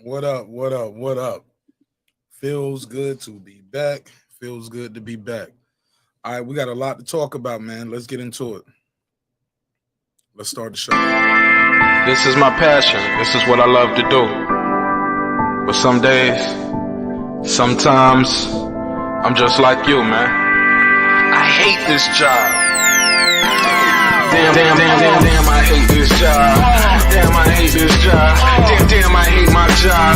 What up? What up? What up? Feels good to be back. Feels good to be back. All right, we got a lot to talk about, man. Let's get into it. Let's start the show. This is my passion. This is what I love to do. But some days, sometimes, I'm just like you, man. I hate this job. Damn, I hate this job. Damn, I hate this job. Damn, I hate my job.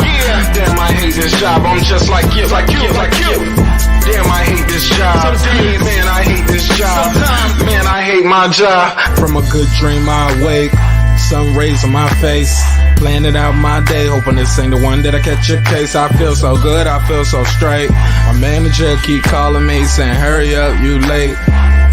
Damn, I hate this job. I'm just like you. Damn, I hate this job. Man, I hate this job. Man, I hate my job. From a good dream I wake, sun rays on my face, planning out my day, hoping this ain't the one that I catch a case. I feel so good, I feel so straight. My manager keep calling me saying, hurry up, you late.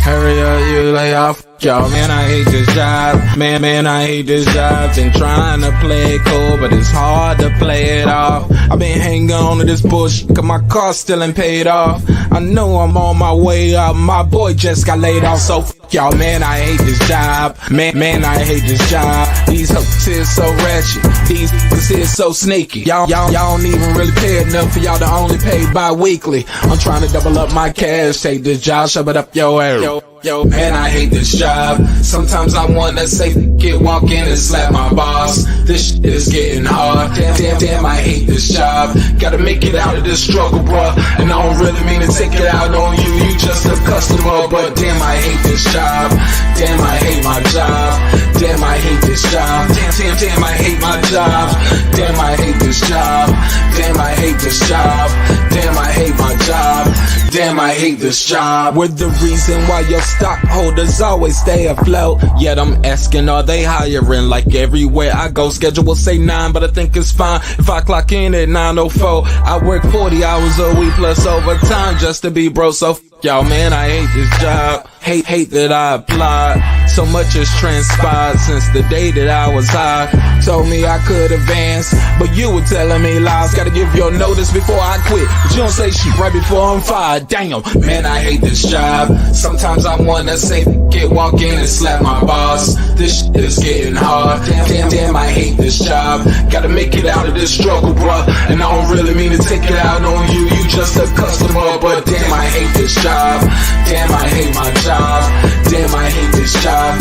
Hurry up, you lay off. Y'all, man, I hate this job. Man, I hate this job. Been trying to play it cool, but it's hard to play it off. I've been hanging on to this bullshit, cause my car still ain't paid off. I know I'm on my way up, my boy just got laid off, so f*** y'all, man, I hate this job. Man, I hate this job. These hoes here so ratchet, these niggas here so sneaky. Y'all don't even really pay enough for y'all to only pay bi-weekly. I'm trying to double up my cash, take this job, shove it up your ass. Yo, man, I hate this job. Sometimes I wanna say, walk in and slap my boss. This shit is getting hard. Damn, I hate this job. Gotta make it out of this struggle, bruh. And I don't really mean to take it out on you. You just a customer, but damn, I hate this job. Damn, I hate my job. Damn, I hate this job. Damn, I hate my job. Damn, I hate this job. Damn, I hate this job. Damn, I hate my job. Damn, I hate this job. We're the reason why your stockholders always stay afloat. Yet I'm asking, are they hiring? Like everywhere I go, schedule will say 9, but I think it's fine if I clock in at 9:04. I work 40 hours a week plus overtime just to be bro. So y'all, man, I hate this job. Hate that I applied. So much has transpired since the day that I was high. Told me I could advance, but you were telling me lies. Gotta give your notice before I quit, but you don't say shit right before I'm fired. Damn, man, I hate this job. Sometimes I wanna say, walk in and slap my boss. This shit is getting hard. Damn, I hate this job. Gotta make it out of this struggle, bruh. And I don't really mean to take it out on you. You just a customer, but damn, I hate this job. Damn, I hate my job. Damn, I hate this job.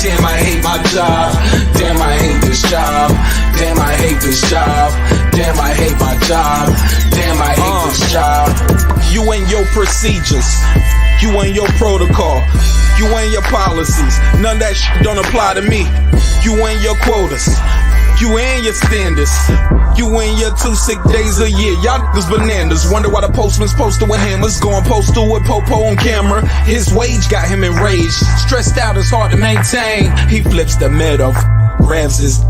Damn, I hate my job. Damn, I hate this job. Damn, I hate this job. Damn, I hate my job. Damn, I hate this job. You and your procedures, you and your protocol, you and your policies, none of that shit don't apply to me. You and your quotas, you and your standards, you and your 2 sick days a year. Y'all niggas bananas. Wonder why the postman's posted with hammers, going postal with Popo on camera. His wage got him enraged, stressed out, it's hard to maintain. He flips the middle, grabs his.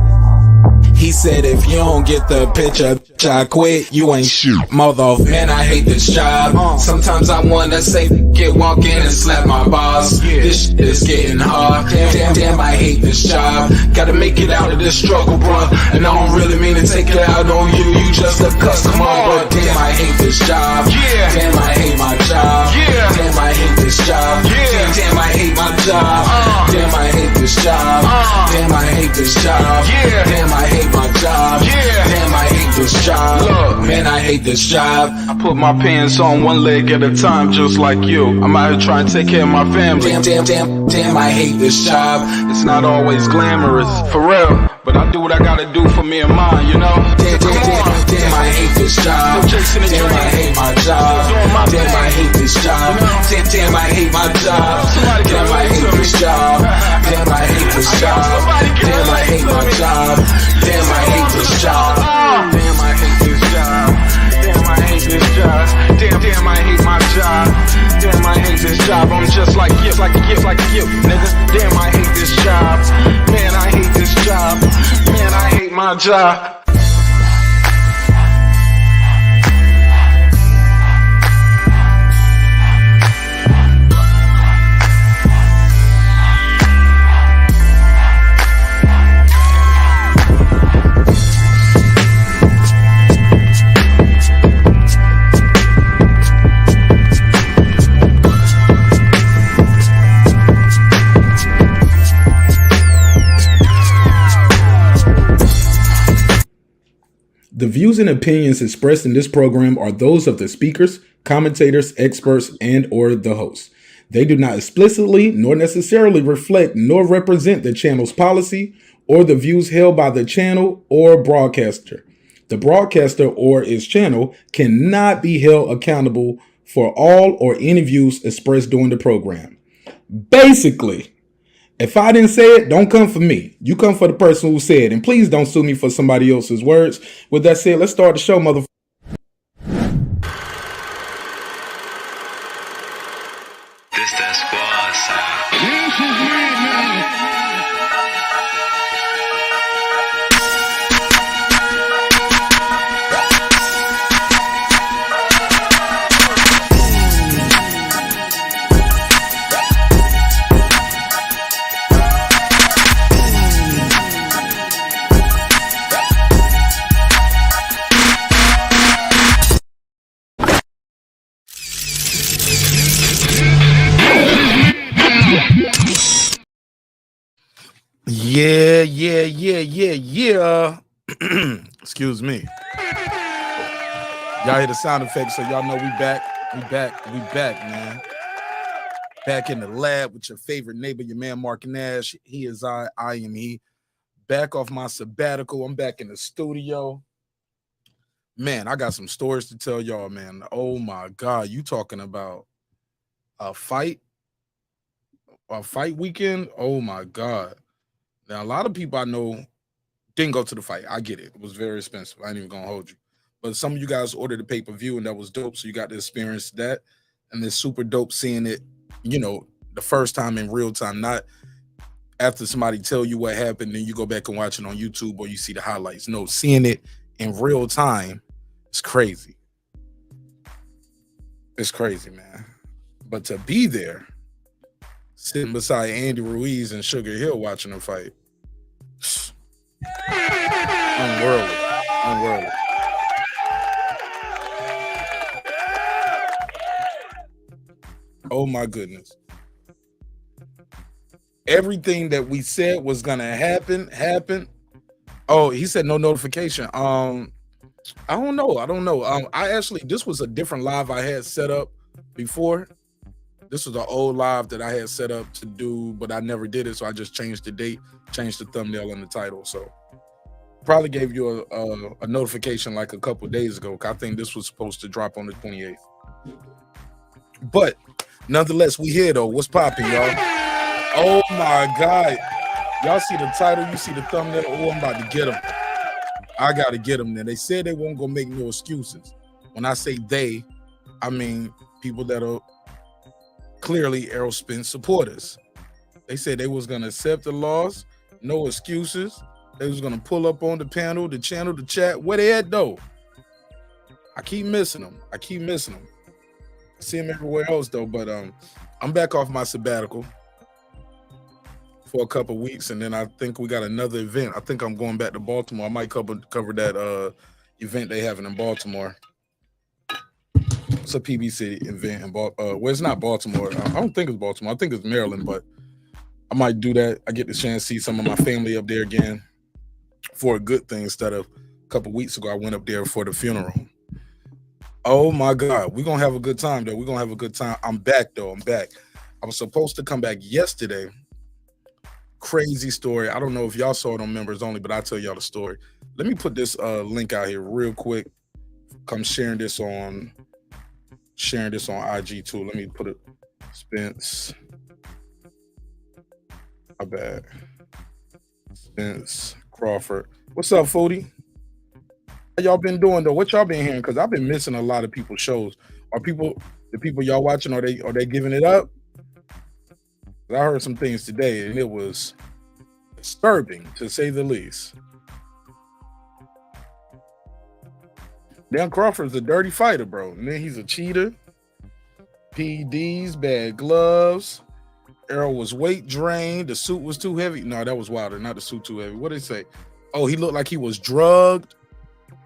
He said, if you don't get the picture, I quit, you ain't shoot. Mother, man, I hate this job. Sometimes I wanna say, walk in and slap my boss. This shit is getting hard. Damn, I hate this job. Gotta make it out of this struggle, bruh. And I don't really mean to take it out on you. You just a customer, but damn, I hate this job. Damn, I hate my job. Damn, I hate this job. Damn, I hate my job. Damn, I hate this job. Damn, I hate this job. Damn, I hate my job. Damn, I hate this job. Look, man, I hate this job. I put my pants on one leg at a time, just like you. I'm out here trying to take care of my family. Damn, I hate this job. It's not always glamorous, for real, but I do what I gotta do for me and mine, you know? Damn, I hate this job. Damn, I hate my job. Damn, I hate this job. Damn, I hate my job. Damn, I hate this job. Damn, I hate this job. Damn, I hate my job. Damn, I hate this job. Damn, I hate this job. Damn, I hate this job. Damn, I hate my job. Damn, I hate this job. I'm just like you, nigga. Damn, I hate this job. Man, I hate this job. Man, I hate my job. The views and opinions expressed in this program are those of the speakers, commentators, experts, and or the host. They do not explicitly nor necessarily reflect nor represent the channel's policy or the views held by the channel or broadcaster. The broadcaster or its channel cannot be held accountable for all or any views expressed during the program. Basically, if I didn't say it, don't come for me. You come for the person who said it. And please don't sue me for somebody else's words. With that said, let's start the show, motherfucker. This that squad sound. Yeah. Excuse me. Y'all hear the sound effects, so y'all know we back, man. Back in the lab with your favorite neighbor, your man Mark Nash. He is I am he. Back off my sabbatical. I'm back in the studio. Man, I got some stories to tell y'all, man. Oh my God, you talking about a fight weekend? Oh my God. Now, a lot of people I know didn't go to the fight. I get it. It was very expensive. I ain't even gonna hold you. But some of you guys ordered the pay-per-view, and that was dope. So you got to experience that. And it's super dope seeing it, you know, the first time in real time, not after somebody tell you what happened, then you go back and watch it on YouTube or you see the highlights. No, seeing it in real time is crazy. It's crazy, man. But to be there, sitting beside Andy Ruiz and Sugar Hill watching them fight, unworldly. Oh my goodness. Everything that we said was gonna happen. Oh, he said no notification. I don't know. I actually, this was a different live I had set up before. This was an old live that I had set up to do, but I never did it. So I just changed the date, changed the thumbnail and the title. So probably gave you a notification like a couple days ago. I think this was supposed to drop on the 28th. But nonetheless, we here though. What's popping, y'all? Oh my God. Y'all see the title, you see the thumbnail. Oh, I'm about to get them. I gotta get them then. They said they won't go make no excuses. When I say they, I mean people that are clearly Errol Spence supporters. They said they was gonna accept the loss, no excuses. They was gonna pull up on the panel, the channel, the chat. Where they at though? I keep missing them. See them everywhere else though, but I'm back off my sabbatical for a couple weeks, and then I think we got another event. I think I'm going back to Baltimore. I might cover that event they having in Baltimore. It's a PBC event in Baltimore. Well, it's not Baltimore. I don't think it's Baltimore. I think it's Maryland, but I might do that. I get the chance to see some of my family up there again for a good thing instead of a couple weeks ago I went up there for the funeral. Oh my God, we're gonna have a good time though. We're gonna have a good time. I'm back though. I was supposed to come back yesterday. Crazy story. I don't know if y'all saw it on members only, but I'll tell y'all the story. Let me put this link out here real quick. Come sharing this on IG too. Let me put it. Spence. My bad. Spence Crawford. What's up, Foodie? How y'all been doing though? What y'all been hearing? Because I've been missing a lot of people's shows. The people y'all watching, are they giving it up? I heard some things today and it was disturbing to say the least. Dan Crawford's a dirty fighter, bro. And then he's a cheater. PDs, bad gloves. Errol was weight drained. The suit was too heavy. No, that was Wilder, not the suit too heavy. What did they say? Oh, he looked like he was drugged.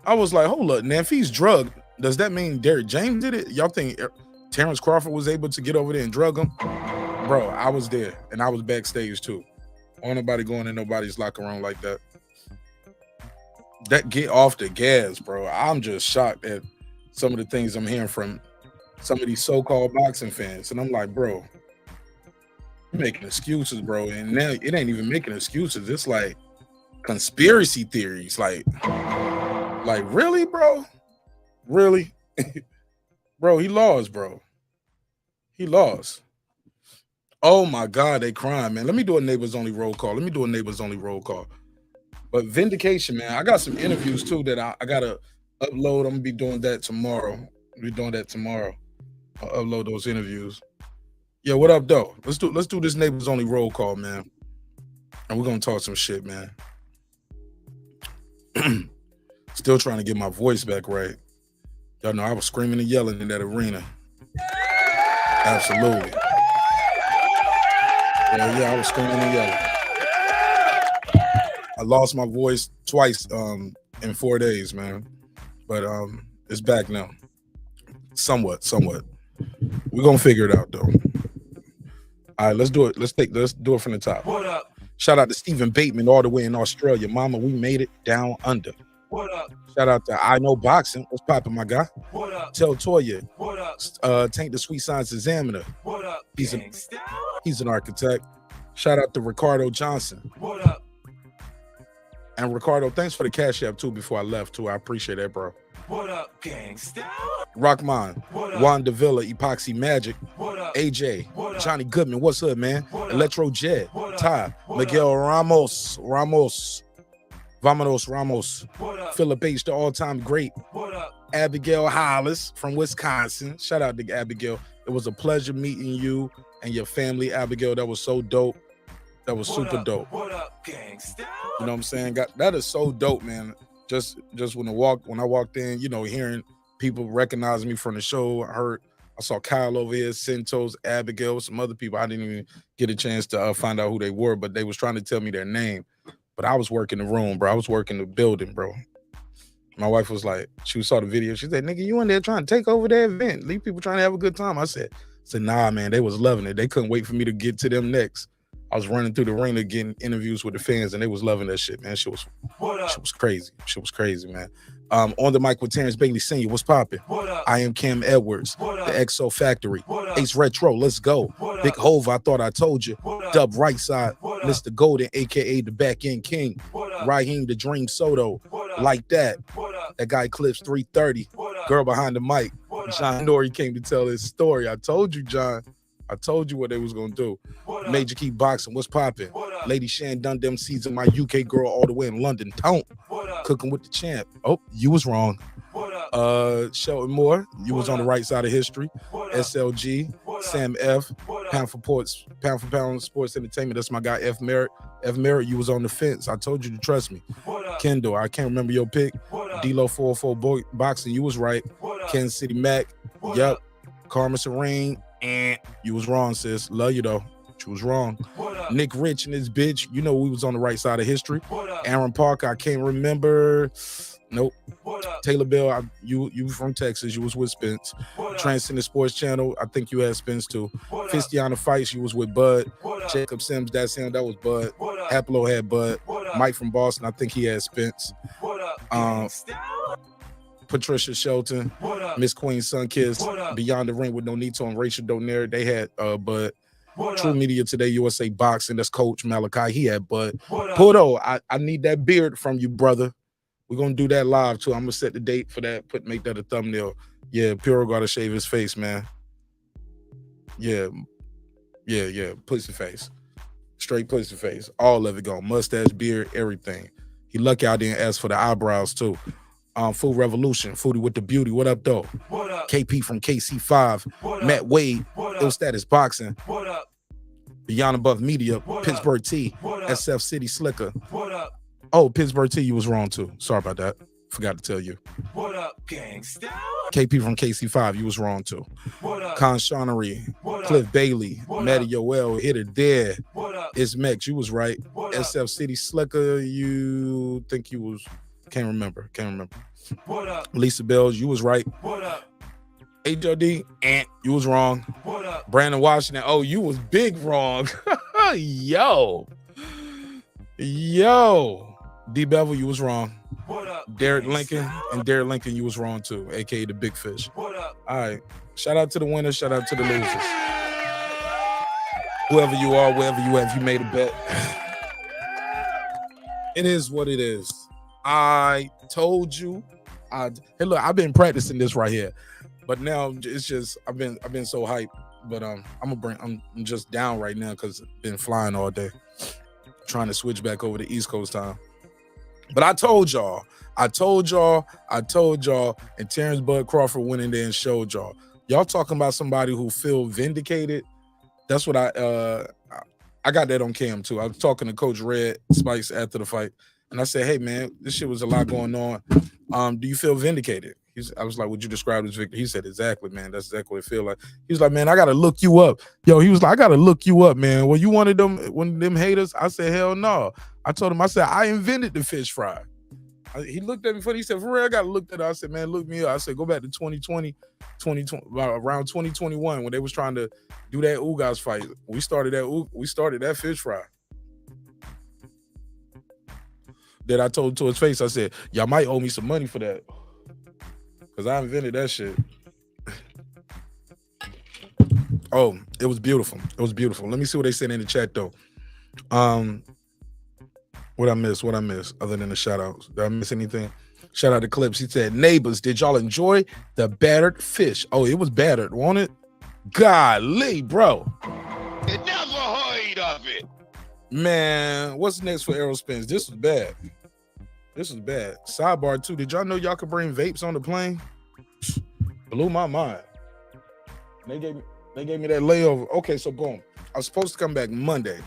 I was like, hold up, now if he's drugged, does that mean Derrick James did it? Y'all think Terence Crawford was able to get over there and drug him? Bro, I was there and I was backstage too. I don't nobody going in nobody's locker room like that. that get off the gas, bro. I'm just shocked at some of the things I'm hearing from some of these so-called boxing fans, and I'm like, bro, you're making excuses, bro. And now it ain't even making excuses. It's like conspiracy theories. Like really, bro? Really? Bro, he lost, bro. He lost. Oh my God, they crying, man. Let me do a neighbors only roll call. But vindication, man. I got some interviews too that I gotta upload. I'm gonna be doing that tomorrow. I'll upload those interviews. Yeah, what up, though? Let's do this neighbors only roll call, man. And we're gonna talk some shit, man. Still trying to get my voice back right. Y'all know I was screaming and yelling in that arena. Absolutely. Yeah, I was screaming and yelling. I lost my voice twice in 4 days, man. But it's back now. Somewhat. We're gonna figure it out though. All right, let's do it. Let's do it from the top. What up? Shout out to Stephen Bateman all the way in Australia. Mama, we made it down under. What up? Shout out to I Know Boxing. What's poppin', my guy? What up? Tell Toya. What up? Tank the Sweet Science Examiner. What up? He's Gangsta? an architect. Shout out to Ricardo Johnson. What up? And Ricardo, thanks for the cash app too before I left too. I appreciate that, bro. What up, gangsta? Rockman, What up? Juan Davila, Epoxy Magic, What up? AJ, What up? Johnny Goodman, what's up, man? What up? Electro Jet, What up? Ty, What Miguel Ramos, Vamonos Ramos, What up? Philip H, the all-time great, What up? Abigail Hollis from Wisconsin. Shout out to Abigail. It was a pleasure meeting you and your family, Abigail. That was so dope. That was What super up? dope. What up, gangsta? You know what I'm saying? That is so dope, man. Just when I walked in, you know, hearing people recognize me from the show. I saw Kyle over here, Centos, Abigail, some other people. I didn't even get a chance to find out who they were, but they was trying to tell me their name. But I was working the room, bro. I was working the building, bro. My wife was like, she saw the video. She said, nigga, you in there trying to take over the event. Leave people trying to have a good time. I said, nah, man, they was loving it. They couldn't wait for me to get to them next. I was running through the arena getting interviews with the fans, and they was loving that shit, man. Shit was crazy. Shit was crazy, man. On the mic with Terrence Bailey Sr. What's poppin'? What up? I am Cam Edwards, What up? the XO Factory, What up? Ace Retro, let's go. What Big up? Hove, I thought I told you. What up? Dub Right Side, What up? Mr. Golden, aka the Back End King, What up? Raheem the Dream Soto, What up? like that. What up? That guy Clips 330, What up? girl behind the mic. What up? John Nori came to tell his story. I told you, John. I told you what they was gonna do. What up? Major Key Boxing, what's poppin'? What up? Lady Shan done them season, my UK girl all the way in London. Don't What up? cooking with the champ. Oh, you was wrong. What up? Shelton Moore, you was on the right side of history. What up? SLG, What up? Sam F, What up? Pound for Pound Sports Entertainment. That's my guy F Merritt. F Merritt, you was on the fence. I told you to trust me. What up? Kendall, I can't remember your pick. What up? D-Lo 404 Boxing, you was right. What up? Kansas City Mac, What yep. up? Karma Serene, you was wrong, sis. Love you though. You was wrong. What up? Nick Rich and his bitch, you know we was on the right side of history. What up? Aaron Parker, I can't remember. Nope. What up? Taylor Bell, you from Texas, you was with Spence. What up? Transcendent Sports Channel, I think you had Spence too. What up? Fistiana Fights, you was with Bud. What up? Jacob Sims, that's him, that was Bud. What up? Apollo had Bud. What up? Mike from Boston, I think he had Spence. What up? Um, Gangsta? Patricia Shelton, What up? Miss Queen Sunkiss, What up? Beyond the Ring with Nonito and Rachel Donaire, they had Bud. What True up? Media Today, USA Boxing, that's Coach Malachi, he had Bud. What up? Puto, I need that beard from you, brother. We're gonna do that live too. I'm gonna set the date for that, make that a thumbnail. Yeah, Puro gotta shave his face, man. Yeah, pussy face. Straight pussy face. All of it gone. Mustache, beard, everything. He lucky I didn't ask for the eyebrows too. Food Revolution, Foodie with the Beauty. What up, though? What up? KP from KC5, What up? Matt Wade, What Ill up? Status Boxing, What up? Beyond Above Media, What up? Pittsburgh T, What up? SF City Slicker. What up? Oh, Pittsburgh T, you was wrong too. Sorry about that. Forgot to tell you. What up, gangsta? KP from KC5, you was wrong too. What up? Con Shonery, What up? Cliff Bailey, What Matty up? Yoel, Hit It There, What up? It's Mex, you was right. What up? SF City Slicker, you think you was, can't remember. What up? Lisa Bells, you was right. What up? HOD, you was wrong. What up? Brandon Washington, oh, you was big wrong. Yo. D Bevel, you was wrong. What up, Derek gangsta? Lincoln, and Derek Lincoln, you was wrong too, aka the Big Fish. What up? All right. Shout out to the winners. Shout out to the losers. Whoever you are, wherever you at, if you made a bet. It is what it is. I told you. Hey, look, I've been practicing this right here, but now it's just I've been so hyped. But I'm just down right now because I've been flying all day, trying to switch back over to East Coast time. But I told y'all, and Terence Bud Crawford went in there and showed y'all. Y'all talking about somebody who feel vindicated. That's what I got that on cam too. I was talking to Coach Red Spikes after the fight, and I said, "Hey man, this shit was a lot going on. Do you feel vindicated?" I was like, "Would you describe this victory?" He said, "Exactly, man. That's exactly what it feel like." He was like, "Man, I gotta look you up." Yo, he was like, "I gotta look you up, man. Were you one of them haters?" I said, "Hell no." I told him, I said, "I invented the fish fry." He looked at me funny. He said, "For real, I gotta look that up." I said, "Man, look me up." I said, "Go back to 2020, around 2021 when they was trying to do that ugas fight. We started that fish fry." Then I told him to his face, I said, "Y'all might owe me some money for that, because I invented that shit." Oh, it was beautiful. It was beautiful. Let me see what they said in the chat though. What I miss other than the shout outs? Did I miss anything? Shout out to Clips. He said, "Neighbors, did y'all enjoy the battered fish?" Oh, it was battered, wasn't it? Golly, bro. Never heard of it. Man, what's next for Errol Spence? This was bad. Sidebar too. Did y'all know y'all could bring vapes on the plane? Blew my mind. They gave me that layover. Okay, so boom. I was supposed to come back Monday,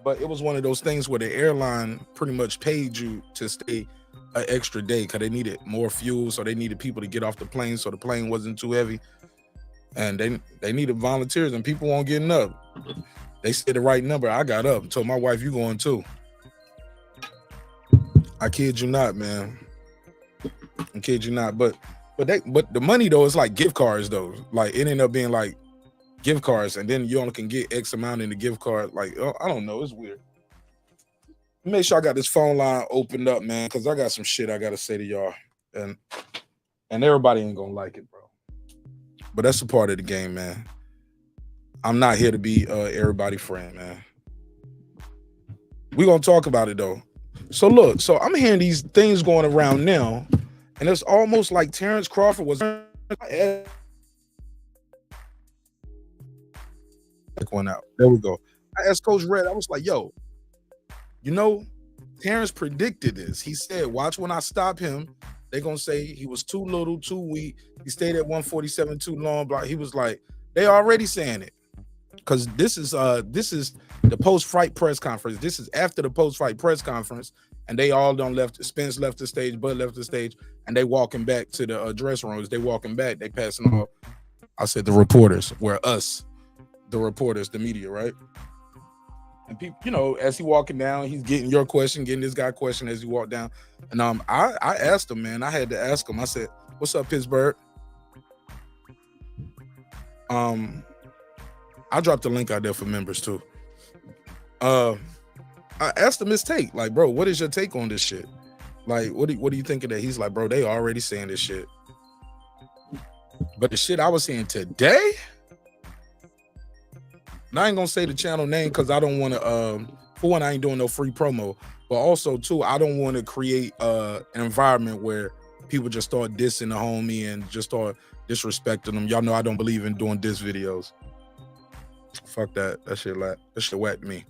but it was one of those things where the airline pretty much paid you to stay an extra day because they needed more fuel, so they needed people to get off the plane so the plane wasn't too heavy. And they needed volunteers, and people weren't getting up. They said the right number. I got up and told my wife, "You going too." I kid you not, man. I kid you not. But the money though is like gift cards though. Like it ended up being like gift cards, and then you only can get X amount in the gift card. Like I don't know, it's weird. Make sure I got this phone line opened up, man, because I got some shit I gotta say to y'all, and everybody ain't gonna like it, bro. But that's a part of the game, man. I'm not here to be everybody's friend, man. We gonna talk about it though. So look, I'm hearing these things going around now, and it's almost like Terence Crawford was one out. There we go. I asked Coach Red, I was like, "Yo, you know, Terence predicted this. He said, watch when I stop him, they're gonna say he was too little, too weak. He stayed at 147 too long." Blah. He was like, they already saying it. Because this is the post-fight press conference. This is after the post-fight press conference, and they all done left. Spence left the stage, Bud left the stage, and they walking back to the dressing rooms. They walking back, they passing off. I said the reporters were us, the reporters, the media, right? And people, you know, as he walking down, he's getting your question, getting this guy question as he walked down. And I asked him, man. I had to ask him. I said, "What's up, Pittsburgh?" I dropped the link out there for members too. I asked him his take, like, "Bro, what is your take on this shit? Like, what do you think of that?" He's like, "Bro, they already saying this shit." But the shit I was saying today, and I ain't gonna say the channel name because I don't want to. For one, I ain't doing no free promo, but also too, I don't want to create an environment where people just start dissing the homie and just start disrespecting them. Y'all know I don't believe in doing diss videos. Fuck that. That shit whacked me.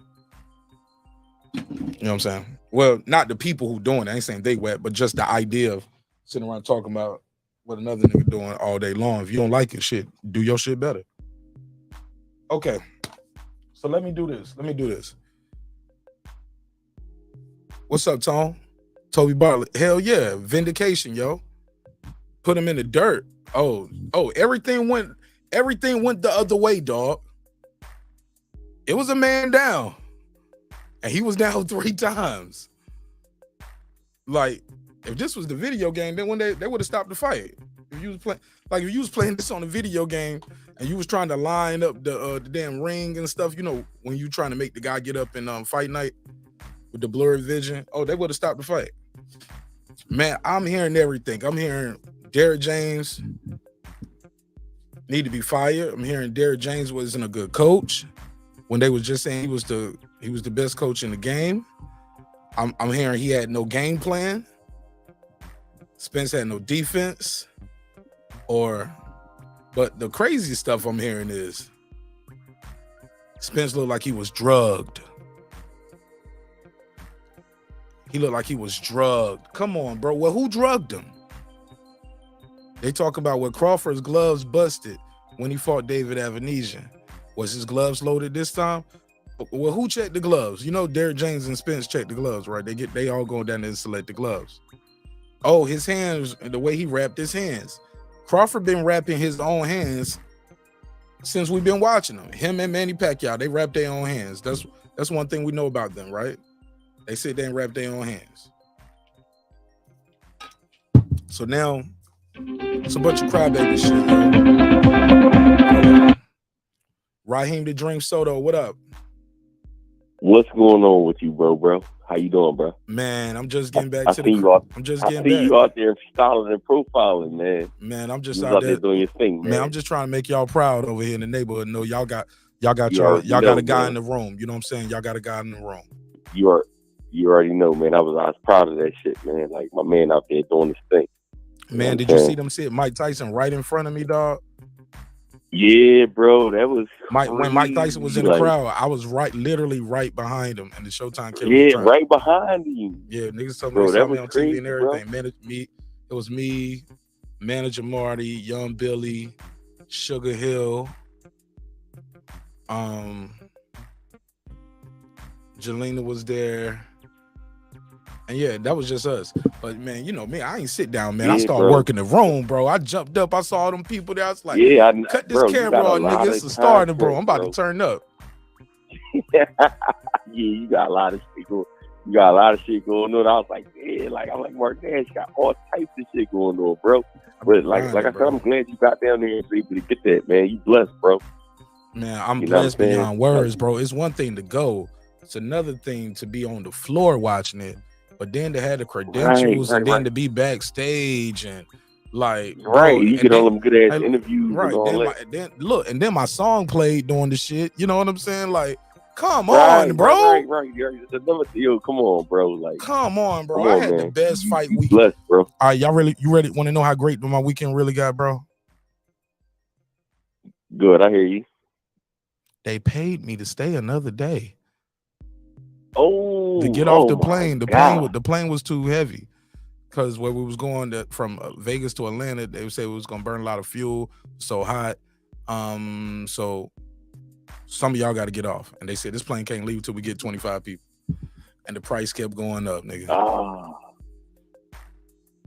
You know what I'm saying? Well, not the people who doing it. I ain't saying they wet, but just the idea of sitting around talking about what another nigga doing all day long. If you don't like it, shit, do your shit better. Okay. So let me do this. What's up, Tom? Toby Bartlett. Hell yeah. Vindication, yo. Put him in the dirt. Oh, everything went the other way, dog. It was a man down. And he was down 3 times. Like, if this was the video game, then when they would have stopped the fight. If you was playing this on a video game and you was trying to line up the damn ring and stuff, you know, when you trying to make the guy get up in fight night with the blurred vision, they would have stopped the fight. Man, I'm hearing everything. I'm hearing Derrick James need to be fired. I'm hearing Derrick James wasn't a good coach when they was just saying he was the best coach in the game. I'm hearing he had no game plan. Spence had no defense. But the crazy stuff I'm hearing is Spence looked like he was drugged. He looked like he was drugged. Come on, bro. Well, who drugged him? They talk about what Crawford's gloves busted when he fought David Avanesian. Was his gloves loaded this time? Well, who checked the gloves? You know, Derrick James and Spence checked the gloves, right? They all go down there and select the gloves. Oh, his hands, the way he wrapped his hands. Crawford been wrapping his own hands since we've been watching them. Him and Manny Pacquiao, they wrap their own hands. That's one thing we know about them, right? They sit there and wrap their own hands. So now it's a bunch of crybaby shit, yo. Raheem the Dream Soto, what up? What's going on with you, bro? How you doing, bro? Man, I'm just getting back to I'm just getting back. You out there styling and profiling, man. Man, I'm just out there doing your thing, man. I'm just trying to make y'all proud over here in the neighborhood. No, y'all got a guy in the room. You know what I'm saying? Y'all got a guy in the room. You already know, man. I was proud of that shit, man. Like my man out there doing his thing. Man, did you see them sit Mike Tyson right in front of me, dog? Yeah, bro, that was when Mike Tyson was in the crowd. I was literally right behind him, and the Showtime camera. Yeah, right behind you. Yeah, niggas told me they saw me on TV and everything. Man, it was me, Manager Marty, Young Billy, Sugar Hill, Jelena was there. And yeah, that was just us. But man, you know me, I ain't sit down, man. I started working the room, bro. I jumped up. I saw them people there. I was like, cut this camera on, nigga. It's a starting, bro. I'm about to turn up. Yeah, you got a lot of shit going. You got a lot of shit going on. I was like, yeah, I'm like Mark Nash got all types of shit going on, bro. But like I said, I'm glad you got down there and was able to get that, man. You blessed, bro. Man, I'm blessed beyond words, bro. It's one thing to go. It's another thing to be on the floor watching it. But then to have the credentials and then to be backstage and you get all them good ass interviews, right? Then my song played during the shit. You know what I'm saying? Like, come on, bro. Right. Yo, come on, bro. Like, come on, bro. I had the best fight weekend. Blessed, bro. All right, you ready? Want to know how great my weekend really got, bro? Good, I hear you. They paid me to stay another day. Oh, to get off the plane. The plane was too heavy because where we was going from Vegas to Atlanta, they said it was gonna burn a lot of fuel, so hot. So some of y'all got to get off, and they said this plane can't leave till we get 25 people, and the price kept going up, nigga.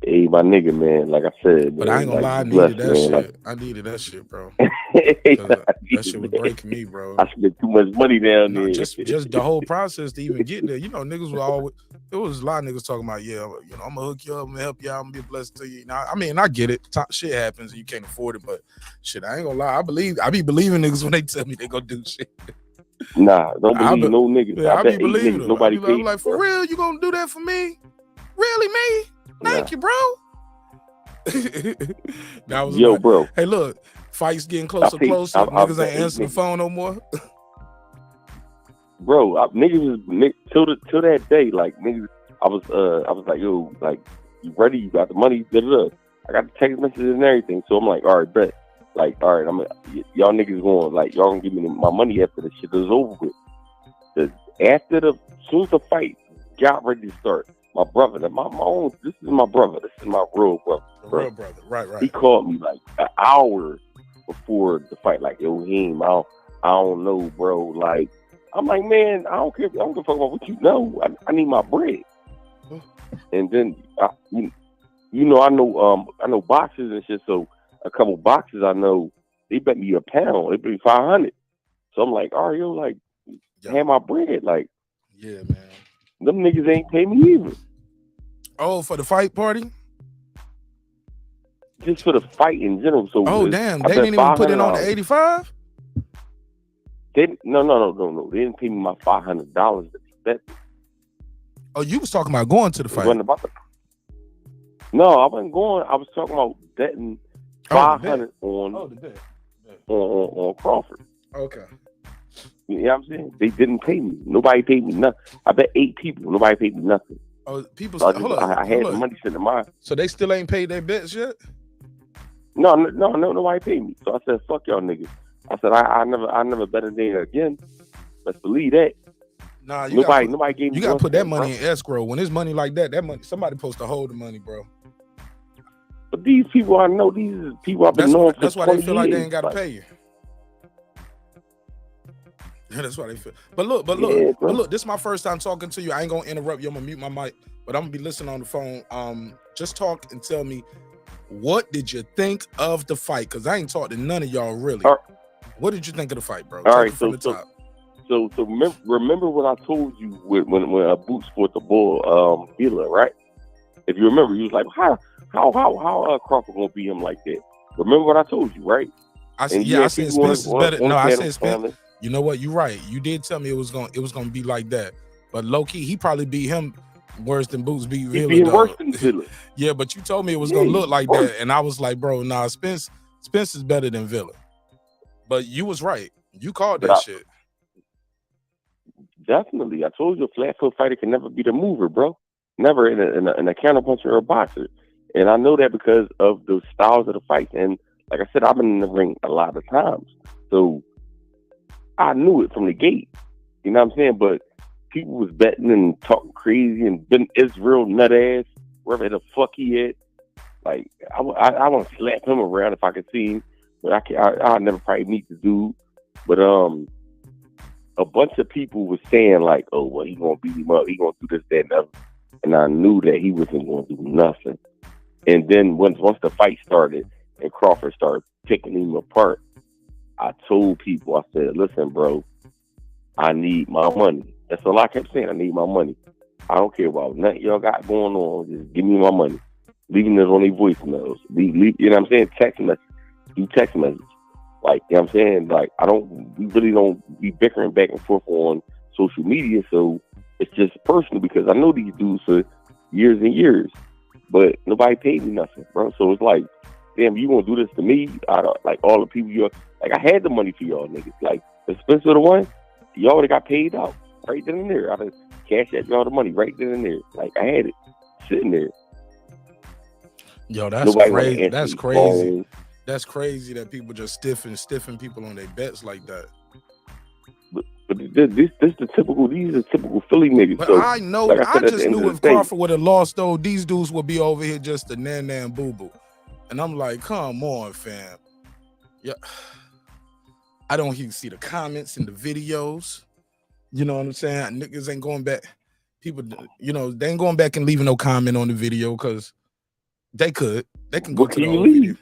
Hey, my nigga, man. Like I said, but I ain't gonna lie, I needed that shit. I needed that shit, bro. That shit was breaking me, bro. I spent too much money down there. Just the whole process to even get there. You know, niggas were always. There was a lot of niggas talking about, yeah, you know, I'm gonna hook you up, I'm gonna help you out, I'm gonna be blessed to you. Now, I mean, I get it. Shit happens and you can't afford it, but shit, I ain't gonna lie. I be believing niggas when they tell me they gonna do shit. Nah, don't believe no niggas. Yeah, I be believing them. Nobody I'm like, for real, you gonna do that for me? Really, me? Thank you, bro. That was bro. Hey, look, fights getting closer. Niggas ain't answering the phone no more. Bro, niggas till that day, like niggas, I was like, yo, like, you ready? You got the money? Da-da-da. I got the text messages and everything. So I'm like, all right, bet. Like, all right, y'all niggas going, like, y'all gonna give me my money after the shit is over with. Soon as the fight got ready to start, my brother, this is my brother. This is my real brother. Real brother, right. He called me like an hour before the fight, like, yo, Heem, I don't know, bro. Like, I'm like, man, I don't care. I don't give a fuck about what you know. I need my bread. And then, I know boxers and shit. So a couple boxers I know, they bet me a pound. They bet me 500. So I'm like, all right, yo, like, have my bread. Like, yeah, man. Them niggas ain't pay me either. Oh, for the fight party? Just for the fight in general. So damn, they didn't even put it on the 85? No. They didn't pay me my $500 to be bet. Oh, you was talking about going to the fight. No, I wasn't going. I was talking about betting 500 on the bet. on Crawford. Okay. You know what I'm saying? They didn't pay me. Nobody paid me nothing. I bet 8 people. Nobody paid me nothing. Oh, people. So Hold on. I had the money sitting in mine. So they still ain't paid their bets yet? No, nobody paid me. So I said, "Fuck y'all niggas." I said, "I never bet a day again." Let's believe that. Nah, nobody gave me. You gotta put that money bro. in escrow. When it's money like that money, somebody supposed to hold the money, bro. But these people I know, these people I've been knowing for 20 years. That's why they feel like they ain't gotta pay you. That's why they feel. But look, this is my first time talking to you. I ain't gonna interrupt you. I'm gonna mute my mic, but I'm gonna be listening on the phone. Just talk and tell me, what did you think of the fight? Because I ain't talked to none of y'all really. What did you think of the fight, bro? All right, from the top. So remember what I told you when Boots fought the bull, Villa, right? If you remember, you was like, how Crawford gonna beat him like that? Remember what I told you, right? I said Spence is better. No, I said Spence. You know what? You're right. You did tell me it was gonna be like that. But low key, he probably beat him worse than Boots beat Villa. He beat him worse than Villa. Yeah, but you told me it was gonna look like that, and I was like, bro, nah, Spence is better than Villa. But you was right. You called that shit. Definitely. I told you a flat foot fighter can never be the mover, bro. Never in a counterpuncher or a boxer. And I know that because of the styles of the fights. And like I said, I've been in the ring a lot of times. So I knew it from the gate. You know what I'm saying? But people was betting and talking crazy and been Israel nut ass, wherever the fuck he at. Like, I want to slap him around if I could see him. But I'll never probably meet the dude. But a bunch of people was saying like, oh, well, he gonna beat him up. He gonna do this, that, and other. And I knew that he wasn't gonna do nothing. And then once the fight started and Crawford started picking him apart, I told people, I said, listen, bro, I need my money. That's all I kept saying. I need my money. I don't care about nothing y'all got going on. Just give me my money. Leaving it on their voicemails. You know what I'm saying? Text message. Do text message. Like, you know what I'm saying? Like, we really don't be bickering back and forth on social media. So it's just personal because I know these dudes for years and years, but nobody paid me nothing, bro. So it's like, damn, you gonna do this to me? Like all the people I had the money for y'all niggas. Like, the Spence the one, y'all already got paid out right then and there. I just cashed out y'all the money right then and there. Like, I had it sitting there. Yo, that's crazy. That's crazy. That's crazy that people just stiffen people on their bets like that. But this the typical. These are typical Philly niggas. But so, I know. like I just knew if Crawford would have lost, though, these dudes would be over here just the nan boo boo. And I'm like, come on, fam. Yeah, I don't even see the comments in the videos. You know what I'm saying? Niggas ain't going back. People, they ain't going back and leaving no comment on the video because they could. They can go to the old video.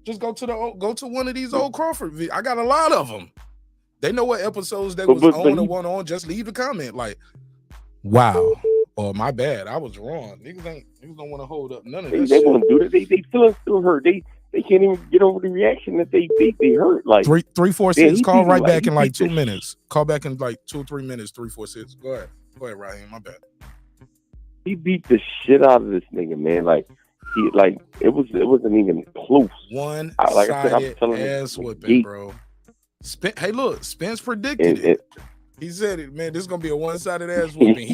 Just go to one of these old Crawford videos. I got a lot of them. They know what episodes they was on or one on. Just leave a comment like, "Wow," or "My bad, I was wrong." Niggas don't want to hold up none of this. They want to do that. They still hurt. They can't even get over the reaction that they hurt. Like 346. Call right back in like 2 minutes. Call back in like 2 or 3 minutes. 346. Go ahead, Raheem. My bad. He beat the shit out of this nigga, man. Like. It wasn't even close. One-sided ass whipping, bro. Hey, look, Spence predicted it. He said it, man. This is gonna be a one-sided ass whipping.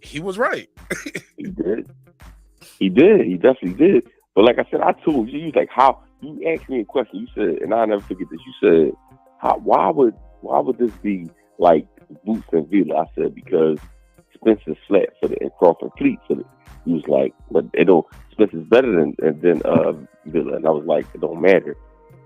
He was right. He did. He definitely did. But like I said, I told you, was like, how you asked me a question. You said, and I'll never forget this. You said, why would this be like Boots and Villa? I said because Spence is flat for and Crawford fleet for He was like, but Spence is better than Villa. And I was like, it don't matter.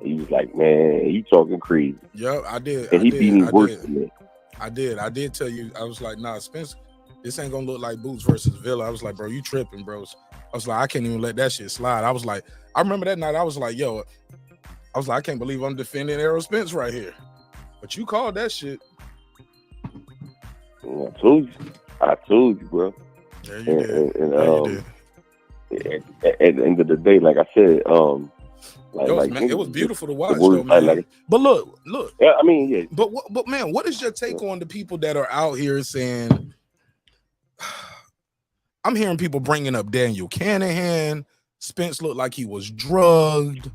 And he was like, man, he talking crazy. Yep, I did. And he beat me worse than me. I did tell you. I was like, nah, Spence, this ain't gonna look like Boots versus Villa. I was like, bro, you tripping, bros. I was like, I can't even let that shit slide. I was like, I remember that night. I was like, yo, I can't believe I'm defending Errol Spence right here. But you called that shit. I told you, bro. Yeah, you did. And at the end of the day, like I said, it was beautiful to watch, though, man. But look. Yeah, I mean, yeah. But man, what is your take on the people that are out here saying I'm hearing people bringing up Daniel Canahan. Spence looked like he was drugged.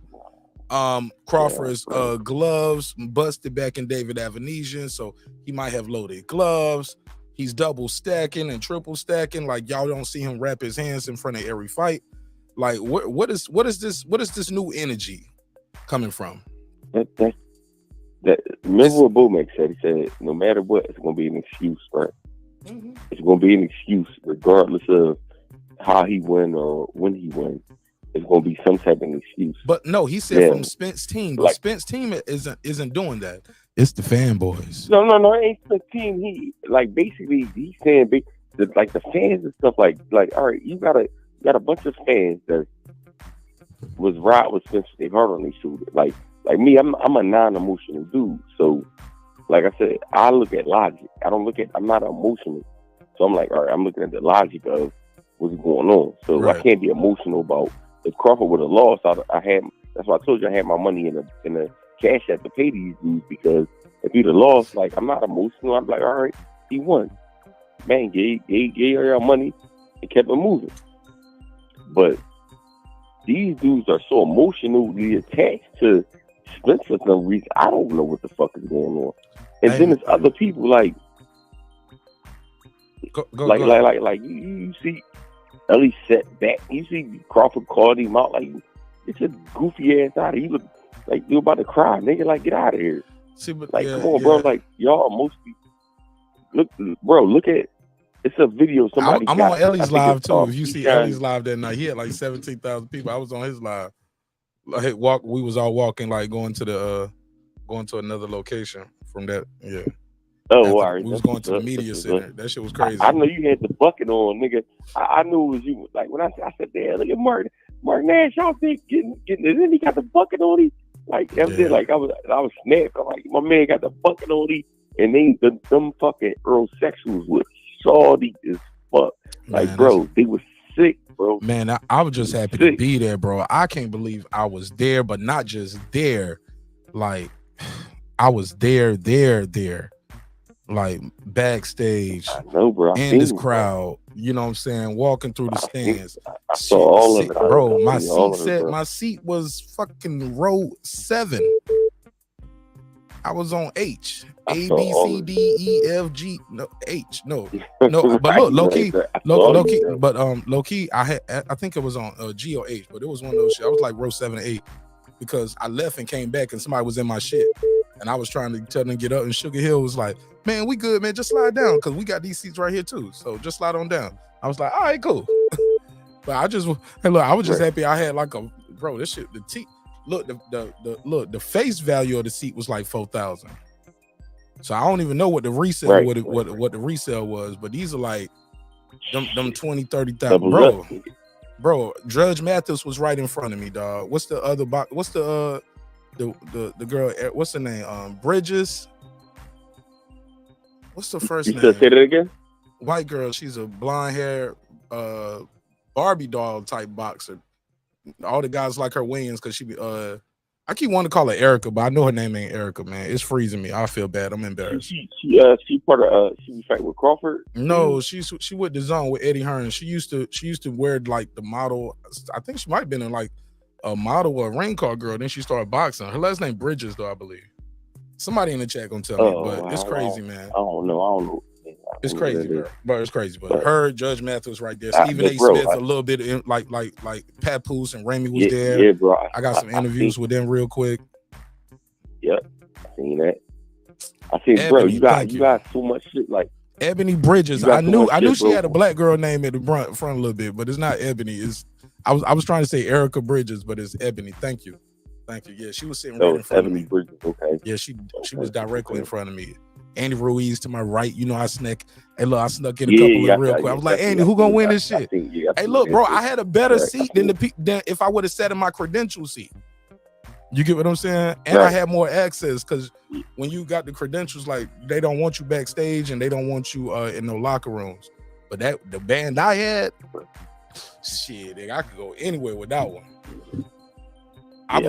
Crawford's gloves busted back in David Avenesian, so he might have loaded gloves. He's double stacking and triple stacking. Like y'all don't see him wrap his hands in front of every fight. Like what is this new energy coming from? That remember what Bowmack said? He said, no matter what, it's gonna be an excuse, right? Mm-hmm. It's gonna be an excuse, regardless of how he win or when he wins. It's gonna be some type of excuse. But no, he said from Spence team, but like, Spence team isn't doing that. It's the fanboys. No, it ain't Spence team. He like basically he's saying like the fans and stuff like all right, you got a bunch of fans that was right with Spence. They hard on these shooters. Like me, I'm a non-emotional dude. So like I said, I look at logic. I'm not emotional. So I'm like, all right, I'm looking at the logic of what's going on. So right. I can't be emotional about if Crawford would have lost. That's why I told you I had my money in the cash app to pay these dudes, because if he'd have lost, like I'm not emotional. I'm like, all right, he won. Man, gave your money and kept it moving. But these dudes are so emotionally attached to Spence for some reason. I don't know what the fuck is going on. And then there's other people like you see Ellie set back. You see Crawford called him out like it's a goofy ass out of here. You look like you're about to cry, nigga. Like get out of here. See, but like come on, bro. Like y'all mostly look at it's a video somebody. I'm on Ellie's live too. If you see Ellie's live that night, he had like 17,000 people. I was on his live. Like we was all walking, like going to another location from that. Yeah. Oh, all right. We was going to the media center. That shit was crazy. I know you had the bucket on, nigga. I knew it was you. Like when I said, "Damn, look at Mark Nash, y'all think getting it." And then he got the bucket on him. Like like I was snapped. I'm like, my man got the bucket on him, and them fucking Errol sexuals was salty as fuck. Like, man, bro, they was sick, bro. Man, I was just happy to be there, bro. I can't believe I was there, but not just there. Like, I was there. Like backstage, I know, bro. In this crowd, you know what I'm saying, walking through the stands. I saw all of it, bro. My seat was fucking row 7. I was on H, A, B, C, D, E, F, G, no H, no. But look, low key. But low key, I think it was on G or H, but it was one of those shit. I was like row 7 or 8 because I left and came back and somebody was in my shit. And I was trying to tell them to get up, and Sugar Hill was like, "Man, we good, man. Just slide down, because we got these seats right here too. So just slide on down." I was like, "All right, cool." But I was just happy I had like this shit. The face value of the seat was like 4,000. So I don't even know what the resale what the resale was, but these are like them 20, 30,000, bro. Judge Mathis was right in front of me, dog. What's the other box? What's the girl, what's her name? Bridges. What's the first name? Say that again. White girl. She's a blonde hair Barbie doll type boxer. All the guys like her wings because she be I keep wanting to call her Erica, but I know her name ain't Erica, man. It's freezing me. I feel bad. I'm embarrassed. She part of she fight with Crawford. No, she went to zone with Eddie Hearn. She used to wear like the model. I think she might have been in like a model or a rain car girl. Then she started boxing. Her last name Bridges, though, I believe. Somebody in the chat gonna tell me, but it's crazy, man. I don't know. It's crazy, bro. It's crazy, but her, Judge Mathis right there. Stephen A. Smith, a little bit in, like Papoose and Ramey was there. Yeah, bro. I got some interviews with them real quick. Yep, I seen that. I seen, Ebony, bro. You got so much shit like Ebony Bridges. I knew she had a black girl name at the front a little bit, but it's not Ebony. I was trying to say Erica Bridges, but it's Ebony. Thank you. Yeah, she was sitting right in front Ebony of me. Bridges, okay. Yeah, she was directly in front of me. Andy Ruiz to my right. You know, I snuck in a couple of real quick. I was like, Andy, who gonna win this shit? Hey, look, bro, I had a better seat than if I would have sat in my credential seat. You get what I'm saying? And I had more access because when you got the credentials, like they don't want you backstage and they don't want you in no locker rooms. But the band I had, shit, I could go anywhere with that one. I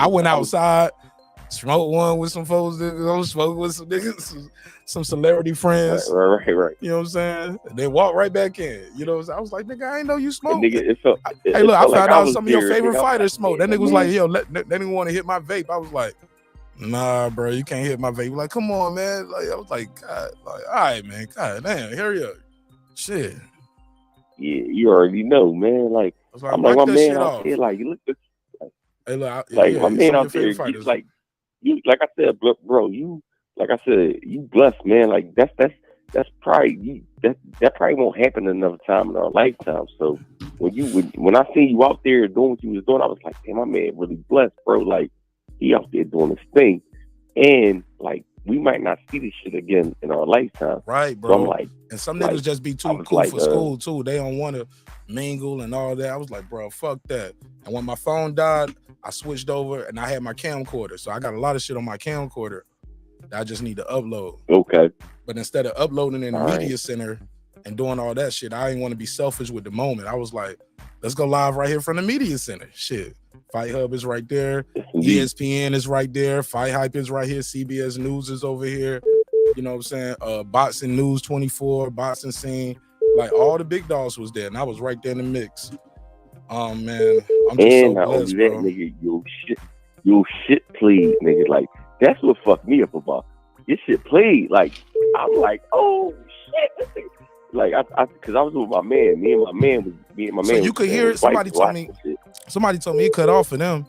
went outside. smoke one with some folks, smoke with some niggas, some celebrity friends. Right. You know what I'm saying? They walk right back in. You know what I'm saying? I was like, nigga, I ain't know you smoke. Nigga, it felt, Hey, look, I felt found like out was some of your there, favorite nigga. fighters smoke. That nigga was man. like, yo, they didn't want to hit my vape. I was like, nah, bro, you can't hit my vape. Like, come on, man. Like, I was like, God, like, all right, man. God damn, hurry up. Shit. Yeah, you already know, man. Like, I was like, I'm like, wipe my that man shit out off. there, like, you look at, Hey, look, like, yeah, my man some of out your there, favorite fighters. you, like I said, bro, you, like I said, you blessed, man. Like, that's probably, that probably won't happen another time in our lifetime. So, when I seen you out there doing what you was doing, I was like, damn, my man really blessed, bro. Like, he out there doing his thing. And, like, we might not see this shit again in our lifetime. Right, bro. So I'm like, and some niggas just be too cool for school too. They don't want to mingle and all that. I was like, bro, fuck that. And when my phone died, I switched over and I had my camcorder. So I got a lot of shit on my camcorder that I just need to upload. Okay. But instead of uploading in the All media right. center and doing all that shit, I didn't want to be selfish with the moment. I was like, let's go live right here from the media center. Shit. Fight Hub is right there. ESPN is right there. Fight Hype is right here. CBS News is over here. You know what I'm saying? Boxing News 24, Boxing Scene. Like, all the big dogs was there, and I was right there in the mix. Man, I'm just so blessed, bro. Nigga, your shit played, nigga. Like, that's what fucked me up about. Your shit played. Like, I'm like, oh shit. Like, because I was with my man. Me and my man. So you could hear it. Somebody told me it cut off for them.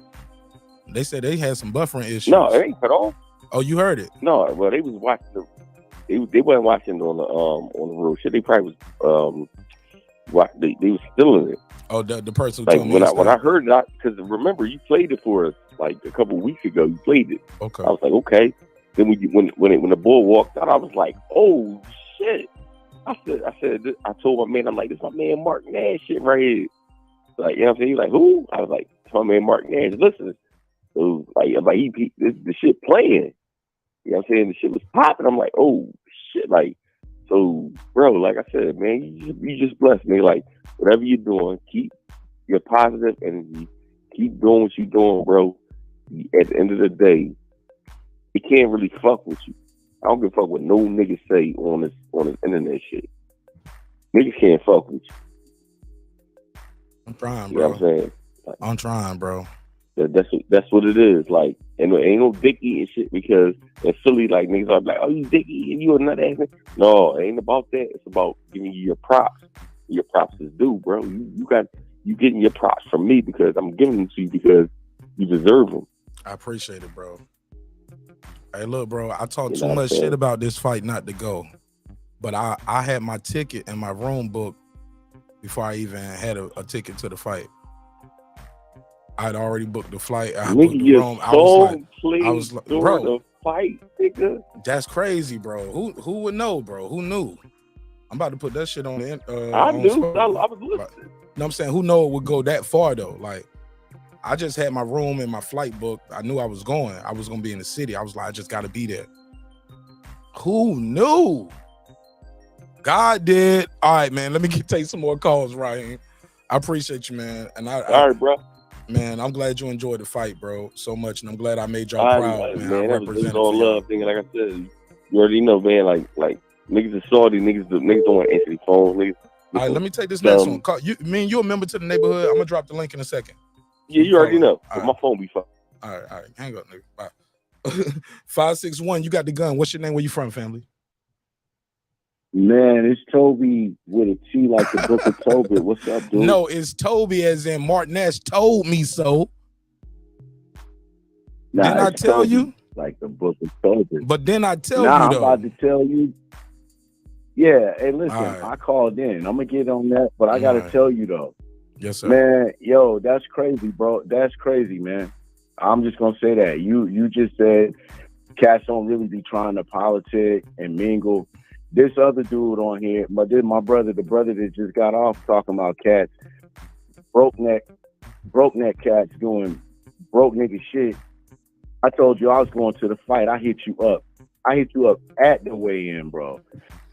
They said they had some buffering issues. No, it ain't cut off. Oh, you heard it? No, well, they was watching they wasn't watching on the road shit. They probably was they was still in it. Oh, the person who like told me when I heard that, because remember you played it for us like a couple weeks ago. You played it. Okay. I was like, okay. Then when the boy walked out, I was like, oh shit. I told my man, I'm like, this is my man Mark Nash shit right here. Like, you know what I'm saying? He's like, who? I was like, it's my man Mark Nash. Listen, so like the shit playing. You know what I'm saying? The shit was popping. I'm like, oh shit, like, so bro, like I said, man, you just blessed me. Like, whatever you're doing, keep your positive energy, keep doing what you're doing, bro. At the end of the day, it can't really fuck with you. I don't give a fuck what no niggas say on this internet shit. Niggas can't fuck with you. I'm trying, bro. You know what I'm saying? Like, I'm trying, bro. That's what it is. Like, and there ain't no dick eating shit because in Philly, like, niggas are like, oh, you dick eating, you a nut ass. No, it ain't about that. It's about giving you your props. Your props is due, bro. You getting your props from me because I'm giving them to you because you deserve them. I appreciate it, bro. Hey, look, bro, I talked too much shit about this fight not to go. But I had my ticket in my room booked before I even had a ticket to the fight. I'd already booked the flight. I booked the room. I was like, bro, the fight, nigga. That's crazy, bro. Who would know, bro? Who knew? I'm about to put that shit on the I knew. I was listening. Like, you know what I'm saying? Who know it would go that far though? Like, I just had my room and my flight booked. I knew I was going. I was gonna be in the city. I was like, I just gotta be there. Who knew? God did. All right, man. Let me take some more calls, Ryan. I appreciate you, man. And all right, bro. Man, I'm glad you enjoyed the fight, bro, so much, and I'm glad I made y'all proud, man. I that was all for love thing. Like I said, you already know, man. Like niggas are salty. Niggas don't want to answer the phone. Niggas. All right, let me take this next one. Call you. Me and you a member to the neighborhood. I'm gonna drop the link in a second. Yeah, you already know. My phone be fine. All right. Hang up, nigga. Bye. 561. You got the gun. What's your name? Where you from, family? Man, it's Toby with a T like the Book of Tobit. What's up, dude? No, it's Toby as in Mark Nash told me so. Nah, didn't I tell you? Like the Book of Tobit. But then I tell you, though. I'm about to tell you. Yeah, hey, listen, I called in. I'm going to get on that, but I got to tell you, though. Yes, sir. Man, yo, that's crazy, bro. That's crazy, man. I'm just going to say that. You just said cats don't really be trying to politic and mingle. This other dude on here, my brother, the brother that just got off talking about cats, broke neck cats doing broke nigga shit. I told you I was going to the fight. I hit you up. At the weigh-in, bro.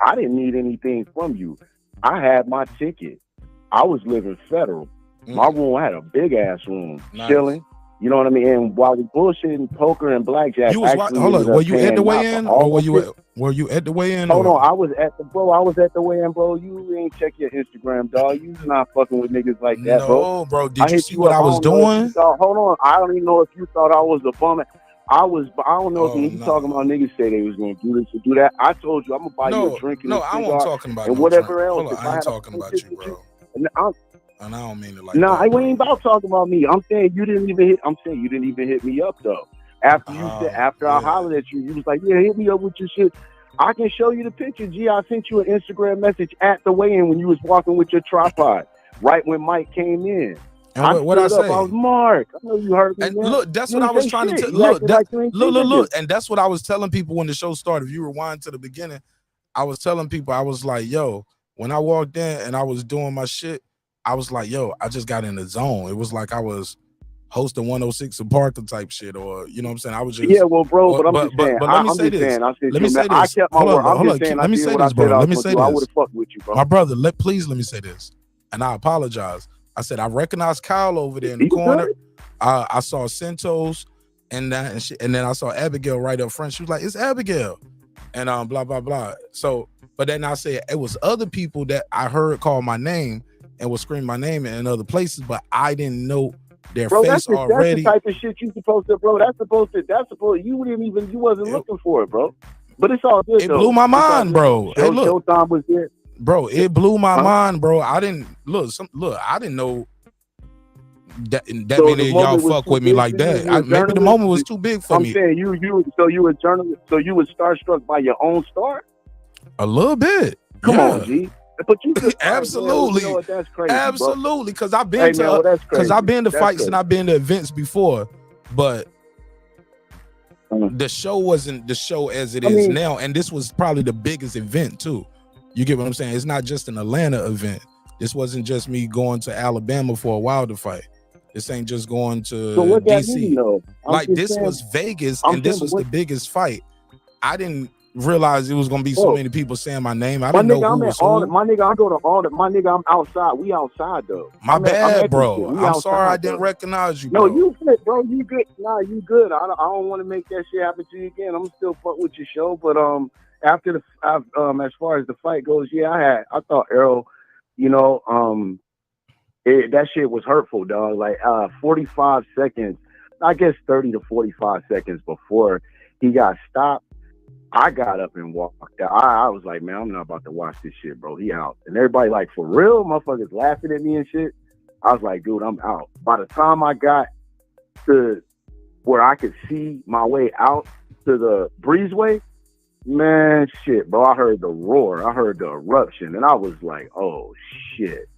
I didn't need anything from you. I had my ticket. I was living federal. My room, I had a big ass room, chilling. You know what I mean? And while we bullshitting poker and blackjack, You was actually hold ended on. up Were you at paying the not weigh-in, for all or were that you shit. were you at the weigh-in? Hold or? on, I was at the weigh-in, bro. You ain't check your Instagram, dog. You not fucking with niggas like that, bro. No, bro. I Did you hit see you what up. I was don't know if you doing? thought, hold on, I don't even know if you thought I was a bum. I don't know if Oh, you no. talking about niggas say they was gonna do this or do that. I told you I'm gonna buy you No, a drink and no, a I cigar wasn't talking about and no whatever drink. else. Hold on, If I ain't had a talking about friendship you, with bro. and And I don't mean it like nah, that. I ain't about talking about me. I'm saying you didn't even hit me up though. After you said, after I hollered at you, you was like, yeah, hit me up with your shit. I can show you the picture. G, I sent you an Instagram message at the weigh-in when you was walking with your tripod, right when Mike came in. And what I stood up. say? I was Mark. I know you heard me, And man. look, that's You what I ain't was say trying to shit. tell. You Look, acted that, like you ain't see look, niggas. and that's what I was telling people when the show started. If you rewind to the beginning, I was telling people, I was like, yo, when I walked in and I was doing my shit, I was like, yo, I just got in the zone. It was like I was hosting 106 and Parker type shit, or you know what I'm saying? I was just Well, bro, but I'm just saying. but let me I'm say just this. saying. I said, Let me say I this. kept my Hold word. on, I'm just saying. let me I did say what I this, said bro. I Let was me gonna say do. I this. would have fucked with you, bro. My brother, please let me say this. And I apologize. I said I recognize Kyle over there in the You corner. good? I saw Centos and then I saw Abigail right up front. She was like, "It's Abigail," and blah blah blah. So, but then I said it was other people that I heard call my name and was scream my name in other places, but I didn't know their Bro, face that's already. the type of shit you supposed to, bro. That's supposed. You wasn't looking for it, bro. But it's all good. It though. blew my It's all mind, good. bro. Hey, look, Showtime was there. bro. It blew my mind, bro. I didn't look. I didn't know that So many the of y'all moment was fuck too with me big like for you? that. You a Maybe the journalist? moment was too big for I'm me. saying so you a journalist. So you was starstruck by your own star? A little bit. Come yeah. on, G. But you just Absolutely. you know what, that's crazy, Absolutely, because I've Hey, been man, well, that's crazy. I've been to That's fights crazy. and I've been to events before, but the show wasn't the show as it is now, and this was probably the biggest event too. You get what I'm saying? It's not just an Atlanta event. This wasn't just me going to Alabama for a Wilder fight. This ain't just going to So what that DC. mean, though? Like this was Vegas, and this was the biggest fight. I didn't realize it was gonna be so many people saying my name. I didn't know who was who. My nigga, I go to all the. My nigga, I'm outside. We outside though. My bad, I'm bro. I'm outside, sorry I didn't bro. recognize you, bro. No, you good, bro. You good. Nah, you good. I don't want to make that shit happen to you again. I'm still fuck with your show, but after as far as the fight goes, yeah, I thought Errol, you know, that shit was hurtful, dog. Like 45 seconds, I guess 30 to 45 seconds before he got stopped, I got up and walked out. I was like, man, I'm not about to watch this shit, bro. He out. And everybody like, for real? Motherfuckers laughing at me and shit. I was like, dude, I'm out. By the time I got to where I could see my way out to the breezeway, man, shit, bro, I heard the roar. I heard the eruption. And I was like, oh, shit.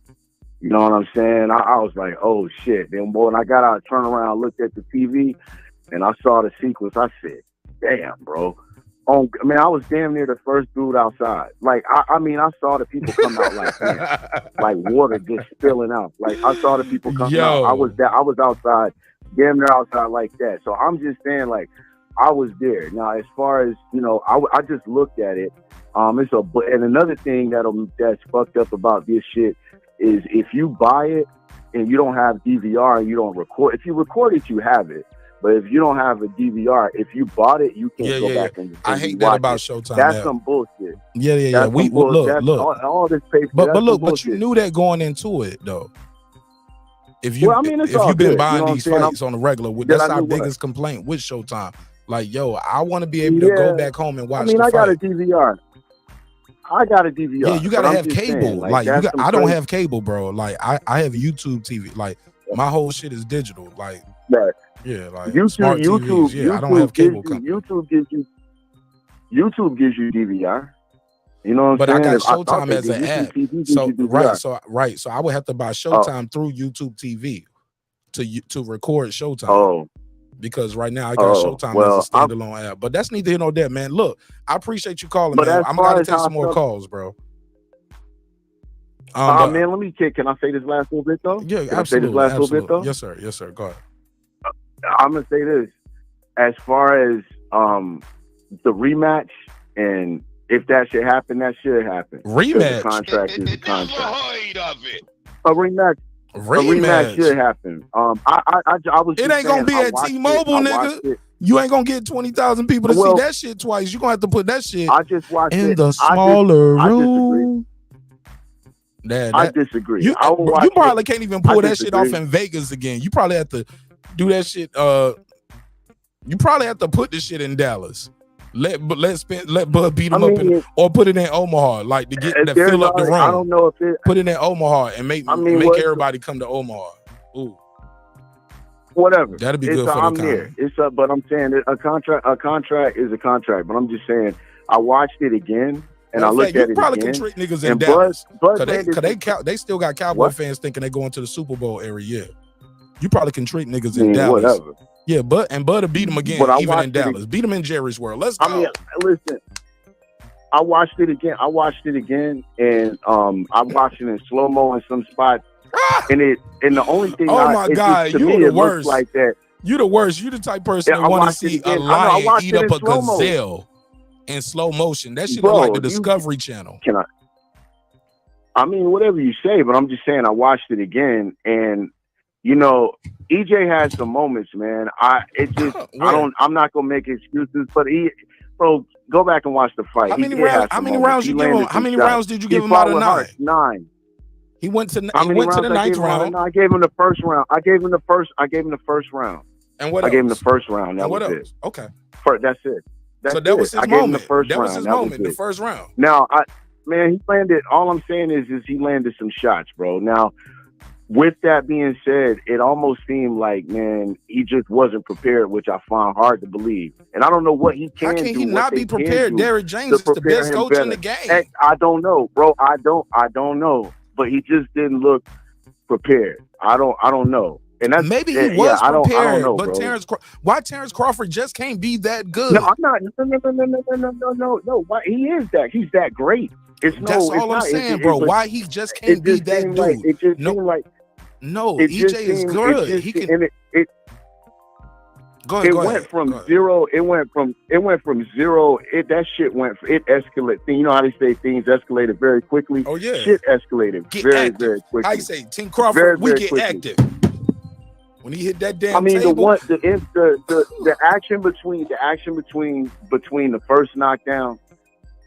You know what I'm saying? I was like, oh, shit. Then, boy, when I got out, turned around, looked at the TV, and I saw the sequence, I said, damn, bro. I was damn near the first dude outside. Like, I mean, I saw the people come out like, man, like water just spilling out. Like, I saw the people come out. I was outside, damn near outside like that. So I'm just saying, like, I was there. Now, as far as, you know, I just looked at it. And another thing that's fucked up about this shit is if you buy it and you don't have DVR and you don't record, if you record it, you have it. But if you don't have a DVR, if you bought it, you can't go back and I hate that about Showtime. That's some bullshit. Yeah. We look. All this paper. But you knew that going into it though. If you've been buying these fights on the regular, that's our biggest complaint with Showtime. Like, yo, I want to be able to go back home and watch the fight. I got a DVR. Yeah, you gotta have cable. I don't have cable, bro. Like I have YouTube TV. Like my whole shit is digital. Like right. Yeah, like smart TVs. Yeah, I don't have cable. YouTube gives you DVR. You know what I'm saying? But I got Showtime as an app. So I would have to buy Showtime through YouTube TV to record Showtime. Oh. Because right now I got Showtime as a standalone app. But that's neither here nor there, man. Look, I appreciate you calling, man. I'm gonna take some more calls, bro. Man, let me check. Can I say this last little bit though? Yeah, Can I say this last little bit though? Yes, sir. Yes, sir. Go ahead. I'm gonna say this. As far as the rematch, and if that should happen, that should happen. Rematch. The contract is a Never contract. heard of it. A rematch. Rematch. should happen. I was. It just ain't gonna saying, be I at watched T-Mobile, it, I watched nigga. it. You ain't gonna get 20,000 people to Well, see that shit twice. You gonna have to put that shit I just watched in it. the smaller I room. I disagree. You probably can't even pull that shit off disagree. in Vegas again. You probably have to do that shit. You probably have to put this shit in Dallas. Let Bud beat him up or put it in Omaha, like to get that fill up the room. I don't know if it. Put it in Omaha and make everybody come to Omaha. Ooh. Whatever. That'd be good for the economy. It's up, but I'm saying a contract is a contract. But I'm just saying I watched it again and I looked at it again. You probably can trick niggas in Dallas because they still got Cowboy fans thinking they're going to the Super Bowl every year. You probably can trick niggas in Dallas. Whatever. Yeah, Bud will beat them again, even in Dallas. Beat them in Jerry's World. Let's go. I mean, listen. I watched it again, and I watched it in slow mo in some spots. And the only thing, my God, you the worst. Like that. You the worst. You the type person that want to see a lion eat up a gazelle in slow motion. That shit look like the Discovery Channel. I mean, whatever you say, but I'm just saying I watched it again, and you know, EJ has some moments, man. I'm not gonna make excuses, but go back and watch the fight. How many rounds you give him? How many rounds did you give him out of 9? 9. He went to the 9th round. I gave him the first round. I gave him the first round. And what else? I gave him the first round. That was it. Okay. That's it. So that was his moment. That was his moment, the first round. Now, he landed. All I'm saying is he landed some shots, bro. Now, with that being said, it almost seemed like, man, he just wasn't prepared, which I find hard to believe. And I don't know what he can do. How can he not be prepared? Derrick James is the best coach in the game. I don't know, bro. I don't know. But he just didn't look prepared. I don't know. And that's, maybe he was prepared, I don't know, but bro. Why Terence Crawford just can't be that good? No, I'm not. No. Why he is that? He's that great. That's all I'm saying, bro. Why he just can't be that dude? It just seemed like EJ is good. He can. Go ahead. It went from zero. That shit went. It escalated. You know how they say things escalated very quickly. Oh yeah. Shit escalated very quickly. I say, Team Crawford, we get active. When he hit that damn table. the action between the first knockdown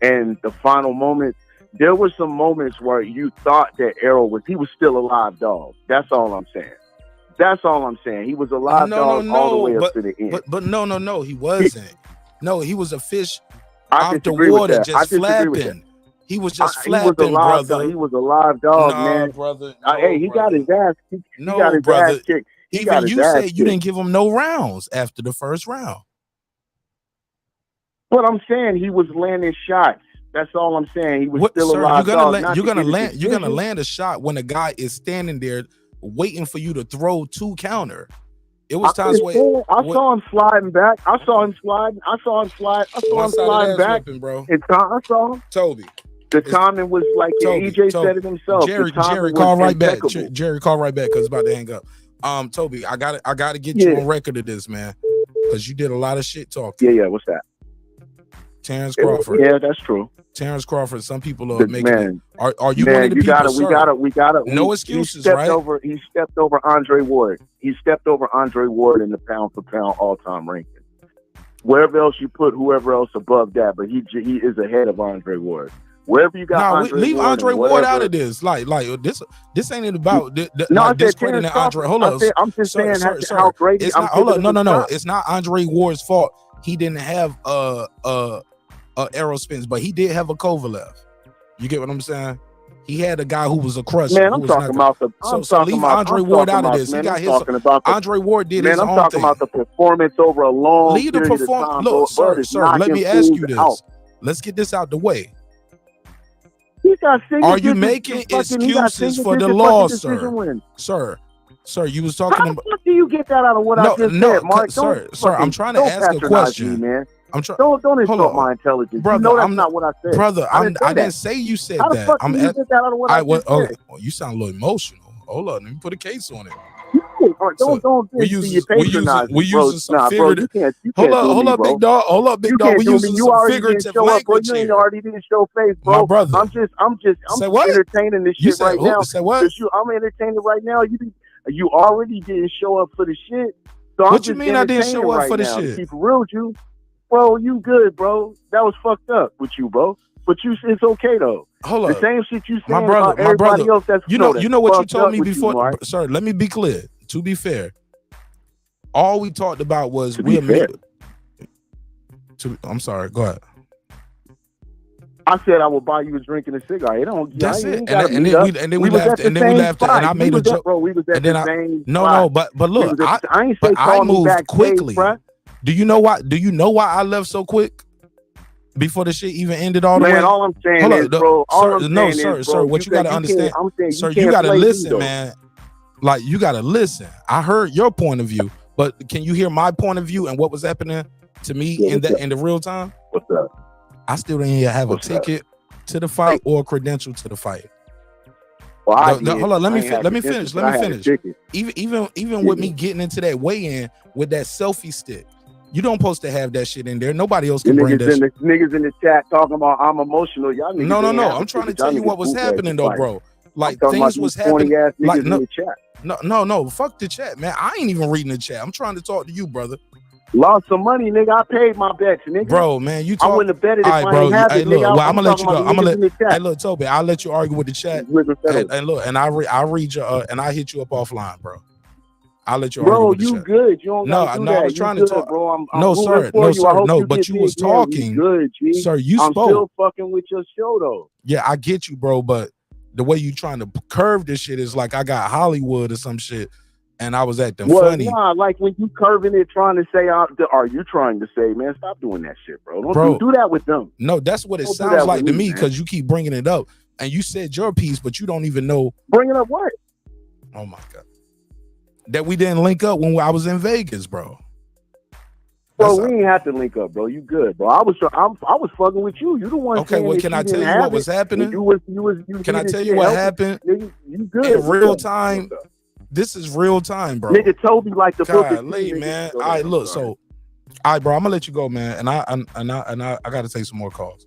and the final moment, there were some moments where you thought that Errol was still a live dog. That's all I'm saying. He was a live dog all the way up to the end. But no, he wasn't. No, he was a fish out the water, just flapping. He was just flapping, brother. He was a live dog, man. Brother. He got his ass. He got his ass kicked. Even you said you didn't give him no rounds after the first round. But I'm saying he was landing shots. That's all I'm saying. He was still a live dog. You're gonna land a shot when a guy is standing there waiting for you to throw 2 counter. It was times where I saw him sliding back. I saw him sliding back. Bro. I saw him. Toby. The timing was like EJ said it himself. Jerry, call right back. Jerry, call right back because it's about to hang up. Toby, I gotta get you on record of this, man, because you did a lot of shit talking. Yeah. What's that? Terence Crawford. Yeah, that's true. Terence Crawford. Some people are making. Man, are you one of the people? We gotta. No excuses, right? He stepped over Andre Ward. He stepped over Andre Ward in the pound for pound all time ranking. Wherever else you put whoever else above that, but he is ahead of Andre Ward. Wherever you got, leave Andre Ward out of this. Like this ain't about discrediting Andre. Hold on, I'm just saying how great. It's not, hold on, no. It's not Andre Ward's fault. He didn't have Errol Spence, but he did have a Kovalev. You get what I'm saying? He had a guy who was a crusher. Man, I'm talking about the. So leave Andre Ward out of this. He got his. Andre Ward did his own thing. Man, I'm talking about the performance over a long period of time. Look, sir. Let me ask you this. Let's get this out the way. Are you making excuses for the loss, sir? Sir, you was talking about. How do you get that out of what I just said, Mark? Sir, I'm trying to ask a question, man. Don't insult my intelligence. Brother, you know that's not what I said. Brother, I didn't say you said that. How the fuck did you get that out of what I just said? You sound a little emotional. Hold on, let me put a case on it. Don't we be using patronizing, we bro. using some Nah, bro, figurative. you can't Hold do up, me, bro. big dog. Hold up, big You dog. can't We do me. using You some already didn't figurative show up, bro. language You ain't here, already didn't show face, my bro. brother. I'm just Say what? entertaining this You shit said right now. Say what? Cause I'm entertaining right now. You already didn't show up for the shit. So I'm What you just mean I didn't entertaining show up right for the now. To shit? keep it real with you, bro. You good, bro. That was fucked up with you, bro. But it's okay though. Hold The up. same shit you My saying brother, about everybody else. That's you know what you fucked told up me with before. You, right? Sir, let me be clear. To be fair, all we talked about was To be fair. I'm sorry. Go ahead. I said I would buy you a drink and a cigar. That's I it. ain't gotta and meet then up. we left. And then we left. And I made a joke. Bro, we was at And then the same no, spot. but look, I ain't say I call me moved backstage, quickly. bruh. Do you know why? I left so quick before the shit even ended all the way? Man, all I'm saying is, bro. Sir, what you gotta understand, I'm saying sir, you you can't gotta play listen, me, man. Like you gotta listen. I heard your point of view, but can you hear my point of view and what was happening to me in the real time? What's up? I still didn't even have a ticket to the fight or a credential to the fight. Well, hold on, let me finish. Even Yeah. with me getting into that weigh-in with that selfie stick, you don't supposed to have that shit in there. Nobody else can bring that shit. Niggas in the chat talking about I'm emotional. Y'all niggas No. ain't have I'm a trying to ticket. tell Y'all you niggas what was bootleg happening the though, fight. bro. Like I'm talking things about was these corny happening. ass niggas Like in the chat. no. Fuck the chat, man. I ain't even reading the chat. I'm trying to talk to you, brother. Lost some money, nigga. I paid my bets, nigga. Bro, man, you talk. I wouldn't have betted if All right, I bro. ain't have it, Look, nigga. well, I'm gonna let you go. I'm gonna let. Hey, look, Toby, I'll let you argue with the chat. And look, and I read your and I hit you up offline, bro. I'll let you argue with the chat. Bro, you good. You don't gotta do that. I was trying to talk, bro. I'm no, sir, no, you. I sir, hope no. you But get you big, was man. talking, Good, G. sir. You I'm spoke. still fucking with your show, though. Yeah, I get you, bro. But the way you trying to curve this shit is like I got Hollywood or some shit, and I was acting funny. Nah, like when you curving it, trying to say, are you trying to say, man, stop doing that shit, bro. Don't do that with them. No, that's what it Don't sounds like to me because you keep bringing it up, and you said your piece, but you don't even know. Bringing up what? Oh my god, that we didn't link up when I was in Vegas, bro. Bro, we ain't have to link up, bro. You good, bro. I was fucking with you. You the one. Okay, well, can I tell you what was happening? Can I tell you what happened? You good in real time? This is real time, bro. Nigga Toby like the book. Golly, man. All right, look. So, all right, bro. I'm gonna let you go, man. And I gotta take some more calls.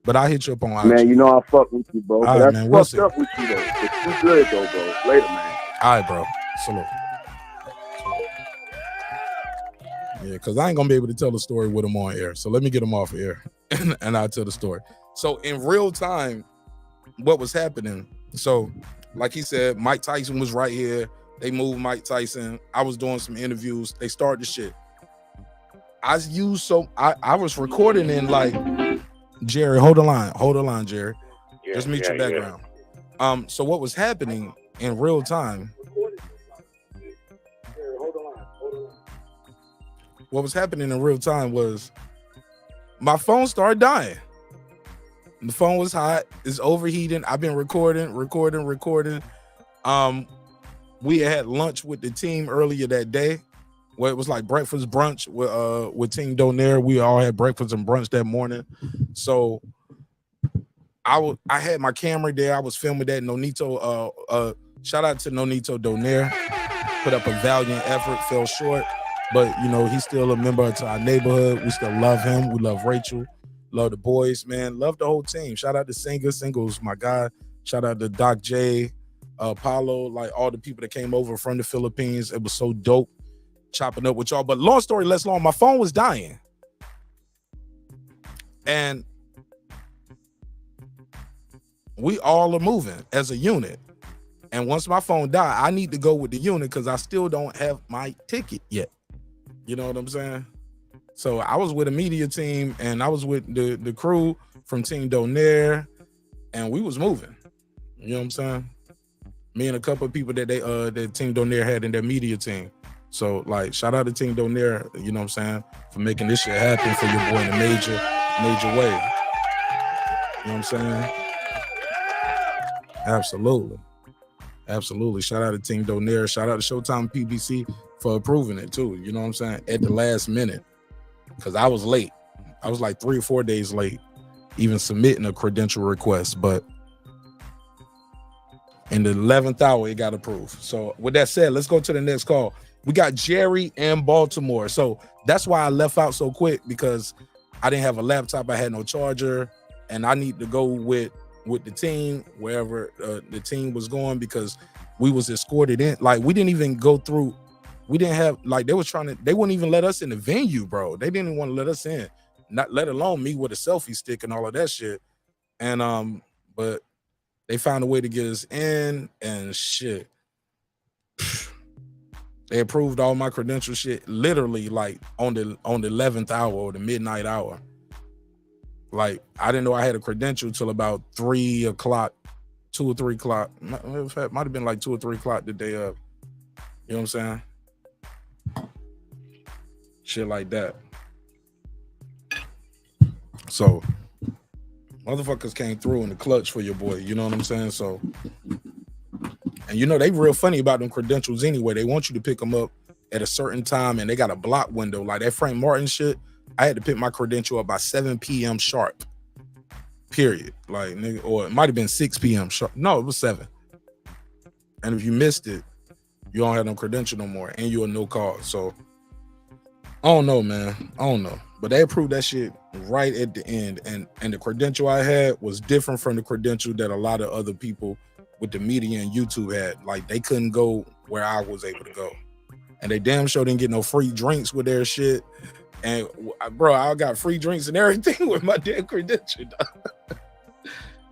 But I hit you up on IG. Man, you know I fuck with you, bro. All right, man. We'll see. Up with you though. But you good though, bro. Later, man. All right, bro. Salute. Yeah, because I ain't gonna be able to tell the story with him on air. So let me get him off air and I'll tell the story. So in real time, what was happening? So, like he said, Mike Tyson was right here. They moved Mike Tyson. I was doing some interviews. They started the shit. I was recording in like Jerry. Hold the line, Jerry. Yeah, Just mute your background. So what was happening in real time? What was happening in real time was my phone started dying. The phone was hot. It's overheating. I've been recording. We had lunch with the team earlier that day. Well, it was like breakfast brunch with Team Donaire. We all had breakfast and brunch that morning. So I had my camera there. I was filming that. Nonito, shout out to Nonito Donaire. Put up a valiant effort, fell short. But, you know, he's still a member to our neighborhood. We still love him. We love Rachel. Love the boys, man. Love the whole team. Shout out to Singles, my guy. Shout out to Doc J, Paulo, like all the people that came over from the Philippines. It was so dope chopping up with y'all. But long story less long, my phone was dying. And we all are moving as a unit. And once my phone died, I need to go with the unit because I still don't have my ticket yet. You know what I'm saying? So I was with a media team and I was with the crew from Team Donaire and we was moving. You know what I'm saying? Me and a couple of people that that Team Donaire had in their media team. So like shout out to Team Donaire, you know what I'm saying, for making this shit happen for your boy in a major way. You know what I'm saying? Absolutely. Shout out to Team Donaire. Shout out to Showtime PBC for approving it too. You know what I'm saying? At the last minute. Because I was late. I was like 3 or 4 days late, even submitting a credential request. But In the 11th hour, it got approved. So with that said, let's go to the next call. We got Jerry in Baltimore. So that's why I left out so quick, because I didn't have a laptop. I had no charger, and I need to go with the team wherever the team was going, because we was escorted in. Like, we didn't even go through. We didn't have, like, they wouldn't even let us in the venue, bro. They didn't want to let us in, not let alone me with a selfie stick and all of that shit. And but they found a way to get us in, and shit. They approved all my credential shit literally like on the 11th hour or the midnight hour. Like, I didn't know I had a credential till about 3 o'clock, 2 or 3 o'clock. In fact, might have been like 2 or 3 o'clock the day of. You know what I'm saying? Shit like that. So motherfuckers came through in the clutch for your boy. You know what I'm saying? So, and you know, they real funny about them credentials anyway. They want you to pick them up at a certain time, and they got a block window. Like that Frank Martin shit, I had to pick my credential up by 7 p.m. sharp. Period. Like, nigga, or it might have been 6 p.m. sharp. No, it was 7. And if you missed it, you don't have no credential no more, and you're a no call. So I don't know, man. I don't know. But they approved that shit right at the end. And the credential I had was different from the credential that a lot of other people with the media and YouTube had. Like, they couldn't go where I was able to go. And they damn sure didn't get no free drinks with their shit. And bro, I got free drinks and everything with my damn credential.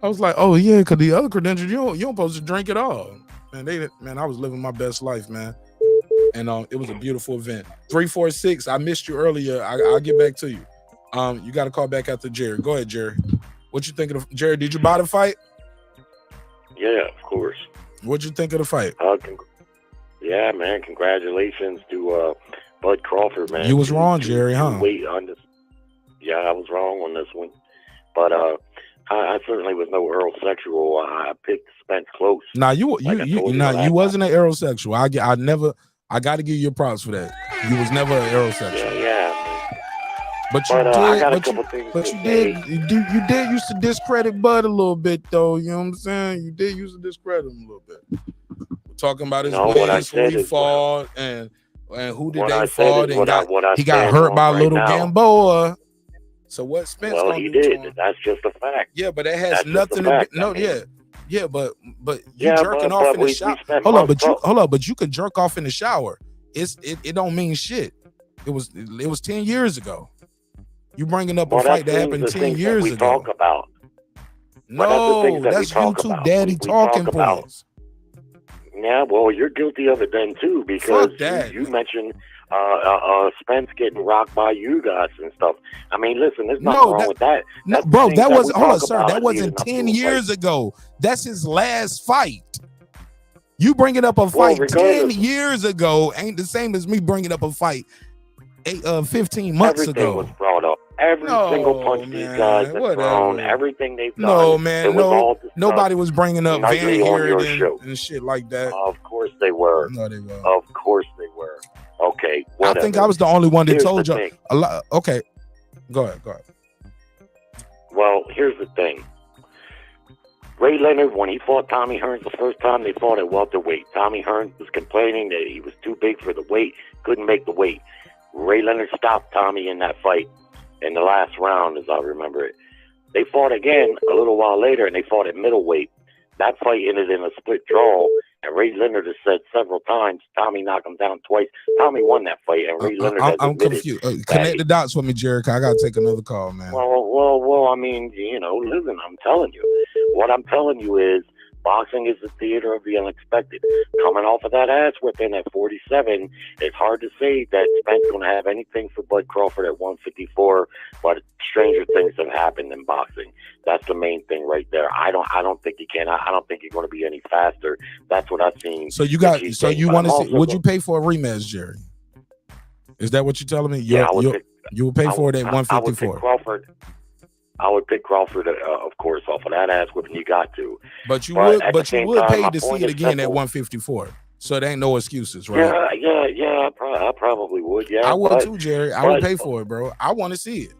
I was like, oh yeah, because the other credential, you don't supposed to drink at all. Man, I was living my best life, man. And it was a beautiful event. 346, I missed you earlier. I'll get back to you. You got to call back after Jerry. Go ahead, Jerry. What you thinking of Jerry? Did you buy the fight? Yeah, of course. What'd you think of the fight? Yeah, man. Congratulations to Bud Crawford, man. You was wrong, Jerry, huh? Wait on this. Yeah, I was wrong on this one. But I certainly was no Errol sexual. I picked Spence close. Nah, you wasn't an aerosexual. I got to give you your props for that. You was never an aerosexual. Yeah. But you did used to discredit Bud a little bit, though. You know what I'm saying? You did used to discredit him a little bit. We're talking about his wins, who he fought, and who did they fight, and he got hurt by Little Gamboa. So what Spence? Well, he did. That's just a fact. Yeah, but that has nothing to do. Yeah, but you jerking off in the shower. Hold on, but you could jerk off in the shower. It don't mean shit. It was 10 years ago. You bringing up a fight that happened 10 years ago. Talk about. No, that's YouTube daddy talking points. Yeah, well, you're guilty of it then too, because you mentioned Spence getting rocked by ugas and stuff. I mean, listen, there's nothing wrong with that. No, bro, that wasn't. Hold on, sir. That wasn't 10 years ago. That's his last fight. You bringing up a fight 10 years ago ain't the same as me bringing up a fight 15 months ago. Everything was brought up. Every single punch these guys have thrown, everything they've done. No, man, nobody was bringing up Van Heerden and shit like that. Of course they were. No, they were. Of course they were. Okay, whatever. I think I was the only one that told you a lot. Okay, go ahead. Well, here's the thing. Ray Leonard, when he fought Tommy Hearns the first time, they fought at welterweight. Tommy Hearns was complaining that he was too big for the weight, couldn't make the weight. Ray Leonard stopped Tommy in that fight in the last round, as I remember it. They fought again a little while later, and they fought at middleweight. That fight ended in a split draw, and Ray Leonard has said several times, Tommy knocked him down twice. Tommy won that fight, and Ray Leonard has I'm confused. Connect the dots with me, Jerry. I got to take another call, man. Well, I mean, listen, I'm telling you. What I'm telling you is boxing is the theater of the unexpected. Coming off of that ass whipping at 47, it's hard to say that Spence going to have anything for Bud Crawford at 154, but stranger things have happened in boxing. That's the main thing right there. I don't think he can. I don't think he's going to be any faster. That's what I've seen. So you want to see? Would you pay for a rematch, Jerry? Is that what you're telling me? You would pay for it at 154. I would pick Crawford, of course, off of that ass whipping. You got to. But you would pay to see it again at 154. So there ain't no excuses, right? Yeah. I probably would. Yeah, I would too, Jerry. I would pay for it, bro. I want to see it.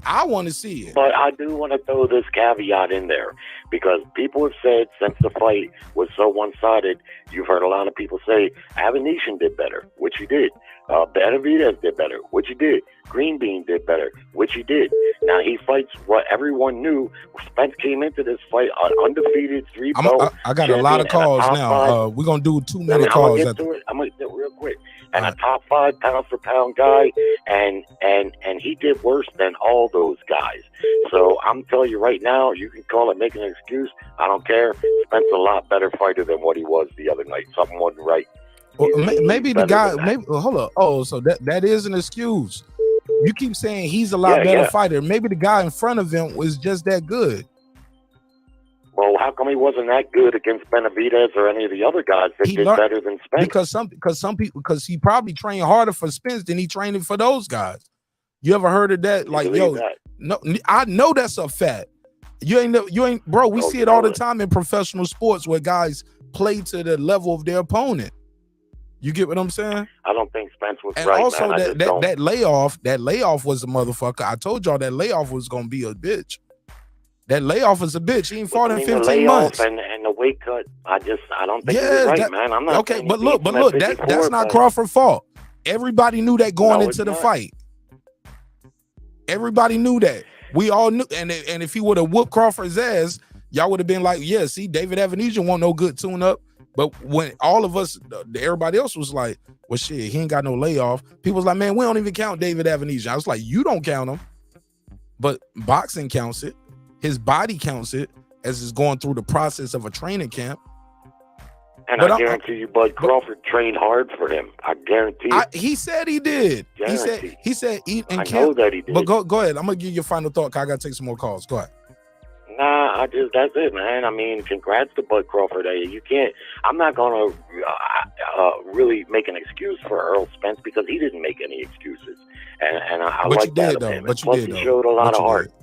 But I do want to throw this caveat in there. because people have said since the fight was so one-sided, you've heard a lot of people say Avanesyan did better, which he did. Benavidez did better, which he did. Green Bean did better, which he did. Now he fights what everyone knew. Spence came into this fight undefeated, I got a lot of calls now. We're gonna do 2 minute calls. I'm gonna get real quick. And a top 5 pound for pound guy, and he did worse than all those guys. So I'm telling you right now, you can call it making an excuse. I don't care. Spence a lot better fighter than what he was the other night. Something wasn't right. Well, maybe the guy. Maybe hold up. Oh, so that is an excuse. You keep saying he's a lot better fighter. Maybe the guy in front of him was just that good. Well, how come he wasn't that good against Benavidez or any of the other guys that did better than Spence? Because he probably trained harder for Spence than he trained for those guys. You ever heard of that? Like, yo, no, I know that's a fact. You ain't, bro. We see it all the time in professional sports where guys play to the level of their opponent. You get what I'm saying? I don't think Spence was and right. Also, man. that layoff was a motherfucker. I told y'all that layoff was gonna be a bitch. That layoff is a bitch. He ain't fought in 15 months. And the weight cut, I don't think he's right, man. I'm not okay, but look, that's not Crawford's fault. Everybody knew that going into the fight. Everybody knew that. We all knew, and if he would have whooped Crawford's ass, y'all would have been like, yeah, see, David Avanesyan won't no good tune-up. But when all of us, everybody else was like, well, shit, he ain't got no layoff. People was like, man, we don't even count David Avanesyan. I was like, you don't count him. But boxing counts it. His body counts it as it's going through the process of a training camp. And I guarantee you, Bud Crawford trained hard for him. I guarantee. He said he did. Guarantee. He said eat and I know that he did. But go ahead. I'm gonna give you a final thought. Cause I gotta take some more calls. Go ahead. Nah, that's it, man. I mean, congrats to Bud Crawford. You can't. I'm not gonna really make an excuse for Errol Spence because he didn't make any excuses. And I but like you that did of though. him. But you plus, did he showed a lot of heart.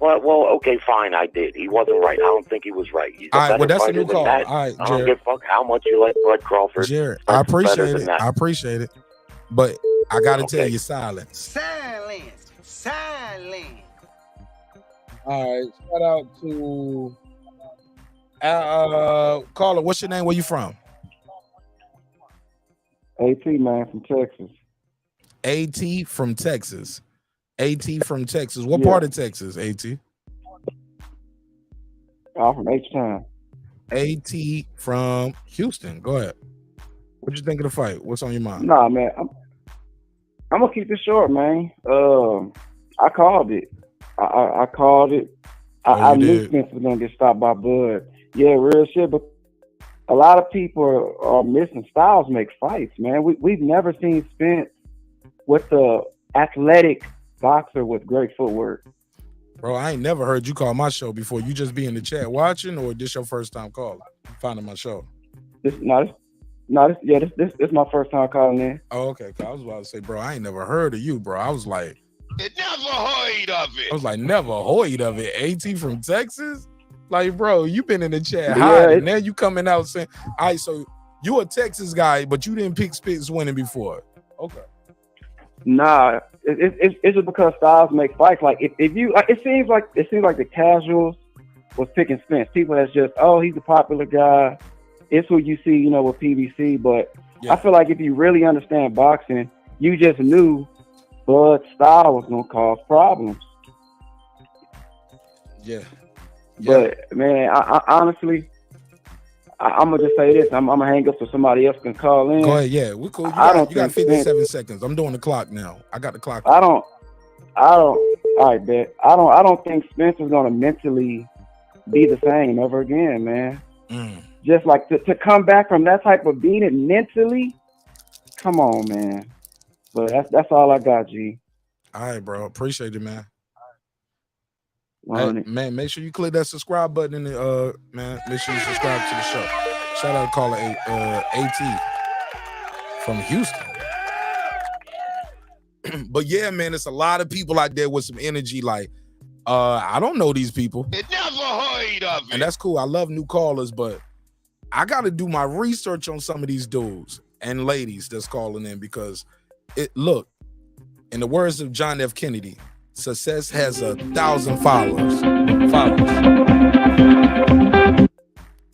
Well, okay, fine. I did. He wasn't right. I don't think he was right. He's a better that's a fighter new than call. that. All right, I don't give a fuck how much you like Bud Crawford. Jared, I appreciate it. I appreciate it. But I gotta tell you, silence. Silence. All right. Shout out to caller. What's your name? Where you from? AT, man, from Texas. AT from Texas. AT from Texas. What part of Texas, AT? I'm from H-Town. AT from Houston. Go ahead. What you think of the fight? What's on your mind? Nah, man. I'm gonna keep it short, man. I called it. I called it. I knew Spence was gonna get stopped by Bud. Yeah, real shit. But a lot of people are missing. Styles make fights, man. We've never seen Spence with the athletic boxer with great footwork. Bro, I ain't never heard you call my show before. You just be in the chat watching, or this your first time calling, finding my show? This my first time calling in. Oh, okay. I was about to say, bro, I ain't never heard of you, bro. I was like, never heard of it. I was like, never heard of it. AT from Texas? Like, bro, you been in the chat hiding. Now you coming out saying, all right, so you a Texas guy, but you didn't pick Spence winning before. Okay. Nah, it's just because Styles make fights. Like if you, it seems like the casuals was picking Spence. People that's just, oh, he's a popular guy. It's who you see, with PBC. But I feel like if you really understand boxing, you just knew Bud style was gonna cause problems. Yeah. But man, I honestly, I'm gonna just say this. I'm gonna hang up so somebody else can call in. Go ahead. Yeah, we're cool. You got 57 seconds. I'm doing the clock now. I got the clock. I don't. All right, bet. I don't think Spence is gonna mentally be the same ever again, man. Just like to come back from that type of beating mentally. Come on, man. But that's all I got, G. All right, bro. Appreciate it, man. Hey, man, make sure you click that subscribe button in the man. Make sure you subscribe to the show. Shout out to caller AT from Houston. But yeah, man, it's a lot of people out there with some energy. Like, I don't know these people. Never heard of it. And that's cool. I love new callers, but I got to do my research on some of these dudes and ladies that's calling in because look, in the words of John F. Kennedy, Success has 1,000 followers.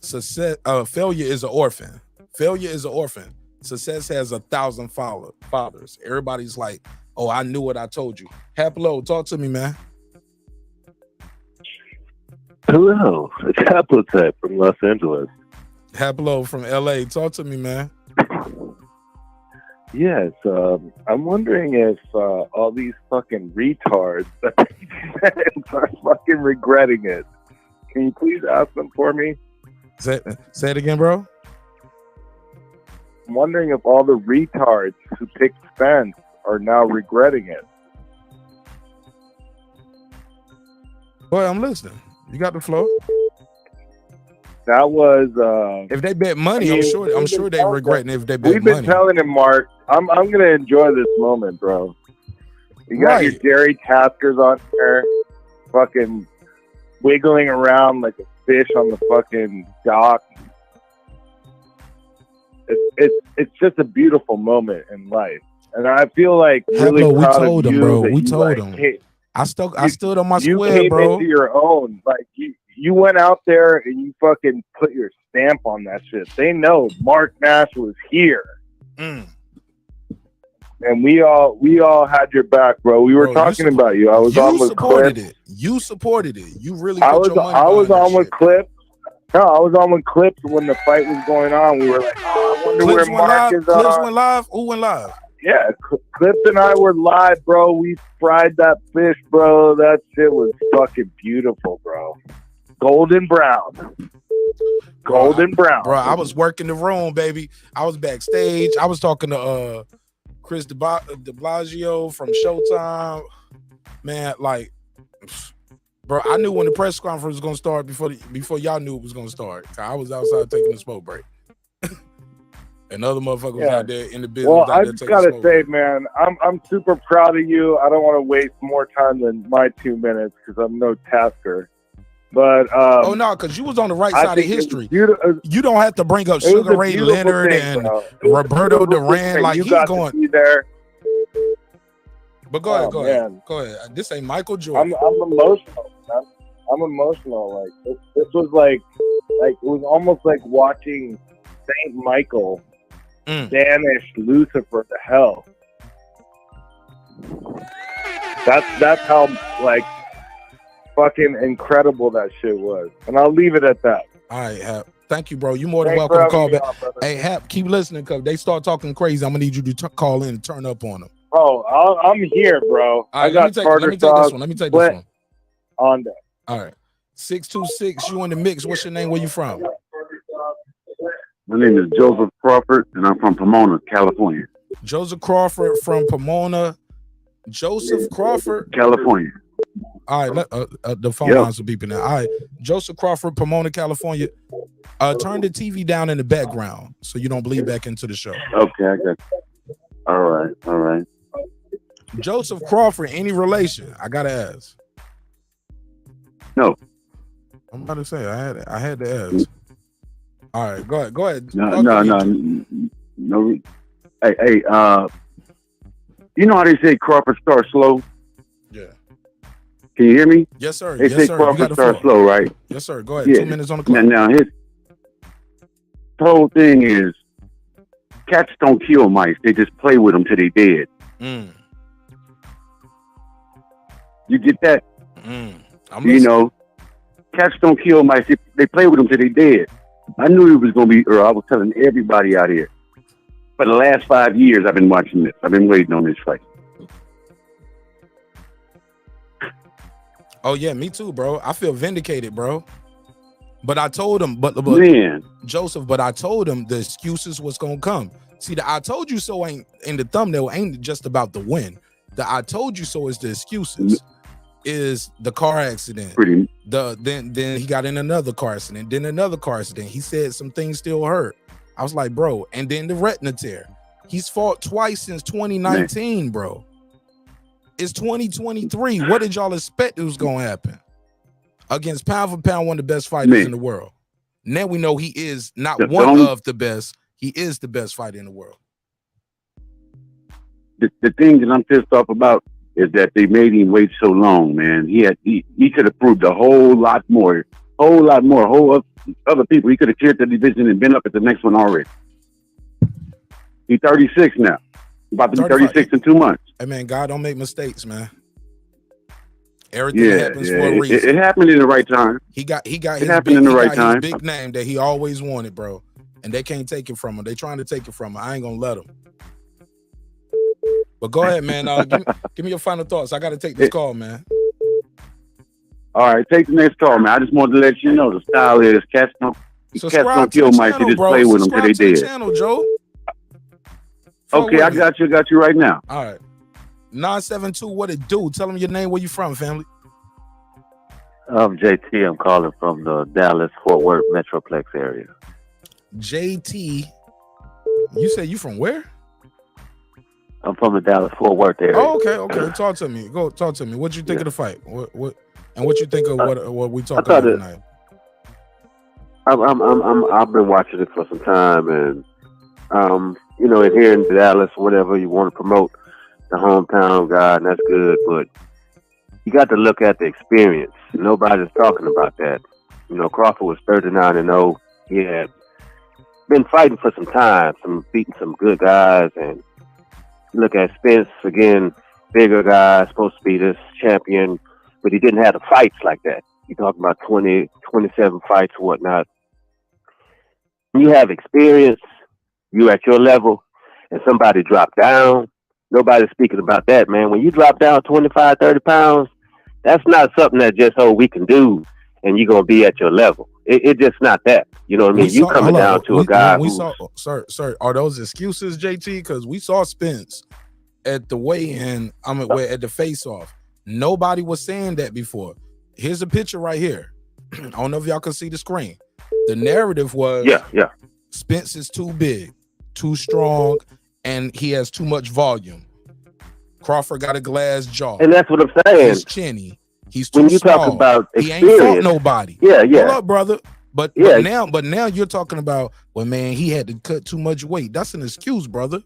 Success, failure is an orphan. Failure is an orphan. Success has 1,000 followers. Everybody's like, oh, I knew what I told you. Haplo, talk to me, man. Hello, it's Haplotype from Los Angeles. Haplo from LA, talk to me, man. Yes, I'm wondering if all these fucking retards are fucking regretting it. Can you please ask them for me? Say it again, bro. I'm wondering if all the retards who picked Spence are now regretting it. Boy, I'm listening. You got the flow. That was if they bet money, I'm sure they regretting if they bet money. We've been telling him, Mark. I'm gonna enjoy this moment, bro. You got your Jerry Taskers on there, fucking wiggling around like a fish on the fucking dock. It's just a beautiful moment in life, and I feel like really we proud told of him, you bro. that We you, told like, him. I stood on my you square, came bro. into your own. Like you went out there and you fucking put your stamp on that shit. They know Mark Nash was here. And we all had your back, bro. We were talking about you. I was on with Clips. You supported it. You really I was on with Clips. No, I was on with Clips when the fight was going on. We were like, oh, I wonder where Mark is. Clips went live? Who went live? Yeah, Clips and I were live, bro. We fried that fish, bro. That shit was fucking beautiful, bro. Golden brown. Golden brown. Bro, I was working the room, baby. I was backstage. I was talking to Chris de Blasio from Showtime. Man, like, bro, I knew when the press conference was gonna start before y'all knew it was gonna start. I was outside taking a smoke break. And other motherfuckers was out there in the business. Well, I just gotta say, man, I'm super proud of you. I don't want to waste more time than my 2 minutes because I'm no tasker. But oh no, because you was on the right side of history. You don't have to bring up Sugar Ray Leonard and Roberto Duran like he's going there. But go ahead. This ain't Michael Jordan. I'm emotional, man. I'm emotional. Like this was like it was almost like watching Saint Michael banish Lucifer to hell. That's how like fucking incredible that shit was. And I'll leave it at that. All right, Hap. Thank you, bro. You more than welcome to call back. Hey, Hap, keep listening because they start talking crazy. I'm gonna need you to call in and turn up on them. Oh, I'm here, bro. Right, I got let me take this one. Let me take this one. On that. All right. 626, you in the mix. What's your name? Where you from? My name is Joseph Crawford, and I'm from Pomona, California. Joseph Crawford from Pomona. Joseph Crawford? California. All right, the phone lines are beeping now. All right, Joseph Crawford, Pomona, California. Turn the TV down in the background so you don't bleed back into the show. Okay, I got you. All right. Joseph Crawford, any relation? I gotta ask. No. I'm about to say I had to ask. All right, go ahead. No. Hey, you know how they say Crawford starts slow? Yeah. Can you hear me? Yes, sir. They say Crawford starts slow, right? Yes, sir. Go ahead. 2 minutes on the clock. Now his whole thing is cats don't kill mice. They just play with them till they dead. You get that? You know, cats don't kill mice. They play with them till they dead. I knew it was going to be Earl. I was telling everybody out here. For the last 5 years, I've been watching this. I've been waiting on this fight. Oh, yeah, me too, bro. I feel vindicated, bro. But I told him, but Joseph, but I told him the excuses was going to come. See, the I told you so ain't in the thumbnail ain't just about the win. The I told you so is the excuses. Is the car accident. Then he got in another car accident, then another car accident. He said some things still hurt. I was like, bro, and then the retina tear. He's fought twice since 2019, bro. It's 2023. What did y'all expect was gonna happen? Against pound for pound, one of the best fighters in the world. Now we know he is not one of the best, he is the best fighter in the world. The thing that I'm pissed off about, is that they made him wait so long, man. He could have proved a whole lot more, whole other people. He could have cleared the division and been up at the next one already. He's 36 now. About to be 36 in 2 months. Hey man, God don't make mistakes, man. Everything happens for a reason. It happened in the right time. He got his big name that he always wanted, bro. And they can't take it from him. They trying to take it from him. I ain't gonna let him. But go ahead, man. Give me your final thoughts. I got to take this call, man. All right, take the next call, man. I just wanted to let you know the style is cats don't kill mice. They just play with them till they dead. Channel, Joe. Okay, I got you right now. All right. 972, what it do? Tell them your name, where you from, family. I'm JT. I'm calling from the Dallas-Fort Worth Metroplex area. JT, you say you from where? I'm from the Dallas-Fort Worth area. Oh, okay. Talk to me. Talk to me. What you think of the fight? What you think of what we talked about tonight? I've been watching it for some time, and and here in Dallas, whatever you want to promote the hometown guy, and that's good, but you got to look at the experience. Nobody's talking about that. Crawford was 39-0. He had been fighting for some time, beating some good guys, and look at Spence again, bigger guy, supposed to be this champion, but he didn't have the fights like that. You're talking about 20, 27 fights or whatnot. You have experience, you at your level, and somebody dropped down. Nobody's speaking about that, man. When you drop down 25, 30 pounds, that's not something that just, we can do, and you're going to be at your level. It's just not that. You know what I mean? You coming down to a guy Sir, are those excuses, JT? Because we saw Spence at the weigh-in, at the face-off. Nobody was saying that before. Here's a picture right here. I don't know if y'all can see the screen. The narrative was, Spence is too big, too strong, and he has too much volume. Crawford got a glass jaw. And that's what I'm saying. He's chinny. He's too when you small. talk about he experience, ain't fought nobody. Hold up, brother. But now you're talking about, well, man, he had to cut too much weight. That's an excuse, brother.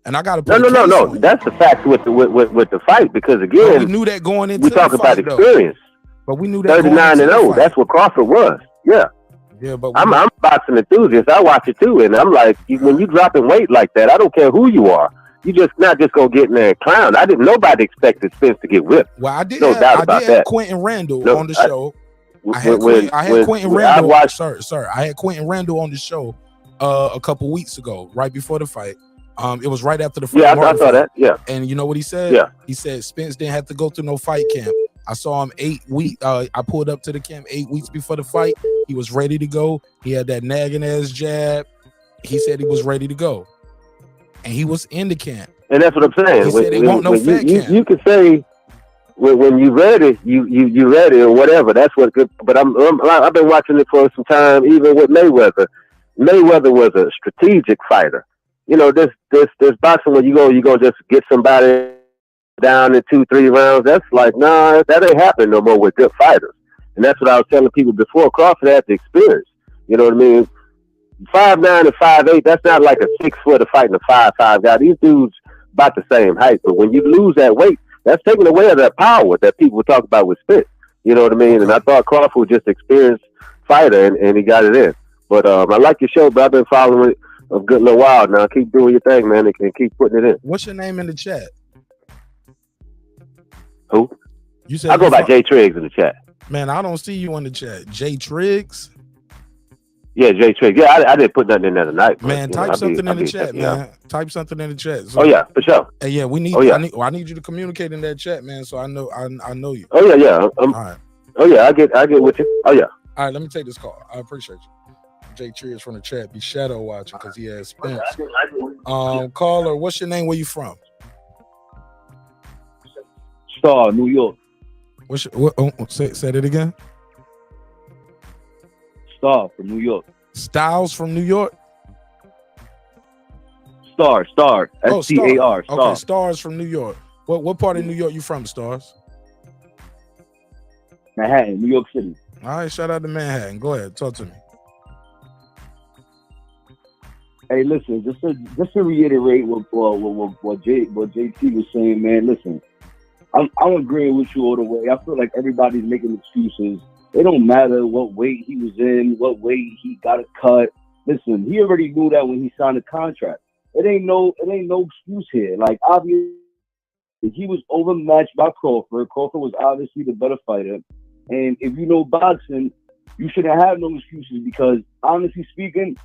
And I got to put no. That's the fact with the fight, because again, we knew that going into we talk about experience. But we knew that 39-0. That's what Crawford was. Yeah, but I'm a boxing enthusiast. I watch it too, and I'm like, when you dropping weight like that, I don't care who you are. You just not just gonna get in there and clown. Nobody expected Spence to get whipped. Well, I did. No doubt about that. Quentin Randall on the show. I had Quentin Randall. Sir, I had Quentin Randall on the show a couple weeks ago, right before the fight. It was right after the fight. Yeah, I saw that. Yeah. And you know what he said? Yeah. He said Spence didn't have to go through no fight camp. I saw him 8 weeks. I pulled up to the camp 8 weeks before the fight. He was ready to go. He had that nagging ass jab. He said he was ready to go. And he was in the camp. And that's what I'm saying. He said they want no fat camp. You can say when you ready, you ready or whatever. That's what's good. But I've been watching it for some time, even with Mayweather. Mayweather was a strategic fighter. This boxing where you go just get somebody down in 2-3 rounds. That's like, nah, that ain't happening no more with good fighters. And that's what I was telling people before. Crawford had the experience. You know what I mean? 5'9" and 5'8", that's not like a 6-footer fighting a 5'5" guy. These dudes about the same height. But when you lose that weight, that's taking away of that power that people were talking about with Spence. You know what I mean? And I thought Crawford was just an experienced fighter, and he got it in. But I like your show, but I've been following it a good little while now. Keep doing your thing, man, and keep putting it in. What's your name in the chat? Who? You said I go by Jay Triggs in the chat. Man, I don't see you in the chat. Jay Triggs? Yeah, Jay Triggs. Yeah, I didn't put nothing in there tonight. Man, type something in the chat, man. Type something in the chat. So, for sure. Hey, yeah, we need. I need you to communicate in that chat, man. So I know you. Oh yeah. All right. Oh yeah, I get with you. Oh yeah. All right, let me take this call. I appreciate you. Jay Triggs from the chat be shadow watching because he has Spence. Caller, what's your name? Where you from? Star, New York. Say that again. Star from New York. Styles from New York. Star. STAR. Star. Okay, Stars from New York. What part of New York you from, Stars? Manhattan, New York City. All right, shout out to Manhattan. Go ahead, talk to me. Hey, listen, just to reiterate what JT was saying, man. Listen, I'm agreeing with you all the way. I feel like everybody's making excuses. It don't matter what weight he was in, what weight he got a cut. Listen, he already knew that when he signed the contract. It ain't no excuse here. Like, obviously, he was overmatched by Crawford. Crawford was obviously the better fighter. And if you know boxing, you shouldn't have no excuses because, honestly speaking,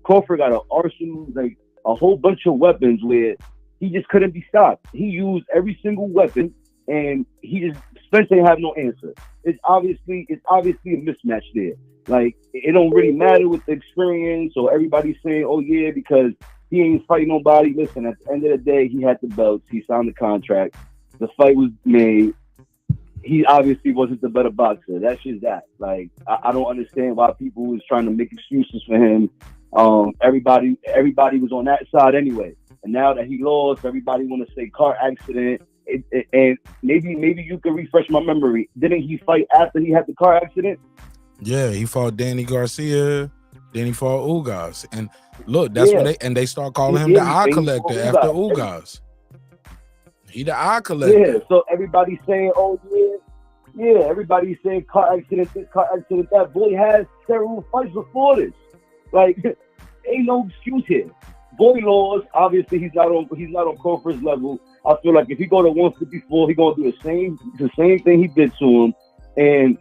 Crawford got an arsenal, like a whole bunch of weapons where he just couldn't be stopped. He used every single weapon, and Spence ain't have no answer. It's obviously a mismatch there. Like, it don't really matter with the experience or everybody's saying, oh yeah, because he ain't fighting nobody. Listen, at the end of the day, he had the belts. He signed the contract. The fight was made. He obviously wasn't the better boxer. That's just that. Like, I don't understand why people was trying to make excuses for him. Everybody was on that side anyway. And now that he lost, everybody want to say car accident. And maybe you can refresh my memory. Didn't he fight after he had the car accident? Yeah, he fought Danny Garcia. Then he fought Ugas. And look, that's when they start calling him the eye collector after Ugas. He the eye collector. Yeah, so everybody's saying, oh yeah, everybody's saying car accident, this car accident, that. Boy has several fights before this. Like, ain't no excuse here. Boy lost. Obviously, he's not on Crawford's level. I feel like if he go to 154, he gonna do the same thing he did to him. And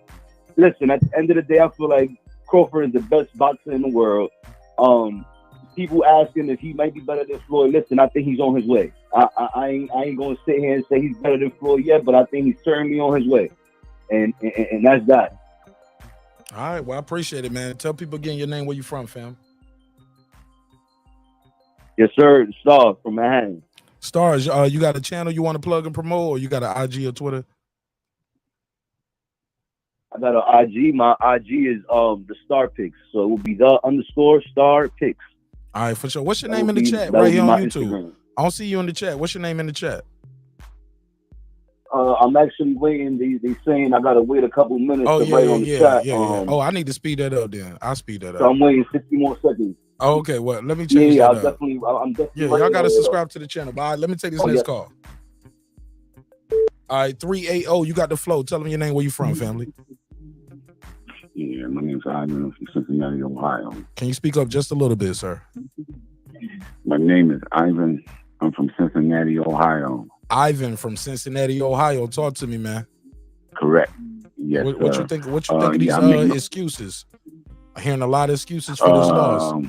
listen, at the end of the day, I feel like Crawford is the best boxer in the world. People asking if he might be better than Floyd. Listen, I think he's on his way. I ain't gonna sit here and say he's better than Floyd yet, but I think he's certainly on his way. And that's that. All right, well, I appreciate it, man. Tell people again your name, where you from, fam. Yes, sir. Star from Manhattan. Stars, you got a channel you want to plug and promote, or you got an IG or Twitter? I got an IG. My IG is the Star Picks, so it will be _Star Picks. All right, for sure. What's your name in the chat right here on YouTube? Instagram. I don't see you in the chat. What's your name in the chat? I'm actually waiting. They saying I gotta wait a couple minutes to write on the chat. Oh, I need to speed that up then. I'll speed that up. So I'm waiting 60 more seconds. Oh, okay, well, let me change that up. I'm definitely. Yeah, y'all gotta subscribe to the channel. All right, let me take this next call. All right, 380. You got the flow. Tell them your name. Where you from, family? Yeah, my name's Ivan from Cincinnati, Ohio. Can you speak up just a little bit, sir? My name is Ivan. I'm from Cincinnati, Ohio. Ivan from Cincinnati, Ohio. Talk to me, man. Correct. Yes. What you think? What you think of these excuses? I'm hearing a lot of excuses for this loss.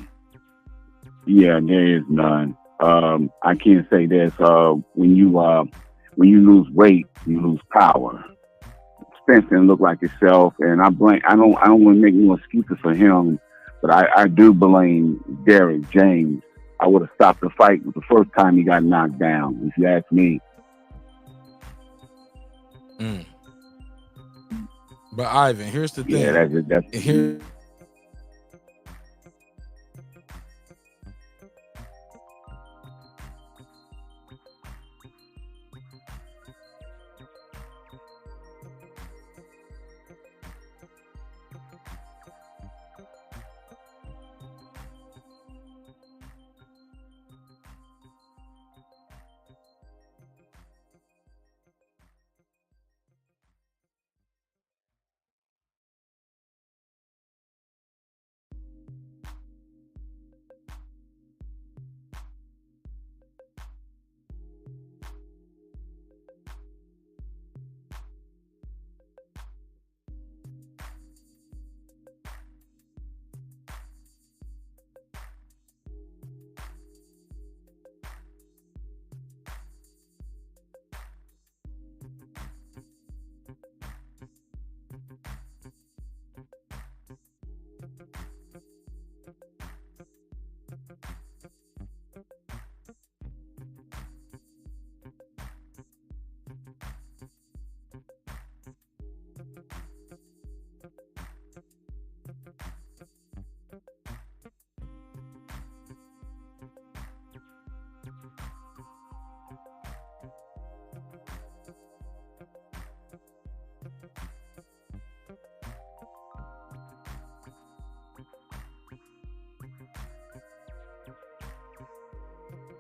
Yeah, there is none. I can't say this. When you lose weight, you lose power. Spence didn't look like himself, and I don't want to make no excuses for him, but I do blame Derek James. I would have stopped the fight the first time he got knocked down, if you ask me. But Ivan, here's the thing. Yeah, that's here.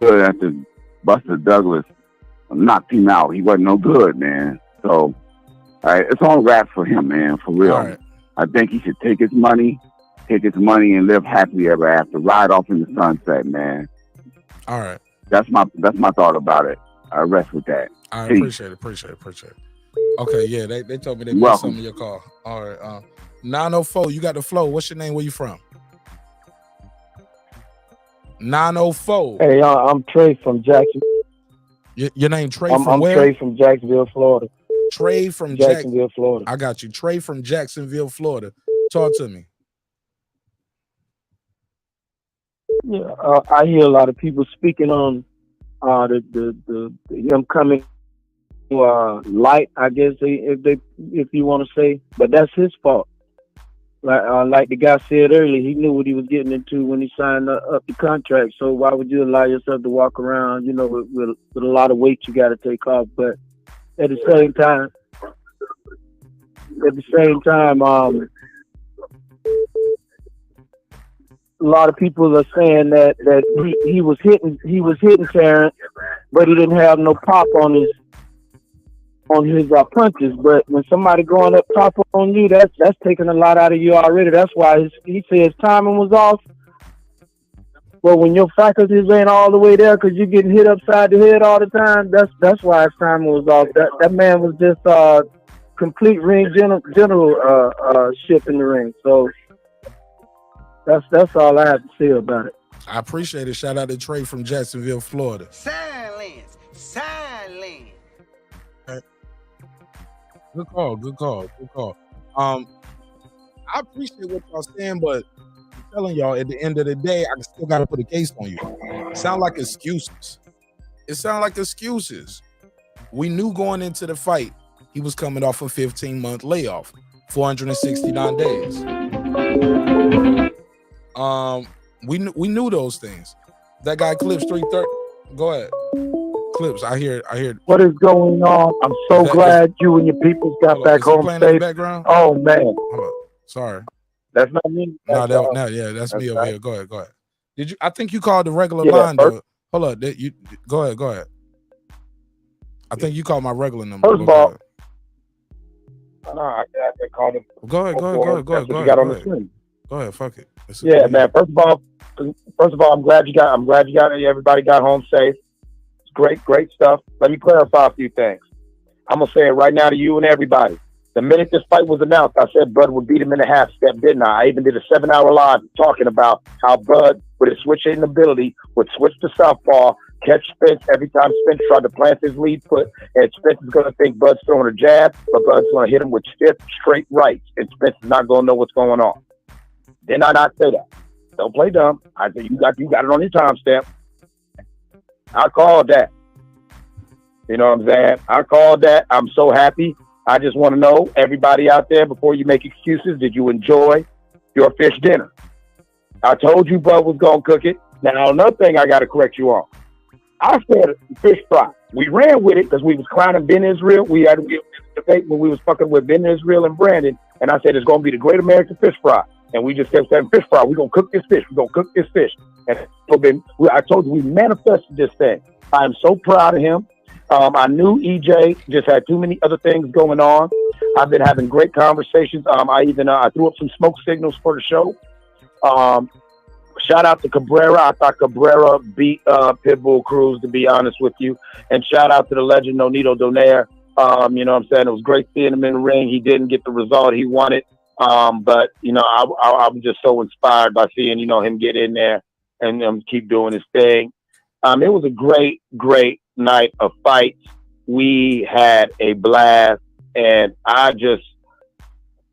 After Buster Douglas knocked him out. He wasn't no good, man. So, it's all wraps for him, man, for real. All right. I think he should take his money and live happily ever after. Ride off in the sunset, man. All right. That's my thought about it. I rest with that. I Peace. appreciate it. Okay, yeah, they told me they missed Welcome. some of your call. All right. 904, you got the flow. What's your name? Where you from? 904. Hey, I'm Trey from Jackson. Your name Trey I'm from where? Trey from Jacksonville, Florida. Trey from Jacksonville, Florida. I got you. Trey from Jacksonville, Florida. Talk to me. Yeah, I hear a lot of people speaking on the him coming light, I guess if you want to say, but that's his fault. Like the guy said earlier, he knew what he was getting into when he signed up the contract. So why would you allow yourself to walk around, with a lot of weight you got to take off? But at the same time, a lot of people are saying that he was hitting Terence, but he didn't have no pop on his punches. But when somebody going up top on you, that's taking a lot out of you already. That's why he said his timing was off. But when your faculties ain't all the way there because you're getting hit upside the head all the time, that's why his timing was off. That man was just complete ring general ship in the ring. So that's all I have to say about it. I appreciate it. Shout out to Trey from Jacksonville, Florida. Silence. Good call. I appreciate what y'all saying, but I'm telling y'all, at the end of the day, I still got to put a case on you. It sounds like excuses. We knew going into the fight, he was coming off a 15-month layoff, 469 days. We knew those things. That guy Clips 330. Go ahead. Clips. I hear. What is going on? I'm so glad you and your people got back home safe. In the background? Oh man. Hold on. Sorry. That's not me. That's me over here. Go ahead. Did you? I think you called the regular line though. Hold up. You go ahead. I think you called my regular number. First of all, I called him. Go ahead. You got on the screen. Go ahead. Fuck it. Yeah, man. First of all, I'm glad you got. Everybody got home safe. It's great stuff. Let me clarify a few things. I'm gonna say it right now to you and everybody. The minute this fight was announced, I said Bud would beat him in a half step, didn't I? I even did a 7-hour live talking about how Bud, with his switching ability, would switch to southpaw, catch Spence every time Spence tried to plant his lead foot, and Spence is gonna think Bud's throwing a jab, but Bud's gonna hit him with stiff, straight rights, and Spence is not gonna know what's going on. Did I not say that? Don't play dumb. I said you got it on your timestamp. I called that. You know what I'm saying? I called that. I'm so happy. I just want to know, everybody out there, before you make excuses, did you enjoy your fish dinner? I told you Bud was going to cook it. Now, another thing I got to correct you on. I said fish fry. We ran with it because we was clowning Ben Israel. We had a debate when we was fucking with Ben Israel and Brandon. And I said, it's going to be the Great American Fish Fry. And we just kept saying, fish fry. We're going to cook this fish. We're going to cook this fish. And I told you, we manifested this thing. I'm so proud of him. I knew EJ just had too many other things going on. I've been having great conversations. I threw up some smoke signals for the show. Shout out to Cabrera. I thought Cabrera beat Pitbull Cruz, to be honest with you. And shout out to the legend Nonito Donaire. You know what I'm saying? It was great seeing him in the ring. He didn't get the result he wanted. But, I'm just so inspired by seeing, him get in there and keep doing his thing. It was a great, great night of fights. We had a blast, and I just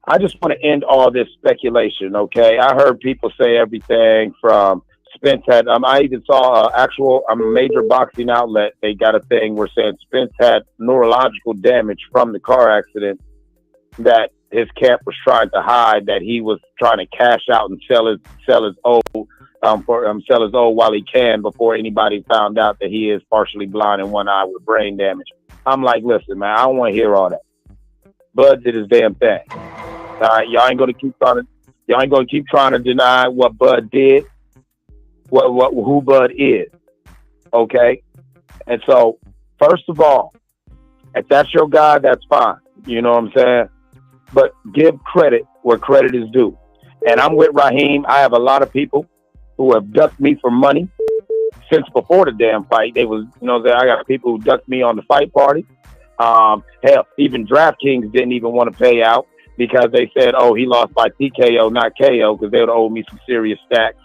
want to end all this speculation, okay? I heard people say everything from Spence had, I even saw a major boxing outlet, they got a thing where saying Spence had neurological damage from the car accident that his camp was trying to hide, that he was trying to cash out and sell his O while he can before anybody found out that he is partially blind in one eye with brain damage. I'm like, listen, man, I don't want to hear all that. Bud did his damn thing. All right, y'all ain't gonna keep trying to deny what Bud did, who Bud is. Okay? And so First of all, if that's your guy, that's fine. You know what I'm saying? But give credit where credit is due. And I'm with Raheem. I have a lot of people who have ducked me for money since before the damn fight. They was, you know, I got people who ducked me on the fight party. Hell, even DraftKings didn't even want to pay out because they said, oh, he lost by TKO, not KO, because they would owe me some serious stacks.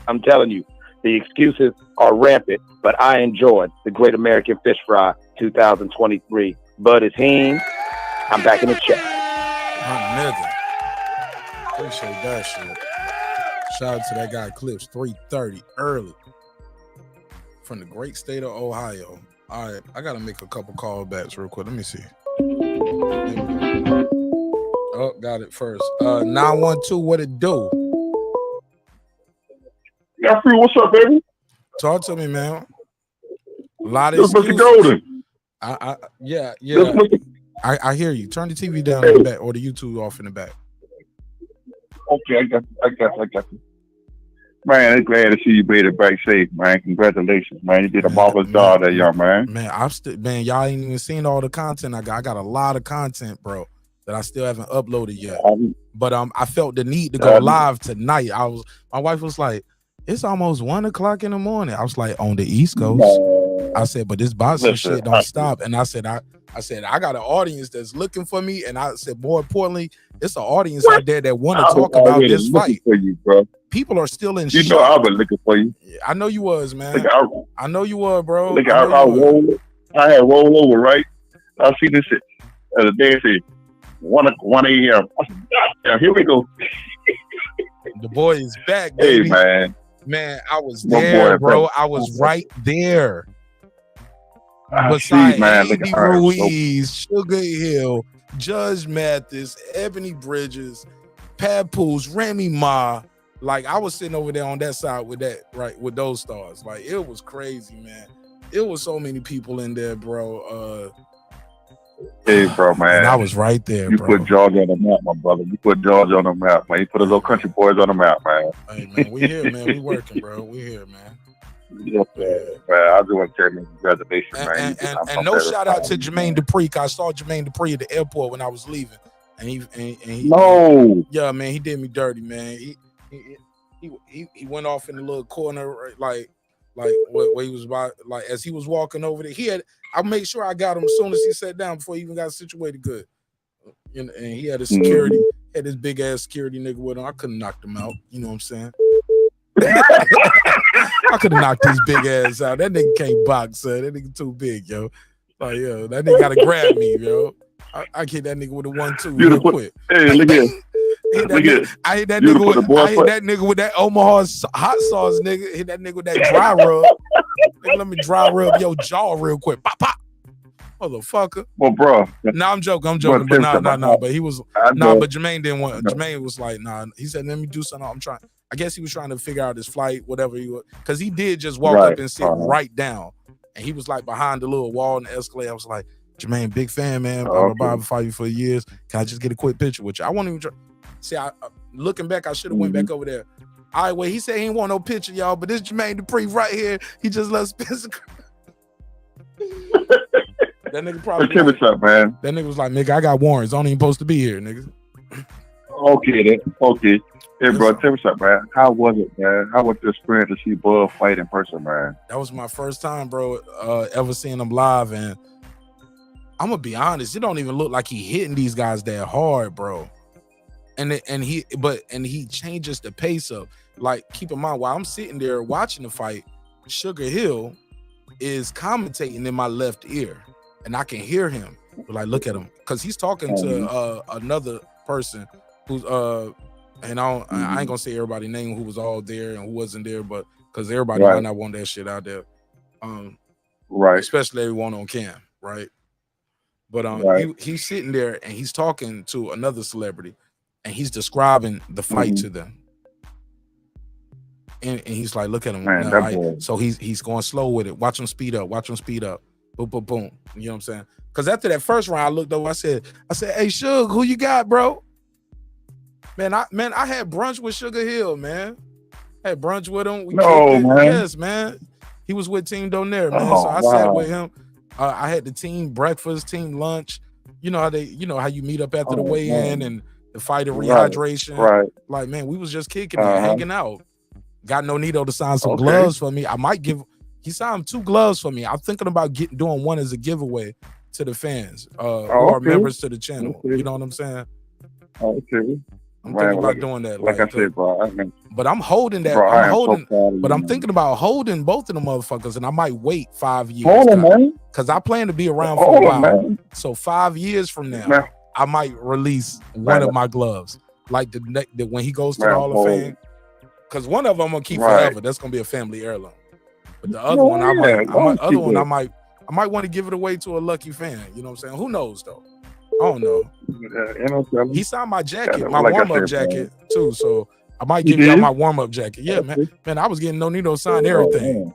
I'm telling you, the excuses are rampant, but I enjoyed the Great American Fish Fry 2023. Bud is heen. I'm back in the chat. My nigga. Appreciate that shit. Shout out to that guy Clips 330 early from the great state of Ohio. All right, I gotta make a couple callbacks real quick. Let me see. Oh, got it first. 912, what it do? Yeah, free. What's up, baby? Talk to me, man. A lot of This Mr. excuses. Golden. Yeah. This Mr. I hear you. Turn the TV down in the back or the YouTube off in the back. Okay, I got you. Man, I'm glad to see you made it back safe, man. Congratulations, man. You did a marvelous job there, young man. Man, y'all ain't even seen all the content I got. I got a lot of content, bro, that I still haven't uploaded yet. But I felt the need to go live tonight. My wife was like, it's almost 1 o'clock in the morning. I was like, on the East Coast. I said, but this boxing shit don't stop. And I said, I got an audience that's looking for me. And I said, more importantly, it's an audience out there that want to talk about this fight. For you, bro. People are still in shock. You know I've been looking for you. I know you was, man. I know you were, bro. I had roll over, right? I see this shit the other day. It said 1 a.m. I said, God, here we go. The boy is back, baby. Hey, man, I was there, bro. I was right there. Beside Andy Ruiz, Sugar Hill, Judge Mathis, Ebony Bridges, Papoose, Remy Ma. Like, I was sitting over there on that side with that, right, with those stars. Like, it was crazy, man. It was so many people in there, bro. Hey, bro, man. And I was right there, bro. You put Georgia on the map, my brother. You put Georgia on the map, man. You put the little country boys on the map, man. Hey, man, we here, man. We working, bro. We here, man. Yeah, man. I just want to tell you, congratulations, man. And no shout out to Jermaine Dupri. I saw Jermaine Dupri at the airport when I was leaving, and he no, yeah, man, he did me dirty, man. He went off in the little corner, like where he was about, like as he was walking over there. I made sure I got him as soon as he sat down before he even got situated good. And he had his security, had his big ass security nigga with him. I couldn't knock him out. You know what I'm saying? I could have knocked his big ass out. That nigga can't box, son. That nigga too big, yo. Like, yo, that nigga gotta grab me, yo. I hit that nigga with a 1-2 real quick. Hey, look at I hit that nigga with that Omaha hot sauce, nigga. Hit that nigga with that dry rub. Nigga, let me dry rub your jaw real quick. Pop, pop. Motherfucker. Well, bro. Nah, I'm joking. But nah. But he was but Jermaine didn't want. Jermaine was like, nah. He said, let me do something. I guess he was trying to figure out his flight, whatever he was, because he did just walk up and sit right down, and he was like behind the little wall in the escalator. I was like, Jermaine, big fan, man. Blah, I've followed you for years. Can I just get a quick picture with you? I won't even try. See, looking back, I should have went back over there. All right, wait. He said he ain't want no picture, y'all, but this Jermaine Dupri right here. He just left Spence. That nigga probably. What's up, man? That nigga was like, nigga, I got warrants. I don't even supposed to be here, nigga. Okay, then. Okay. Hey, bro, tell me something, man. How was it, man? How was the experience to see Bud fight in person, man? That was my first time, bro, ever seeing him live, and I'm gonna be honest, it don't even look like he hitting these guys that hard, bro. And he changes the pace up. Like, keep in mind, while I'm sitting there watching the fight, Sugar Hill is commentating in my left ear, and I can hear him. But like, look at him, because he's talking to another person who's and I ain't gonna say everybody's name who was all there and who wasn't there, but because everybody might not want that shit out there, especially everyone on cam, right? But he's sitting there and he's talking to another celebrity, and he's describing the fight to them, and he's like, look at him, man, so he's going slow with it. Watch him speed up. Boom, boom, boom. You know what I'm saying? Because after that first round, I looked over. I said, hey, Suge, who you got, bro? Man, I had brunch with Sugar Hill, man. I had brunch with him. Man. Yes, man. He was with Team Donaire, man. So I sat with him. I had the team breakfast, team lunch. You know how you meet up after the weigh-in and the fighter rehydration. Right. Like, man, we was just kicking it, hanging out. Got Nonito to sign some Okay. gloves for me. He signed 2 gloves for me. I'm thinking about doing one as a giveaway to the fans who are members to the channel. You know what I'm saying? Okay. I'm thinking about doing that. Like I said, bro. But I'm holding that. Bro, I'm thinking about holding both of them motherfuckers, and I might wait 5 years. Hold on, man. Because I plan to be around Hold for a on, while. man. So 5 years from now, Man. I might release one of my gloves, like the when he goes to the Hall of Fame. Because one of them I'm gonna keep forever. That's gonna be a family heirloom. But the other one, I might want to give it away to a lucky fan. You know what I'm saying? Who knows though? I don't know. He signed my jacket, my warm-up jacket too. So I might give y'all my warm-up jacket. Yeah, man. Man, I was getting Nonito signed everything.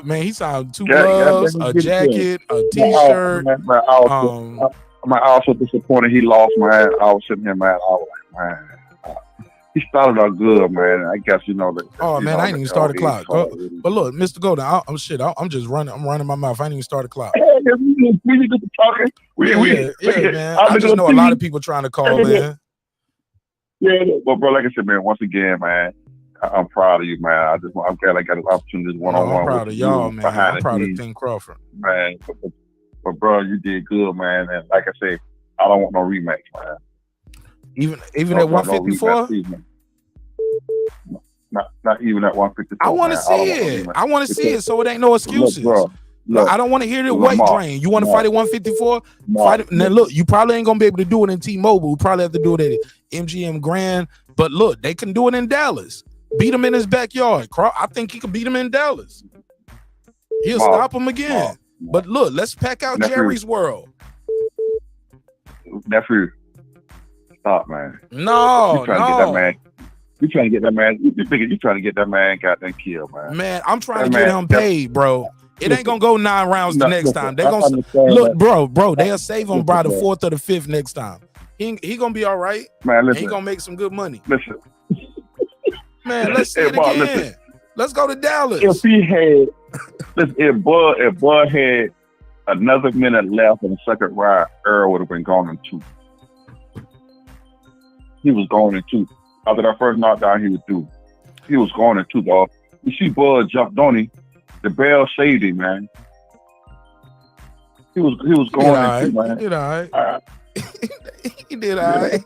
Man, he signed 2 gloves, a jacket, a t-shirt. I'm also disappointed he lost, man. I was sitting here, man. I was like, man. He started out good, man. I guess that. Oh man, I ain't even started the clock. But look, Mr. Golden, I'm just running. I'm running my mouth. I ain't even started the clock. We just talking. Yeah, man. I just know a lot of people trying to call in. Yeah, but bro, like I said, man. Once again, man, I'm proud of you, man. I'm glad I got an opportunity one-on-one. I'm proud of y'all, man. I'm proud of Terence Crawford, man. But bro, you did good, man. And like I said, I don't want no rematch, man. Even at 154? Not even at 154. I want to see it. I want to see it, so it ain't no excuses. Look, I don't want to hear the weight drain. You want to fight at 154? Fight it. Now look, you probably ain't gonna be able to do it in T-Mobile. We probably have to do it at MGM Grand. But look, they can do it in Dallas. Beat him in his backyard. I think he can beat him in Dallas. He'll stop him again. But look, let's pack out Jerry's world. Nephew. Stop, man. No, you trying to get that man. You trying to get that man. You trying to get that man goddamn killed, man. Man, I'm trying to get him paid, bro. It ain't gonna go 9 rounds the next time. They gonna look, bro. They'll save him by the 4th or the 5th next time. He gonna be all right. Man, listen. He gonna make some good money. Listen, man. Let's see it again. Listen. Let's go to Dallas. If he had, if Bud had another minute left in the second round, Errol would have been gone in 2. He was going in 2. After that first knockdown, he was through. He was going in 2, dog. You see Bud jumped on him. The bell saved him, man. He was going in 2, man. He did all right. He did all right.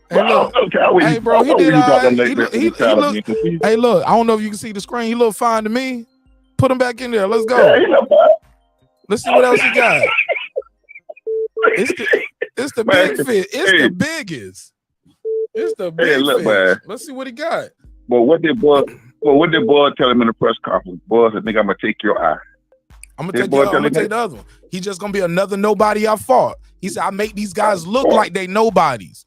Hey, bro, he did all right. Hey, look, I don't know if you can see the screen. He looked fine to me. Put him back in there. Let's go. Let's see what else he got. It's the big fit. It's the biggest. It's the big fish. Man. Let's see what he got. But what did Bud tell him in the press conference? Bud said, "Nigga, I'm gonna take your eye." I'm gonna take the other one. He's just gonna be another nobody I fought. He said, I make these guys look like they nobodies.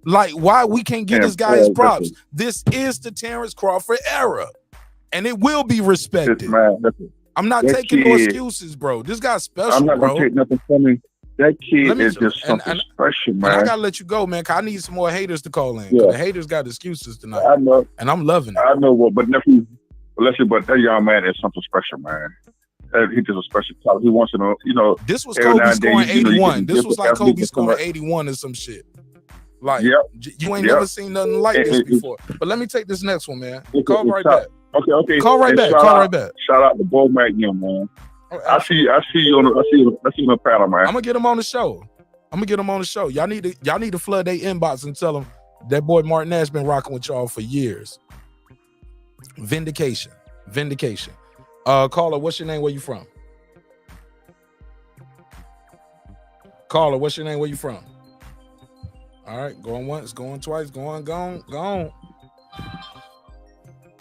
Like, why we can't give this guy his props? This is the Terence Crawford era. And it will be respected. I'm not taking no excuses, bro. This guy's special, I'm not bro. gonna take nothing from him. That kid is just something special, man. And I gotta let you go, man, because I need some more haters to call in. Yeah. The haters got excuses tonight. I know. And I'm loving it. I know, but that young man is something special, man. He's just a special talent. He wants to know, This was Kobe scoring 81. This was like Kobe scoring 81 or some shit. Like, you ain't never seen nothing like this before. But let me take this next one, man. Call right back. Okay. Call right back. Shout out to Bo Mac, man. I see you on the panel, man. I'm gonna get him on the show. Y'all need to flood their inbox and tell them that boy Martin Nash been rocking with y'all for years. Vindication. Caller, what's your name? Where you from? Caller, what's your name? Where you from? All right, going once, going twice, gone.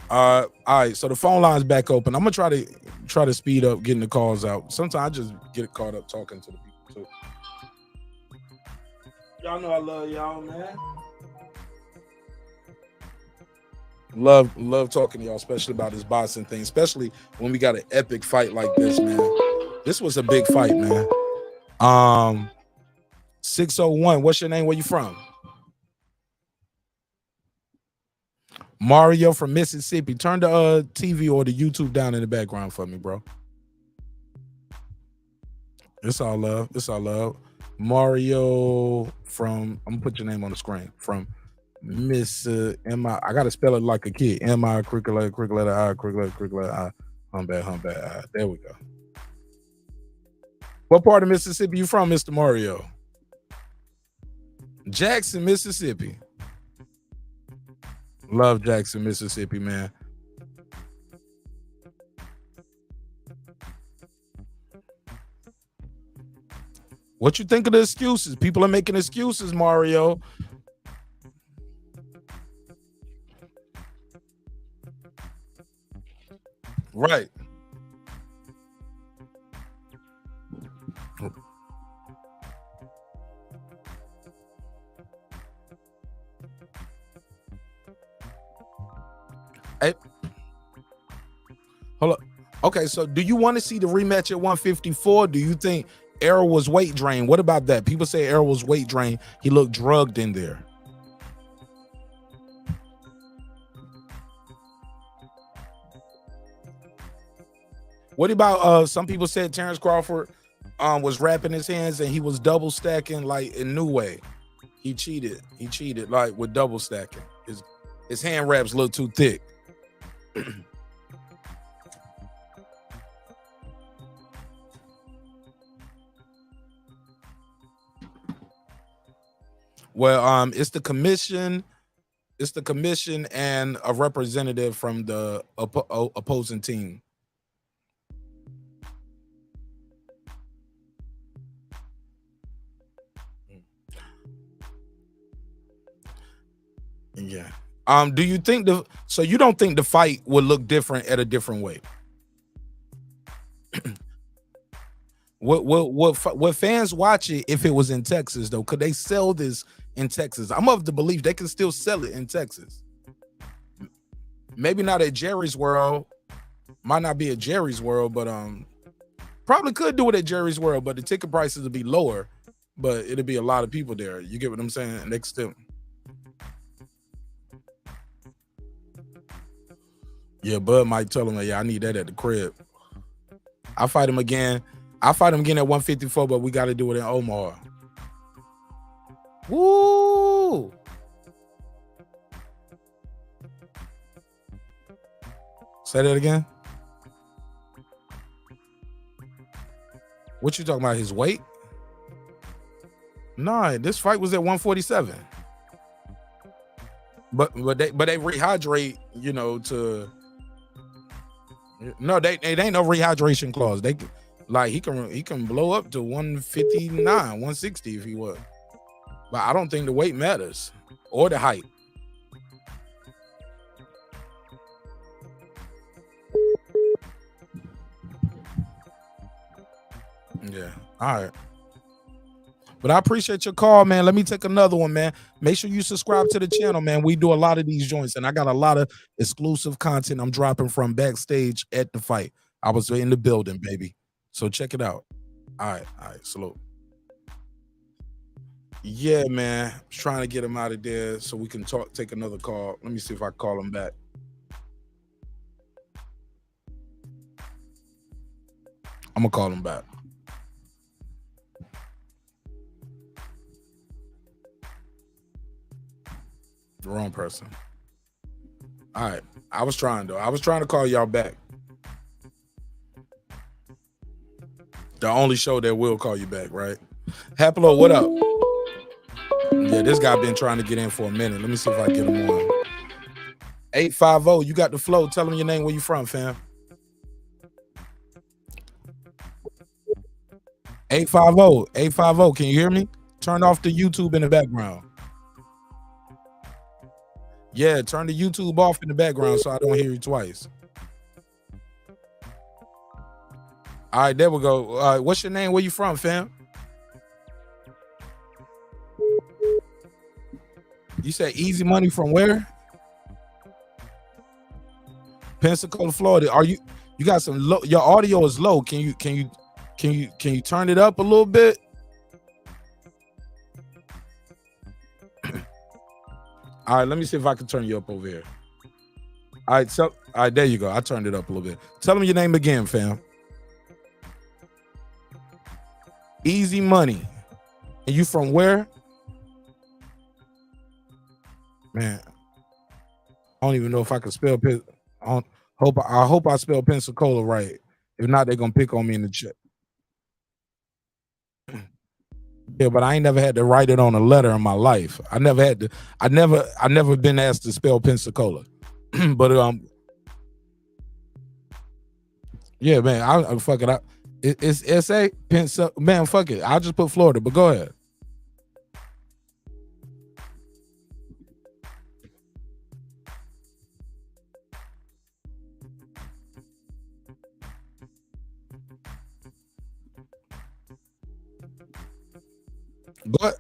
All right, so the phone line's back open. I'm gonna try to speed up getting the calls out. Sometimes I just get caught up talking to the people too. Y'all know I love y'all, man. Love talking to y'all, especially about this boxing thing, especially when we got an epic fight like this, man. This was a big fight, man. 601, what's your name? Where you from? Mario from Mississippi. Turn the TV or the YouTube down in the background for me, bro. It's all love. It's all love. Mario from, I'm gonna put your name on the screen, from Miss M-I, I gotta spell it like a kid. M-I, quick letter I, quick letter I, humpback I. There we go. What part of Mississippi you from, Mr. Mario? Jackson, Mississippi. Love Jackson, Mississippi, man. What you think of the excuses? People are making excuses, Mario. Right. Hey, hold up. Okay, so do you want to see the rematch at 154? Do you think Errol was weight drained? What about that? People say Errol was weight drained. He looked drugged in there. What about some people said Terence Crawford was wrapping his hands and he was double stacking like in New Way. He cheated. He cheated like with double stacking. His hand wraps look too thick. Well, it's the commission and a representative from the opposing team. Yeah. Do you think so you don't think the fight would look different at a different weight? What fans watch it if it was in Texas though? Could they sell this in Texas? I'm of the belief they can still sell it in Texas. Maybe not at Jerry's World. Might not be at Jerry's World, but probably could do it at Jerry's World, but the ticket prices would be lower, but it'll be a lot of people there. You get what I'm saying? Next to yeah, Bud might tell him, yeah, I need that at the crib. I'll fight him again. I'll fight him again at 154, but we got to do it in Omaha. Woo! Say that again. What you talking about? His weight? Nah, this fight was at 147. But they rehydrate, you know, to no, they ain't no rehydration clause. They like he can blow up to 159, 160 if he was. But I don't think the weight matters or the height. Yeah. All right. But I appreciate your call, man. Let me take another one, man. Make sure you subscribe to the channel, man. We do a lot of these joints, and I got a lot of exclusive content I'm dropping from backstage at the fight. I was in the building, baby. So check it out. All right. Salute. Yeah, man. I'm trying to get him out of there so we can take another call. Let me see if I call him back. I'm going to call him back. The wrong person. All right. I was trying to call y'all back. The only show that will call you back, right? Haplo, what up? Yeah, this guy been trying to get in for a minute. Let me see if I get him on. 850, you got the flow. Tell him your name, where you from, fam. 850, can you hear me? Turn off the YouTube in the background. Yeah, turn the YouTube off in the background so I don't hear you twice. All right, there we go. What's your name? Where you from, fam? You said Easy Money from where? Pensacola, Florida. Are you got some low? Your audio is low. Can you turn it up a little bit? All right, let me see if I can turn you up over here. All right, so there you go. I turned it up a little bit. Tell them your name again, fam. Easy Money. And you from where? Man, I don't even know if I can spell I hope I spell Pensacola right. If not, they're gonna pick on me in the chat. Yeah, but I ain't never had to write it on a letter in my life. I never been asked to spell Pensacola. But yeah, man, I fuck it. It's SA Pensacola. Man, fuck it. I'll just put Florida, but go ahead. Go ahead.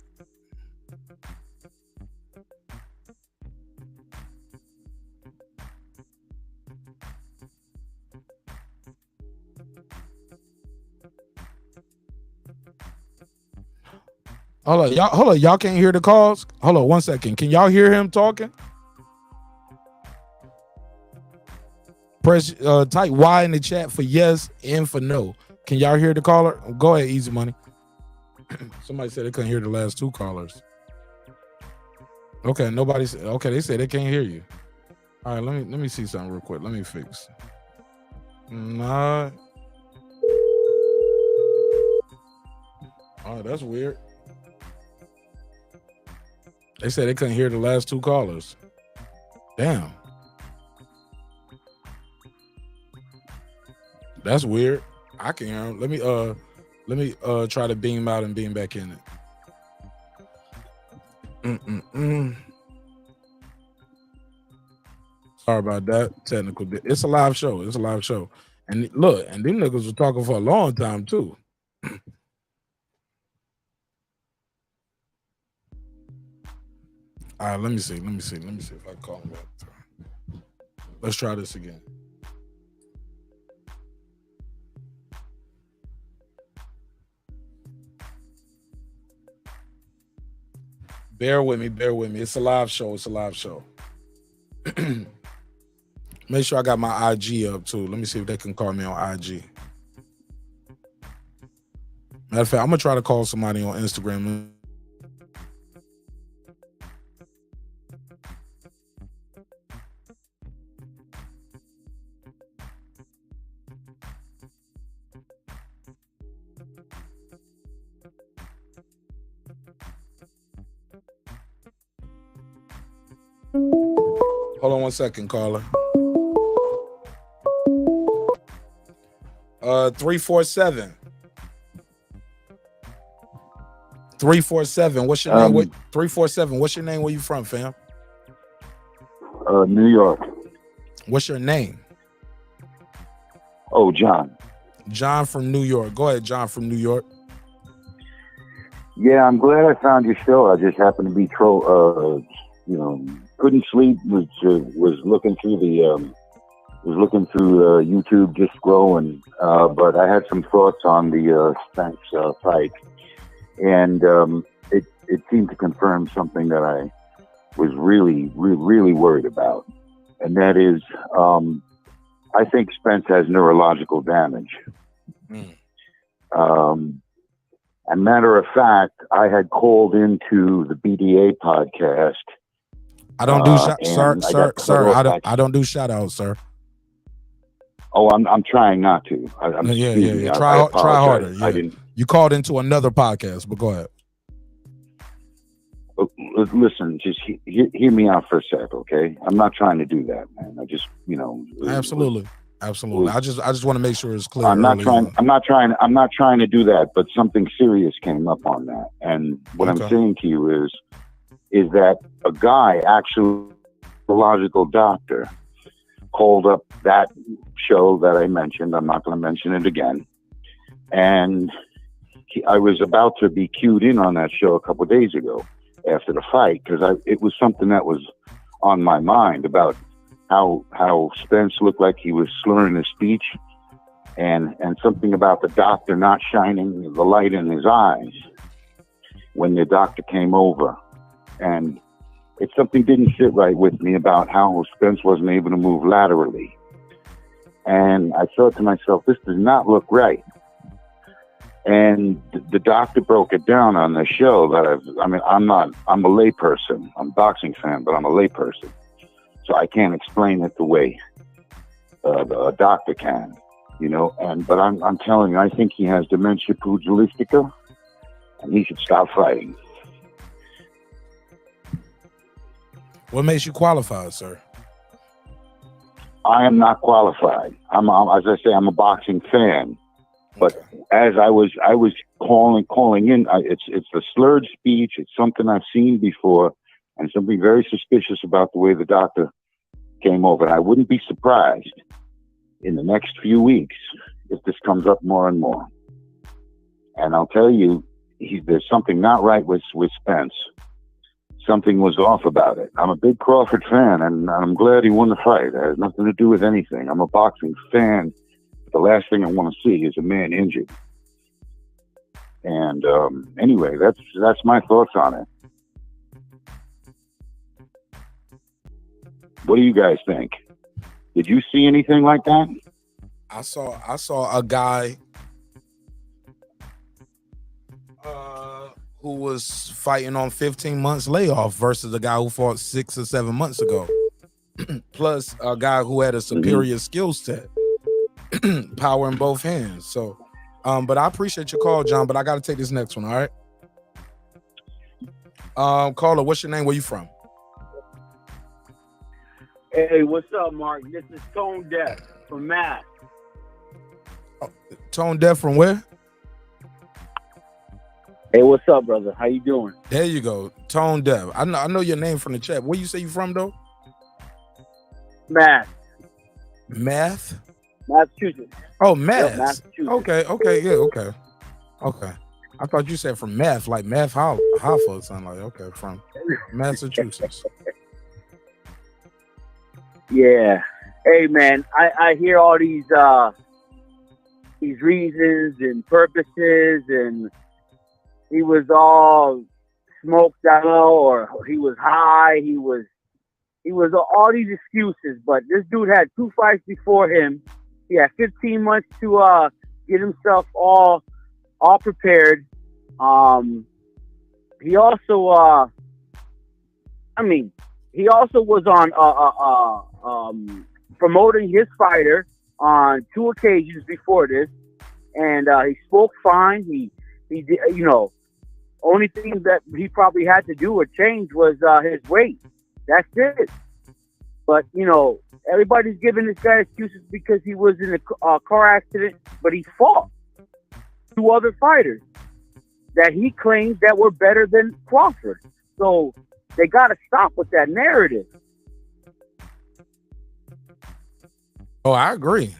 Hold on, y'all can't hear the calls? Hold on 1 second. Can y'all hear him talking? Press type Y in the chat for yes and for no. Can y'all hear the caller? Go ahead, Easy Money. Somebody said they couldn't hear the last two callers. Okay, nobody said. Okay, they said they can't hear you. All right, let me see something real quick. Let me fix. Nah. Oh, that's weird. They said they couldn't hear the last two callers. Damn. That's weird. I can hear them. Let me try to beam out and beam back in it. Sorry about that. Technical. It's a live show. It's a live show. And look, and them niggas were talking for a long time too. All right, let me see if I can call him back. Let's try this again. Bear with me. It's a live show. Make sure I got my IG up too. Let me see if they can call me on IG. Matter of fact, I'm gonna try to call somebody on Instagram. Hold on 1 second, caller. 347. 347. What's your name? 347. What's your name? Where you from, fam? New York. What's your name? Oh, John. John from New York. Go ahead, John from New York. Yeah, I'm glad I found your show. I just happened to be couldn't sleep. Was looking through the YouTube, just scrolling. But I had some thoughts on the Spence fight, and it seemed to confirm something that I was really worried about, and that is, I think Spence has neurological damage. A matter of fact, I had called into the BDA podcast. I don't do sir. I don't do shout outs, sir. Oh, I'm trying not to. Yeah. Try harder. Yeah. You called into another podcast, but go ahead. Listen, just hear me out for a sec, okay? I'm not trying to do that, man. I just, Absolutely. I just want to make sure it's clear. I'm not trying to do that, but something serious came up on that. And what I'm saying to you is that a guy, actually a logical doctor, called up that show that I mentioned. I'm not going to mention it again. And I was about to be cued in on that show a couple of days ago after the fight, because it was something that was on my mind about how Spence looked like he was slurring his speech, and something about the doctor not shining the light in his eyes when the doctor came over. And it's something didn't sit right with me about how Spence wasn't able to move laterally. And I thought to myself, this does not look right. And the doctor broke it down on the show that I'm a layperson. I'm a boxing fan, but I'm a layperson. So I can't explain it the way a doctor can, but I'm telling you, I think he has dementia pugilistica, and he should stop fighting. What makes you qualified, sir? I am not qualified. As I say, I'm a boxing fan. But as I was calling in, it's the slurred speech. It's something I've seen before, and something very suspicious about the way the doctor came over. And I wouldn't be surprised in the next few weeks if this comes up more and more. And I'll tell you, there's something not right with Spence. Something was off about it. I'm a big Crawford fan, and I'm glad he won the fight. It has nothing to do with anything. I'm a boxing fan. The last thing I want to see is a man injured. And anyway, that's my thoughts on it. What do you guys think? Did you see anything like that? I saw a guy who was fighting on 15 months layoff versus a guy who fought 6 or 7 months ago. Plus a guy who had a superior skill set. Power in both hands. So but I appreciate your call, John, but I got to take this next one. All right. Caller, what's your name? Where you from? Hey, what's up, Mark? This is Tone Deaf from Mass. Tone Deaf from where? Hey, what's up, brother? How you doing? There you go. Tone Deaf. I know your name from the chat. Where you say you from, though? Mass. Math? Massachusetts. Oh, Math. Yep, Massachusetts. Okay. Yeah, okay. I thought you said from Math, like Math Hoffa or something like. Okay, from Massachusetts. Yeah. Hey, man, I hear all these reasons and purposes, and he was all smoked out, or he was high, he was all these excuses. But this dude had 2 fights before him. He had 15 months to get himself all prepared. He also was on promoting his fighter on 2 occasions before this, and he spoke fine. He did, only thing that he probably had to do or change was his weight. That's it. But everybody's giving this guy excuses because he was in a car accident, but he fought 2 other fighters that he claims that were better than Crawford. So they got to stop with that narrative. Oh, I agree.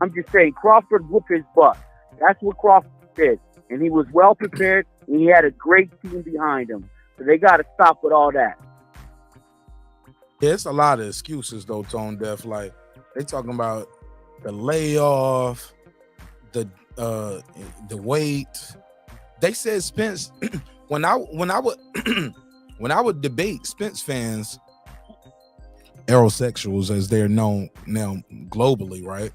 I'm just saying, Crawford whooped his butt. That's what Crawford did. And he was well prepared, and he had a great team behind him. So they got to stop with all that. Yeah, it's a lot of excuses, though, Tone Deaf. Like, they talking about the layoff, the weight. They said Spence, when I would debate Spence fans, aerosexuals as they're known now globally, right?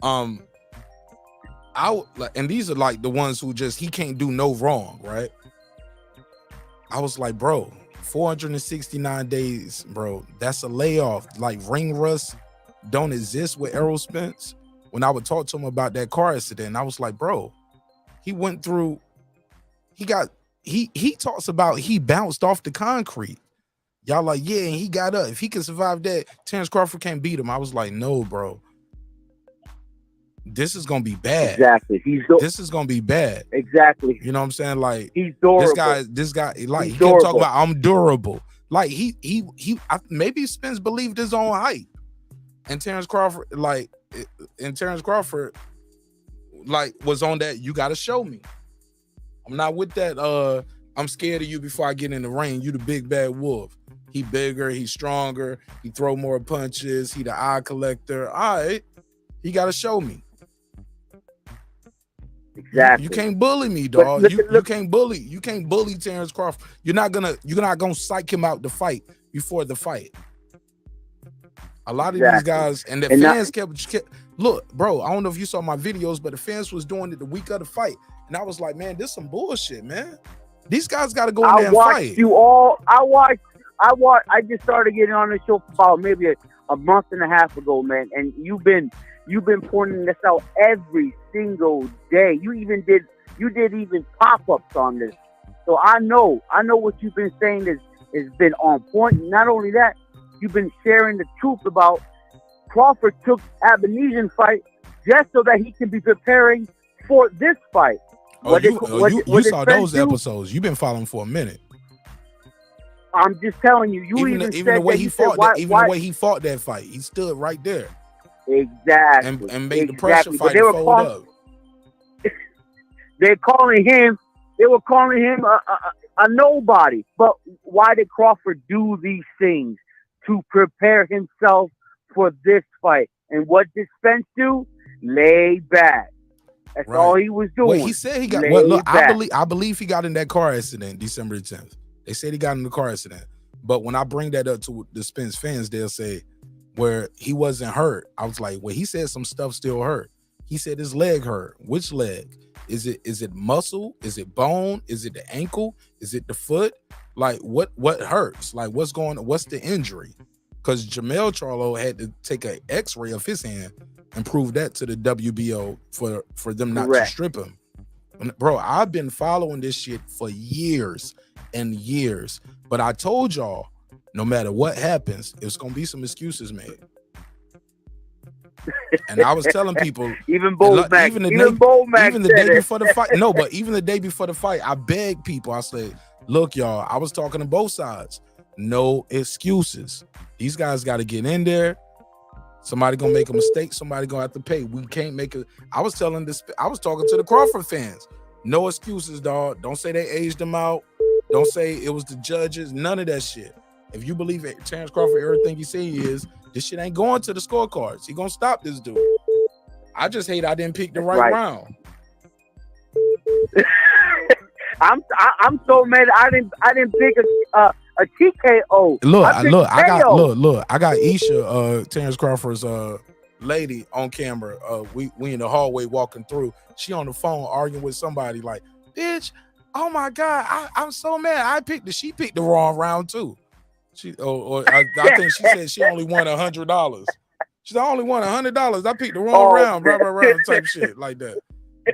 And these are like the ones who he can't do no wrong, right? I was like, bro, 469 days, bro, that's a layoff. Like, ring rust don't exist with Errol Spence. When I would talk to him about that car accident, I was like, bro, he went through, he talks about he bounced off the concrete. Y'all like, yeah, and he got up. If he could survive that, Terence Crawford can't beat him. I was like, no, bro. This is gonna be bad. Exactly. This is gonna be bad. Exactly. You know what I'm saying? Like, he's durable. This guy, like, he's he kept talking durable. about I'm durable. Like, maybe Spence believed his own hype, and Terence Crawford, was on that. You got to show me. I'm not with that. I'm scared of you before I get in the ring. You the big bad wolf. He bigger. He stronger. He throw more punches. He the eye collector. All right, he got to show me. Exactly. You can't bully me, dog. You can't bully. You can't bully Terence Crawford. You're not gonna psych him out the fight before the fight. A lot of these guys and the fans kept Look, bro, I don't know if you saw my videos, but the fans was doing it the week of the fight. And I was like, man, this some bullshit, man. These guys got to go in there and watched fight. you all. I just started getting on the show for about maybe a month and a half ago, man. And you've been pointing this out every single day. You did even pop-ups on this. So I know what you've been saying has been on point. Not only that, you've been sharing the truth about Crawford took Abenisian fight just so that he can be preparing for this fight. You saw those episodes. You've been following for a minute. I'm just telling you. Even the way he fought the way he fought that fight, he stood right there. Exactly. And made the pressure fight fold up. They were calling him a nobody. But why did Crawford do these things? To prepare himself for this fight. And what did Spence do? Lay back. That's all he was doing. Well, he said he got. Well, look, I believe he got in that car accident December 10th. They said he got in the car accident. But when I bring that up to the Spence fans, they'll say where he wasn't hurt. I was like, well, he said some stuff still hurt. He said his leg hurt. Which leg? Is it muscle? Is it bone? Is it the ankle? Is it the foot? Like what hurts? Like what's going on? What's the injury? Because Jamel Charlo had to take an x-ray of his hand and prove that to the WBO for them not to strip him. Bro, I've been following this shit for years and years. But I told y'all, no matter what happens, it's gonna be some excuses made. And I was telling people, even the day before the fight. No, but even the day before the fight, I begged people. I said, look, y'all, I was talking to both sides. No excuses. These guys got to get in there. Somebody gonna make a mistake. Somebody gonna have to pay. We can't make it. I was talking to the Crawford fans. No excuses, dog. Don't say they aged them out. Don't say it was the judges. None of that shit. If you believe it, Terence Crawford, everything he say he is, this shit ain't going to the scorecards. He gonna stop this dude. I just hate I didn't pick the right round. I'm so mad I didn't pick a TKO. I got Isha, Terence Crawford's lady on camera. We in the hallway walking through. She on the phone arguing with somebody like, bitch, oh my God, I'm so mad. She picked the wrong round too. I think she said she only won $100. She only won $100. I picked the wrong round, type shit like that.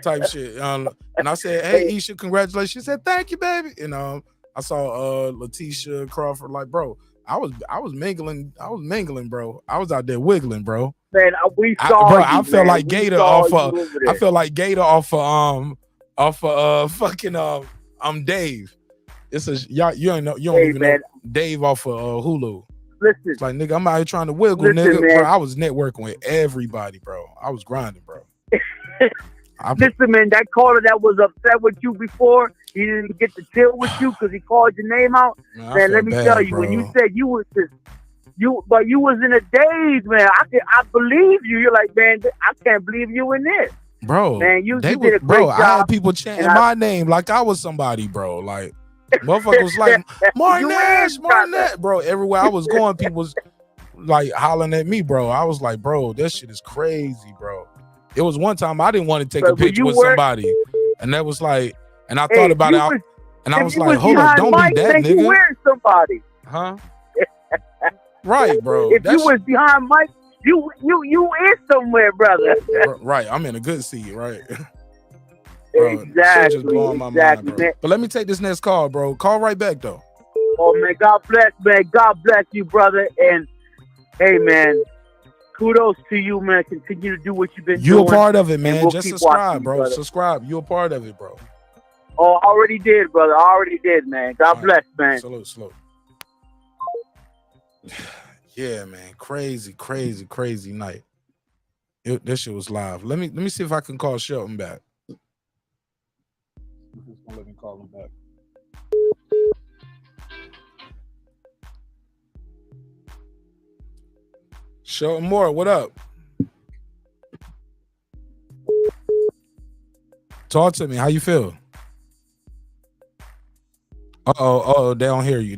Type shit. And I said, hey, Isha, congratulations. She said, thank you, baby. And I saw Letitia Crawford, like, bro, I was mingling, bro. I was out there wiggling, bro. Man, I felt like Gator off of fucking Dave. It's a you don't even know Dave off of Hulu. Listen, it's like, nigga, I'm out here trying to wiggle, nigga. Bro, I was networking with everybody, bro. I was grinding, bro. Listen, man, that caller that was upset with you before, he didn't get to chill with you because he called your name out. Man, let me tell you, bro. When you said you was but you was in a daze, man. I believe you. You're like, man, I can't believe you in this. Bro, man, you did a great job. I had people chanting my name like I was somebody, bro. Like, motherfucker was like, Martinez, bro. Everywhere I was going, people was like hollering at me, bro. I was like, bro, that shit is crazy, bro. It was one time I didn't want to take a picture with somebody, and that was like, and I thought about it, and I was like, hold up, don't be that nigga. You wearing somebody, huh? Right, bro. If you was behind Mike, you is somewhere, brother. Right, I'm in a good seat, right? Bro, exactly. Just blowing my mind, bro. Man. But let me take this next call, bro. Call right back, though. Oh man, God bless, man. God bless you, brother. And hey, man, kudos to you, man. Continue to do what you've been doing. You're a part of it, man. We'll just subscribe, bro. Brother. Subscribe. You're a part of it, bro. Oh, I already did, brother. I already did, man. God bless, man. Salute. Yeah, man. Crazy night. This shit was live. Let me see if I can call Shelton back. Who's gonna let me call him back? Shelton Moore, what up? Talk to me. How you feel? Oh, they don't hear you.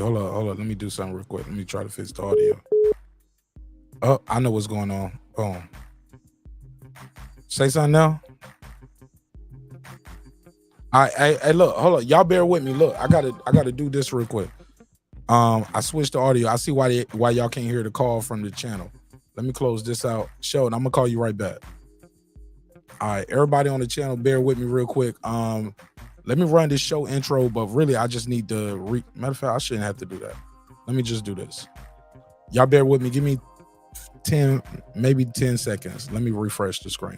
Hold on. Let me do something real quick. Let me try to fix the audio. Oh, I know what's going on. Boom. Say something now. Hey, look, hold on. Y'all bear with me. Look, I gotta do this real quick. I switched the audio. I see why y'all can't hear the call from the channel. Let me close this out. Sheldon, I'm gonna call you right back. All right, everybody on the channel, bear with me real quick. Let me run this show intro, but really I just need to matter of fact, I shouldn't have to do that. Let me just do this. Y'all bear with me. Give me 10, maybe 10 seconds. Let me refresh the screen.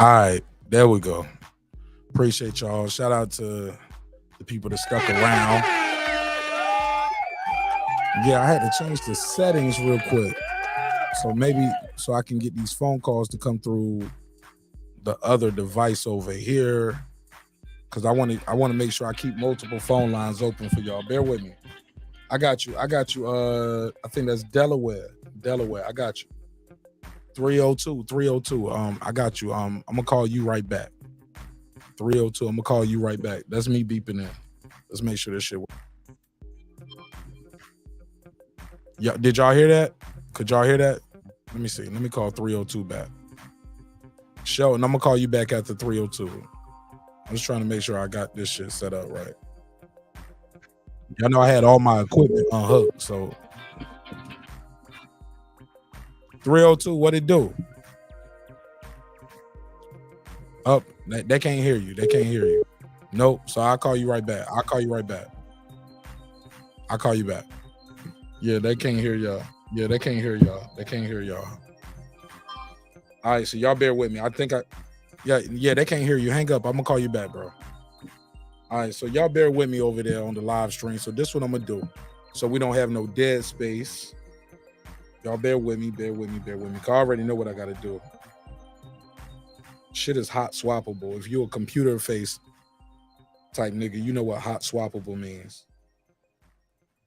All right, there we go. Appreciate y'all. Shout out to the people that stuck around. Yeah, I had to change the settings real quick. So I can get these phone calls to come through the other device over here. Cause I want to make sure I keep multiple phone lines open for y'all. Bear with me. I got you. I think that's Delaware. I got you. 302. I got you. I'm gonna call you right back. 302. I'm gonna call you right back. That's me beeping in. Let's make sure this shit works. Yeah, did y'all hear that? Could y'all hear that? Let me see. Let me call 302 back. Sheldon, I'm gonna call you back after 302. I'm just trying to make sure I got this shit set up right. Y'all know I had all my equipment unhooked, so 302, what it do? Oh, they can't hear you. They can't hear you. Nope. So I'll call you right back. I'll call you back. Yeah, they can't hear y'all. They can't hear y'all. All right, so y'all bear with me. Yeah, they can't hear you. Hang up. I'm gonna call you back, bro. All right, so y'all bear with me over there on the live stream. So this is what I'm gonna do. So we don't have no dead space. Y'all bear with me. Cause I already know what I gotta do. Shit is hot swappable. If you're a computer face type nigga, you know what hot swappable means.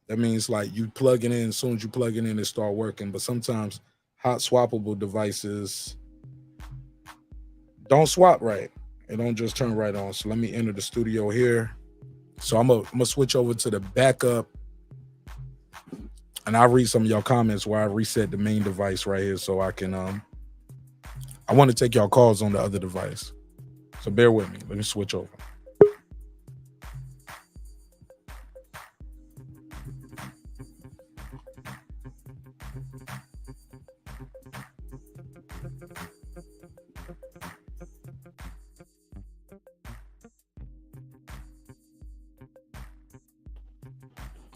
That means like you plug it in, as soon as you plug it in, it start working. But sometimes hot swappable devices don't swap right. It don't just turn right on. So let me enter the studio here. So I'm gonna switch over to the backup. And I'll read some of y'all comments where I reset the main device right here so I can I want to take y'all calls on the other device. So bear with me. Let me switch over.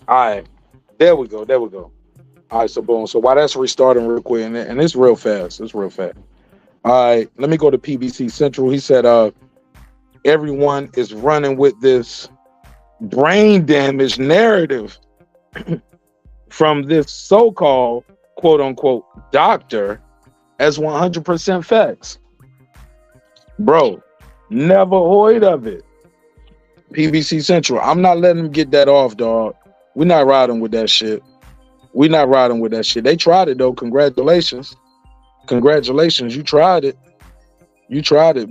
All right. There we go. All right, so boom. So while that's restarting real quick, and it's real fast. All right, let me go to PBC Central. He said everyone is running with this brain damage narrative from this so-called quote unquote doctor as 100% facts. Bro, never heard of it. PBC Central. I'm not letting them get that off, dog. We're not riding with that shit. They tried it though. Congratulations. You tried it.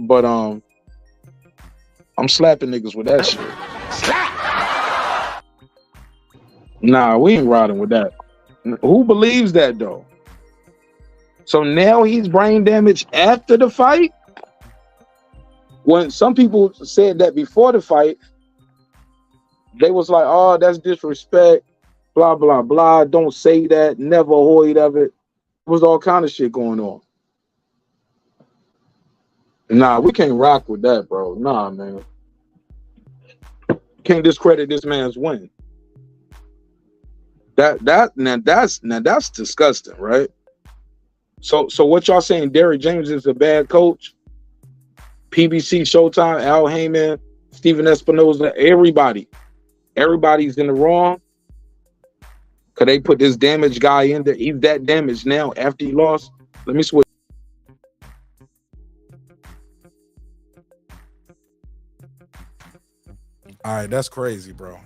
But I'm slapping niggas with that shit. Nah, we ain't riding with that. Who believes that though? So now he's brain damaged after the fight? When some people said that before the fight, they was like, oh, that's disrespect, blah, blah, blah. Don't say that. Never heard of it. There was all kind of shit going on. Nah, we can't rock with that, bro. Nah, man. Can't discredit this man's win. That's disgusting, right? So what y'all saying? Derrick James is a bad coach? PBC, Showtime, Al Heyman, Steven Espinoza, everybody's in the wrong. Could they put this damaged guy in there? He's that damaged now after he lost. Let me switch. All right, that's crazy, bro.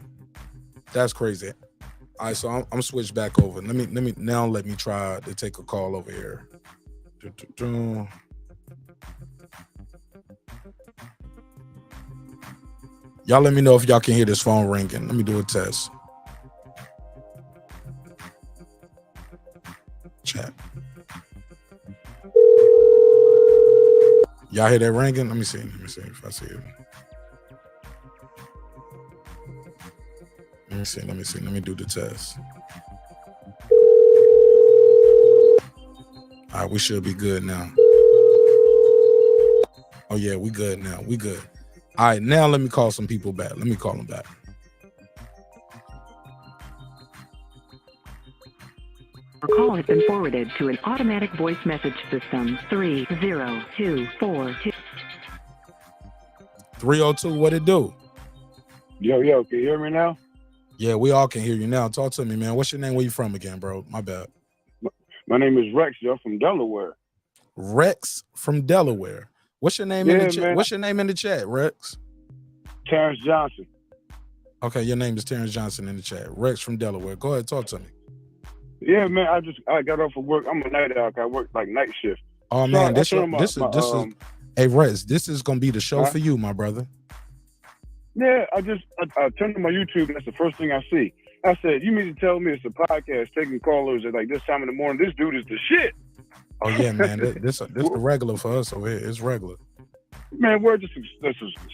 That's crazy. All right, so I'm switched back over. Let me try to take a call over here. Y'all let me know if y'all can hear this phone ringing. Let me do a test. Chat. Y'all hear that ringing? Let me see if I see it. Let me see. Let me do the test. All right, we should be good now. Oh yeah, we good now. We good. All right, now let me call some people back. Let me call them back. Your call has been forwarded to an automatic voice message system. 30242. 302, what it do? Yo, can you hear me now? Yeah, we all can hear you now. Talk to me, man. What's your name? Where you from again, bro? My bad. My name is Rex, yo, from Delaware. Rex from Delaware. What's your name in the chat? What's your name in the chat, Rex? Terence Johnson. Okay, your name is Terence Johnson in the chat. Rex from Delaware. Go ahead, talk to me. Yeah, man, I got off of work. I'm a night owl. I work like night shift. Oh man, this is hey Rex, this is gonna be the show for you, my brother. Yeah, I turned to my YouTube and that's the first thing I see. I said, you mean to tell me it's a podcast taking callers at like this time in the morning? This dude is the shit. Oh yeah, man. This the regular for us over here. It's regular. Man, where's the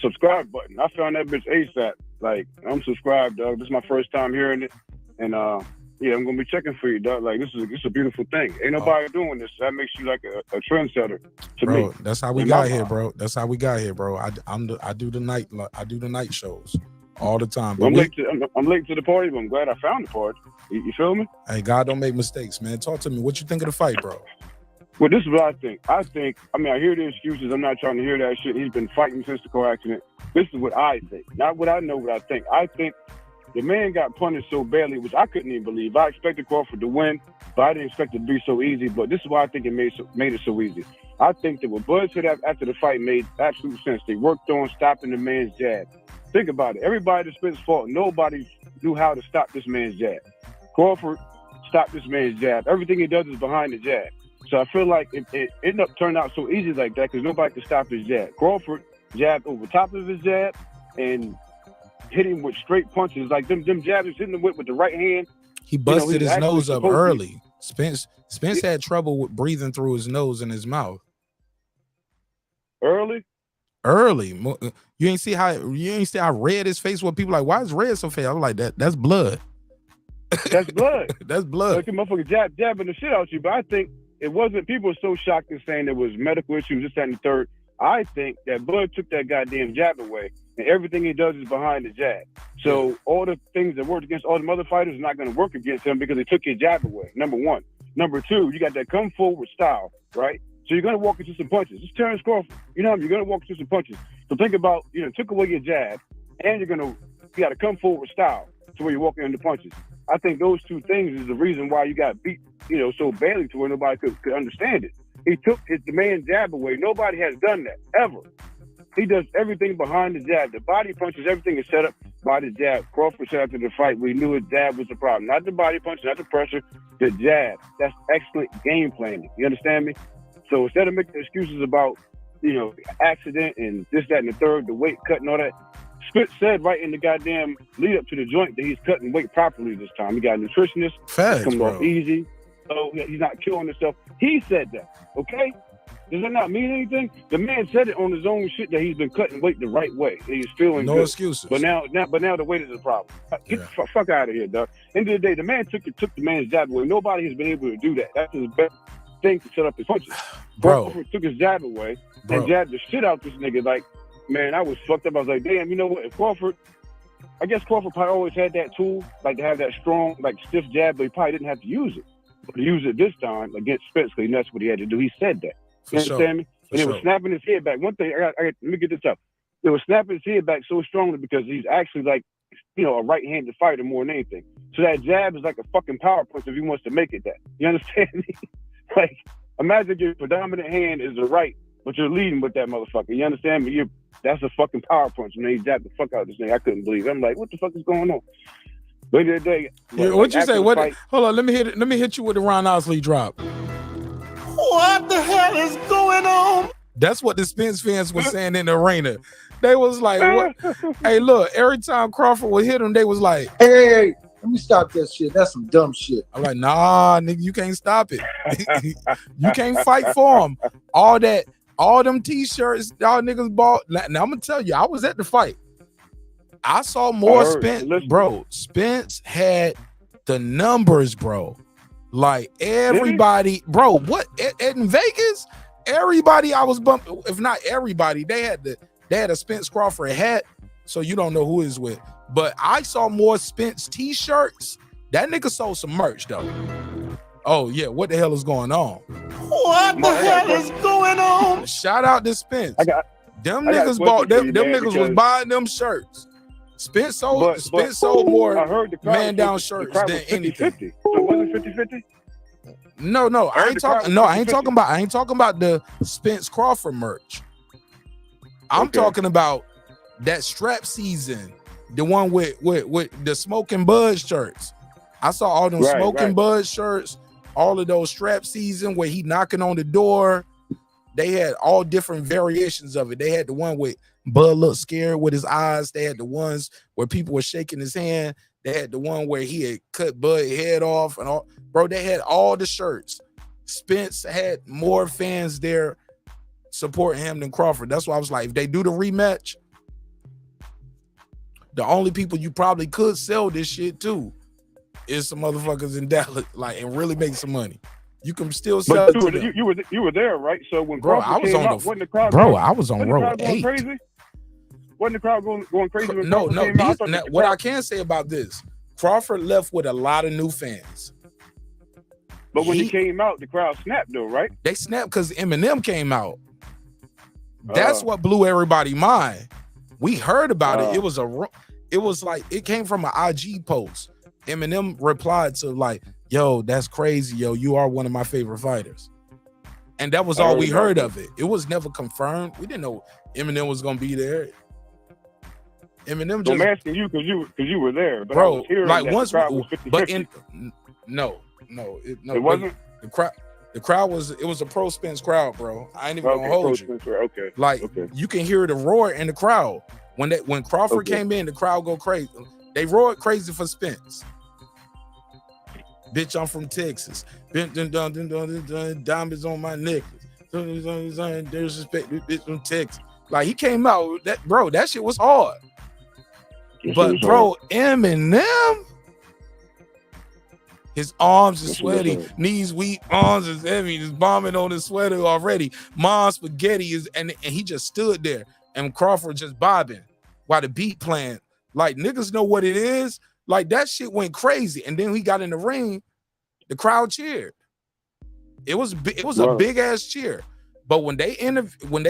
subscribe button? I found that bitch ASAP. Like, I'm subscribed, dog. This is my first time hearing it. And yeah, I'm gonna be checking for you, dog. Like, this is a beautiful thing. Ain't nobody doing this. That makes you like a trendsetter to me. That's how we got here, bro. That's how we got here, bro. I do the night shows all the time. But I'm late to the party, but I'm glad I found the party. You feel me? Hey, God don't make mistakes, man. Talk to me. What you think of the fight, bro? Well, this is what I think. I hear the excuses. I'm not trying to hear that shit. He's been fighting since the car accident. This is what I think. Not what I know, what I think. I think the man got punished so badly, which I couldn't even believe. I expected Crawford to win, but I didn't expect it to be so easy. But this is why I think it made it so easy. I think that what Bud said after the fight made absolute sense. They worked on stopping the man's jab. Think about it. Everybody that Spence fought, nobody knew how to stop this man's jab. Crawford stopped this man's jab. Everything he does is behind the jab. So I feel like it ended up turning out so easy like that because nobody could stop his jab. Crawford jabbed over top of his jab and hit him with straight punches. Like them jabs he's hitting him with the right hand. He busted his nose up early. Spence had trouble with breathing through his nose and his mouth. Early. You ain't see how red his face was. People like, why is red so fast? I was like, that's blood. That's blood. That's blood. Like the motherfucker jabbing the shit out you. But I think it wasn't. People were so shocked and saying there was medical issues, this, that, and the third. I think that Bud took that goddamn jab away, and everything he does is behind the jab. So all the things that worked against all the other fighters are not going to work against him because they took his jab away. Number one. Number two, you got that come forward style, right? So you're going to walk into some punches. It's Terence Crawford. You know what I mean? You're going to walk into some punches. So think about, took away your jab, and you got to come forward style to where you're walking into punches. I think those two things is the reason why you got beat, so badly to where nobody could understand it. He took the man's jab away. Nobody has done that, ever. He does everything behind the jab. The body punches, everything is set up by the jab. Crawford said after the fight, we knew his jab was the problem. Not the body punch, not the pressure, the jab. That's excellent game planning. You understand me? So instead of making excuses about, accident and this, that, and the third, the weight cut and all that, Spence said right in the goddamn lead up to the joint that he's cutting weight properly this time. He got a nutritionist. Facts, coming bro. off easy. So he's not killing himself. He said that, okay? Does that not mean anything? The man said it on his own shit that he's been cutting weight the right way. And he's feeling no good. excuses. But now the weight is a problem. Get the fuck out of here, dog. End of the day, the man took the man's jab away. Nobody has been able to do that. That's his best thing to set up his punches. Bro. Crawford took his jab away and jabbed the shit out this nigga. Like, man, I was fucked up. I was like, damn, you know what? If Crawford I guess Crawford probably always had that tool, like to have that strong, like stiff jab, but he probably didn't have to use it. But he used it this time against Spence, because that's what he had to do. He said that. You understand me? And it was snapping his head back. One thing, let me get this up. It was snapping his head back so strongly because he's actually like, a right-handed fighter more than anything. So that jab is like a fucking power punch if he wants to make it that. You understand me? Like, imagine your predominant hand is the right, but you're leading with that motherfucker. You understand me? That's a fucking power punch. When he jabbed the fuck out of this thing, I couldn't believe it. I'm like, what the fuck is going on? But the other day, what you say? What? Hold on, let me hit you with the Ron Osley drop. What the hell is going on? That's what the Spence fans were saying in the arena. They was like, what? Hey, look, every time Crawford would hit him, they was like, hey, let me stop that shit. That's some dumb shit. I'm like, nah, nigga, you can't stop it. You can't fight for him. All them t-shirts, y'all niggas bought. Now I'm gonna tell you, I was at the fight. I saw more Spence, bro. Spence had the numbers, bro. Like everybody, bro. What in Vegas? Everybody I was bumping, if not everybody, they had a Spence Crawford hat, so you don't know who is with. But I saw more Spence t-shirts. That nigga sold some merch though. Oh yeah, what the hell is going on? What the hell is going on? Shout out to Spence. Them niggas was buying them shirts. Spence sold more man down shirts than anything. 50-50. So was it 50-50? No, I ain't talking about the Spence Crawford merch. I'm talking about that strap season, the one with the Smoking Bud shirts. I saw all them Smoking Bud shirts, all of those strap season where he knocking on the door. They had all different variations of it. They had the one with Bud looked scared with his eyes. They had the ones where people were shaking his hand. They had the one where he had cut Bud's head off and all. Bro, they had all the shirts. Spence had more fans there supporting him than Crawford. That's why I was like, if they do the rematch, the only people you probably could sell this shit to is some motherfuckers in Dallas, like, and really make some money. You can still sell it to them. You were there, right? So when bro, Crawford I was came on out, wasn't the crowd I was on row 8. Crazy? Wasn't the crowd going crazy when No. Crawford came out? What I can say about this, Crawford left with a lot of new fans. But when he came out, the crowd snapped though, right? They snapped because Eminem came out. That's what blew everybody's mind. We heard about it. It was like it came from an IG post. Eminem replied to like, "Yo, that's crazy, yo. You are one of my favorite fighters." And that was all we heard of it. It was never confirmed. We didn't know Eminem was gonna be there. Eminem just. I'm asking you because you were there, but bro. I was hearing like that once, the crowd was 50-50. but it wasn't. The crowd was. It was a pro Spence crowd, bro. I ain't even gonna hold you. Okay. Like you can hear the roar in the crowd when Crawford came in. The crowd go crazy. They roared crazy for Spence. Bitch, I'm from Texas. Diamonds on my necklace. Disrespect, bitch from Texas. Like he came out, that shit was hard. But bro, Eminem, his arms are sweaty, knees weak, arms is heavy, just bombing on his sweater already. Mom's spaghetti is, and he just stood there, and Crawford just bobbing while the beat playing. Like niggas know what it is. Like that shit went crazy, and then he got in the ring, the crowd cheered. It was a big ass cheer. But when they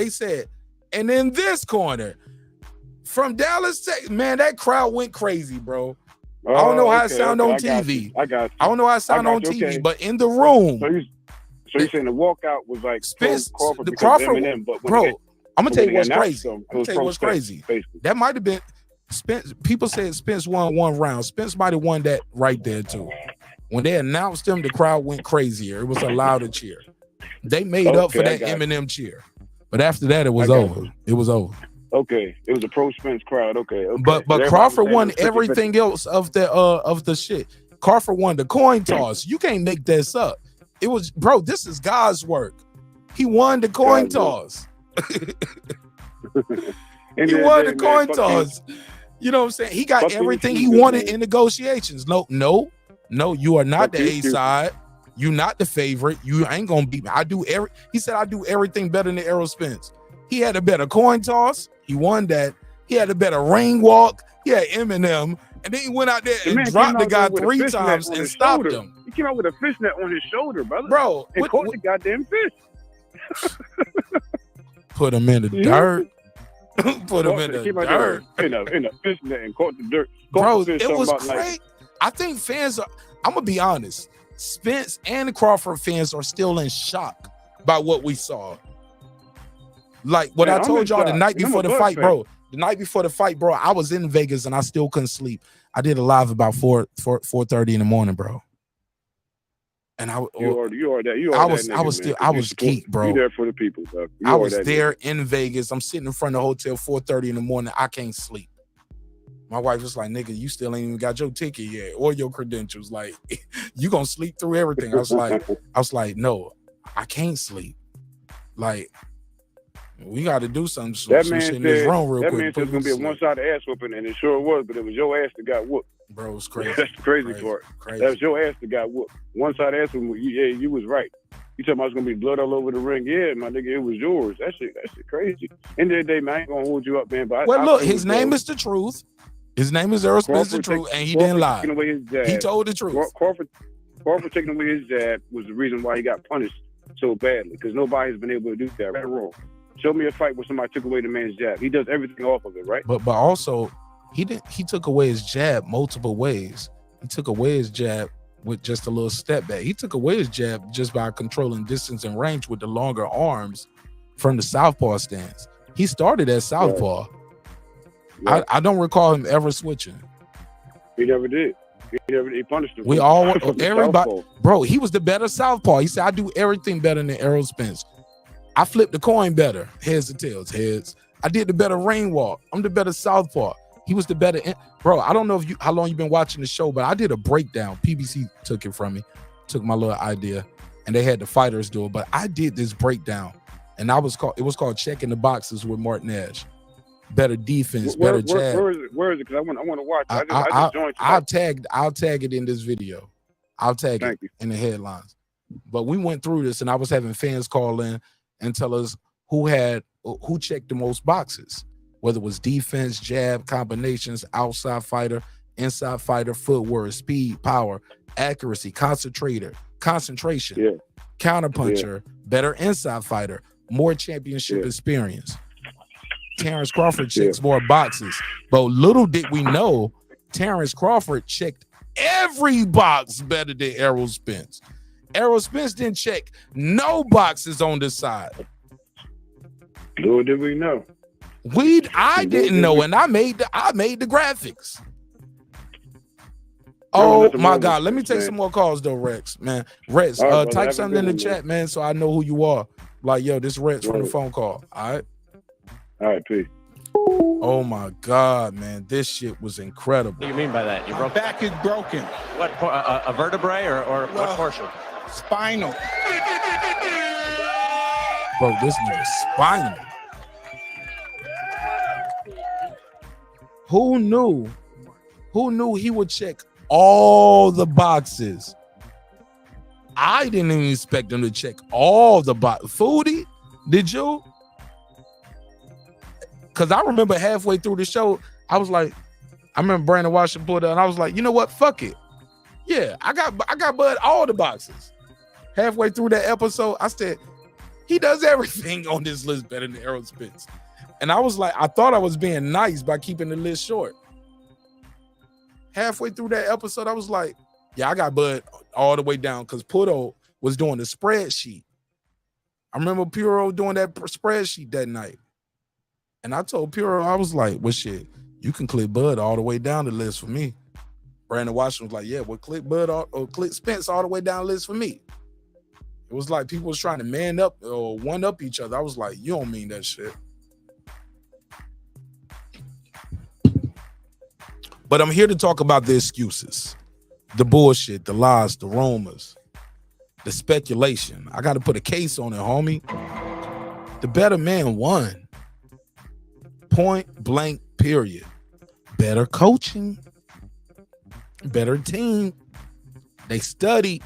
said, and in this corner from Dallas, Texas, man, that crowd went crazy, bro. I don't know how it sound on TV. I got you. I don't know how it sound on TV, but in the room. So you're saying the walkout was like Spence, Crawford, the Crawford, Eminem, but bro. I'm gonna tell you what's crazy. I'm gonna tell you what's crazy. That might have been Spence. People said Spence won one round. Spence might have won that right there too. When they announced him, the crowd went crazier. It was a louder cheer. They made up for that Eminem cheer, but after that, it was over. It was over. Okay, it was a pro Spence crowd. Okay. But Crawford won everything else of the shit. Crawford won the coin toss. You can't make this up. It was, bro. This is God's work. He won the coin toss. He won the coin toss. You know what I'm saying? He got everything he wanted in negotiations. No, you are not the A side. You not the favorite. You ain't gonna beat me. He said I do everything better than Errol Spence. He had a better coin toss. He won that. He had a better ring walk. Yeah, Eminem. And then he went out there The and man dropped the came out guy with a 3 fishnet times on and his stopped shoulder. him. He came out with a fishnet on his shoulder, brother. Bro, and caught the goddamn fish. Put him in the dirt. Put him in the came out dirt. there in a fishnet and caught the dirt. Bro, the fish, it was talking about, great. I think fans are, I'm going to be honest, Spence and Crawford fans are still in shock by what we saw. Like what Man, I I'm told in y'all the shock. night And I'm before a the Bucks fight, fan. bro. The night before the fight, bro, I was in Vegas and I still couldn't sleep. I did a live about 4:30 in the morning, bro. And I was geeked, bro. You there for the people, bro. I was there in Vegas. I'm sitting in front of the hotel 4:30 in the morning. I can't sleep. My wife was like, nigga, you still ain't even got your ticket yet or your credentials. Like, you gonna sleep through everything. I was like, no, I can't sleep. Like, we got to do some shit in this room real quick. That man said it's gonna be a one-sided ass whooping, and it sure was, but it was your ass that got whooped. Bro, it was crazy. That's the crazy part. That was your ass that got whooped. One-sided ass whooping. Yeah, you was right. You talking about it's gonna be blood all over the ring? Yeah, my nigga, it was yours. That shit crazy. End of the day, man, I ain't gonna hold you up, man. But look, his name is the truth. His name is Errol Spence, the truth, and he didn't lie. Away his jab. He told the truth. Crawford taking away his jab was the reason why he got punished so badly, because nobody's been able to do that. Right or wrong? Show me a fight where somebody took away the man's jab. He does everything off of it, right? But also, he took away his jab multiple ways. He took away his jab with just a little step back. He took away his jab just by controlling distance and range with the longer arms from the southpaw stance. He started at southpaw. Right. Right. I don't recall him ever switching. He never did. He punished him. We all, everybody, bro, he was the better southpaw. He said, I do everything better than Errol Spence. I flipped the coin better. Heads or tails, heads. I did the better rain walk. I'm the better southpaw. He was the better. Bro, I don't know how long you've been watching the show, but I did a breakdown. PBC took it from me, took my little idea, and they had the fighters do it. But I did this breakdown, and it was called Checking the Boxes with Martin Nash. Better defense, better jab. Where is it? Because I want to watch it. I just joined. I'll tag it in this video. I'll tag it in the headlines. But we went through this, and I was having fans call in and tell us who checked the most boxes, whether it was defense, jab, combinations, outside fighter, inside fighter, footwork, speed, power, accuracy, concentration, counterpuncher, better inside fighter, more championship experience. Terence Crawford checks more boxes, but little did we know Terence Crawford checked every box better than Errol Spence. Errol Spence didn't check no boxes on this side. Little did we know. I didn't know, and I made the graphics. Oh my God! Let me take some more calls though, Rex. Man, Rex, type something in the chat, man, so I know who you are. Like, yo, this Rex from the phone call. All right, peace. Oh my God, man, this shit was incredible. What do you mean by that? Your back is broken. What, a vertebrae or what portion? Spinal. Bro, this nigga's spinal. Who knew he would check all the boxes? I didn't even expect him to check all the boxes. Foodie, did you? Because I remember halfway through the show, I was like, I remember Brandon Washington pulled out, and I was like, you know what? Fuck it. Yeah, I got Bud all the boxes. Halfway through that episode, I said, he does everything on this list better than Errol Spence. And I was like, I thought I was being nice by keeping the list short. Halfway through that episode, I was like, yeah, I got Bud all the way down because Puto was doing the spreadsheet. I remember Puro doing that spreadsheet that night. And I told Puro, I was like, well, shit, you can click Bud all the way down the list for me. Brandon Washington was like, yeah, well, click Bud or click Spence all the way down the list for me. It was like people was trying to man up or one up each other. I was like, you don't mean that shit. But I'm here to talk about the excuses, the bullshit, the lies, the rumors, the speculation. I got to put a case on it, homie. The better man won. Point blank, period. Better coaching, better team. They studied.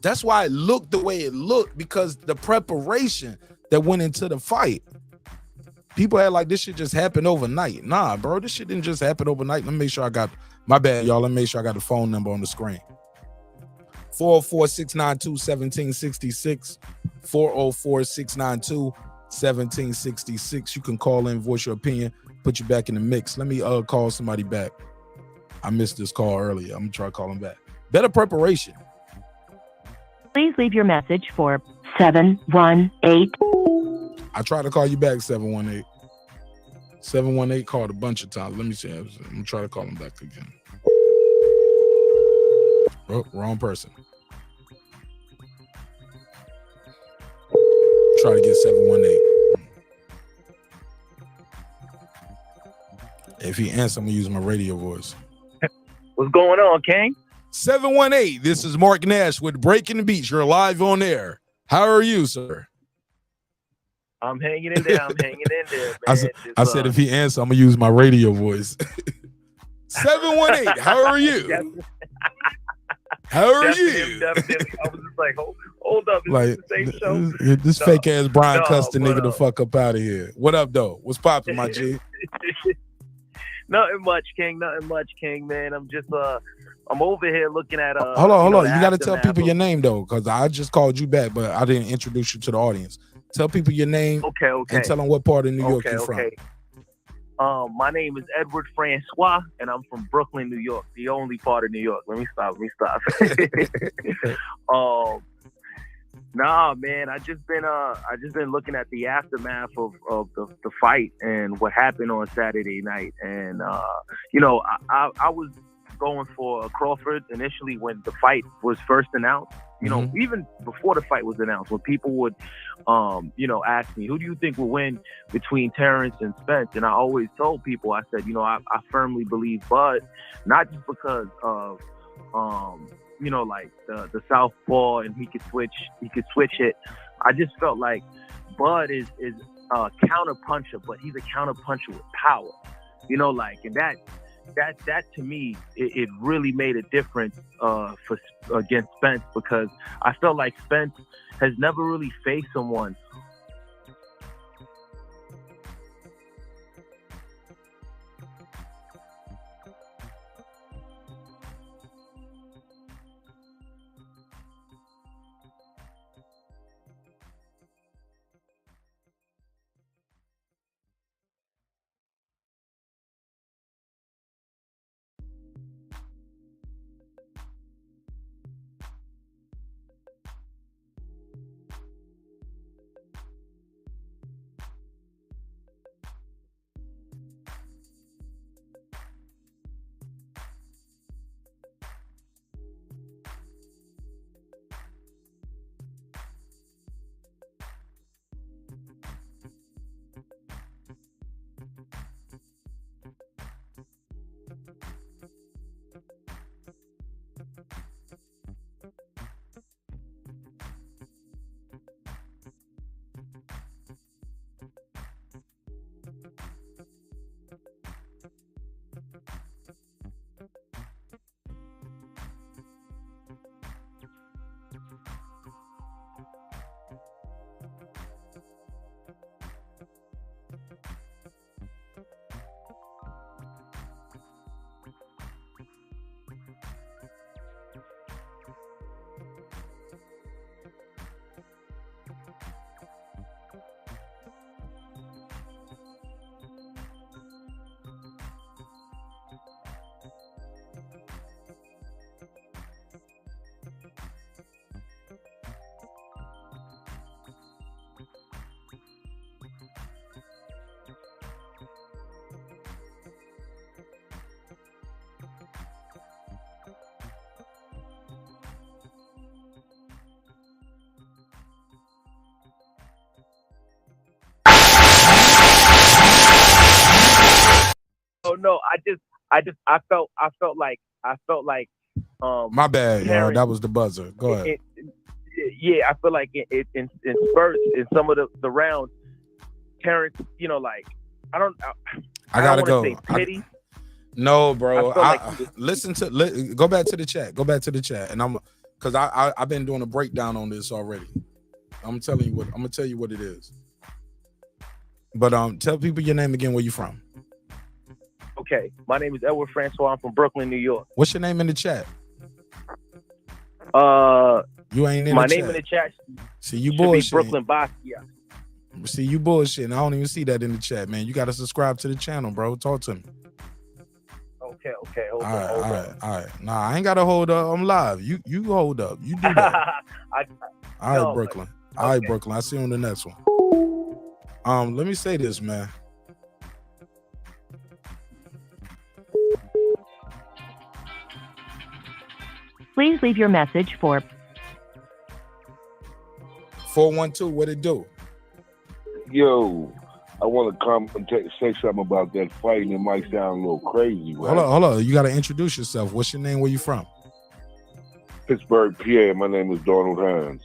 That's why it looked the way it looked, because the preparation that went into the fight. People act like this shit just happened overnight. Nah, bro, this shit didn't just happen overnight. Let me make sure I got, my bad, y'all. Let me make sure I got the phone number on the screen. 404-692-1766. 404-692-1766. You can call in, voice your opinion, put you back in the mix. Let me call somebody back. I missed this call earlier. I'm gonna try calling back. Better preparation. Please leave your message for 718. I tried to call you back, 718. 718 called a bunch of times. Let me see. I'm gonna try to call him back again. Oh, wrong person. Try to get 718. If he answers, I'm gonna use my radio voice. What's going on, King? 718. This is Mark Nash with Breaking the Beach. You're live on air. How are you, sir? I'm hanging in there. I'm hanging in there, man. I said if he answers, I'm gonna use my radio voice. 718. How are you? How are you? Definitely. I was just like, hold up. Is Like this the same show? this fake ass Brian cussed the nigga the fuck up out of here. What up, though? What's popping, my G? Nothing much, King. Nothing much, King, man. I'm just I'm over here looking at Hold on. the You got to tell aftermath people of- your name though, because I just called you back, but I didn't introduce you to the audience. Tell people your name. Okay. And tell them what part of New York you're from. My name is Edward Francois, and I'm from Brooklyn, New York, the only part of New York. Let me stop. Nah, man, I just been looking at the aftermath of the fight and what happened on Saturday night, and I was going for Crawford initially when the fight was first announced. Even before the fight was announced, when people would, ask me, who do you think will win between Terence and Spence? And I always told people, I said, I firmly believe Bud, not just because of, like the southpaw and he could switch it. I just felt like Bud is a counter puncher, but he's a counter puncher with power, and that to me, it really made a difference against Spence, because I felt like Spence has never really faced someone. Oh no, I felt like My bad, y'all. Terrence, That was the buzzer. Go ahead. I feel like in spurts in some of the rounds, Terrence, I gotta don't go. wanna say pity. No, bro. I feel like Go back to the chat. Go back to the chat, and because I've been doing a breakdown on this already. I'm gonna tell you what it is. But tell people your name again. Where you from? Okay, my name is Edward Francois. I'm from Brooklyn, New York. What's your name in the chat? You ain't in my the name chat. in the chat. See, you should bullshit. be Brooklyn Basquiat. See, you bullshit. I don't even see that in the chat, man. You got to subscribe to the channel, bro. Talk to me. Okay, hold All on. right. Nah, I ain't got to hold up. I'm live. You hold up. You do that. All right, Brooklyn. All right, Brooklyn. I'll see you on the next one. Let me say this, man. Please leave your message for 412. What it do? Yo, I want to come and say something about that fight, and it might sound a little crazy, right? Hold on. You got to introduce yourself. What's your name? Where you from? Pittsburgh, PA. My name is Donald Hines.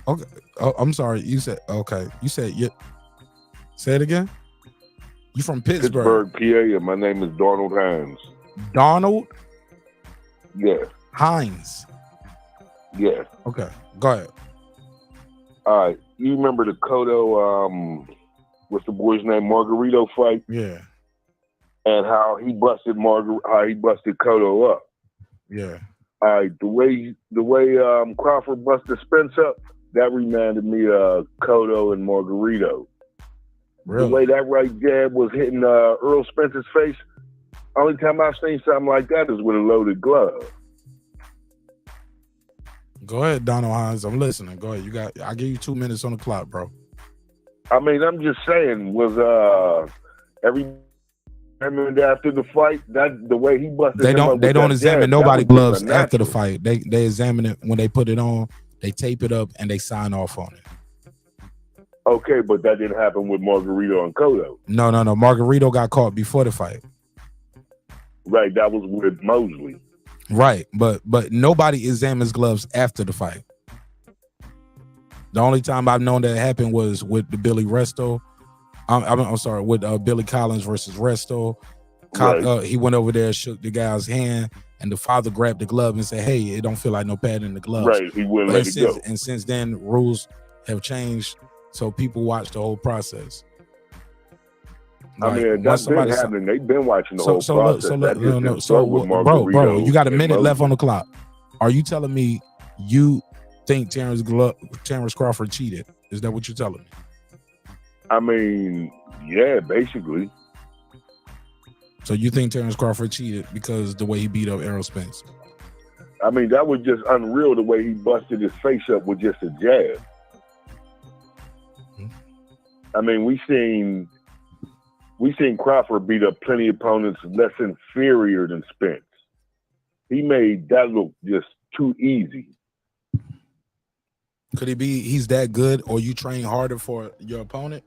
Okay. Oh, I'm sorry. You said okay. You said yeah. Say it again. You from Pittsburgh? Pittsburgh, PA. And my name is Donald Hines. Donald? Yeah. Hines. Yeah. Okay. Go ahead. All right. You remember the Cotto, what's the boy's name, Margarito fight? Yeah. And how he busted Cotto up. Yeah. All right. The way Crawford busted Spence up, that reminded me of Cotto and Margarito. Really? The way that right jab was hitting Errol Spence's face, only time I've seen something like that is with a loaded glove. Go ahead, Donald Hines. I'm listening. Go ahead. I'll give you 2 minutes on the clock, bro. I mean, I'm just saying, was after the fight, that the way he busted They him don't up they with don't that examine jab, nobody that was just gloves after the unnatural. fight. They examine it when they put it on, they tape it up and they sign off on it. Okay, but that didn't happen with Margarito and Cotto. No. Margarito got caught before the fight. Right, that was with Mosley. Right, but nobody examines gloves after the fight. The only time I've known that happened was with the Billy Resto. I'm sorry, with Billy Collins versus Resto. Right. He went over there, shook the guy's hand, and the father grabbed the glove and said, "Hey, it don't feel like no pad in the gloves." Right, he wouldn't let it go. And since then, rules have changed, so people watch the whole process. I mean, that's been happening. They've been watching the whole process. Bro, you got a minute left on the clock. Are you telling me you think Terence Crawford cheated? Is that what you're telling me? I mean, yeah, basically. So you think Terence Crawford cheated because the way he beat up Errol Spence? I mean, that was just unreal the way he busted his face up with just a jab. I mean, we seen Crawford beat up plenty of opponents less inferior than Spence. He made that look just too easy. Could he be he's that good, or you train harder for your opponent?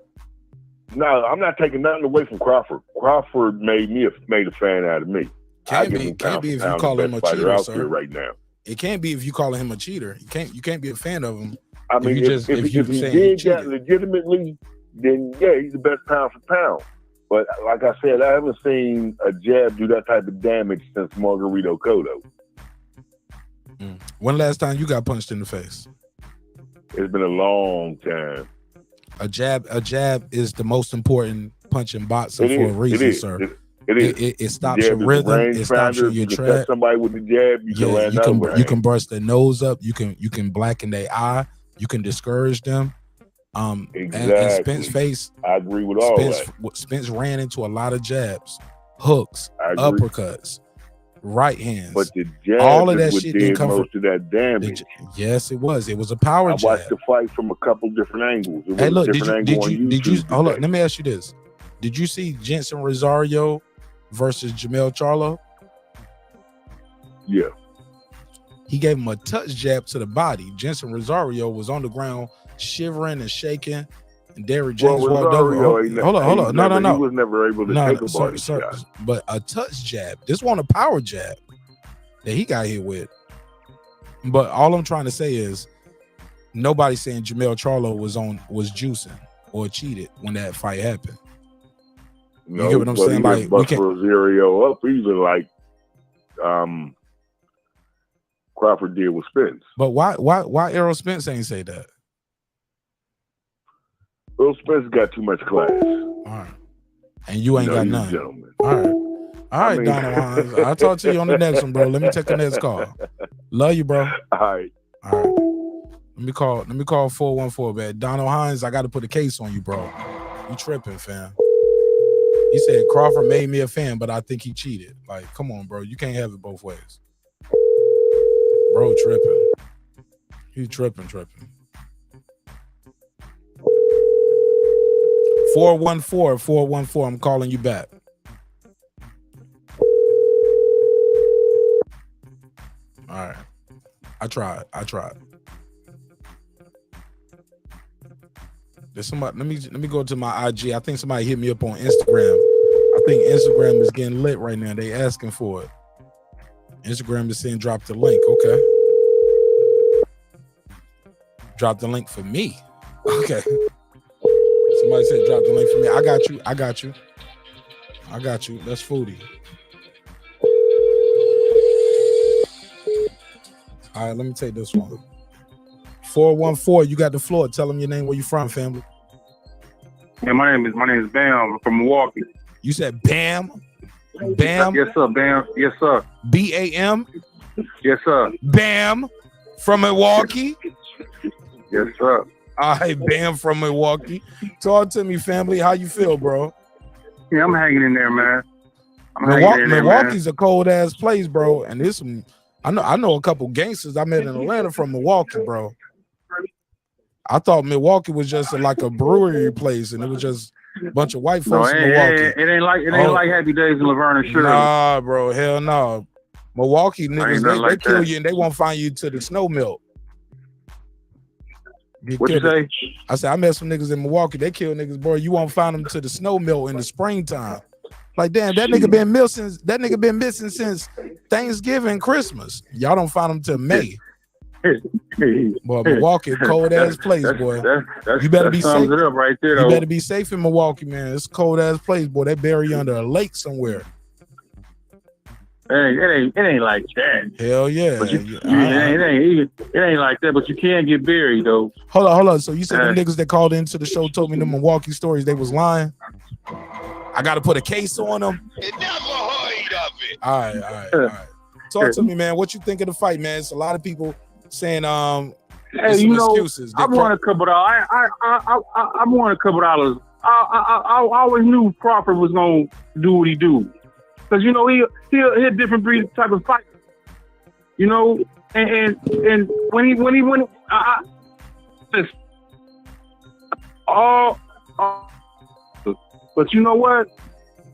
No, I'm not taking nothing away from Crawford. Crawford made a fan out of me. Can't be if you call him a cheater, sir. Right now. It can't be if you call him a cheater. You can't be a fan of him. I mean, if he did that legitimately, then yeah, he's the best pound for pound. But like I said, I haven't seen a jab do that type of damage since Margarito Cotto. When last time you got punched in the face? It's been a long time. A jab is the most important punch in boxing for a reason, sir. It stops your rhythm. It stops your track. Touch somebody with the jab, you can burst their nose up. You can blacken their eye. You can discourage them. Exactly. And Spence face. I agree with all that. Spence ran into a lot of jabs, hooks, uppercuts, right hands. But the jab all of that shit did most of that damage. Yes, it was. It was a power jab. I watched the fight from a couple different angles. Hey, look, did you hold on? Let me ask you this: did you see Jensen Rosario versus Jamel Charlo? Yeah. He gave him a touch jab to the body. Jensen Rosario was on the ground shivering and shaking, and Derrick James walked over. Hold on. No. He was never able to take a body shot. But a touch jab. This wasn't a power jab that he got hit with. But all I'm trying to say is nobody's saying Jamel Charlo was juicing or cheated when that fight happened. You get what I'm saying? Like we can't Rosario up even like Crawford did with Spence. But why Errol Spence ain't say that? Errol Spence got too much class. All right. And you ain't got none. Gentlemen. All right. All right, Donald Hines. I'll talk to you on the next one, bro. Let me take the next call. Love you, bro. All right. All right. Let me call 414, man. Donald Hines, I got to put a case on you, bro. You tripping, fam. He said Crawford made me a fan, but I think he cheated. Like, come on, bro. You can't have it both ways. Bro tripping. He tripping. 414, I'm calling you back. All right. I tried. There's somebody. Let me go to my IG. I think somebody hit me up on Instagram. I think Instagram is getting lit right now. They asking for it. Instagram is saying drop the link. Okay. Drop the link for me. Okay. Somebody said drop the link for me. I got you. That's Foodie. All right, let me take this one. 414, you got the floor. Tell them your name, where you from, family. Yeah, my name is Bam. I'm from Milwaukee. You said Bam? Bam? Yes, sir. Bam. Yes, sir. BAM? Yes, sir. Bam from Milwaukee? Yes, sir. All right, Bam from Milwaukee. Talk to me, family. How you feel, bro? Yeah, I'm hanging in there, man. Milwaukee's a cold ass place, bro. And there's some. I know a couple gangsters I met in Atlanta from Milwaukee, bro. I thought Milwaukee was just like a brewery place, and it was just a bunch of white folks in Milwaukee. It ain't like Happy Days in Laverne and Sugar. Nah, bro, hell no. Milwaukee niggas, they kill you and they won't find you to the snow melt. What you say? I said I met some niggas in Milwaukee. They kill niggas, bro. You won't find them to the snow melt in the springtime. Like, damn, that nigga been missing since Thanksgiving, Christmas. Y'all don't find him till May. Boy, Milwaukee, cold ass place, boy. You better be safe. It up right there, you better be safe in Milwaukee, man. It's a cold ass place, boy. They bury you under a lake somewhere. It ain't like that. Hell yeah. But it ain't like that, but you can get buried though. Hold on. So you said the niggas that called into the show told me the Milwaukee stories, they was lying? I gotta put a case on them. You never heard of it. All right. Talk to me, man. What you think of the fight, man? It's a lot of people saying hey, you know, excuses. I won a couple dollars. I won a couple dollars. I always knew Crawford was gonna do what he do, because you know he a different breed type of fighter. You know, and when he but you know what?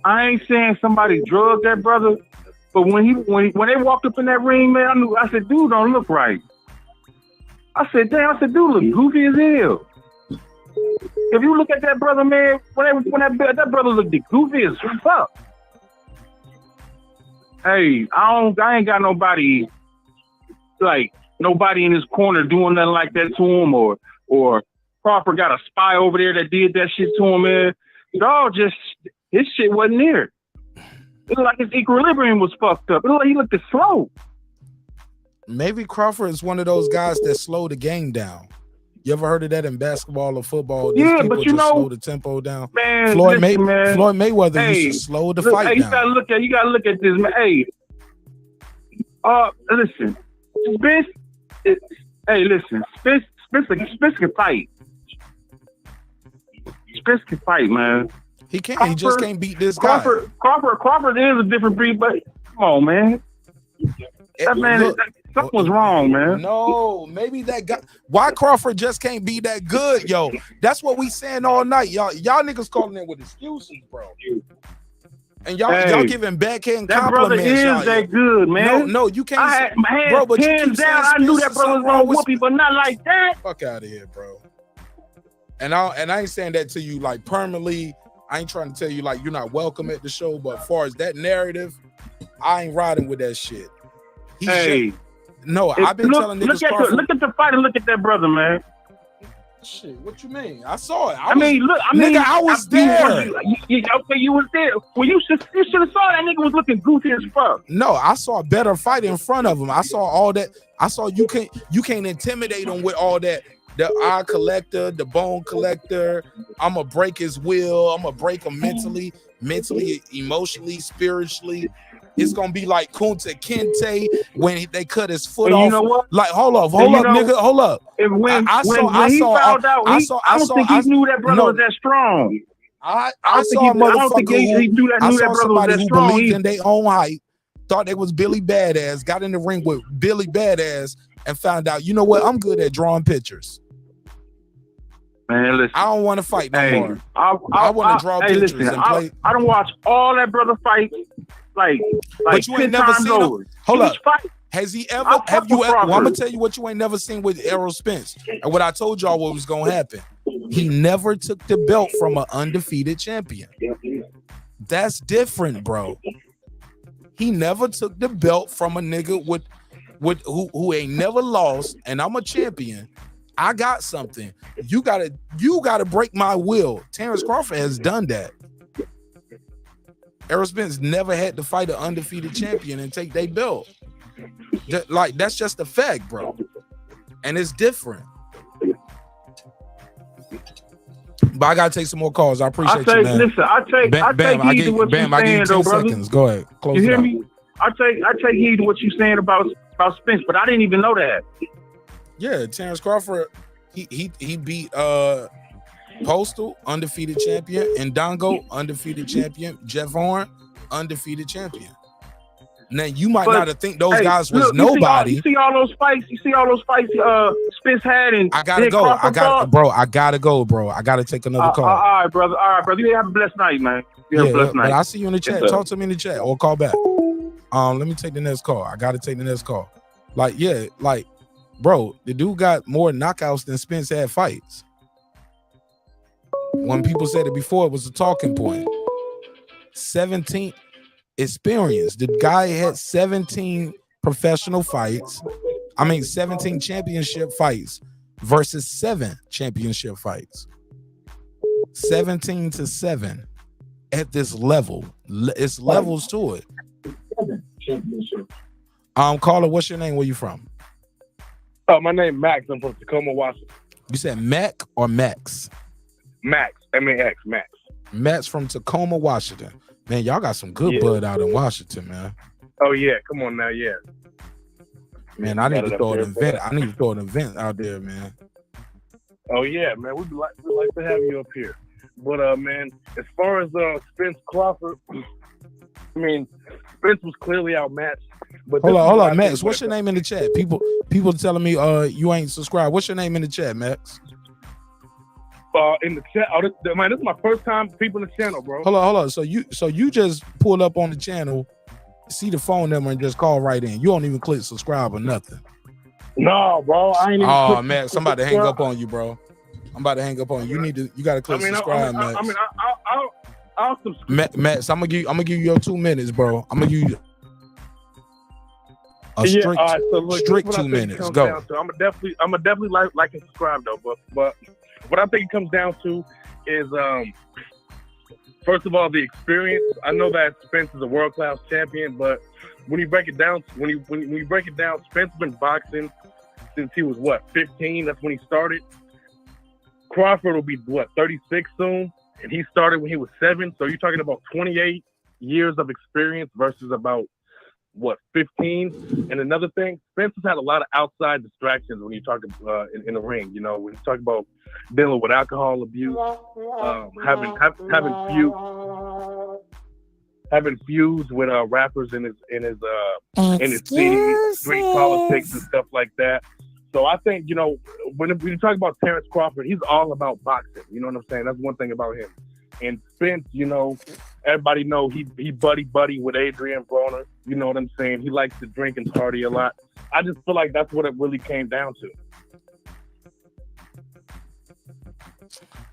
I ain't saying somebody drugged that brother, but when they walked up in that ring, man, I said, dude, don't look right. I said, damn, dude, look goofy as hell. If you look at that brother, man, when that brother looked goofy as fuck. Hey, I ain't got nobody in his corner doing nothing like that to him, or Crawford got a spy over there that did that shit to him, man. Just his shit wasn't there. It looked like his equilibrium was fucked up. It looked like he looked slow. Maybe Crawford is one of those guys that slow the game down. You ever heard of that in basketball or football? Yeah, but you know, slow the tempo down. Man, Floyd man. Mayweather used to slow the fight you down. You gotta look at this, man. Hey, listen, Spence. Spence can fight. Spence can fight, man. He can't. He just can't beat this guy. Crawford is a different breed, but come on, man. Something was wrong, man. No, maybe that guy. Why Crawford just can't be that good, yo? That's what we saying all night, y'all. Y'all niggas calling in with excuses, bro. And y'all giving backhand compliments. That brother is that good, man. No, you can't. Bro, but hands down, I knew that brother was gonna whoop you, but not like that. Fuck out of here, bro. And I ain't saying that to you like permanently. I ain't trying to tell you like you're not welcome at the show, but as far as that narrative, I ain't riding with that shit. I've been telling niggas. Look at the fight and look at that brother, man. Shit, what you mean? I saw it. I was there. You was there. Well, you should have saw that nigga was looking goofy as fuck. No, I saw a better fight in front of him. I saw all that. I saw you can't intimidate him with all that the eye collector, the bone collector. I'm gonna break his will. I'm gonna break him mentally, emotionally, spiritually. It's gonna be like Kunta Kinte when they cut his foot And off. you know what? Like, hold up, nigga, hold up. When he found out, I don't think he knew that brother was that strong. I I saw a don't think motherfucker he knew that I brother saw was somebody that who strong. believed in their own hype, thought they was Billy Badass, got in the ring with Billy Badass, and found out, you know what? I'm good at drawing pictures. Man, listen, I don't want to fight no more. I want to draw hey, pictures listen, and play. I don't watch all that brother fight like But you 10 ain't never times seen over. him. Hold up. Fight. Has he ever? Have you ever? Well, I'm gonna tell you what you ain't never seen with Errol Spence, and what I told y'all what was gonna happen. He never took the belt from an undefeated champion. That's different, bro. He never took the belt from a nigga who ain't never lost, and I'm a champion. I got something. You gotta break my will. Terence Crawford has done that. Errol Spence never had to fight an undefeated champion and take their belt. Like, that's just a fact, bro. And it's different. But I gotta take some more calls. I appreciate you, man. Listen, I take heed to what you're saying, I give you 10 though, brother. seconds. Go ahead. Close You it hear out. me? I take heed to what you're saying about Spence, but I didn't even know that. Yeah, Terence Crawford, he beat Postal, undefeated champion, and Dongo, undefeated champion, Jeff Horn, undefeated champion. Now you might not have think those guys was nobody. You see all those fights. Spence had, and I gotta go. I gotta go, bro. I gotta take another call. All right, brother. You have a blessed night, man. You have a blessed night. But I'll see you in the chat. Talk to me in the chat or call back. Let me take the next call. I gotta take the next call. Bro, the dude got more knockouts than Spence had fights. When people said it before, it was a talking point. 17 experience. The guy had 17 professional fights. 17 championship fights versus 7 championship fights. 17-7 at this level. It's levels to it. Caller, what's your name? Where you from? My name Max. I'm from Tacoma, Washington. You said Mac or Max? Max. M-A-X. Max. Max from Tacoma, Washington. Man, y'all got some good bud out in Washington, man. Oh yeah, come on now, yeah. Man, I need to throw an event. I need to throw an event out there, man. Oh yeah, man. We'd like to have you up here. But man, as far as Spence Crawford, Spence was clearly outmatched. But hold on, Max. What's your name in the chat? People telling me you ain't subscribed. What's your name in the chat, Max? In the chat. Oh, this is my first time people in the channel, bro. Hold on. So you just pulled up on the channel, see the phone number, and just call right in. You don't even click subscribe or nothing. No, bro. I ain't even. Oh, Max, I'm about to hang up on you, bro. I'm about to hang up on you. You gotta click subscribe, Max. I'll subscribe. Max, I'm gonna give you your 2 minutes, bro. I'm gonna give you a strict 2 minutes. Go. I'm definitely like and subscribe though. But what I think it comes down to is first of all the experience. I know that Spence is a world class champion, but when you break it down, Spence been boxing since he was 15. That's when he started. Crawford will be 36 soon, and he started when he was 7. So you're talking about 28 years of experience versus about 15. And another thing, Spence has had a lot of outside distractions when you talk in the ring. You know, when you talk about dealing with alcohol abuse, having feuds with rappers in his city, street politics and stuff like that. So I think, you know, when you talk about Terence Crawford, he's all about boxing. You know what I'm saying? That's one thing about him. And Spence, you know, everybody know he buddy with Adrian Broner. You know what I'm saying? He likes to drink and party a lot. I just feel like that's what it really came down to.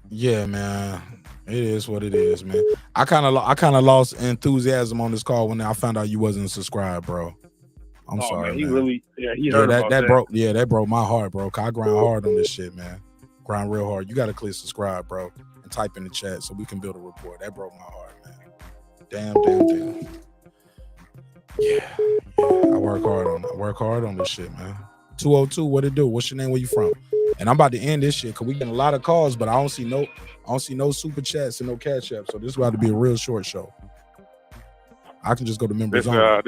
Yeah, man. It is what it is, man. I kind of lost enthusiasm on this call when I found out you wasn't subscribed, bro. I'm sorry, man. He really, he heard about that. That broke my heart, bro. 'Cause I grind hard on this shit, man. Grind real hard. You got to click subscribe, bro, and type in the chat so we can build a rapport. That broke my heart, man. Damn. Yeah. I work hard on this shit, man. 202, what it do? What's your name? Where you from? And I'm about to end this shit because we getting a lot of calls, but I don't see no super chats and no cash app. So this is about to be a real short show. I can just go to members only. Yeah.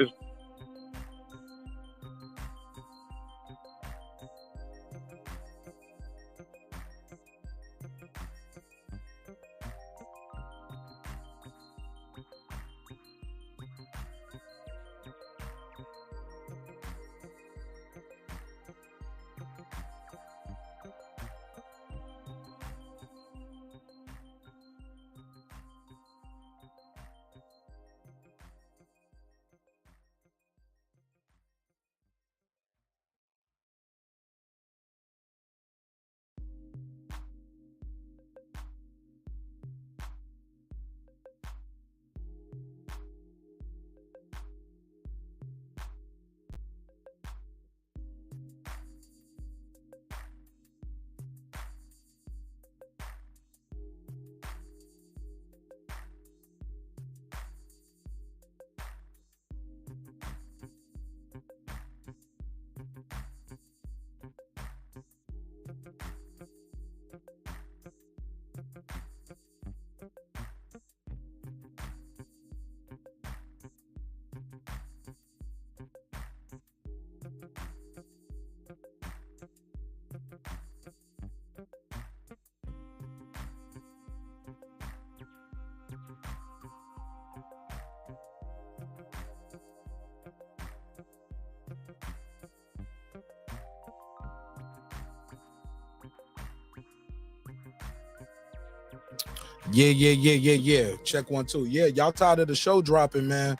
Check 1 2. Yeah, y'all tired of the show dropping, man.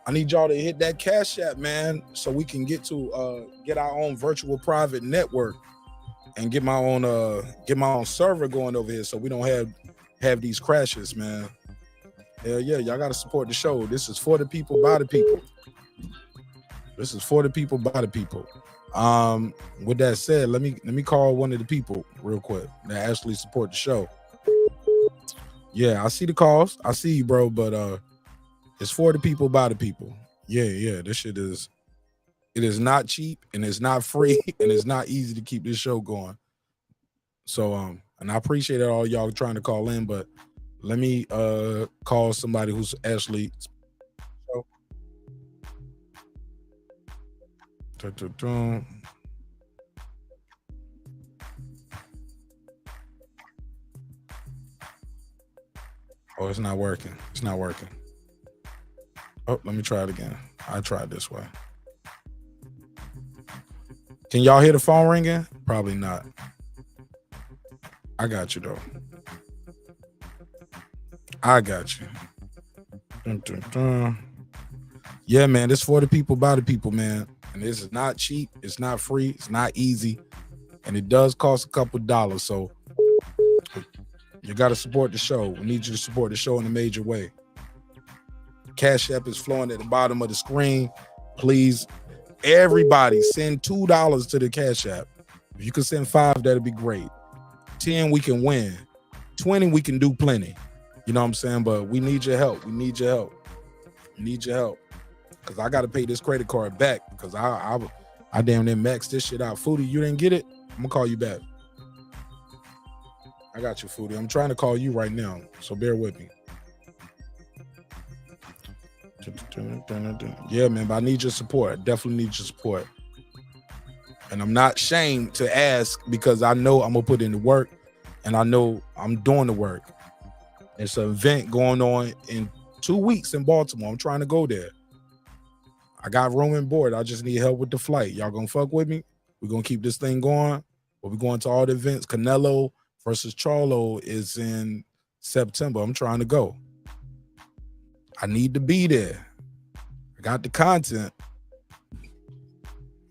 I need y'all to hit that Cash App, man, so we can get our own virtual private network and get my own server going over here so we don't have these crashes, man. Hell yeah, y'all gotta support the show. This is for the people, by the people. This is for the people, by the people. With that said, let me call one of the people real quick that actually support the show. Yeah, I see the calls. I see you, bro, but it's for the people, by the people. Yeah. This shit is not cheap and it's not free and it's not easy to keep this show going. So and I appreciate all y'all trying to call in, but let me call somebody who's actually Oh, it's not working. It's not working. Oh, let me try it again. I tried this way. Can y'all hear the phone ringing? Probably not. I got you, though. I got you. Dun, dun, dun. Yeah, man, this for the people, by the people, man. And this is not cheap. It's not free. It's not easy. And it does cost a couple dollars. So you got to support the show. We need you to support the show in a major way. Cash App is flowing at the bottom of the screen. Please, everybody, send $2 to the Cash App. If you can send $5, that'd be great. 10, we can win. 20, we can do plenty. You know what I'm saying? But we need your help. We need your help. We need your help. Because I got to pay this credit card back because I damn near maxed this shit out. Foodie, you didn't get it? I'm going to call you back. I got you, Foodie. I'm trying to call you right now, so bear with me. Yeah, man, but I need your support. I definitely need your support. And I'm not ashamed to ask because I know I'm going to put in the work and I know I'm doing the work. It's an event going on in 2 weeks in Baltimore. I'm trying to go there. I got room and board. I just need help with the flight. Y'all gonna fuck with me? We're gonna keep this thing going. We'll be going to all the events. Canelo versus Charlo is in September. I'm trying to go. I need to be there. I got the content.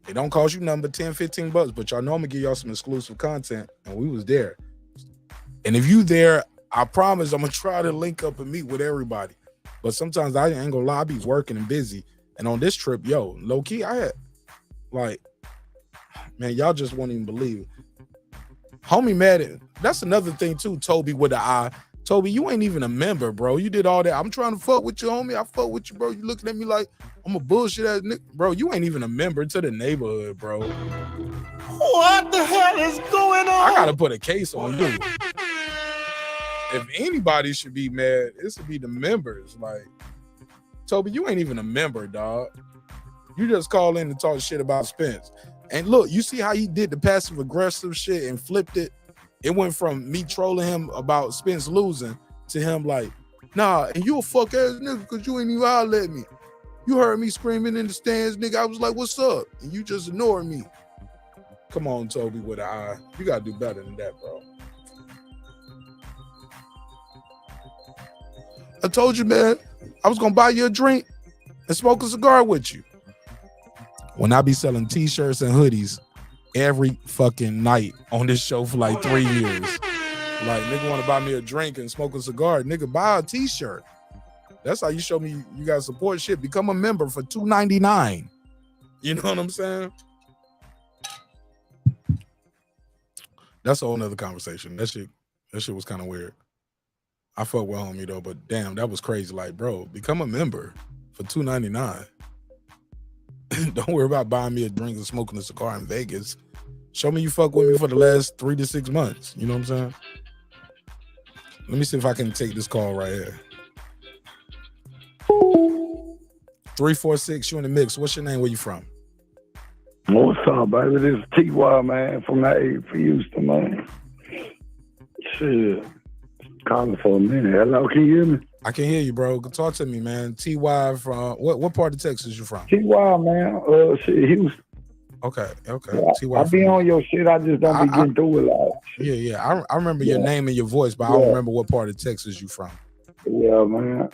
It don't cost you number 10, 15 bucks, but y'all know I'm gonna give y'all some exclusive content. And we was there. And if you there, I promise I'm gonna try to link up and meet with everybody. But sometimes I ain't gonna lie, I be working and busy. And on this trip, yo, low key, I had like, man, y'all just won't even believe it. Homie Madden, that's another thing too, Toby with the eye. Toby, you ain't even a member, bro. You did all that. I'm trying to fuck with you, homie. I fuck with you, bro. You looking at me like I'm a bullshit ass nigga. Bro, you ain't even a member to the neighborhood, bro. What the hell is going on? I gotta put a case on you. If anybody should be mad, it should be the members. Like, Toby, you ain't even a member, dog. You just call in and talk shit about Spence. And look, you see how he did the passive aggressive shit and flipped it? It went from me trolling him about Spence losing to him like, nah, and you a fuck ass nigga because you ain't even holler at me. You heard me screaming in the stands, nigga. I was like, what's up? And you just ignored me. Come on, Toby, with an eye. You gotta do better than that, bro. I told you, man, I was gonna buy you a drink and smoke a cigar with you. When I be selling t-shirts and hoodies every fucking night on this show for like 3 years. Like, nigga want to buy me a drink and smoke a cigar. Nigga, buy a t-shirt. That's how you show me you got support shit. Become a member for $2.99. You know what I'm saying? That's a whole nother conversation. That shit was kind of weird. I fuck with homie though, but damn, that was crazy. Like, bro, become a member for $2.99. Don't worry about buying me a drink and smoking a cigar in Vegas. Show me you fuck with me for the last 3 to 6 months. You know what I'm saying? Let me see if I can take this call right here. 346, you in the mix. What's your name? Where you from? What's up, baby? This is T.Y., man, from that area for Houston, man. Shit. Calling for a minute. Hello, can you hear me? I can hear you, bro. Talk to me, man. T.Y. from what part of Texas you from? T.Y., man. Shit, Houston. Okay. Yeah, T.Y. I be on your shit. I just don't be getting through it like. Yeah. I remember your name and your voice, but I don't remember what part of Texas you from. Yeah, man.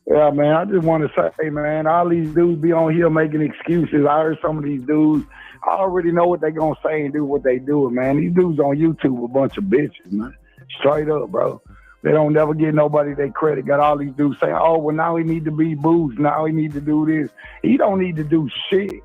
Yeah, man. I just want to say, man, all these dudes be on here making excuses. I heard some of these dudes. I already know what they gonna say and do what they do, man. These dudes on YouTube a bunch of bitches, man. Straight up, bro. They don't never give nobody their credit. Got all these dudes saying, oh, well, now he need to be booed. Now he need to do this. He don't need to do shit.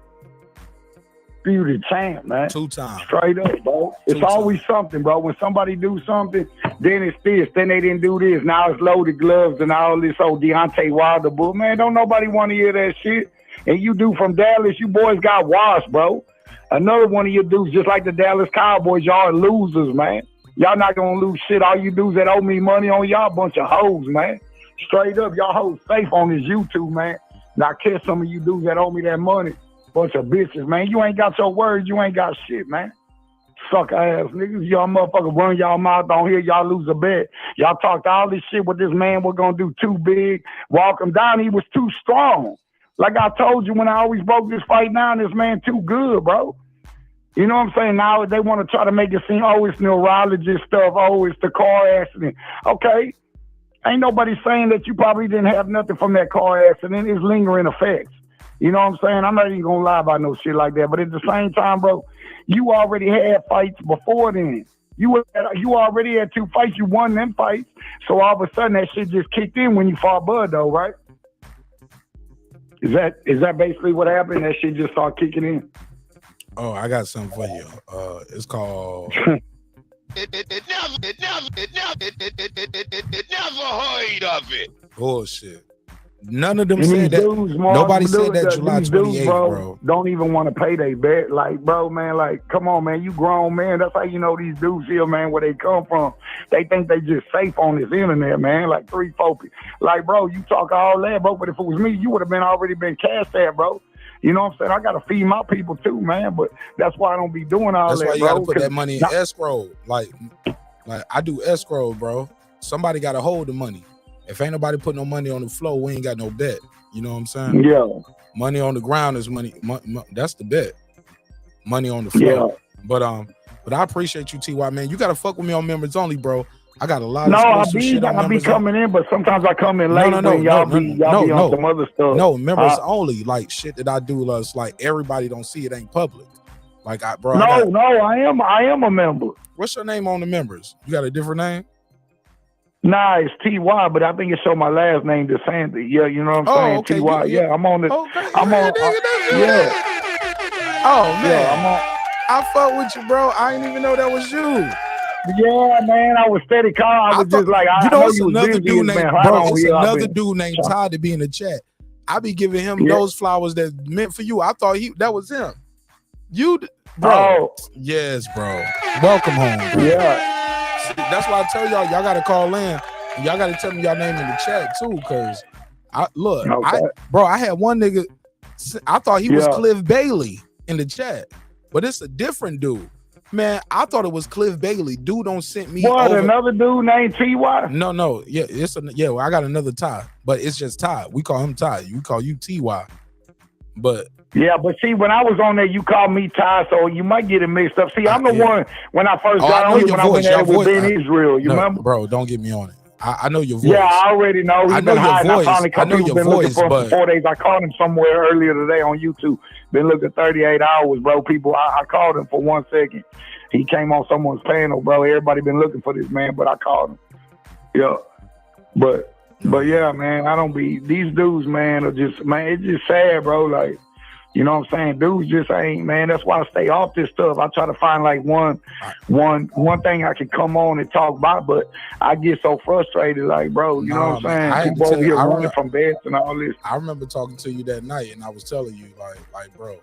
Be the champ, man. 2 times. Straight up, bro. It's always something, bro. When somebody do something, then it's this. Then they didn't do this. Now it's loaded gloves and all this old Deontay Wilder bull. Man, don't nobody want to hear that shit. And you do from Dallas, you boys got washed, bro. Another one of your dudes, just like the Dallas Cowboys, y'all are losers, man. Y'all not gonna lose shit. All you dudes that owe me money on y'all bunch of hoes, man. Straight up, y'all hoes safe on this YouTube, man. Now catch some of you dudes that owe me that money. Bunch of bitches, man. You ain't got your words, you ain't got shit, man. Suck ass niggas. Y'all motherfuckers run y'all mouth on here, y'all lose a bet. Y'all talked all this shit what this man was gonna do too big. Walk him down, he was too strong. Like I told you when I always broke this fight down, this man too good, bro. You know what I'm saying? Now they want to try to make it seem, oh, it's neurologist stuff. Oh, it's the car accident. Okay. Ain't nobody saying that you probably didn't have nothing from that car accident. It's lingering effects. You know what I'm saying? I'm not even going to lie about no shit like that. But at the same time, bro, you already had fights before then. You already had 2 fights. You won them fights. So all of a sudden that shit just kicked in when you fought Bud, though, right? Is that basically what happened? That shit just started kicking in? Oh, I got something for you. It's called. It never heard of it. Bullshit. None of them said that. Nobody said that July 28th, bro. Don't even want to pay their bet. Like, bro, man, like, come on, man. You grown, man. That's how you know these dudes here, man, where they come from. They think they just safe on this internet, man. Like 3, 4 people. Like, bro, you talk all that, bro. But if it was me, you would have already been cashed at, bro. You know what I'm saying? I got to feed my people too, man. But that's why I don't be doing all that, bro. That's why you got to put that money in escrow. Like I do escrow, bro. Somebody got to hold the money. If ain't nobody put no money on the floor, we ain't got no bet. You know what I'm saying? Yeah. Money on the ground is money. That's the bet. Money on the floor. Yeah. But I appreciate you, T.Y., man. You got to fuck with me on members only, bro. I got a lot of shit on I be coming in, but sometimes I come in late. No, y'all be on some other stuff. No, members only. Like shit that I do, like everybody don't see it ain't public. Like I am a member. What's your name on the members? You got a different name? Nah, it's T.Y., but I think it showed my last name, DeSantis. Yeah, you know what I'm saying? Okay. T.Y. Yeah, I'm on the. Okay. I'm on. Yeah. Oh man, yeah, I'm on. I fuck with you, bro. I didn't even know that was you. Yeah, man, I was steady calling. I was just like, I know it's you was another busy. dude It's been named hot bro. on It's here. I've another been dude named trying- Todd to be in the chat. I be giving him those flowers that meant for you. I thought that was him. Bro. Yes, bro. Welcome home, bro. Yeah. See, that's why I tell y'all gotta call in. And y'all gotta tell me y'all name in the chat too, cause I had one nigga. I thought he was Cliff Bailey in the chat, but it's a different dude. Man, I thought it was Cliff Bailey. Dude don't sent me over. Another dude named T.Y.? No. Yeah, well, I got another Ty, but it's just Ty. We call him Ty. We call you T.Y. But yeah, but see, when I was on there, you called me Ty, so you might get it mixed up. See, I'm the one when I first got on here when I went there with Ben Israel. You remember? Bro, don't get me on it. I know your voice. Yeah, I already know. I know your voice. I know your voice, but 4 days. I called him somewhere earlier today on YouTube. Been looking 38 hours, bro. People, I called him for 1 second. He came on someone's panel, bro. Everybody been looking for this man, but I called him. Yeah, but yeah, man. I don't be these dudes, man. Are just man. It's just sad, bro. Like. You know what I'm saying? Dudes just ain't, man. That's why I stay off this stuff. I try to find like one thing I can come on and talk about, but I get so frustrated, like, bro, you know what I'm saying? People over here running from beds and all this. I remember talking to you that night, and I was telling you, like, bro,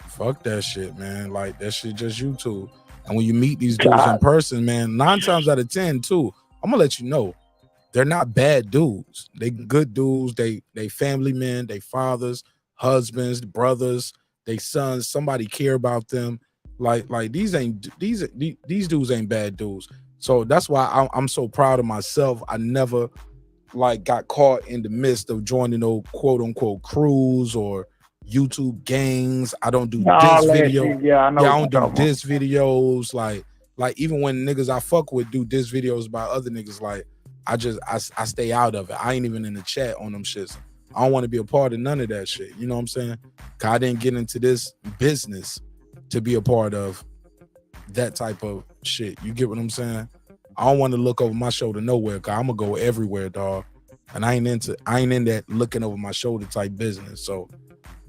fuck that shit, man. Like, that shit just YouTube. And when you meet these dudes in person, man, 9 times out of 10, too, I'm gonna let you know, they're not bad dudes. They good dudes. They family men. They fathers. Husbands, brothers, they sons, somebody care about them. Like these dudes ain't bad dudes. So that's why I'm so proud of myself. I never like got caught in the midst of joining no quote unquote crews or YouTube gangs. I don't do diss video. I don't do diss videos. Like even when niggas I fuck with do diss videos about other niggas, like I stay out of it. I ain't even in the chat on them shits. I don't want to be a part of none of that shit. You know what I'm saying? Cause I didn't get into this business to be a part of that type of shit. You get what I'm saying? I don't want to look over my shoulder nowhere, cause I'm gonna go everywhere, dog. And I ain't in that looking over my shoulder type business. So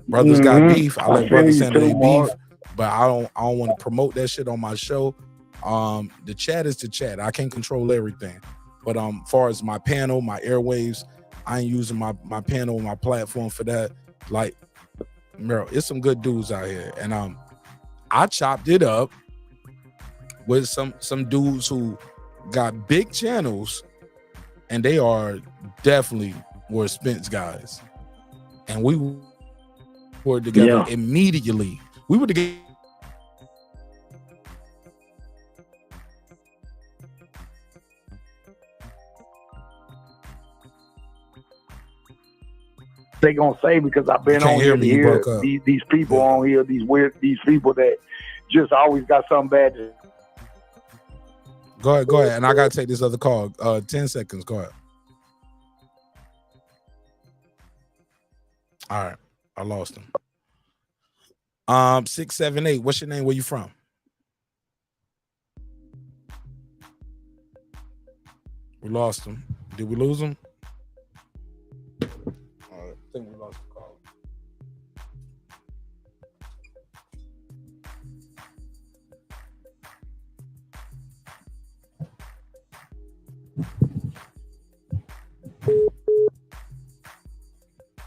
brothers got beef. I let brothers handle their beef, but I don't want to promote that shit on my show. The chat is the chat. I can't control everything. But far as my panel, my airwaves, I ain't using my panel, my platform for that. Like, bro, it's some good dudes out here. And I chopped it up with some dudes who got big channels, and they are definitely were Spence guys. And we were together immediately. We were together. They gonna say because I've been on here, these people on here, these people that just always got something bad to. Go ahead, and I gotta take this other call. 10 seconds. Go ahead. All right, I lost him. 678. What's your name? Where you from? We lost him. Did we lose him? I think we lost the call.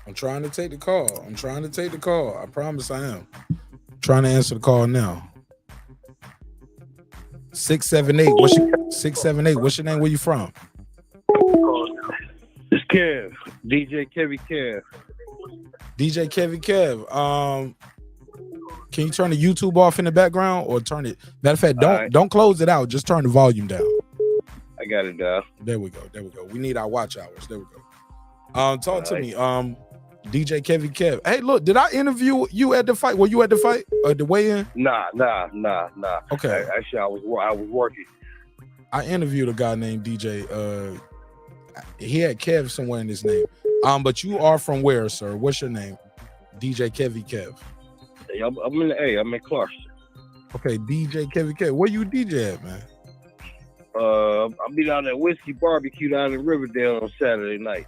I'm trying to take the call. I promise I am. Trying to answer the call now. 678. What's your name? Where you from? It's Kev. DJ Kevy Kev. DJ Kevy Kev. Can you turn the YouTube off in the background or turn it? Matter of fact, don't close it out. Just turn the volume down. I got it down. There we go. We need our watch hours. There we go. Talk to me. DJ Kevy Kev. Hey, look, did I interview you at the fight? Were you at the fight? The weigh-in? Nah. Okay. Actually, I was working. I interviewed a guy named DJ. He had Kev somewhere in his name. But you are from where, sir? What's your name? DJ Kevy Kev. Hey, I'm in Clarkston. Okay, DJ Kevy Kev. Where you DJ at, man? I'll be down at Whiskey Barbecue down in Riverdale on Saturday night.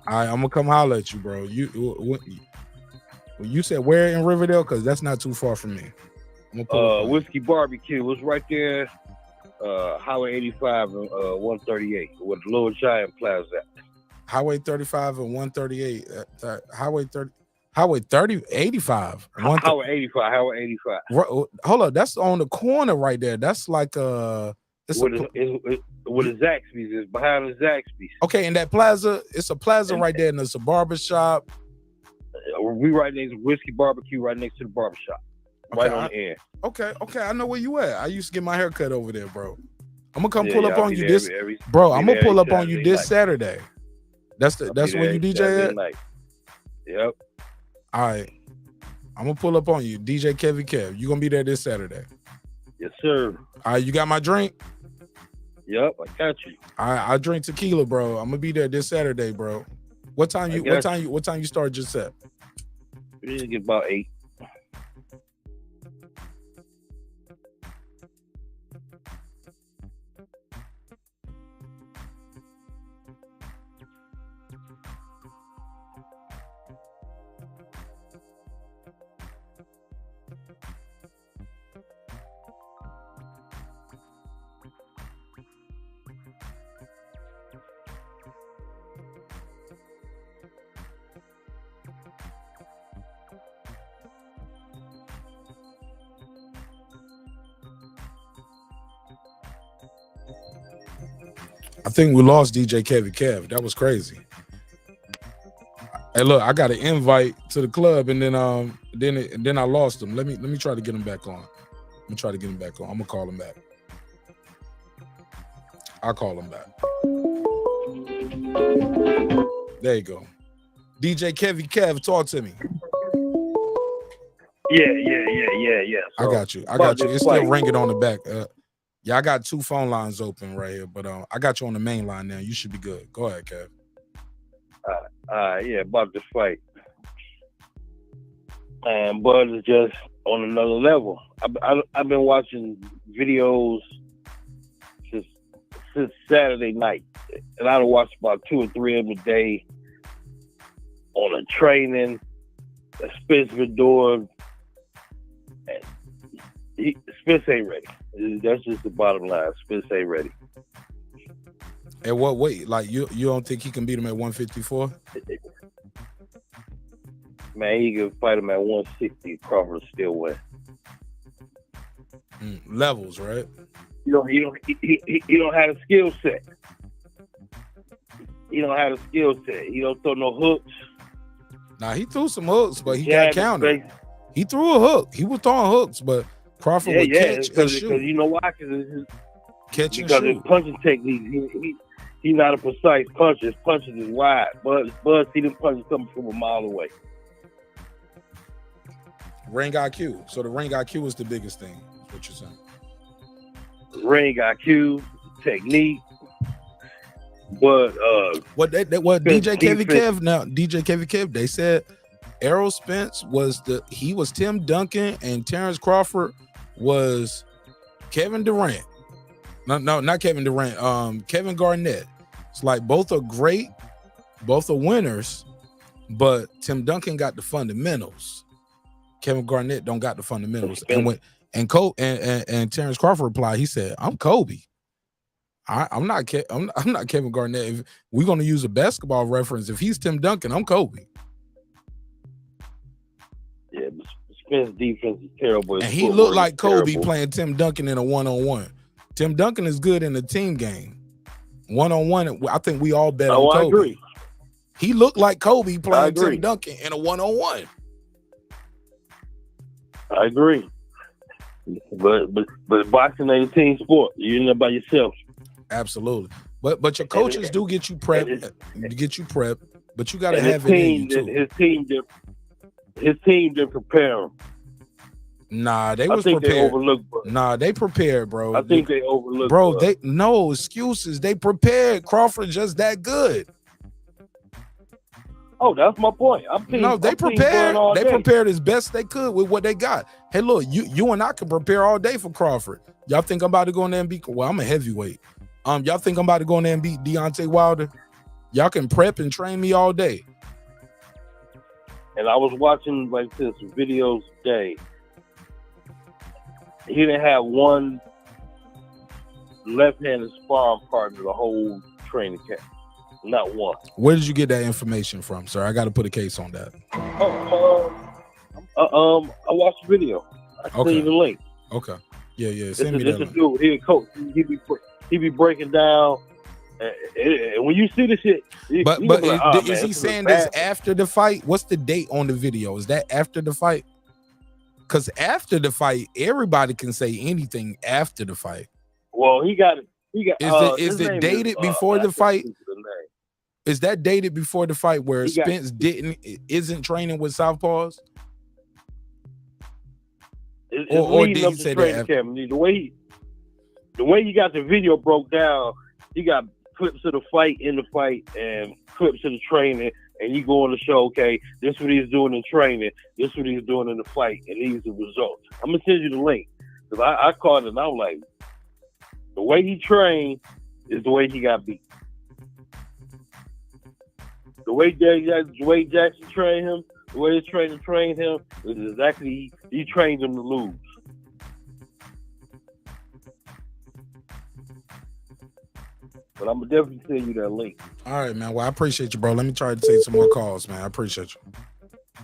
All right, I'm gonna come holler at you, bro. You said where in Riverdale? Because that's not too far from me. Whiskey Barbecue was right there. Highway 85 and 138 with Little Giant Plaza. Highway 35 and 138. Highway 85. Highway 85. Hold up, that's on the corner right there. That's like with the Zaxby's. It's behind the Zaxby's. Okay, in that plaza, it's a plaza right there, and it's a barbershop. We right next to Whiskey Barbecue, right next to the barbershop. Right on the end. Okay, I know where you at. I used to get my hair cut over there, bro. I'm gonna come pull up on you this, bro. I'm gonna pull up on you this Saturday. That's when you DJ at? Yep. All right. I'm gonna pull up on you, DJ Kevy Kev. You gonna be there this Saturday? Yes, sir. All right, you got my drink? Yep, I got you. I drink tequila, bro. I'm gonna be there this Saturday, bro. What time you start your set? We just get about 8. I think we lost DJ Kevy Kev. That was crazy. Hey, look, I got an invite to the club, and then I lost him. Let me try to get him back on. I'm gonna call him back. I'll call him back. There you go. DJ Kevy Kev, talk to me. Yeah. I got you. It's still ringing on the back. Yeah, I got 2 phone lines open right here, but I got you on the main line now. You should be good. Go ahead, Kev. Yeah, about this fight. And Bud is just on another level. I've been watching videos since Saturday night, and I've watched about 2 or 3 of them a day on a training that Spence been doing. Spence ain't ready. That's just the bottom line. Spence ain't ready. At what weight? Like you don't think he can beat him at 154? Man, he can fight him at 160. Crawford still win. Levels, right? He don't have a skill set. He don't have a skill set. He don't throw no hooks. Nah, he threw some hooks, but he got countered. He threw a hook. He was throwing hooks, but Crawford would catch and shoot. Because you know why? Because his punching technique, he's not a precise puncher. His punches is wide. Bud see them punches coming from a mile away. Ring IQ. So the ring IQ is the biggest thing. Is what you're saying? Ring IQ, technique. But DJ Kevy Kev, they said Errol Spence was Tim Duncan and Terence Crawford was Kevin Durant. No, not Kevin Durant. Kevin Garnett. It's like both are great, both are winners, but Tim Duncan got the fundamentals. Kevin Garnett don't got the fundamentals. And Terence Crawford replied, he said, "I'm Kobe. I'm not Kevin Garnett. If we're gonna use a basketball reference, if he's Tim Duncan, I'm Kobe." Yeah, but Spence defense is terrible. And he looked like Kobe playing Tim Duncan in a one-on-one. Tim Duncan is good in the team game. One-on-one, I think we all bet on Kobe. I agree. He looked like Kobe playing Tim Duncan in a one-on-one. I agree. But boxing ain't a team sport. You're in there by yourself. Absolutely. But your coaches do get you prepped. But you got to have it in you too. His team didn't prepare him. Nah, they was prepared. They overlooked, bro. Nah, they prepared, bro. I think they overlooked, bro. They no excuses. They prepared. Crawford just that good. Oh, that's my point. They prepared. They prepared as best they could with what they got. Hey, look, you and I can prepare all day for Crawford. Y'all think I'm about to go in there and beat? Well, I'm a heavyweight. Y'all think I'm about to go in there and beat Deontay Wilder? Y'all can prep and train me all day. And I was watching like this videos today, he didn't have one left-handed sparring partner the whole training camp. Not one. Where did you get that information from, sir? I got to put a case on that. I watched the video. I seen Okay. the link. Okay. Yeah. This Send me is that a link. dude. He a coach. He be breaking down. And when you see the shit, But you be like, oh, is man, he this is saying bad. this after the fight? What's the date on the video? Is that after the fight? Because after the fight, everybody can say anything after the fight. Well, he got. Is it dated before the fight? Is that dated before the fight where Spence isn't training with southpaws? Or did he say that after? The way he got the video broke down, he got clips of the fight in the fight and clips of the training, and you go on the show, okay, this is what he's doing in training, this is what he's doing in the fight, and these are the results. I'm gonna send you the link. Because I caught it and I'm like, the way he trained is the way he got beat. The way Jackson trained him, the way his trainer trained him, is exactly he trained him to lose. But I'm gonna definitely send you that link. All right, man. Well, I appreciate you, bro. Let me try to take some more calls, man. I appreciate you.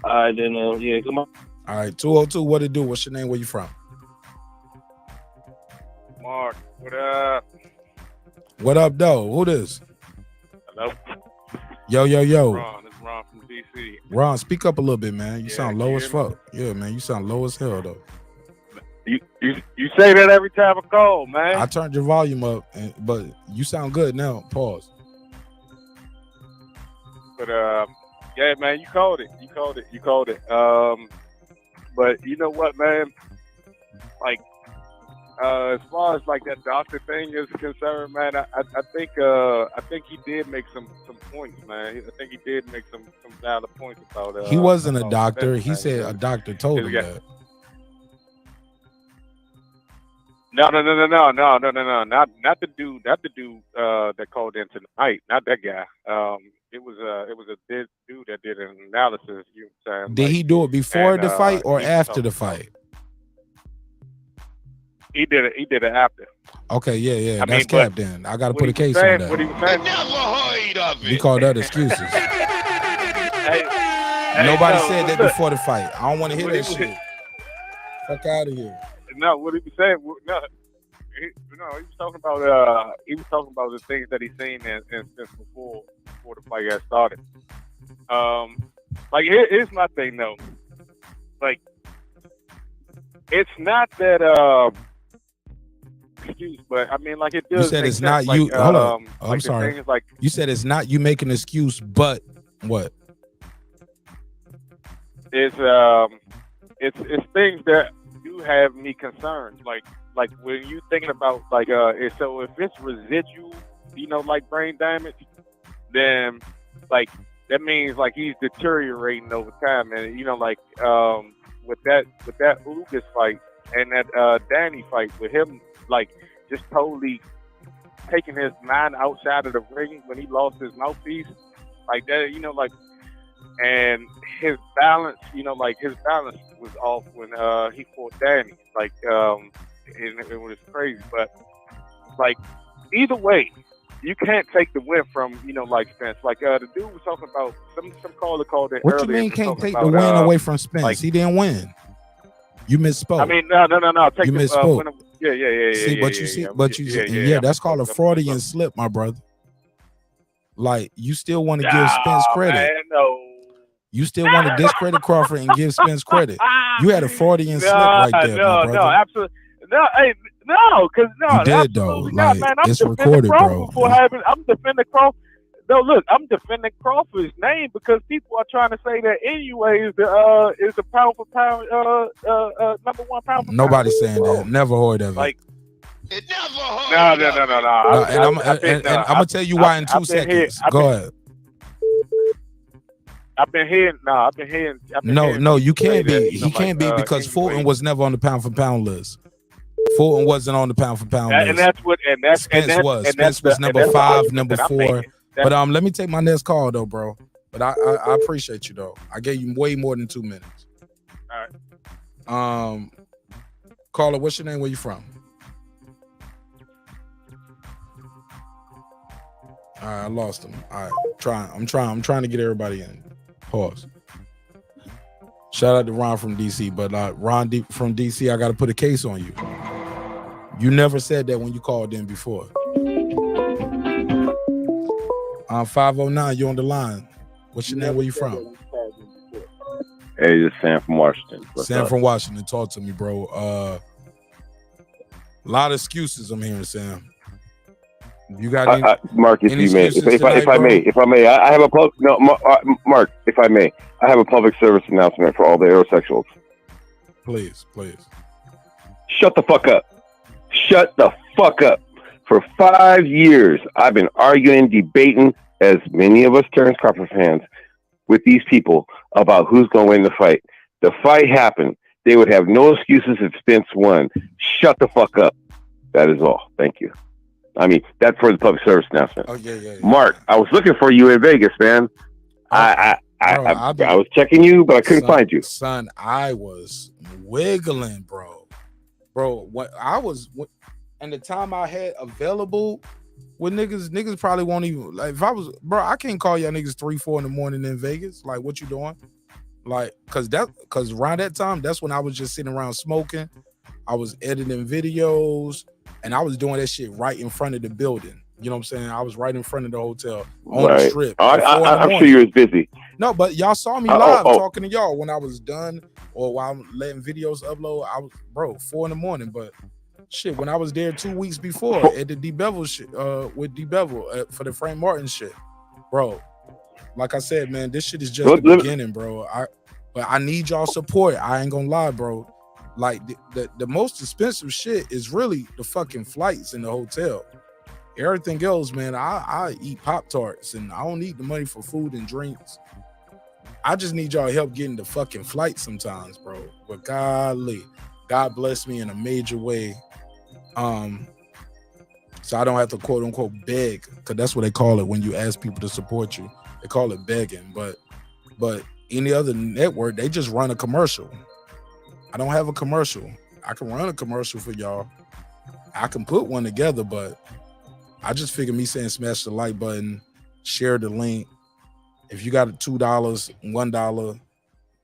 All right, then, yeah, come on. All right, 202, what it do? What's your name? Where you from? Mark, what up? What up, though? Who this? Hello? Yo. Ron, it's Ron from DC. Ron, speak up a little bit, man. You sound low can as you hear fuck. Yeah, man. You sound low as hell, though. You say that every time I call, man. I turned your volume up, but you sound good now. Pause. But yeah, man, you called it. But you know what, man? Like, as far as like that doctor thing is concerned, man, I think he did make some points, man. I think he did make some valid points about. He wasn't a doctor. Spence, He man. said a doctor told him that. No, not the dude that called in tonight, not that guy. It was a dude that did an analysis. You know what I'm saying? Did he do it before the fight or he after talked the about- fight? He did it after. Okay, yeah. I That's mean, cap then. I got to what put a he was case saying- on what he that. was saying- Never heard of it. We call that excuses. Nobody said that before the fight. I don't want to hear that shit. Fuck out of here. No, what he was saying, he was talking about the things that he's seen and since before the fight got started. Like here's my thing though. Like, it's not that excuse, but I mean, like, it does. You said make it's not sense, you. like, Hold up. like I'm the sorry. thing is, like, You said it's not you making an excuse, but what? it's things that do have me concerned. Like when you thinking about so if it's residual, like brain damage, then like that means like he's deteriorating over time, and with that Ugas fight and that Danny fight with him, like just totally taking his mind outside of the ring when he lost his mouthpiece, like that, and his balance, his balance was off when he fought Danny, it was crazy. But like either way, you can't take the win from Spence. Like the dude was talking about some caller called it. What you earlier, mean was can't talking take the about, win away from Spence? like- He didn't win. You misspoke. I mean, no. Take You the, misspoke. Yeah. That's called a Freudian slip, my brother. Like, you still want to give Spence credit. Man, no. You still want to discredit Crawford and give Spence credit. You had a Freudian slip right there, my brother. No, absolutely. No, hey, no, because no, You did, though. absolutely not, Like, man. I'm it's defending recorded, Crawford bro. I'm defending Crawford. No, look, I'm defending Crawford's name because people are trying to say that anyway is the pound for pound number one pound for pound. Nobody's saying that. Never heard of it. Like, No. And I'm gonna tell you why in 2 seconds. Go ahead. I've been hearing. No, you can't say be. that, He can't be because Fulton was never on the pound for pound list. Fulton wasn't on the pound for pound list. And that's what. And that's Spence and that's, was. and Spence that's was the, number and that's the 5, argument number that I'm 4. making. But let me take my next call though, bro. But I appreciate you though. I gave you way more than 2 minutes. All right. Caller, what's your name? Where you from? All right, I lost him. All right, I'm trying to get everybody in. Pause. Shout out to Ron from DC, but Ron from DC, I got to put a case on you. You never said that when you called in before. 509, you on the line. What's your name? Where you from? Hey, this is Sam from Washington. Sam from Washington. Talk to me, bro. A lot of excuses I'm hearing, Sam. You got any, Mark, if any you may, excuses if I may, I have a Mark, if I may, I have a public service announcement for all the aerosexuals. Please. Shut the fuck up. Shut the fuck up. For 5 years, I've been arguing, debating, as many of us Terence Crawford fans, with these people about who's going to win the fight. The fight happened. They would have no excuses if Spence won. Shut the fuck up. That is all. Thank you. I mean, that's for the public service announcement. Oh, yeah. Mark, I was looking for you in Vegas, man. I was checking you, but I couldn't find you. Son, I was wiggling, bro. And the time I had available with niggas probably won't even, like, if I was, bro, I can't call y'all niggas 3-4 in the morning in Vegas. Like, what you doing? Like, cause around that time, that's when I was just sitting around smoking. I was editing videos and I was doing that shit right in front of the building. You know what I'm saying? I was right in front of the hotel on the strip. I'm sure you was busy. No, but y'all saw me live talking to y'all when I was done or while I'm letting videos upload. I was, 4 in the morning, but shit, when I was there 2 weeks before at the D-Bevel shit, with D-Bevel for the Frank Martin shit, bro. Like I said, man, this shit is just the beginning, bro. But I need y'all support. I ain't gonna lie, bro. Like the most expensive shit is really the fucking flights in the hotel. Everything else, man, I eat Pop-Tarts and I don't need the money for food and drinks. I just need y'all help getting the fucking flight sometimes, bro. But golly, God bless me in a major way. So I don't have to quote unquote beg, because that's what they call it when you ask people to support you. They call it begging. But any other network, they just run a commercial. I don't have a commercial. I can run a commercial for y'all. I can put one together, but I just figured me saying smash the like button, share the link. If you got $2, $1,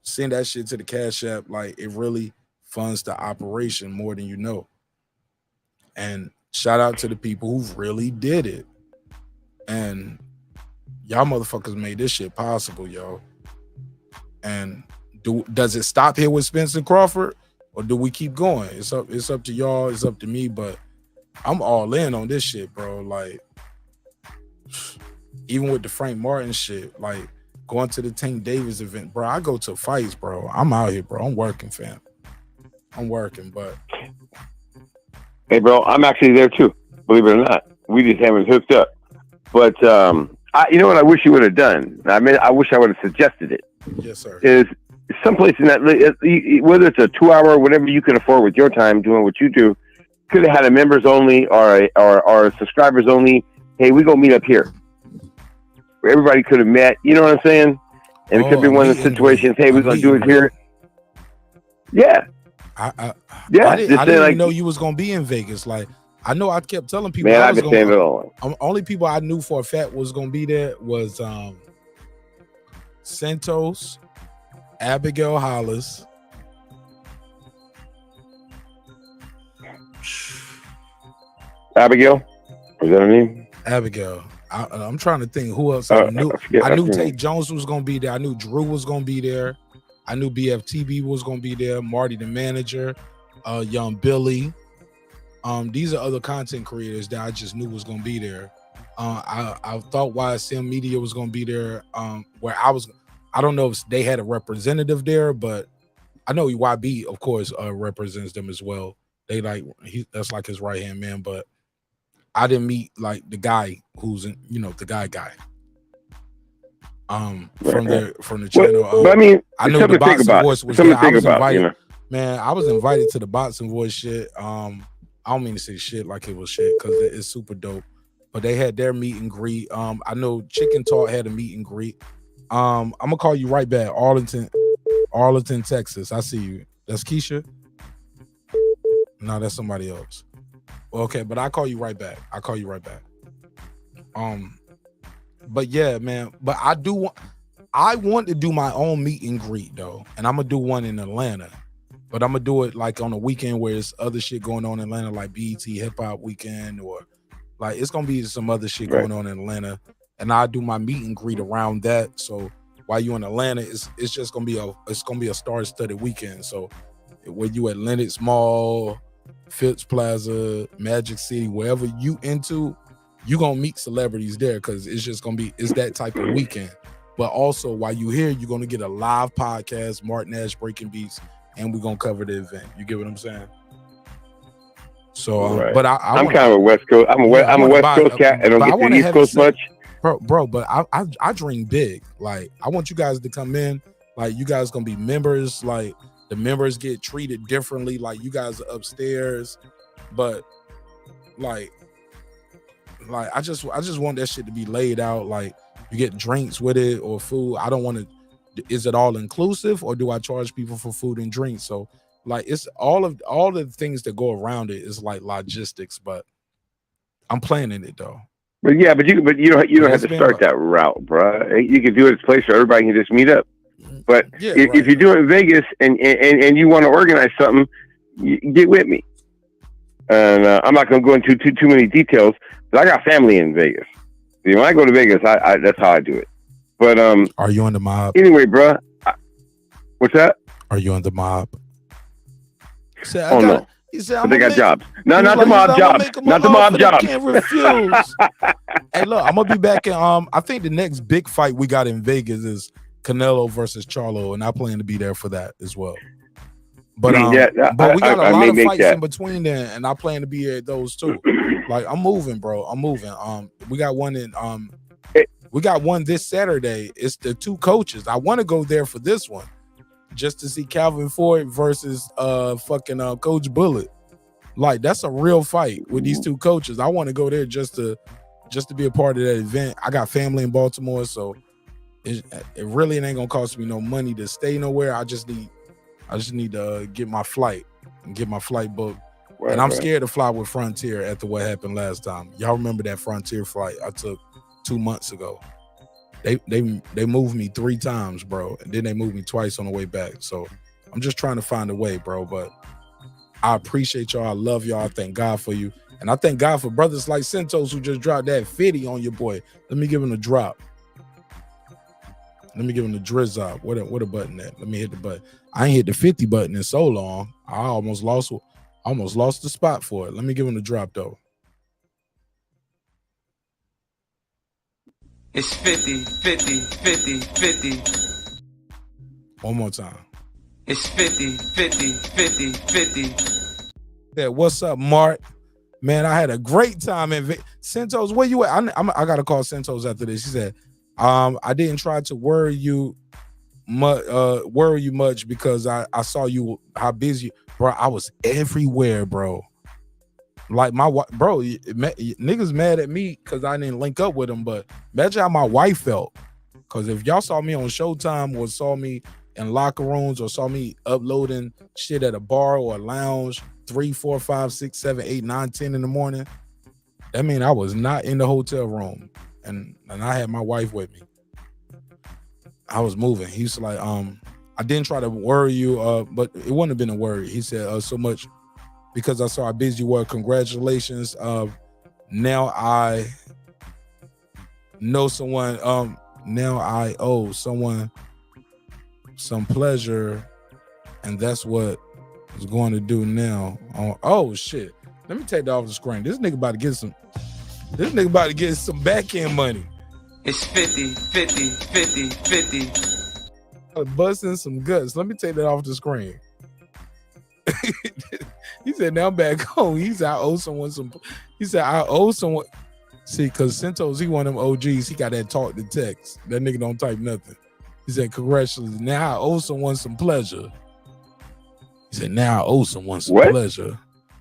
send that shit to the Cash App. Like, it really funds the operation more than you know. And shout out to the people who really did it. And y'all motherfuckers made this shit possible, yo. And does it stop here with Spence and Crawford, or do we keep going? It's up to y'all. It's up to me. But I'm all in on this shit, bro. Like, even with the Frank Martin shit, like going to the Tank Davis event, bro. I go to fights, bro. I'm out here, bro. I'm working, fam. I'm working, but hey, bro, I'm actually there too. Believe it or not, we just haven't hooked up. But you know what? I wish you would have done. I wish I would have suggested it. Yes, sir. Is someplace in that, whether it's a 2-hour, whatever you can afford with your time doing what you do, could have had a members only or a subscribers only. Hey, we go meet up here. Where everybody could have met. You know what I'm saying? And it could be one of the situations. Hey, we're gonna do it here. Yeah. I Yeah. didn't even know you was gonna be in Vegas. Like, I know I kept telling people. Man, I've been saying it all. Only people I knew for a fact was gonna be there was Santos, Abigail Hollis, Abigail, is that her name? Abigail. I'm trying to think who else I knew. I knew Tate Jones was gonna be there. I knew Drew was gonna be there. I knew BFTB was gonna be there. Marty the manager, Young Billy. These are other content creators that I just knew was gonna be there. I thought YSM Media was gonna be there. Where I don't know if they had a representative there, but I know YB, of course, represents them as well. They that's like his right hand man, but I didn't meet like the guy who's in, the guy. From the channel. But I mean, I knew the Boxing Voice was there. I was invited. Man, I was invited to the Boxing Voice shit. I don't mean to say shit like it was shit because it's super dope. But they had their meet and greet. I know Chicken Talk had a meet and greet. I'm gonna call you right back. Arlington, Texas. I see you. That's Keisha. No, that's somebody else. Okay, but I'll call you right back. But yeah, man. But I want to do my own meet and greet though, and I'm gonna do one in Atlanta. But I'm gonna do it like on a weekend where there's other shit going on in Atlanta, like BET Hip Hop Weekend, or like it's gonna be some other shit going on in Atlanta, and I do my meet and greet around that. So while you in Atlanta, it's just gonna be a star-studded weekend. So where you at Lenox Mall, Phipps Plaza, Magic City, wherever you into, you gonna meet celebrities there because it's just gonna be that type of weekend. But also while you here, you're gonna get a live podcast, Martin Nash Breaking Beats, and we're gonna cover the event. You get what I'm saying? So, but I'm kind of a West Coast. I'm a West Coast cat. I don't get to the East Coast much. Bro, but I dream big. Like I want you guys to come in. Like you guys gonna be members. Like the members get treated differently. Like you guys are upstairs, but like I just want that shit to be laid out. Like you get drinks with it or food. I don't want to. Is it all inclusive or do I charge people for food and drinks? So like it's all the things that go around it is like logistics, but I'm planning it though. But you don't have to start that route, bro. You can do it at a place where everybody can just meet up. But if you do it in Vegas and you want to organize something, you get with me. And I'm not going to go into too many details, but I got family in Vegas. When I go to Vegas, I that's how I do it. But are you on the mob? Anyway, bro. What's that? Are you on the mob? No. He said, they got jobs. No, not the mob jobs. Not the mob jobs. Can't refuse. Hey, look, I'm gonna be back in. I think the next big fight we got in Vegas is Canelo versus Charlo, and I plan to be there for that as well. But but we got a lot of fights in between there, and I plan to be at those too. Like I'm moving, bro. I'm moving. We got one in we got one this Saturday. It's the two coaches. I want to go there for this one, just to see Calvin Ford versus Coach Bullet. Like that's a real fight with these two coaches. I want to go there just to be a part of that event. I got family in Baltimore, so it really ain't gonna cost me no money to stay nowhere. I just need to get my flight and get my flight booked. Right, and I'm scared to fly with Frontier after what happened last time. Y'all remember that Frontier flight I took 2 months ago? They moved me 3 times, bro, and then they moved me twice on the way back. So I'm just trying to find a way, bro. But I appreciate y'all. I love y'all. I thank God for you, and I thank God for brothers like Santos who just dropped that 50 on your boy. Let me give him a drop. Let me give him the drizz up. What a button at? Let me hit the button. I ain't hit the 50 button in so long. I almost lost the spot for it. Let me give him the drop though. It's 50, 50, 50, 50. One more time. It's 50, 50, 50, 50. Yeah, what's up, Mark? Man, I had a great time in Santos. Where you at? I gotta call Santos after this. She said, I didn't try to worry you much because I saw you how busy, bro. I was everywhere, bro. Like niggas mad at me because I didn't link up with them, but imagine how my wife felt. Because if y'all saw me on Showtime or saw me in locker rooms or saw me uploading shit at a bar or a lounge 3, 4, 5, 6, 7, 8, 9, 10 in the morning, that mean I was not in the hotel room and I had my wife with me. I was moving. He's like, I didn't try to worry you, but it wouldn't have been a worry. He said, so much because I saw how busy you were. Congratulations. Now I know someone. Now I owe someone some pleasure, and that's what it's going to do now. Oh shit! Let me take that off the screen. This nigga about to get some. This nigga about to get some back end money. It's 50, 50, 50, 50. Busting some guts. Let me take that off the screen. He said, now I'm back home. He said, I owe someone some. He said, I owe someone. See, because Santos, he one of them OGs. He got that talk to text. That nigga don't type nothing. He said, congratulations. Now I owe someone some pleasure. He said, now I owe someone some pleasure.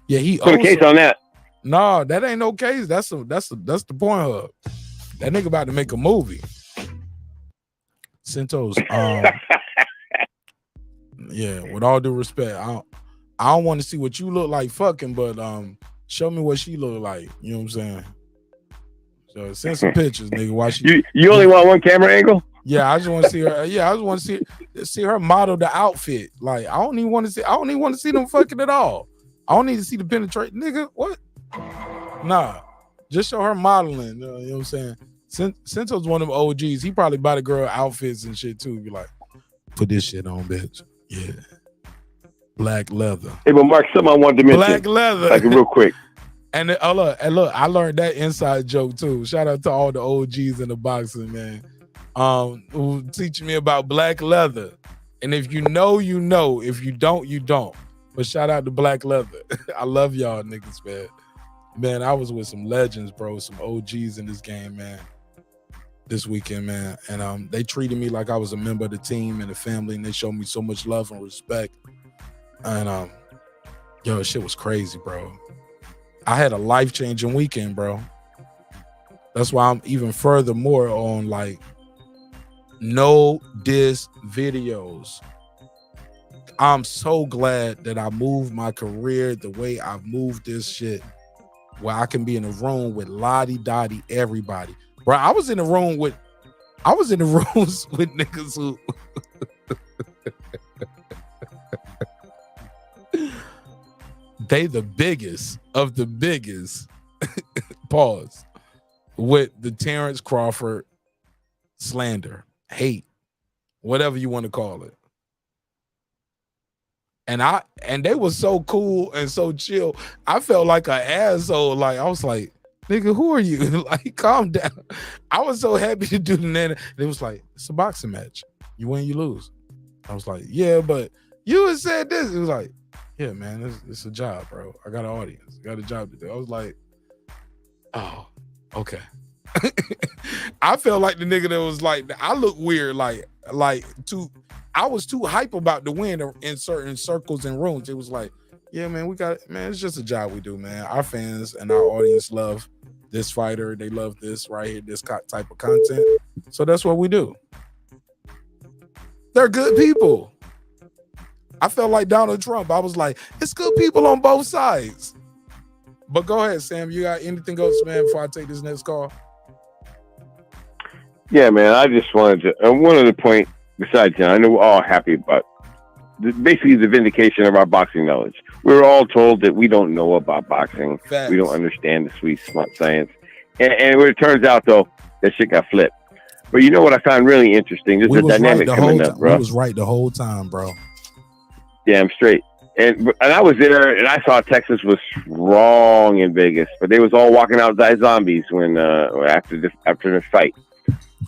Yeah, he put a case on that. No, that ain't no case. That's the Pornhub. That nigga about to make a movie. Santos, yeah, with all due respect, I don't want to see what you look like fucking, but show me what she look like. You know what I'm saying? So send some pictures, nigga. Why she? You only want one camera angle? Yeah, I just want to see her. Yeah, I just want to see her model the outfit. Like I don't even want to see them fucking at all. I don't need to see the penetrate, nigga. What? Nah, just show her modeling. You know what I'm saying? Sento's one of them OGs. He probably buy the girl outfits and shit too. Be like, put this shit on, bitch. Yeah, black leather. Hey, but Mark, something I wanted to mention. Black leather. Like real quick. And look, I learned that inside joke too. Shout out to all the OGs in the boxing, man. Who teaching me about black leather. And if you know, you know. If you don't, you don't. But shout out to black leather. I love y'all niggas, man. Man, I was with some legends, bro. Some OGs in this game, man. This weekend, man. And they treated me like I was a member of the team and the family, and they showed me so much love and respect. And yo, shit was crazy, bro. I had a life-changing weekend, bro. That's why I'm even furthermore on like no diss videos. I'm so glad that I moved my career the way I've moved this shit, where I can be in a room with lottie-dottie everybody. Bro, I was in the rooms with niggas who they the biggest of the biggest. Pause. With the Terence Crawford slander, hate, whatever you want to call it. And they were so cool and so chill. I felt like an asshole. Like I was like, nigga, who are you? Like, calm down. I was so happy to do the nana. It was like, it's a boxing match. You win, you lose. I was like, yeah, but you had said this. It was like, yeah, man, it's a job, bro. I got an audience. I got a job to do. I was like, oh, okay. I felt like the nigga that was like, I look weird, I was too hype about the win in certain circles and rooms. It was like, yeah, man, it's just a job we do, man. Our fans and our audience love this fighter. They love this right here, this type of content. So that's what we do. They're good people. I felt like Donald Trump. I was like, it's good people on both sides. But go ahead, Sam. You got anything else, man, before I take this next call? Yeah, man, I just wanted to, and one other point besides that, I know we're all happy about basically the vindication of our boxing knowledge. We're all told that we don't know about boxing. Facts. We don't understand the sweet, smart science. And when it turns out, though, that shit got flipped. But you know what I found really interesting? There's a dynamic coming up, bro. We was right the whole time, bro. Damn straight. And I was there, and I saw Texas was strong in Vegas, but they was all walking out like zombies when after the fight.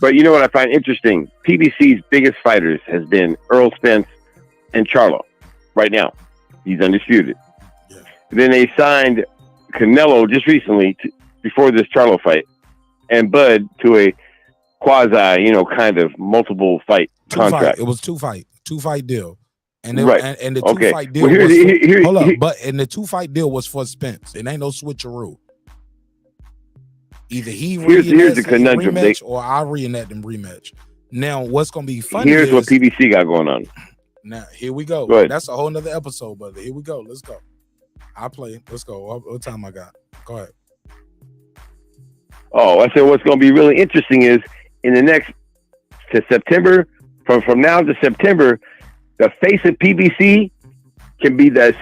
But you know what I find interesting? PBC's biggest fighters has been Errol, Spence, and Charlo. Right now, he's undisputed. Yeah. Then they signed Canelo just recently before this Charlo fight, and Bud to a quasi, kind of multiple fight contract. It was two fight deal. And right. and the two fight deal and the 2-fight deal was for Spence. It ain't no switcheroo. Either here's the conundrum rematch or I reenact them rematch. Now, what's gonna be funny? Here's what PBC got going on. Now, here we go. That's a whole nother episode, brother. Here we go. Let's go. I play. Let's go. What time I got? Go ahead. Oh, I said what's gonna be really interesting is in the next to September, from now to September, the face of PBC can be the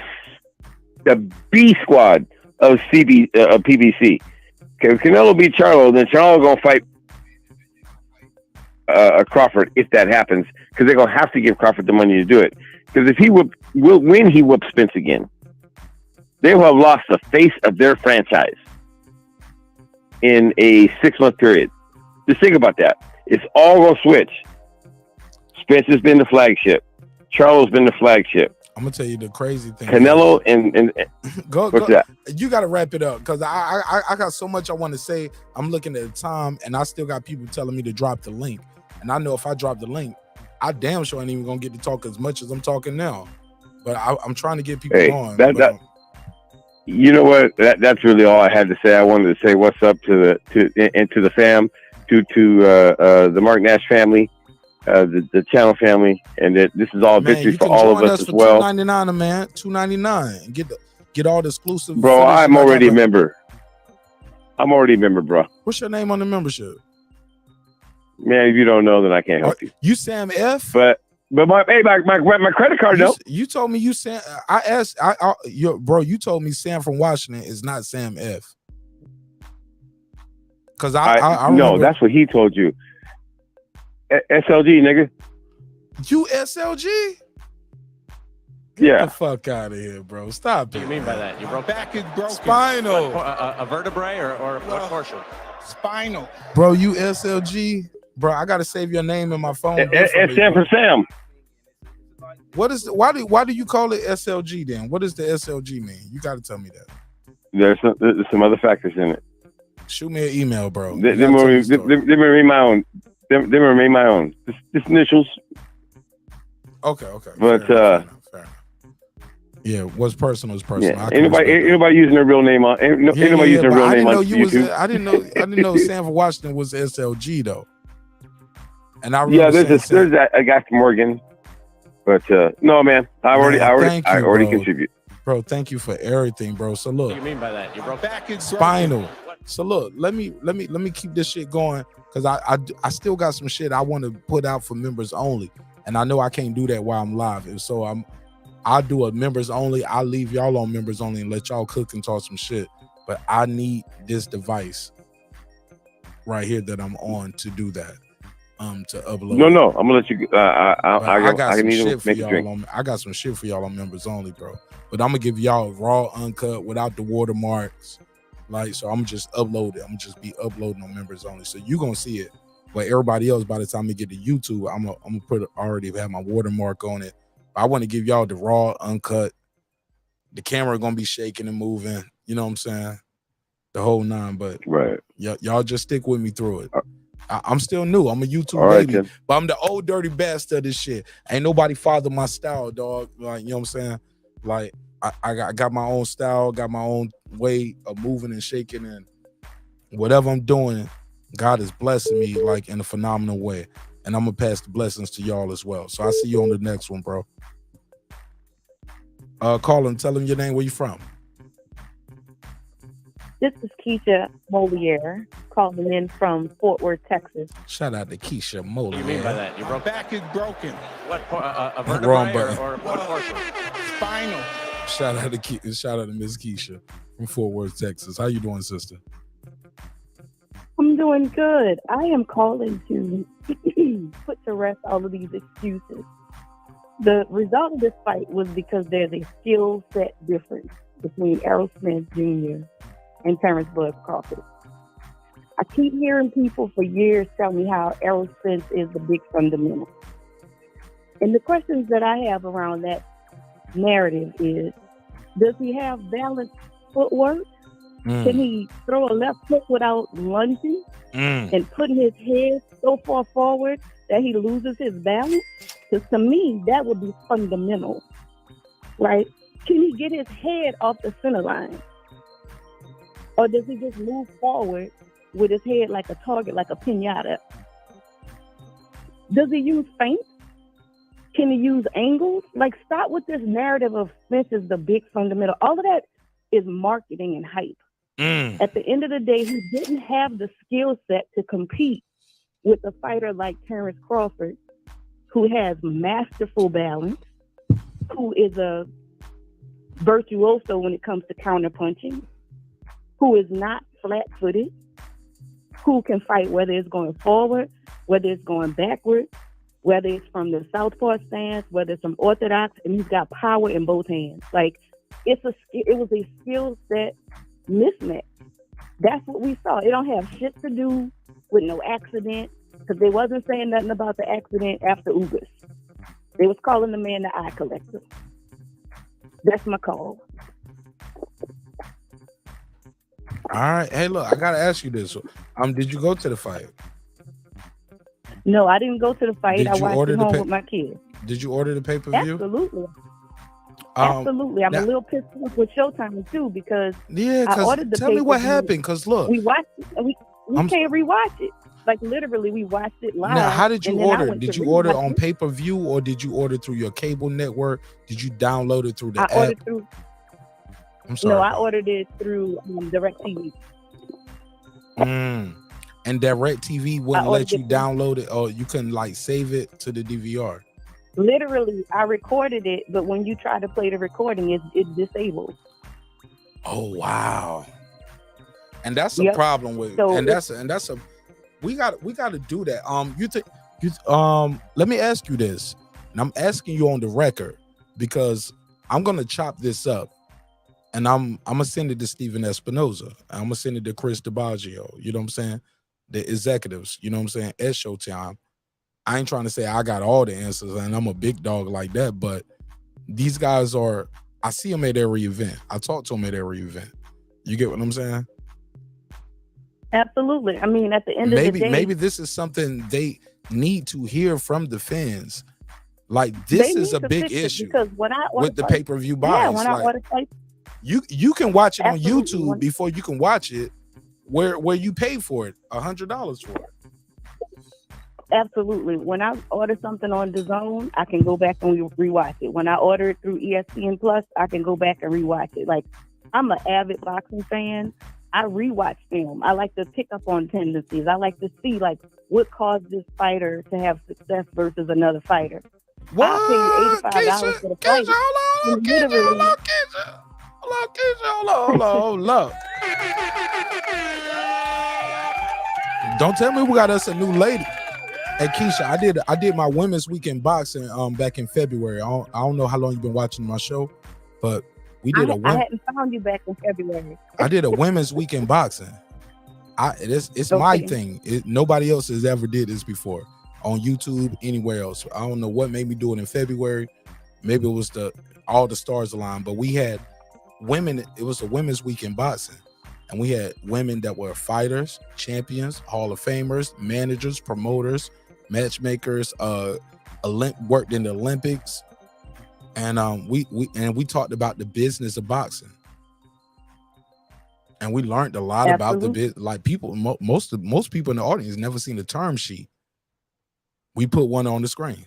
B squad of PBC. If Canelo beat Charlo, then Charlo gonna fight Crawford if that happens, because they're gonna have to give Crawford the money to do it. Because if he when he whoops Spence again, they will have lost the face of their franchise in a 6-month period. Just think about that. It's all gonna switch. Spence has been the flagship. Charlo's been the flagship. I'm gonna tell you the crazy thing. Canelo and what's that? You got to wrap it up because I got so much I want to say. I'm looking at the time and I still got people telling me to drop the link. And I know if I drop the link, I damn sure ain't even gonna get to talk as much as I'm talking now. But I'm trying to get people on. You know what? That's really all I had to say. I wanted to say what's up to the fam, to the Mark Nash family. the channel family, and that this is all Man, victory you for can all of join us us as for well. $2.99, man. $2.99 and get all the exclusive. Bro, footage I'm that I already a got. member. I'm already a member, bro. What's your name on the membership? Man, if you don't know, then I can't help you. You Sam F? But my credit card, though. You told me you Sam. I asked. Bro, you told me Sam from Washington is not Sam F. Because I no, remember. that's what he told you. SLG, nigga. You SLG? Yeah. Get the fuck out of here, bro. Stop it. What do you mean by that? You broke back is broken. Spinal. A vertebrae or what portion? Spinal. Bro, you SLG? Bro, I gotta save your name in my phone. It's Sam for Sam. What is why do you call it SLG then? What does the SLG mean? You gotta tell me that. There's some other factors in it. Shoot me an email, bro. They remain my own. They remain my own. Just initials. Okay. But fair enough. Yeah, what's personal is personal. Yeah. Anybody using their real name on? Anybody using their real name on YouTube? I didn't know Sam from Washington was SLG though. And I there's a guy from Oregon, but no, man, I already contribute. Bro, thank you for everything, bro. So look, What do you mean by that? You broke back is Spinal. So look, let me keep this shit going because I still got some shit I want to put out for members only, and I know I can't do that while I'm live, and so I'll do a members only. I'll leave y'all on members only and let y'all cook and talk some shit. But I need this device right here that I'm on to do that. To upload. No, I'm gonna let you. I got some need to shit for make a y'all drink. I got some shit for y'all on members only, bro. But I'm gonna give y'all raw, uncut, without the watermarks. Like, so I'm just upload it. I'm just be uploading on members only. So you gonna see it. But everybody else, by the time we get to YouTube, I'm gonna already have my watermark on it. I want to give y'all the raw, uncut. The camera gonna be shaking and moving. You know what I'm saying? The whole nine. But right, y'all just stick with me through it. I'm still new. I'm a YouTube baby, Ken. but I'm the old dirty bastard of this shit. Ain't nobody father my style, dog. Like, you know what I'm saying? Like, I got my own style, got my own way of moving and shaking, and whatever I'm doing, God is blessing me like in a phenomenal way. And I'm gonna pass the blessings to y'all as well. So I see you on the next one, bro. Call him, tell him your name, where you from. This is Keisha Moliere calling in from Fort Worth, Texas. Shout out to Keisha Moliere. What do you mean by that? You broke back is broken. What a Wrong vertebrae button. or what portion? Spinal. Shout out to Miss Keisha from Fort Worth, Texas. How you doing, sister? I'm doing good. I am calling to put to rest all of these excuses. The result of this fight was because there's a skill set difference between Errol Spence Jr. and Terence Crawford. I keep hearing people for years tell me how Errol Spence is the big fundamental. And the questions that I have around that narrative is, does he have balanced footwork? Can he throw a left hook without lunging and putting his head so far forward that he loses his balance? Because to me, that would be fundamental, right? Can he get his head off the center line? Or does he just move forward with his head like a target, like a pinata? Does he use feints? Can he use angles? Like, stop with this narrative of Spence is the big fundamental. All of that is marketing and hype. At the end of the day, he didn't have the skill set to compete with a fighter like Terence Crawford, who has masterful balance, who is a virtuoso when it comes to counterpunching, who is not flat-footed, who can fight whether it's going forward, whether it's going backward, whether it's from the southpaw stance, whether it's from orthodox, and he's got power in both hands. Like, it was a skill set mismatch. That's what we saw. It don't have shit to do with no accident, because they wasn't saying nothing about the accident after Ugas. They was calling the man the eye collector. That's my call. All right. Hey, look, I gotta ask you this. Did you go to the fight? No, I didn't go to the fight. I watched it home with my kids. Did you order the pay-per-view? Absolutely. Absolutely. I'm a little pissed off with Showtime too, because I ordered the tell me what pay-per-view. happened. Because look, we watched it. We can't rewatch it. Like literally, we watched it live. Now, how did you and then I order? went Did to you order rewatch on it. pay-per-view or did you order through your cable network? Did you download it through the I app? ordered through. I'm sorry. No, I ordered it through DirecTV. And DirecTV wouldn't ordered let you it through- download it, or you couldn't like save it to the DVR. Literally, I recorded it, but when you try to play the recording, it's disabled. Oh wow. And that's a Yep. problem with So and that's a we got to do that. Let me ask you this. And I'm asking you on the record because I'm gonna chop this up and I'm gonna send it to Steven Espinoza. I'm gonna send it to Chris DiBaggio. You know what I'm saying? The executives, you know what I'm saying, at Showtime. I ain't trying to say I got all the answers and I'm a big dog like that, but these guys are, I see them at every event. I talk to them at every event. You get what I'm saying? Absolutely. I mean, at the end of the day, Maybe this is something they need to hear from the fans. Like this they is need a to big fix it issue because when I order with the fights- pay-per-view buys. Yeah, when I Like, order fights, you can watch it on Absolutely. YouTube before you can watch it where you pay for it, $100 for it. absolutely. When I order something on DAZN, I can go back and rewatch it. When I order it through ESPN Plus, I can go back and rewatch it. Like, I'm an avid boxing fan. I rewatch film. I like to pick up on tendencies. I like to see like what caused this fighter to have success versus another fighter. I'll pay you $85 for the fight. Hold on. Don't tell me we got us a new lady. Hey Keisha, I did my women's weekend boxing back in February. I don't know how long you've been watching my show, but we did I hadn't found you back in February. I did a women's weekend boxing. It's my Okay. thing. Nobody else has ever did this before on YouTube, anywhere else. I don't know what made me do it in February. Maybe it was all the stars aligned, but we had women. It was a women's weekend boxing, and we had women that were fighters, champions, Hall of Famers, managers, promoters, matchmakers, worked in the Olympics, and we talked about the business of boxing. And we learned a lot about the bit. Like people, most people in the audience never seen the term sheet. We put one on the screen.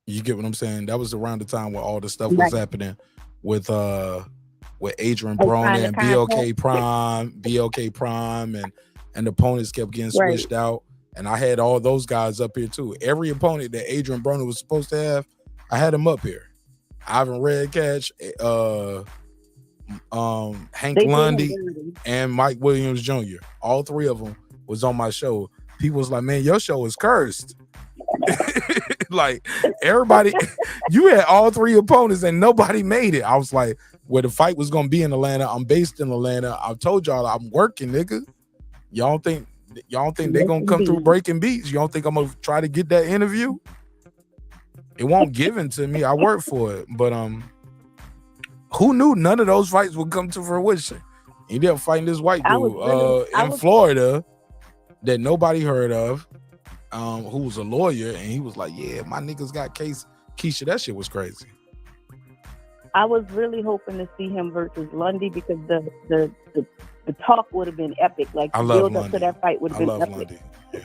You get what I'm saying? That was around the time where all the stuff was happening with Adrian Broner and BLK Prime, and the opponents kept getting switched out. And I had all those guys up here too. Every opponent that Adrian Broner was supposed to have, I had him up here. Ivan Redcatch, Hank Lundy, and Mike Williams Jr. All three of them was on my show. People was like, man, your show is cursed. Like everybody, you had all three opponents and nobody made it. I was like, well, the fight was gonna be in Atlanta. I'm based in Atlanta. I told y'all I'm working, nigga. Y'all don't think they're gonna come through breaking beats? You don't think I'm gonna try to get that interview? It won't given to me. I work for it. But who knew none of those fights would come to fruition? He ended up fighting this white dude in Florida that nobody heard of, who was a lawyer, and he was like, yeah, my niggas got case. Keisha, that shit was crazy. I was really hoping to see him versus Lundy because the talk would have been epic. Like the build up to that fight would have been epic. Lundy. Yeah.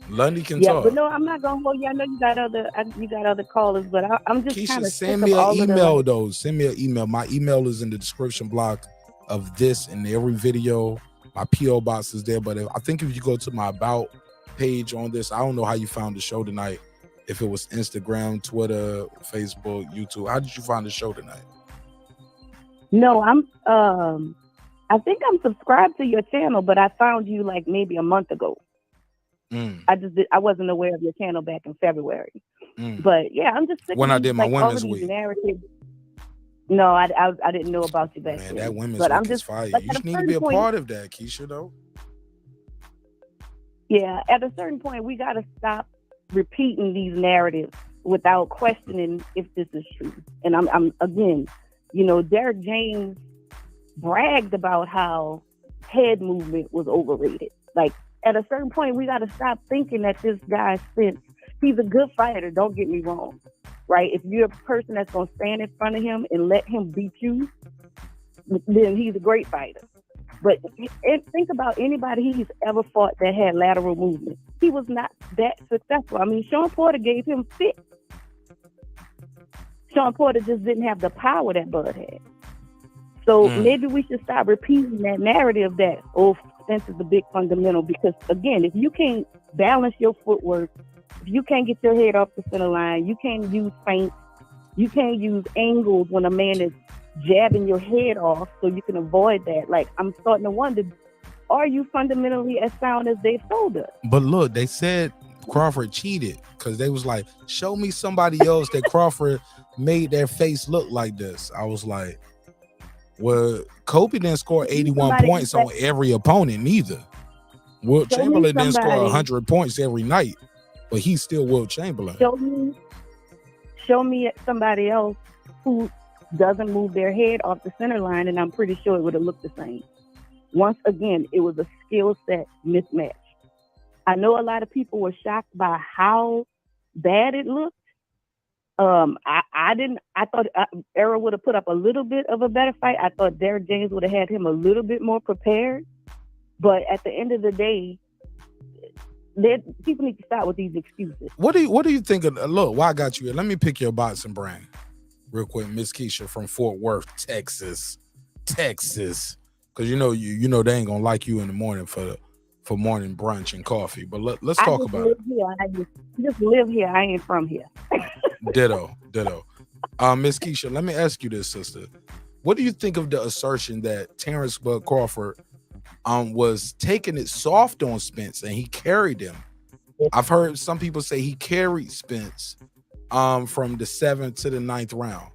Lundy can Yeah, talk. but no, I'm not gonna hold you. I know you got other callers, but I'm just kind Keisha, of send me an email though. Send me an email. My email is in the description block of this and every video. My PO box is there, but I think if you go to my about page on this, I don't know how you found the show tonight. If it was Instagram, Twitter, Facebook, YouTube, how did you find the show tonight? No, I think I'm subscribed to your channel, but I found you like maybe a month ago. I wasn't aware of your channel back in February. But yeah, I'm just sick when of I did my women's week. Narratives. No, I didn't know about you back then. Man, that women's but week I'm is just fire. like, You just need to be a part of that, Keisha, though. Yeah, at a certain point, we got to stop repeating these narratives without questioning if this is true. And I'm again, Derek James bragged about how head movement was overrated. Like, at a certain point, we got to stop thinking that this guy Spence, he's a good fighter, don't get me wrong, right? If you're a person that's going to stand in front of him and let him beat you, then he's a great fighter. But think about anybody he's ever fought that had lateral movement. He was not that successful. I mean, Shawn Porter gave him fits. Shawn Porter just didn't have the power that Bud had. So maybe we should stop repeating that narrative that, oh, Spence is the big fundamental. Because, again, if you can't balance your footwork, if you can't get your head off the center line, you can't use feints, you can't use angles when a man is jabbing your head off so you can avoid that. Like, I'm starting to wonder, are you fundamentally as sound as they've told us? But look, they said Crawford cheated because they was like, show me somebody else that Crawford made their face look like this. I was like, well, Kobe didn't score 81 points on every opponent neither. Wilt Chamberlain didn't score 100 points every night, but he's still Wilt Chamberlain. Show me somebody else who doesn't move their head off the center line, and I'm pretty sure it would have looked the same. Once again, it was a skill set mismatch. I know a lot of people were shocked by how bad it looked. I thought Errol would have put up a little bit of a better fight. I thought Derrick James would have had him a little bit more prepared. But at the end of the day, people need to stop with these excuses. What do you think of? Look, why I got you here? Let me pick your boxing brain real quick, Miss Keisha from Fort Worth, Texas, because you know they ain't gonna like you in the morning for morning brunch and coffee. But let's talk about it. I just live here. I ain't from here. Ditto. Miss Keisha, let me ask you this, sister. What do you think of the assertion that Terence Bud Crawford was taking it soft on Spence and he carried him? I've heard some people say he carried Spence from the 7th to the 9th round.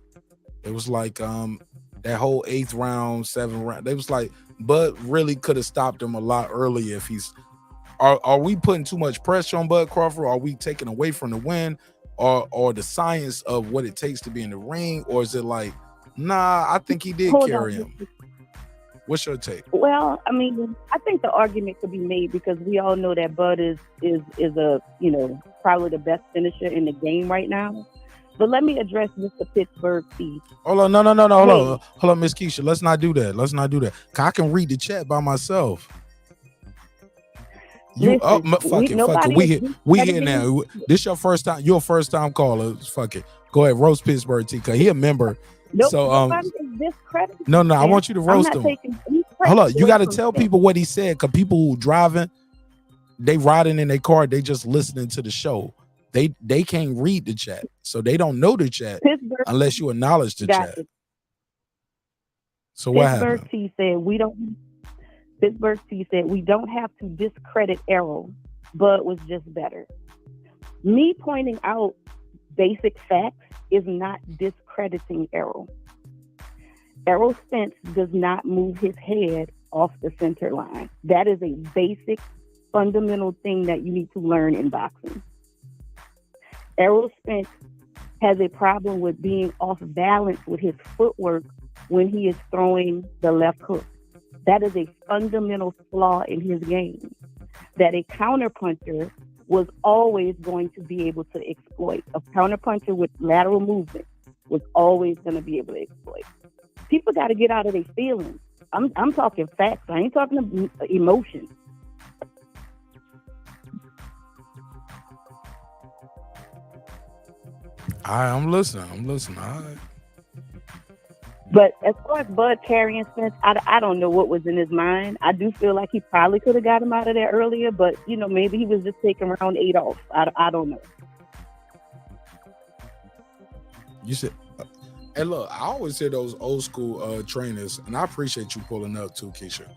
It was like that whole 8th round, 7th round. They was like, Bud really could have stopped him a lot earlier if he's. Are we putting too much pressure on Bud Crawford? Are we taking away from the win, or the science of what it takes to be in the ring? Or is it like, nah, I think he did carry him. What's your take? Well, I mean, I think the argument could be made because we all know that Bud is a, probably the best finisher in the game right now. But let me address Mr. Pittsburgh piece. Hold on, no, hold on, Miss Keisha. Let's not do that. 'Cause I can read the chat by myself. Fuck it. We here now. This your first time. Your first time caller. Fuck it. Go ahead, roast Pittsburgh T. Cause he a member. So no, I want you to roast him. Hold on, you got to tell people what he said. Cause people who driving, they riding in their car. They just listening to the show. They can't read the chat, so they don't know the chat unless you acknowledge the chat. So what happened? Pittsburgh T said we don't have to discredit Errol. Bud was just better. Me pointing out basic facts is not discrediting Errol. Errol Spence does not move his head off the center line. That is a basic, fundamental thing that you need to learn in boxing. Errol Spence has a problem with being off balance with his footwork when he is throwing the left hook. That is a fundamental flaw in his game that a counterpuncher was always going to be able to exploit. A counterpuncher with lateral movement was always going to be able to exploit. People got to get out of their feelings. I'm talking facts. I ain't talking emotion. I'm listening. All right. But as far as Bud carrying Spence, I don't know what was in his mind. I do feel like he probably could have got him out of there earlier, but maybe he was just taking round 8 off. I don't know. You said, and look, I always hear those old school trainers, and I appreciate you pulling up too, Keisha.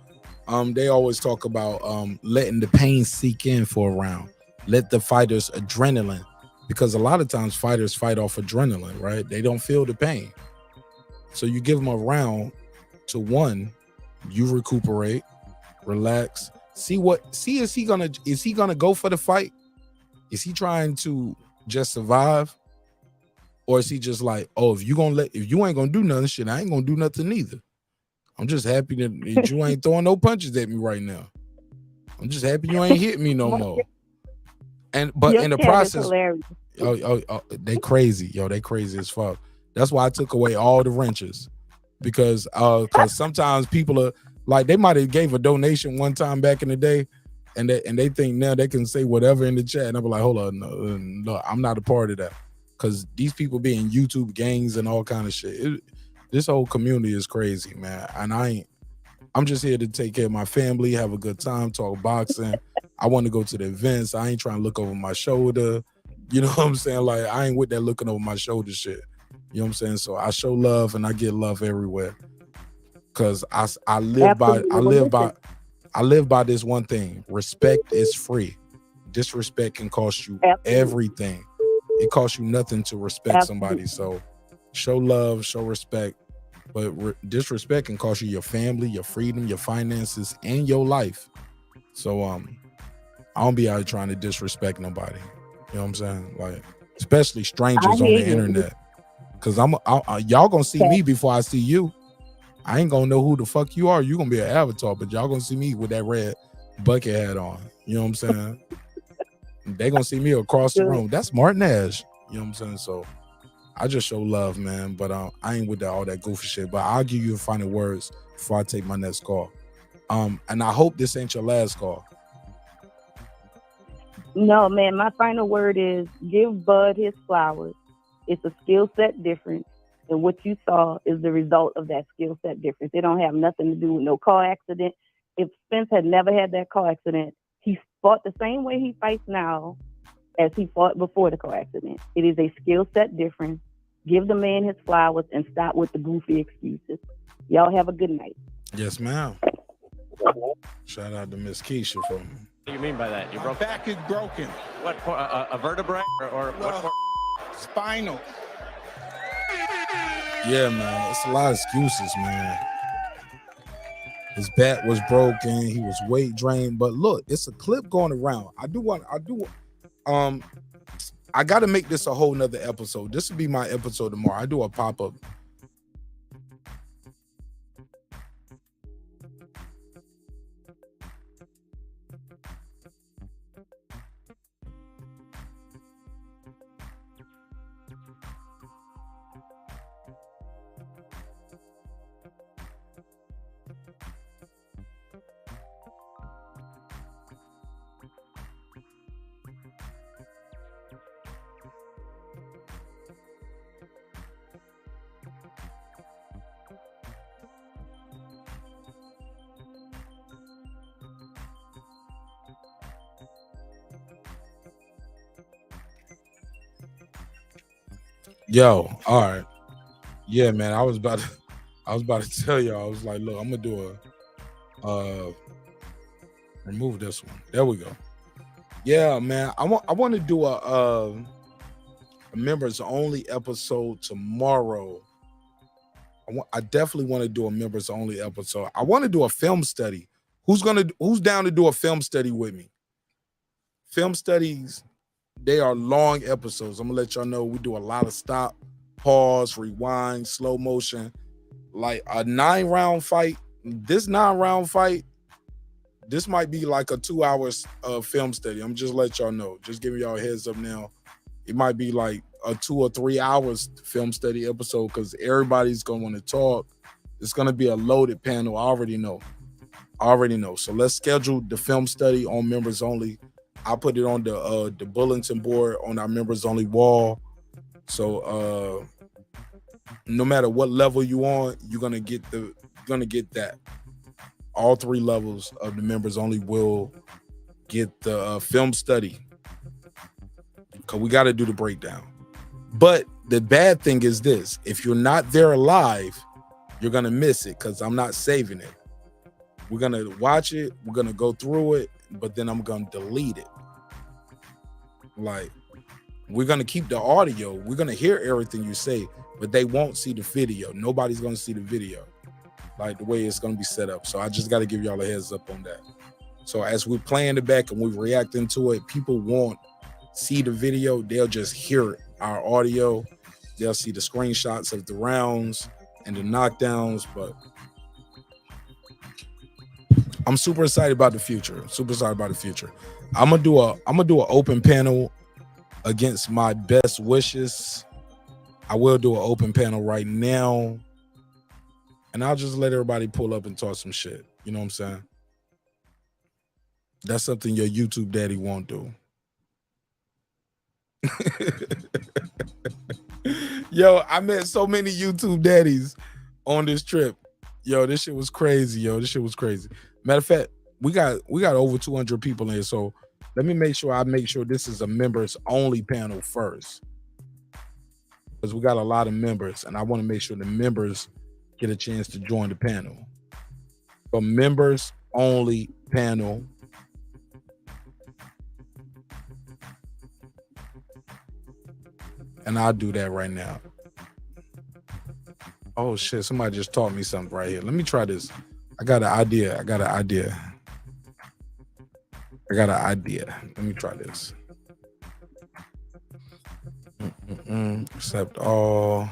They always talk about letting the pain sink in for a round. Let the fighters adrenaline, because a lot of times fighters fight off adrenaline, right? They don't feel the pain. So you give them a round to one, you recuperate, relax, is he gonna go for the fight? Is he trying to just survive? Or is he just like, oh, if you ain't gonna do nothing, shit, I ain't gonna do nothing either. I'm just happy that you ain't throwing no punches at me right now. I'm just happy you ain't hit me no more. But in the process, they crazy, they crazy as fuck. That's why I took away all the wrenches, because sometimes people Like they might have gave a donation one time back in the day, and they think now they can say whatever in the chat. And I'll be like, hold on, no, I'm not a part of that. Because these people be in YouTube gangs and all kind of shit. This whole community is crazy, man. And I'm just here to take care of my family, have a good time, talk boxing. I want to go to the events. I ain't trying to look over my shoulder. You know what I'm saying? Like, I ain't with that looking over my shoulder shit. You know what I'm saying? So I show love and I get love everywhere. Cause I live by this one thing. Respect is free. Disrespect can cost you everything. It costs you nothing to respect somebody. So show love, show respect. But disrespect can cost you your family, your freedom, your finances, and your life. So I don't be out here trying to disrespect nobody. You know what I'm saying? Like, especially strangers on the internet. Cause y'all gonna see me before I see you. I ain't gonna know who the fuck you are. You gonna be an avatar, but y'all gonna see me with that red bucket hat on. You know what I'm saying? They gonna see me across the room. That's Martin Ash. You know what I'm saying? So I just show love, man. But I ain't with all that goofy shit. But I'll give you the final words before I take my next call. And I hope this ain't your last call. No, man, my final word is give Bud his flowers. It's a skill set difference. And what you saw is the result of that skill set difference. It don't have nothing to do with no car accident. If Spence had never had that car accident, he fought the same way he fights now as he fought before the car accident. It is a skill set difference. Give the man his flowers and stop with the goofy excuses. Y'all have a good night. Yes, ma'am. Shout out to Miss Keisha from. What do you mean by that? Your back is broken. What, a vertebrae or what? Spinal. Yeah, man. It's a lot of excuses, man. His back was broken. He was weight drained. But look, it's a clip going around. I got to make this a whole nother episode. This will be my episode tomorrow. I do a pop-up. Yo, all right. Yeah, man. I was about to tell y'all. I was like, look, I'm gonna do remove this one. There we go. Yeah, man. I want to do a members only episode tomorrow. I definitely want to do a members only episode. I want to do a film study. Who's down to do a film study with me? Film studies, they are long episodes. I'm gonna let y'all know we do a lot of stop, pause, rewind, slow motion. Like a 9-round fight. This 9-round fight, this might be like a 2 hours film study. I'm just let y'all know. Just giving y'all a heads up now. It might be like a 2 or 3 hours film study episode because everybody's gonna want to talk. It's gonna be a loaded panel. I already know. So let's schedule the film study on members only. I'll put it on the bulletin board on our members only wall. So no matter what level you on, you're gonna get that. All 3 levels of the members only will get the film study. Cause we got to do the breakdown. But the bad thing is this: if you're not there live, you're gonna miss it because I'm not saving it. We're gonna watch it, we're gonna go through it, but then I'm gonna delete it. Like, we're gonna keep the audio, we're gonna hear everything you say, but they won't see the video. Nobody's gonna see the video, like the way it's gonna be set up. So I just gotta give y'all a heads up on that. So as we're playing it back and we're reacting to it, people won't see the video, they'll just hear it, our audio. They'll see the screenshots of the rounds and the knockdowns. But I'm super excited about the future. I'm gonna do an open panel against my best wishes. I will do an open panel right now, and I'll just let everybody pull up and talk some shit. You know what I'm saying? That's something your YouTube daddy won't do. Yo, I met so many YouTube daddies on this trip. Yo, this shit was crazy. Matter of fact, we got over 200 people in here. So let me make sure this is a members only panel first. Because we got a lot of members and I want to make sure the members get a chance to join the panel. So members only panel. And I'll do that right now. Oh shit, somebody just taught me something right here. Let me try this. I got an idea. Let me try this. Accept all.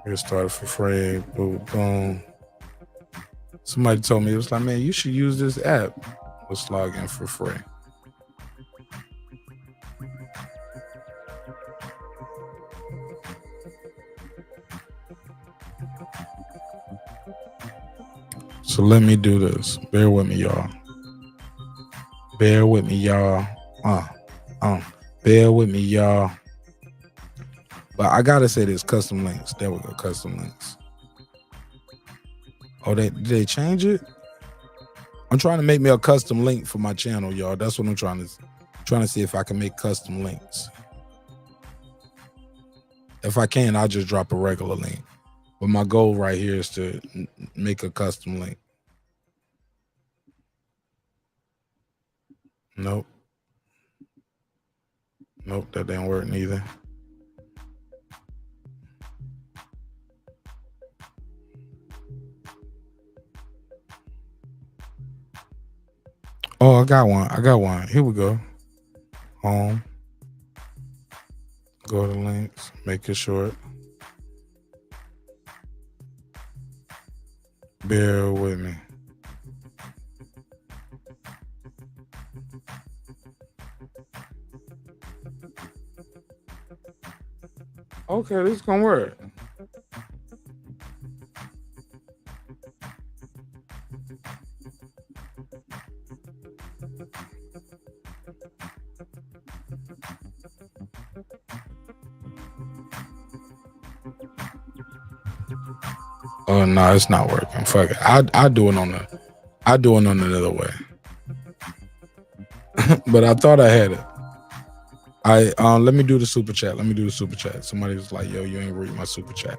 Get started for free. Boom, boom. Somebody told me, it was like, man, you should use this app. Let's log in for free. So let me do this. Bear with me, y'all. Bear with me, y'all. But I gotta say this, custom links. There we go, custom links. Oh, did they change it? I'm trying to make me a custom link for my channel, y'all. That's what I'm trying to see if I can make custom links. If I can, I'll just drop a regular link. But my goal right here is to make a custom link. Nope, that didn't work neither. Oh, I got one. Here we go. Home. Go to links, make it short. Bear with me. Okay, this is gonna work. Oh no, it's not working. Fuck it. I do it on the other way. But I thought I had it. Let me do the super chat. Somebody was like, yo, you ain't read my super chat.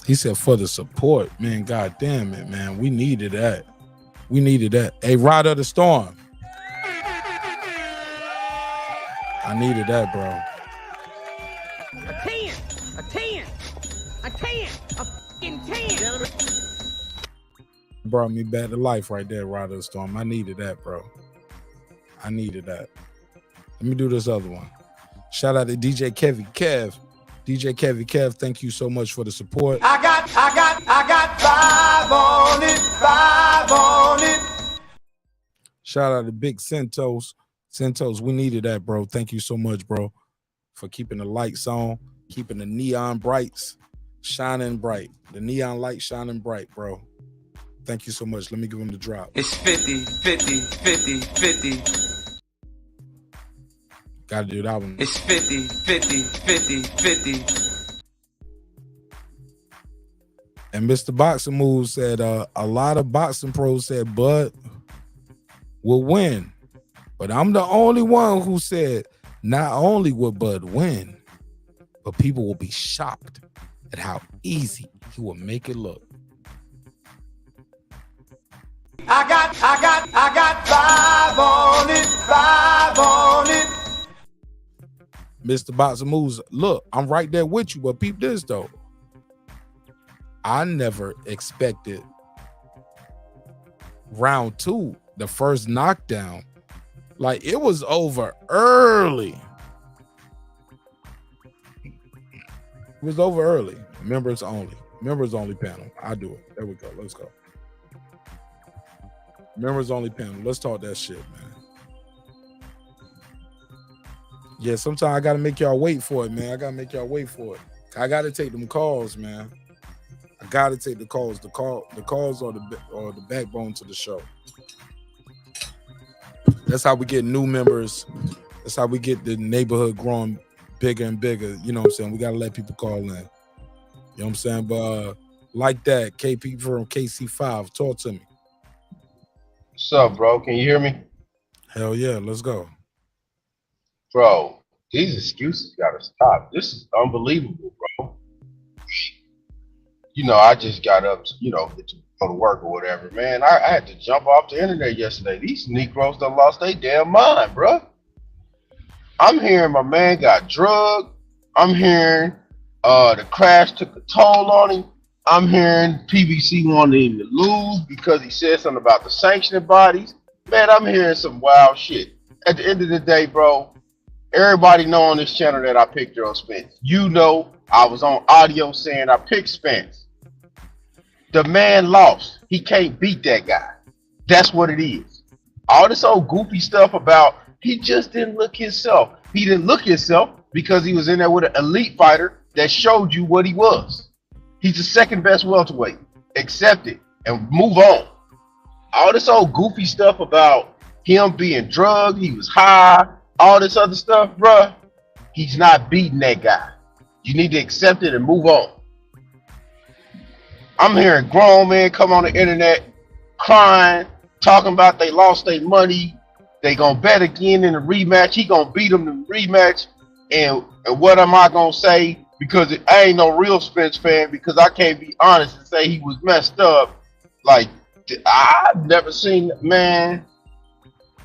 He said for the support. Man, god damn it, man. We needed that. Hey, Rod of the Storm. I needed that, bro. A 10. Brought me back to life right there, Rod of the Storm. I needed that, bro. Let me do this other one. Shout out to DJ Kev. DJ Kev, thank you so much for the support. I got 5 on it. Shout out to Big Centos. We needed that, bro. Thank you so much, bro, for keeping the lights on, keeping the neon brights shining bright. The neon light shining bright, bro. Thank you so much. Let me give him the drop. It's 50, 50, 50, 50. Gotta do that one. It's 50, 50, 50, 50. And Mr. Boxing Move said a lot of boxing pros said Bud will win. But I'm the only one who said not only will Bud win, but people will be shocked at how easy he will make it look. I got 5 on it. Mr. Boxing Moves, look, I'm right there with you, but peep this though. I never expected round 2, the first knockdown. Like, it was over early. It was over early. Members only panel. I do it. There we go. Let's go. Members only panel. Let's talk that shit, man. Yeah, sometimes I gotta make y'all wait for it, man. I gotta take them calls, man. I gotta take the calls. The calls are the backbone to the show. That's how we get new members. That's how we get the neighborhood growing bigger and bigger. You know what I'm saying? We gotta let people call in. You know what I'm saying? But like that, KP from KC5, talk to me. What's up, bro? Can you hear me? Hell yeah, let's go. Bro, these excuses gotta stop. This is unbelievable, bro. You know, I just got up to, to go to work or whatever. Man, I had to jump off the internet yesterday. These Negroes done lost their damn mind, bro. I'm hearing my man got drugged. I'm hearing the crash took a toll on him. I'm hearing PBC wanted him to lose because he said something about the sanctioning bodies. Man, I'm hearing some wild shit. At the end of the day, bro, everybody know on this channel that I picked Errol Spence. You know, I was on audio saying I picked Spence. The man lost. He can't beat that guy. That's what it is. All this old goofy stuff about he just didn't look himself. He didn't look himself because he was in there with an elite fighter that showed you what he was. He's the second best welterweight. Accept it and move on. All this old goofy stuff about him being drugged, he was high, all this other stuff, bruh, he's not beating that guy. You need to accept it and move on. I'm hearing grown men come on the internet crying, talking about they lost their money, they gonna bet again in the rematch, he gonna beat them in the rematch, and what am I gonna say? Because I ain't no real Spence fan, because I can't be honest and say he was messed up. Like, I've never seen, man,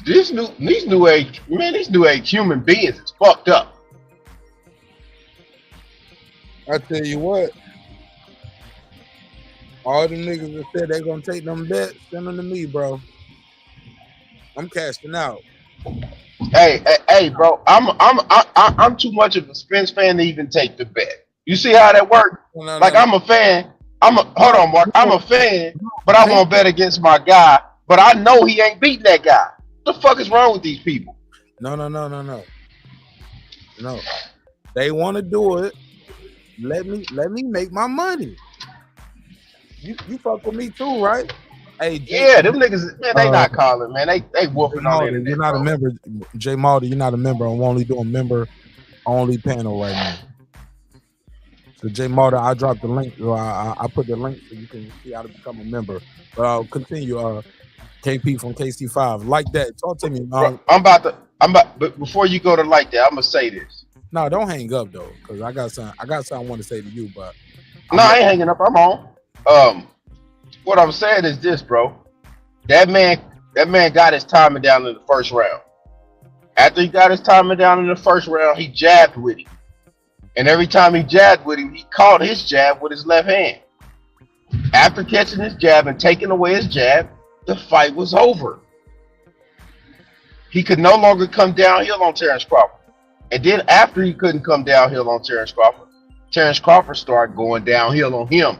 these new age human beings is fucked up. I tell you what, all the niggas that said they gonna take them bets, send them to me, bro. I'm cashing out. Hey, bro, I'm too much of a Spence fan to even take the bet. You see how that works? No, I'm a fan. Hold on, Mark. I'm a fan, but I won't bet against my guy. But I know he ain't beating that guy. What the fuck is wrong with these people? No. They want to do it. Let me make my money. You fuck with me too, right? Hey, yeah, them niggas, man, they not calling, man. They whooping on it. You're not a member, J Malta. You're not a member. I'm only doing member only panel right now. So J Malta, I dropped the link. I put the link so you can see how to become a member. But I'll continue. KP from KC5, like that. Talk to me, man. But before you go to like that, I'm gonna say this. No, don't hang up though, because I got something I want to say to you. But no, I ain't hanging up. I'm on. What I'm saying is this, bro. That man got his timing down in the first round. After he got his timing down in the first round, he jabbed with him. And every time he jabbed with him, he caught his jab with his left hand. After catching his jab and taking away his jab, the fight was over. He could no longer come downhill on Terence Crawford. And then after he couldn't come downhill on Terence Crawford started going downhill on him.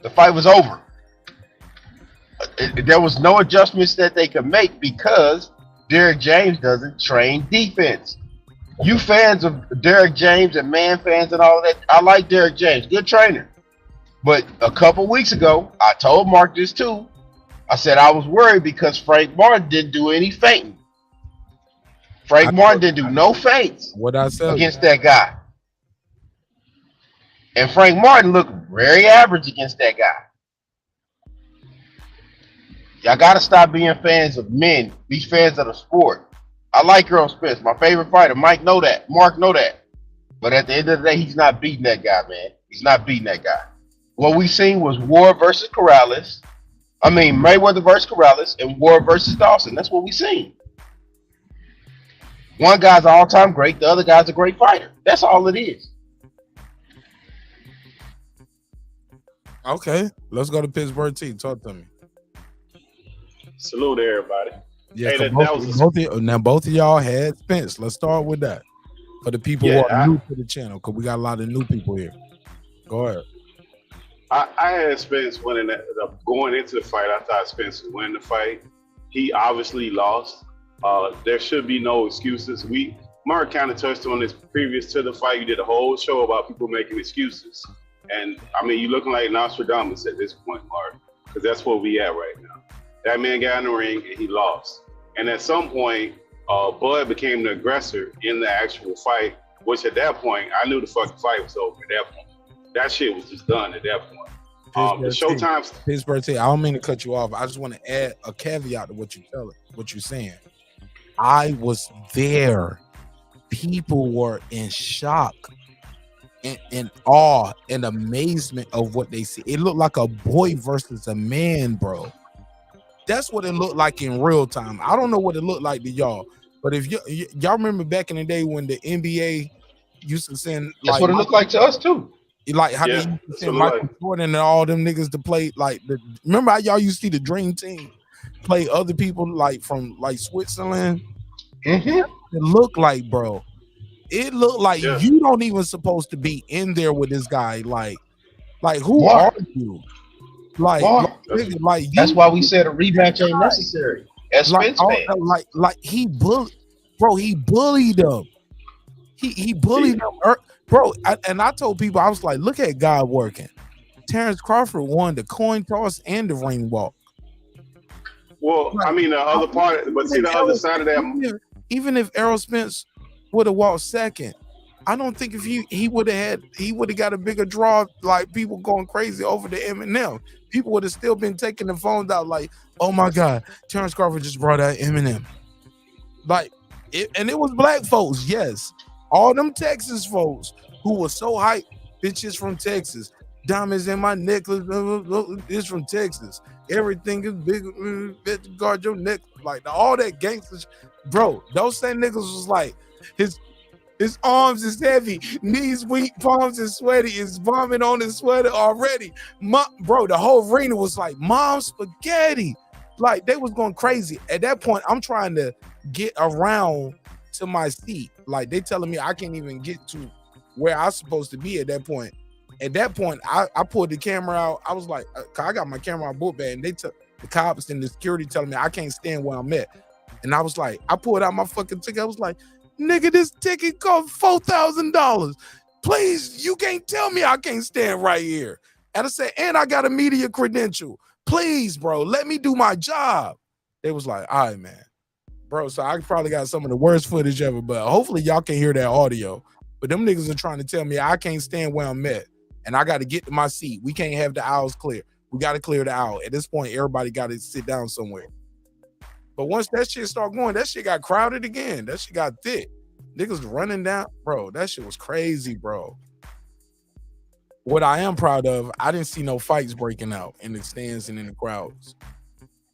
The fight was over. There was no adjustments that they could make because Derrick James doesn't train defense. You fans of Derrick James and man fans and all of that, I like Derrick James, good trainer. But a couple weeks ago, I told Mark this too. I said I was worried because Frank Martin didn't do any feinting. Frank Martin didn't do no feints against that guy. And Frank Martin looked very average against that guy. Y'all gotta stop being fans of men. Be fans of the sport. I like Errol Spence, my favorite fighter. Mike know that. Mark know that. But at the end of the day, he's not beating that guy, man. He's not beating that guy. What we seen was War versus Corrales. I mean, Mayweather versus Corrales and War versus Dawson. That's what we seen. One guy's an all-time great. The other guy's a great fighter. That's all it is. Okay, let's go to Pittsburgh T. Talk to me. Salute everybody. Yeah, hey, both of y'all had Spence. Let's start with that. For the people who are new to the channel, because we got a lot of new people here. Go ahead. I had Spence winning going into the fight. I thought Spence would win the fight. He obviously lost. There should be no excuses. Mark kind of touched on this previous to the fight. You did a whole show about people making excuses. And, I mean, you're looking like Nostradamus at this point, Mark, because that's where we at right now. That man got in the ring and he lost. And at some point, Bud became the aggressor in the actual fight, which at that point, I knew the fucking fight was over at that point. That shit was just done at that point. The Showtime's Pittsburgh T, I don't mean to cut you off. I just want to add a caveat to what you're saying. I was there. People were in shock and awe and amazement of what they see. It looked like a boy versus a man, bro. That's what it looked like in real time. I don't know what it looked like to y'all, but if y'all remember back in the day when the NBA used to send, that's what it looked like to us too. Like how they used to send Michael Jordan and all them niggas to play. Like, remember how y'all used to see the Dream Team play other people like from like Switzerland? It looked like, bro. It looked like you don't even supposed to be in there with this guy. Like who are you? Like that's why we said a rematch ain't necessary. As Spence like he bullied, bro. He bullied them. He bullied them, bro. I told people, I was like, look at God working. Terence Crawford won the coin toss and the ring walk. Well, I mean the other part, but see the other side of that. Even if Errol Spence would have walked second, I don't think if he would have got a bigger draw, like people going crazy over the Eminem. People would have still been taking the phones out like, oh my God, Terence Crawford just brought out Eminem. Like, and it was black folks, yes. All them Texas folks who were so hyped, bitches from Texas. Diamonds in my necklace is from Texas. Everything is big, better guard your neck. Like all that gangsters, bro. Those same niggas was like, his arms is heavy, knees weak, palms is sweaty, is vomit on his sweater already. Bro, the whole arena was like, Mom spaghetti. Like they was going crazy. At that point, I'm trying to get around to my seat. Like they telling me I can't even get to where I'm supposed to be at that point. At that point, I pulled the camera out. I was like, I got my camera on book bag, and they took the cops and the security telling me I can't stand where I'm at. And I was like, I pulled out my fucking ticket. I was like, nigga, this ticket cost $4,000. Please, you can't tell me I can't stand right here. And I said, and I got a media credential. Please, bro, let me do my job. They was like, all right, man. Bro, so I probably got some of the worst footage ever, but hopefully y'all can hear that audio. But them niggas are trying to tell me I can't stand where I'm at. And I got to get to my seat. We can't have the aisles clear. We got to clear the aisle. At this point, everybody got to sit down somewhere. But once that shit started going, that shit got crowded again. That shit got thick. Niggas running down. Bro, that shit was crazy, bro. What I am proud of, I didn't see no fights breaking out in the stands and in the crowds.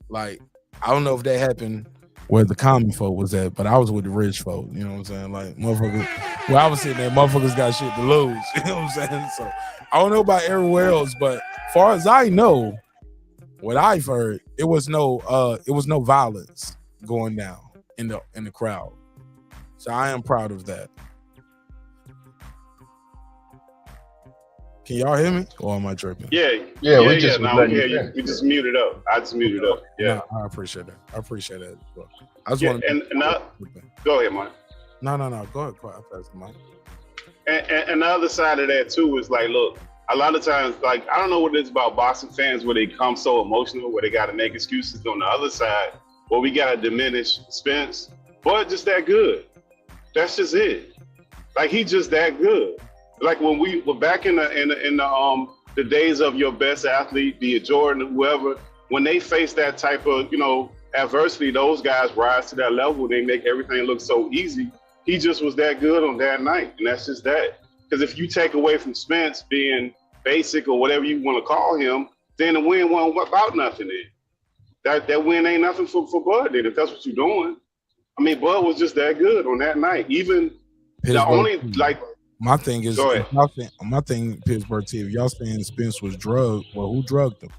Like, I don't know if that happened where the common folk was at, but I was with the rich folk. You know what I'm saying? Like, motherfuckers, where I was sitting there, motherfuckers got shit to lose. You know what I'm saying? So, I don't know about everywhere else, but far as I know, what I've heard, it was no violence going down in the crowd. So I am proud of that. Can y'all hear me? Or am I tripping? Yeah. We just muted up. I just muted up. Yeah. No, I appreciate that. I just want to. Go ahead, Mike. No. Go ahead. I pass the mic. And the other side of that too is like, look, a lot of times, like, I don't know what it is about boxing fans where they come so emotional, where they got to make excuses. On the other side, where we got to diminish Spence, but just that good. That's just it. Like, he just that good. Like when we were back in the days of your best athlete, be it Jordan or whoever, when they face that type of, adversity, those guys rise to that level. They make everything look so easy. He just was that good on that night, and that's just that. Because if you take away from Spence being basic or whatever you want to call him, then the win wasn't about nothing then. That win ain't nothing for Bud then, if that's what you're doing. I mean, Bud was just that good on that night. Even the only, like... My thing is, Pittsburgh T, if y'all saying Spence was drugged, well, who drugged him?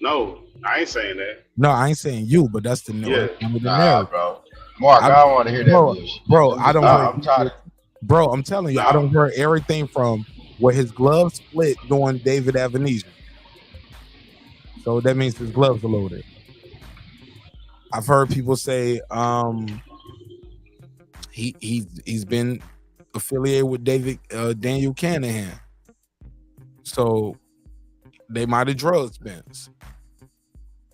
No, I ain't saying that. No, I ain't saying you, but that's the narrative. Bro. Mark, I don't want to hear that. Bro, I'm telling you, I don't hear everything from where his gloves split during David Avenesian. So that means his gloves are loaded. I've heard people say he's been affiliated with Daniel Canahan, so they might have drugged Spence.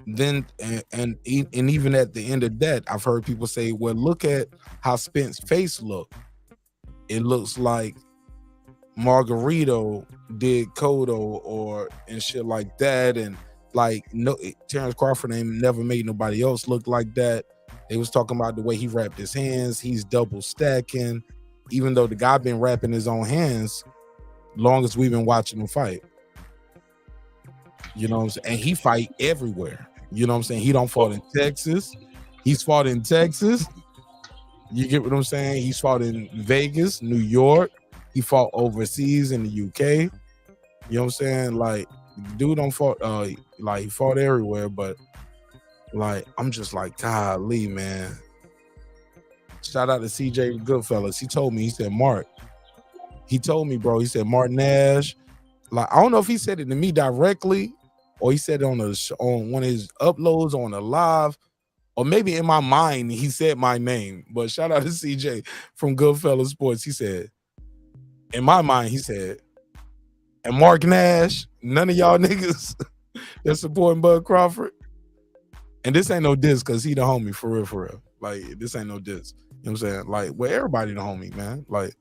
Then and even at the end of that, I've heard people say, well, look at how Spence's face looked. It looks like Margarito did Cotto or and shit like that, and like no, Terence Crawford ain't never made nobody else look like that. They was talking about the way he wrapped his hands. He's double stacking, even though the guy been wrapping his own hands long as we've been watching him fight. You know what I'm saying? And he fight everywhere. You know what I'm saying? He don't fight in Texas. He's fought in Texas. You get what I'm saying? He's fought in Vegas, New York. He fought overseas in the UK. You know what I'm saying? Like, dude don't fought like he fought everywhere, but like I'm just like, golly, man. Shout out to CJ Goodfellas. He told me, he said, Mark. He told me, bro, he said, Mark Nash. Like, I don't know if he said it to me directly or he said it on one of his uploads on a live, or maybe in my mind he said my name. But shout out to CJ from Goodfellas Sports. He said, in my mind, he said, and Mark Nash, none of y'all niggas that's supporting Bud Crawford. And this ain't no diss because he the homie for real, for real. Like, this ain't no diss. You know what I'm saying? Like, well, everybody the homie, man. Like,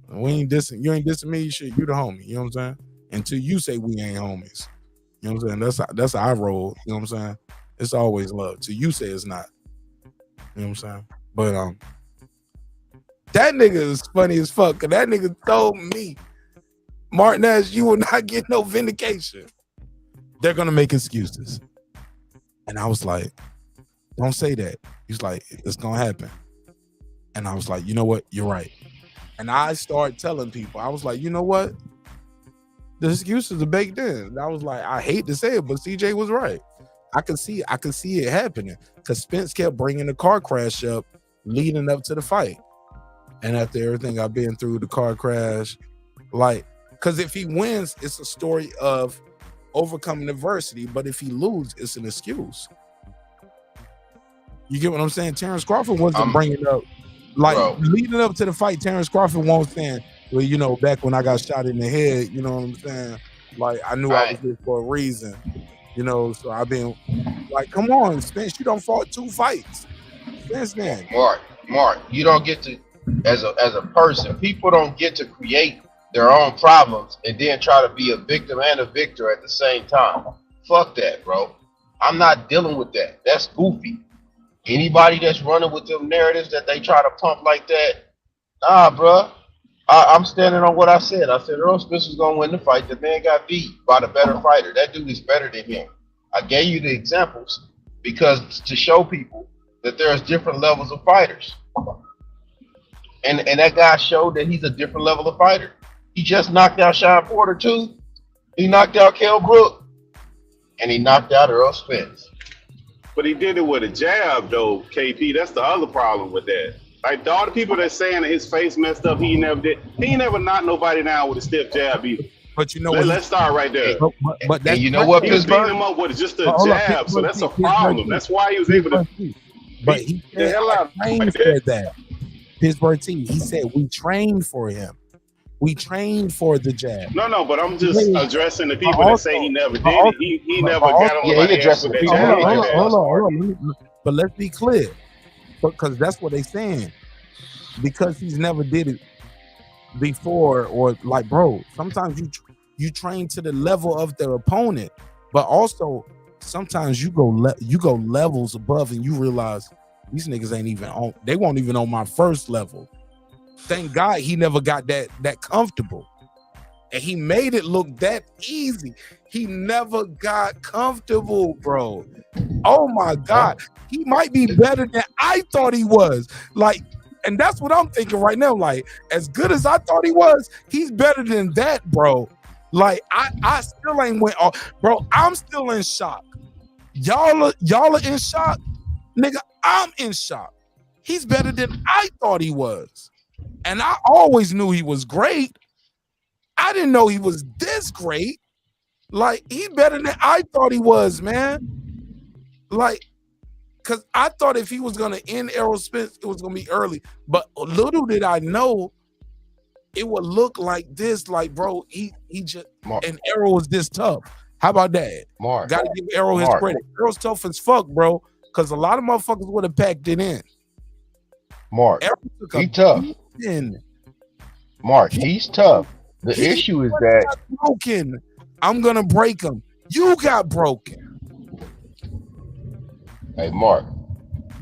we ain't dissing, you ain't dissing me, shit, you the homie. You know what I'm saying? Until you say we ain't homies. You know what I'm saying? That's how I roll. You know what I'm saying? It's always love. Till you say it's not. You know what I'm saying? But that nigga is funny as fuck. Cause that nigga told me, Mark Nash, you will not get no vindication. They're gonna make excuses. And I was like, don't say that. He's like, it's gonna happen. And I was like, you know what? You're right. And I started telling people, I was like, you know what? The excuses are baked in. And I was like, I hate to say it, but CJ was right. I could see it happening because Spence kept bringing the car crash up leading up to the fight. And after everything I've been through, the car crash, like, because if he wins, it's a story of overcoming adversity. But if he loses, it's an excuse. You get what I'm saying? Terence Crawford wasn't bringing up, like, leading up to the fight, Terence Crawford wasn't saying, well, you know, back when I got shot in the head, you know what I'm saying? Like, I knew I was here for a reason, you know, so I've been like, come on, Spence, you done fought 2 fights. Spence, man. Mark, you don't get to, as a person, people don't get to create their own problems and then try to be a victim and a victor at the same time. Fuck that, bro. I'm not dealing with that. That's goofy. Anybody that's running with them narratives that they try to pump like that, nah, bro. I'm standing on what I said. I said Errol Spence was gonna win the fight. The man got beat by the better fighter. That dude is better than him. I gave you the examples because to show people that there's different levels of fighters. And that guy showed that he's a different level of fighter. He just knocked out Sean Porter too. He knocked out Kell Brook. And he knocked out Errol Spence. But he did it with a jab, though, KP. That's the other problem with that. Like, all the people that saying that his face messed up, he never did. He never knocked nobody down with a stiff jab either. But you know let's start right there. But that's, you know what, he was beating him up with just a jab, so that's a problem. That's why he was able to but he the hell out. Trained for that. Pittsburgh team. He said we trained for him. We trained for the jab. No, but I'm just addressing the people that say he never did it. He never got on the addressing the people. Hold on. But let's be clear, because that's what they saying. Because he's never did it before, or like, bro, sometimes you train to the level of the opponent, but also sometimes you go levels above and you realize these niggas ain't even on. They won't even on my first level. Thank God he never got that comfortable, and he made it look that easy. He never got comfortable, bro. Oh my God, he might be better than I thought he was. Like, and that's what I'm thinking right now. Like, as good as I thought he was, he's better than that, bro. Like, I still ain't went off, bro. I'm still in shock. Y'all are in shock, nigga. I'm in shock. He's better than I thought he was. And I always knew he was great. I didn't know he was this great. Like, he's better than I thought he was, man. Like, because I thought if he was gonna end Errol Spence, it was gonna be early. But little did I know it would look like this. Like, bro, he just and Errol was this tough. How about that? Mark, gotta give Errol his credit. Errol's tough as fuck, bro. Because a lot of motherfuckers would have packed it in. Mark, he's tough. Mark, he's tough. The issue is that broken. I'm gonna break him. You got broken. Hey, Mark,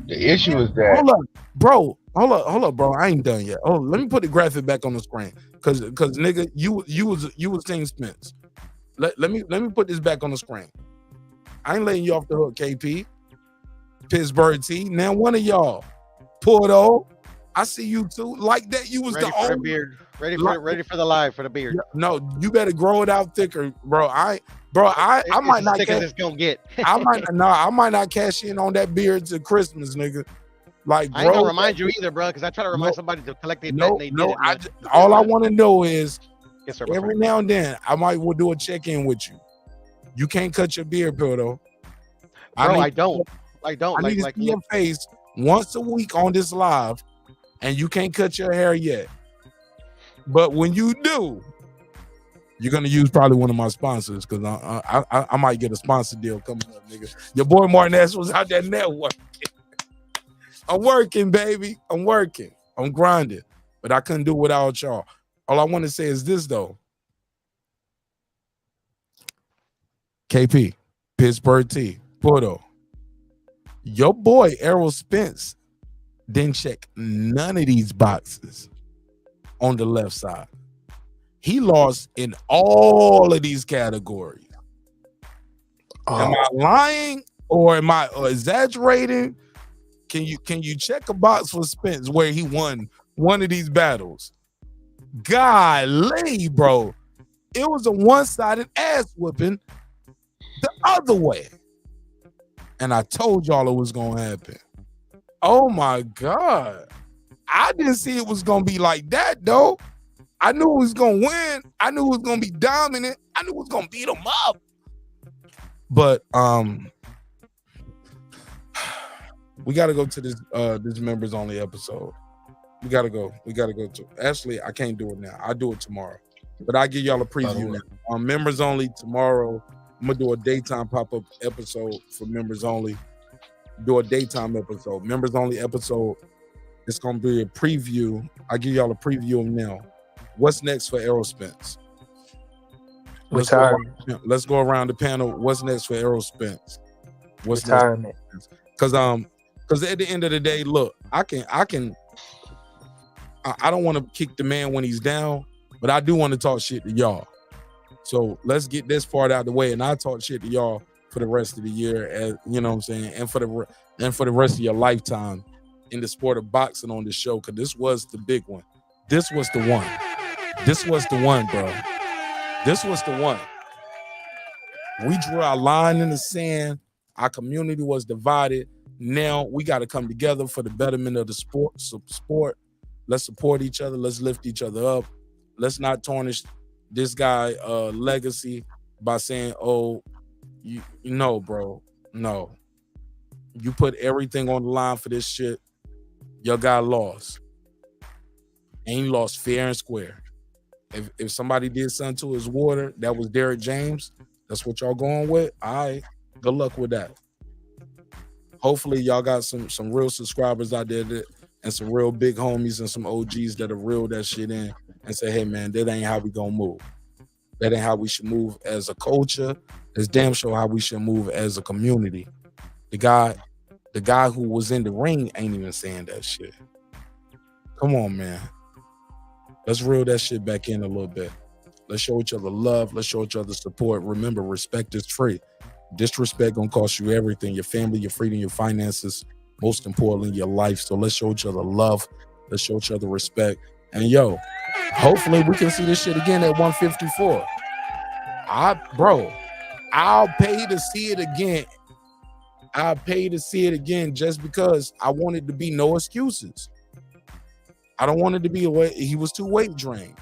the issue is that hold up, bro. I ain't done yet. Oh, let me put the graphic back on the screen. Cause nigga, you was Team Spence. Let me put this back on the screen. I ain't letting you off the hook, KP. Pittsburgh T. Now one of y'all, Porto. I see you too. Like that, you was ready the for only the beard. Ready for the live for the beard. No, you better grow it out thicker, bro. I might not thick as it's gonna get. I might not cash in on that beard to Christmas, nigga. Like, I ain't gonna remind you either, bro, because I try to remind somebody to collect their bet and they did it. All I want to know is yes, sir, every now and then I might will do a check-in with you. You can't cut your beard, Pildo. Bro, I don't. I need to see your face once a week on this live, and you can't cut your hair yet. But when you do, you're gonna use probably one of my sponsors because I might get a sponsor deal coming up, nigga. Your boy Martin S was out there networking. I'm working, baby. I'm working. I'm grinding. But I couldn't do it without y'all. All I want to say is this though. KP, Pittsburgh T, Porto. Your boy Errol Spence didn't check none of these boxes on the left side. He lost in all of these categories. Am I lying or am I exaggerating? Can you check a box for Spence where he won one of these battles? Golly, bro. It was a one-sided ass whooping the other way. And I told y'all it was gonna happen. Oh my God. I didn't see it was gonna be like that though. I knew it was gonna win. I knew it was gonna be dominant. I knew it was gonna beat him up. But we gotta go to this members only episode. We gotta go to actually I can't do it now. I'll do it tomorrow. But I'll give y'all a preview now. Members only tomorrow. I'm gonna do a daytime pop-up episode for members only. Do a daytime episode. Members only episode. It's gonna be a preview. I'll give y'all a preview of now. What's next for Errol Spence? Let's go around the panel. What's next for Errol Spence? What's retirement? Because at the end of the day, look, I don't want to kick the man when he's down, but I do want to talk shit to y'all. So let's get this part out of the way, and I talk shit to y'all for the rest of the year, as you know what I'm saying, and for the rest of your lifetime in the sport of boxing on this show, because this was the big one. This was the one. This was the one, bro. This was the one. We drew our line in the sand. Our community was divided. Now we got to come together for the betterment of the sport. Let's support each other. Let's lift each other up. Let's not tarnish this guy legacy by saying, oh, no, bro. No. You put everything on the line for this shit. Your guy lost. And he lost fair and square. If somebody did something to his water, that was Derrick James. That's what y'all going with. All right. Good luck with that. Hopefully y'all got some real subscribers out there and some real big homies and some OGs that have reeled that shit in and say, hey man, that ain't how we gonna move. That ain't how we should move as a culture. It's damn sure how we should move as a community. The guy who was in the ring ain't even saying that shit. Come on, man. Let's reel that shit back in a little bit. Let's show each other love. Let's show each other support. Remember, respect is free. Disrespect gonna cost you everything: your family, your freedom, your finances, most importantly, your life. So let's show each other love. Let's show each other respect. And yo, hopefully we can see this shit again at 154. I'll pay to see it again. I'll pay to see it again just because I want it to be no excuses. I don't want it to be he was too weight drained.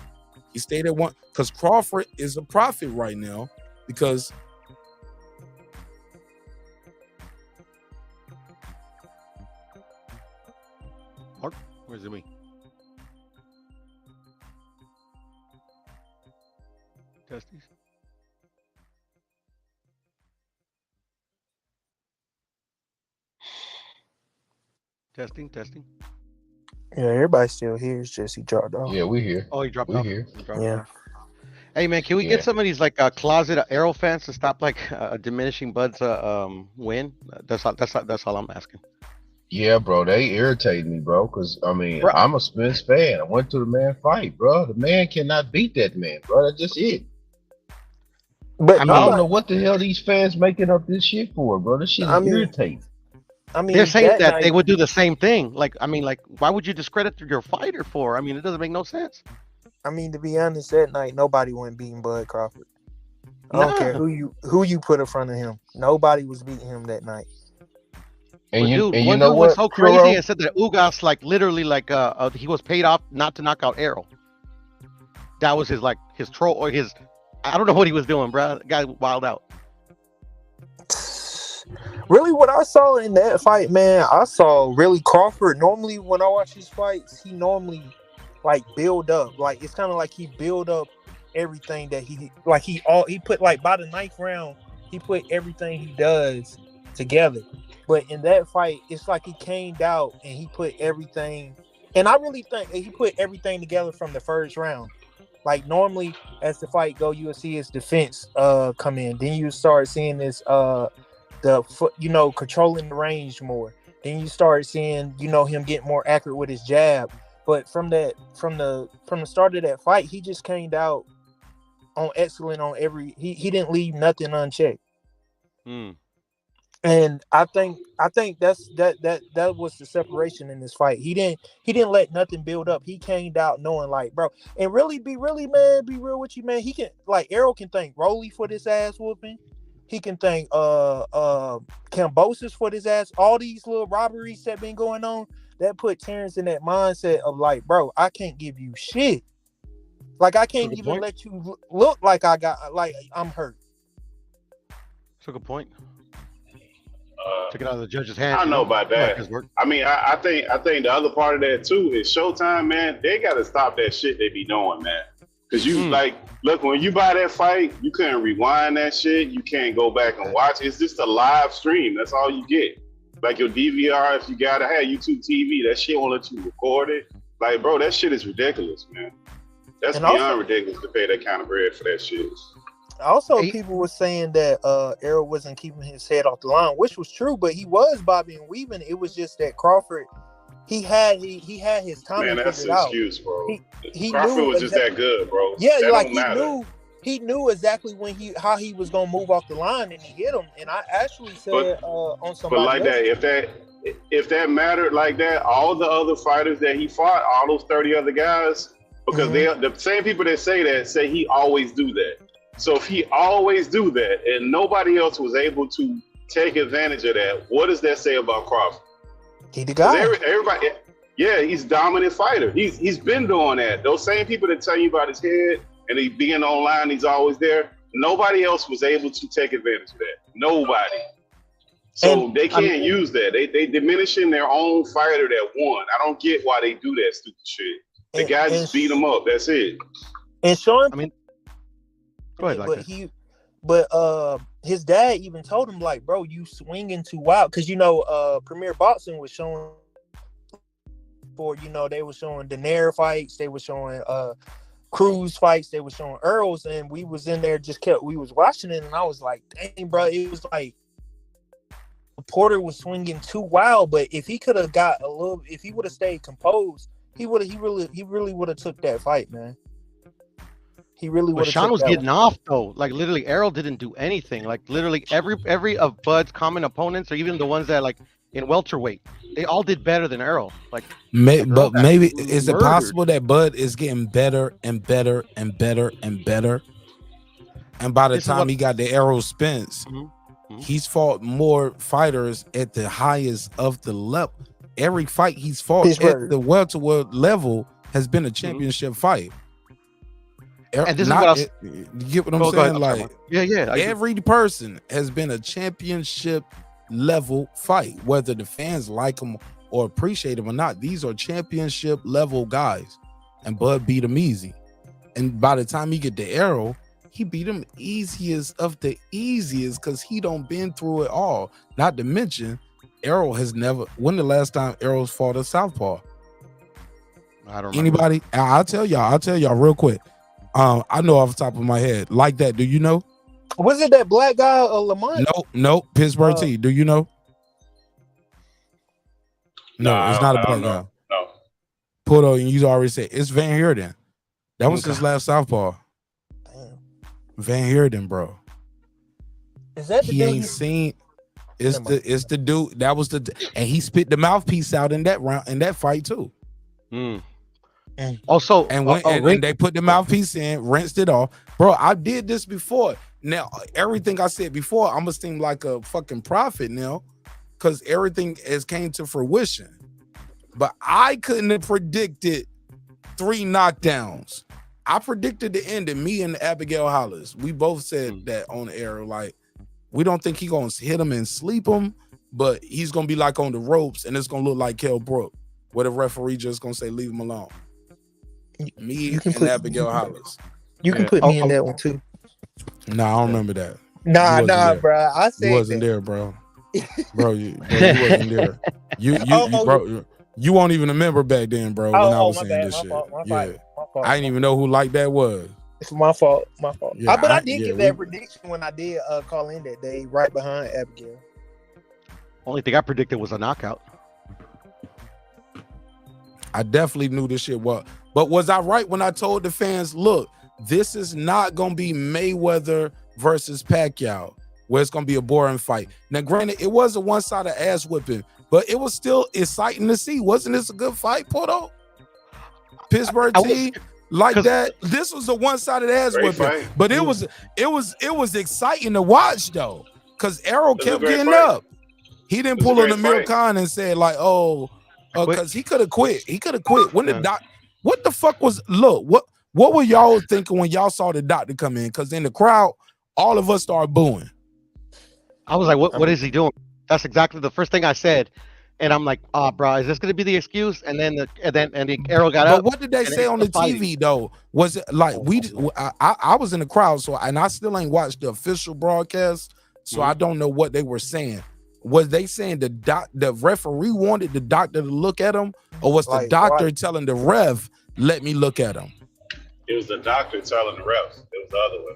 He stayed at one because Crawford is a profit right now because Where's it me? Testies. Testing. Yeah, everybody's still here. It's just he dropped off. Yeah, we here. Oh, he dropped We off. here. He dropped Yeah. off. Hey man, can we Yeah. get some of these like closet Errol fans to stop like diminishing Bud's win? That's all I'm asking. Yeah, bro, they irritate me, bro. Cause I mean, Bro. I'm a Spence fan. I went to the man fight, bro. The man cannot beat that man, bro. That's just it. But I don't know what the hell these fans making up this shit for, bro. This shit is irritating. I mean, They're saying that night, they would do the same thing. Like, I mean, like, why would you discredit your fighter for? I mean, it doesn't make no sense. I mean, to be honest, that night nobody went beating Bud Crawford. I don't care who you put in front of him. Nobody was beating him that night. And One dude was so crazy and said that Ugas like literally like he was paid off not to knock out Errol. That was his troll or his, I don't know what he was doing, bro. The guy wild out. Really, what I saw in that fight, man, I saw really Crawford. Normally, when I watch his fights, he normally like build up. Like it's kind of like he build up everything that he put like by the 9th round, he put everything he does together. But in that fight, it's like he came out and he put everything. And I really think he put everything together from the first round. Like normally, as the fight go, you will see his defense come in. Then you start seeing this controlling the range more. Then you start seeing him get more accurate with his jab. But from the start of that fight, he just came out on excellent on every. He didn't leave nothing unchecked. And I think that was the separation in this fight. He didn't let nothing build up. He came out knowing like, bro, and be real with you, man. He can like Errol can thank Rolly for this ass whooping. He can thank Cambosis for this ass. All these little robberies that been going on that put Terence in that mindset of like, bro, I can't give you shit. Like I can't even let you look like I'm hurt. That's a good point. Took it out of the judge's hand. I don't know about that. I mean, I think the other part of that too is Showtime, man. They got to stop that shit they be doing, man. Because you look, when you buy that fight, you couldn't rewind that shit. You can't go back and watch. It's just a live stream. That's all you get. Like your DVR, if you gotta have YouTube TV, that shit won't let you record it. Like, bro, that shit is ridiculous, man. That's beyond ridiculous to pay that kind of bread for that shit. Also, people were saying that Errol wasn't keeping his head off the line, which was true, but he was bobbing and weaving. It was just that Crawford, he had his timing. Man, that's an excuse, bro. He Crawford knew was just that good, bro. Yeah, that like he knew exactly how he was gonna move off the line, and he hit him. And I actually said on somebody. But like that, if that mattered like that, all the other fighters that he fought, all those 30 other guys, because they are the same people that say he always do that. So if he always do that and nobody else was able to take advantage of that, what does that say about Crawford? He the guy. Everybody, yeah, he's a dominant fighter. He's been doing that. Those same people that tell you about his head and he being online, he's always there. Nobody else was able to take advantage of that. Nobody. So they can't use that. They diminishing their own fighter that won. I don't get why they do that stupid shit. The guy just beat him up. That's it. And Sean, go ahead, but his dad even told him like, bro, you swinging too wild, because Premier Boxing was showing they were showing Daenerys fights, they were showing Cruz fights, they were showing Errol's, and we was in there we was watching it, and I was like, dang, bro, it was like Porter was swinging too wild. But if he could have got if he would have stayed composed, he really would have took that fight, man. He really would have. But Shawn was getting off though. Like literally, Errol didn't do anything. Like literally, every of Bud's common opponents, or even the ones that like in welterweight, they all did better than Errol. Like, but maybe is it possible that Bud is getting better and better and better and better, and by the time he got the Errol Spence, he's fought more fighters at the highest of the level. Every fight he's fought at the welterweight level has been a championship fight. And this is what you get what I'm saying? Like, every person has been a championship level fight, whether the fans like them or appreciate him or not, these are championship level guys, and Bud beat him easy. And by the time he get to Errol, he beat him easiest of the easiest because he don't been through it all. Not to mention, Errol has never. When the last time Errol's fought a southpaw? I don't. Anybody? I'll tell y'all real quick. I know off the top of my head. Like that, do you know? Was it that black guy, Lamont? No. Pittsburgh T. Do you know? No, it's not a black guy. No. Puto, and you already said it's Van Heerden. That was his last southpaw. Damn. Van Heerden, bro. Is that the he ain't seen? It's the dude that was and he spit the mouthpiece out in that round in that fight too. Also, and they put the mouthpiece in, rinsed it off, bro. I did this before. Now everything I said before, I'm gonna seem like a fucking prophet now, because everything has came to fruition. But I couldn't have predicted 3 knockdowns. I predicted the ending. Me and Abigail Hollis, we both said that on the air. Like, we don't think he gonna hit him and sleep him, but he's gonna be like on the ropes, and it's gonna look like Kell Brook, where the referee just gonna say leave him alone. Me and Abigail Hollis. You can put me in that one too. No, I don't remember that. Nah, bro. I said you wasn't there, bro. You wasn't there. Bro, you won't even remember back then, bro. When I was saying this shit. My fault. I didn't even know who like that was. It's my fault. Yeah, but I did give that prediction when I did call in that day, right behind Abigail. Only thing I predicted was a knockout. I definitely knew this shit was. But was I right when I told the fans, look, this is not gonna be Mayweather versus Pacquiao, where it's gonna be a boring fight. Now, granted, it was a one-sided ass whipping, but it was still exciting to see. Wasn't this a good fight, Porto? Pittsburgh T, like that. This was a one-sided ass whipping, fight. but it was exciting to watch though, because Errol kept getting up. He didn't pull on Amir Khan and said like, because he could have quit. When the doc, what the fuck was? Look, what were y'all thinking when y'all saw the doctor come in? Because in the crowd, all of us started booing. I was like, what is he doing? That's exactly the first thing I said. And I'm like, bro, is this going to be the excuse? And then the Errol got up. But what did they say on the TV though? Was it like I was in the crowd, so and I still ain't watched the official broadcast, so I don't know what they were saying. Was they saying the referee wanted the doctor to look at him, or was the doctor telling the ref, let me look at him? It was the doctor telling the refs. It was the other way.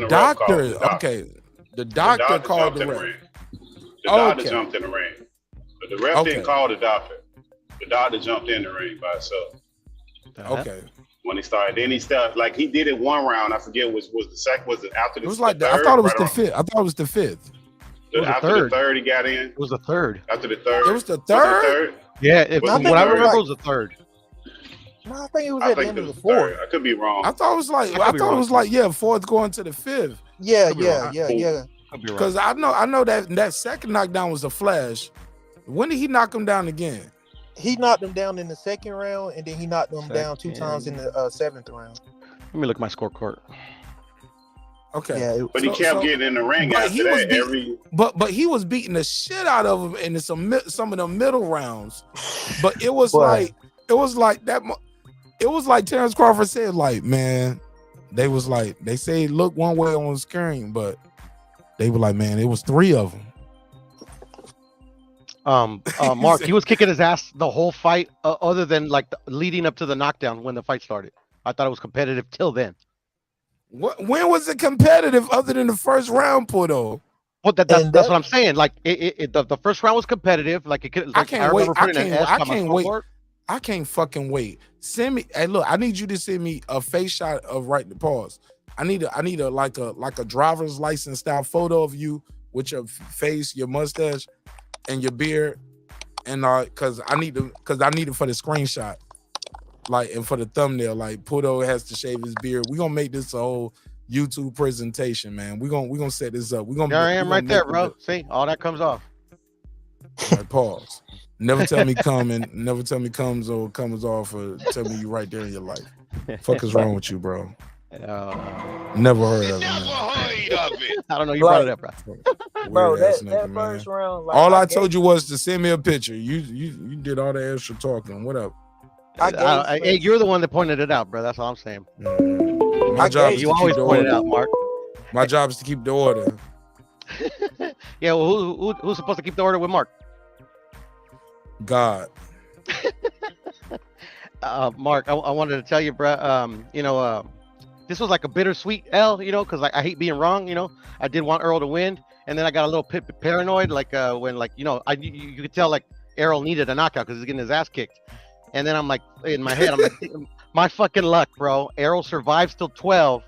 The doctor, okay. The doctor called the ref. The doctor jumped in the ring. But the ref didn't call the doctor. The doctor jumped in the ring by himself. Okay. When he started, then he started like he did it one round. I forget was the second. Was it after the? It was like I thought it was the fifth. I thought it was the fifth. After the third, he got in. It was the third. After the third. It was the third? Yeah, what I remember was the third. No, I think it was at the end of the fourth. I could be wrong. I thought it was like fourth going to the fifth. Yeah. Because I know that second knockdown was a flash. When did he knock him down again? He knocked him down in the second round, and then he knocked him down 2 times in the seventh round. Let me look at my scorecard. Okay. Yeah, but he kept getting in the ring after that. But he was beating the shit out of him in some of the middle rounds. But it was like Terence Crawford said, like, man, they say look one way on the screen, but they were like, man, it was 3 of them. Mark, he was kicking his ass the whole fight, other than like leading up to the knockdown when the fight started. I thought it was competitive till then. When was it competitive other than the first round, Puto? Well, that's what I'm saying. Like the first round was competitive. Like it could. Like, I can't wait. I can't fucking wait. Send me. Hey, look, I need you to send me a face shot of right the pause. I need a like a driver's license style photo of you with your face, your mustache, and your beard, and because I need it for the screenshot. Like, and for the thumbnail, like Puto has to shave his beard. We're gonna make this a whole YouTube presentation, man. We're gonna set this up. There I am right there, bro. See, all that comes off. Right, pause. Never tell me come and never tell me comes or comes off, or tell me you right there in your life. Fuck is wrong with you, bro? Never heard of it. Never heard of it. I don't know. You brought it up, bro. Bro, Weird ass that nigga, man. first round, like, All I told you was to send me a picture. You did all the extra talking. What up? Hey, you're the one that pointed it out, bro. That's all I'm saying. My job is You to keep always the point it order. out, Mark. My job is to keep the order. Yeah, well, who's supposed to keep the order with Mark? God. Mark, I wanted to tell you, bro. This was like a bittersweet L, because like I hate being wrong. I did want Errol to win, and then I got a little paranoid, like when you could tell like Errol needed a knockout because he's getting his ass kicked, and then I'm like in my head, I'm like, my fucking luck, bro. Errol survives till 12.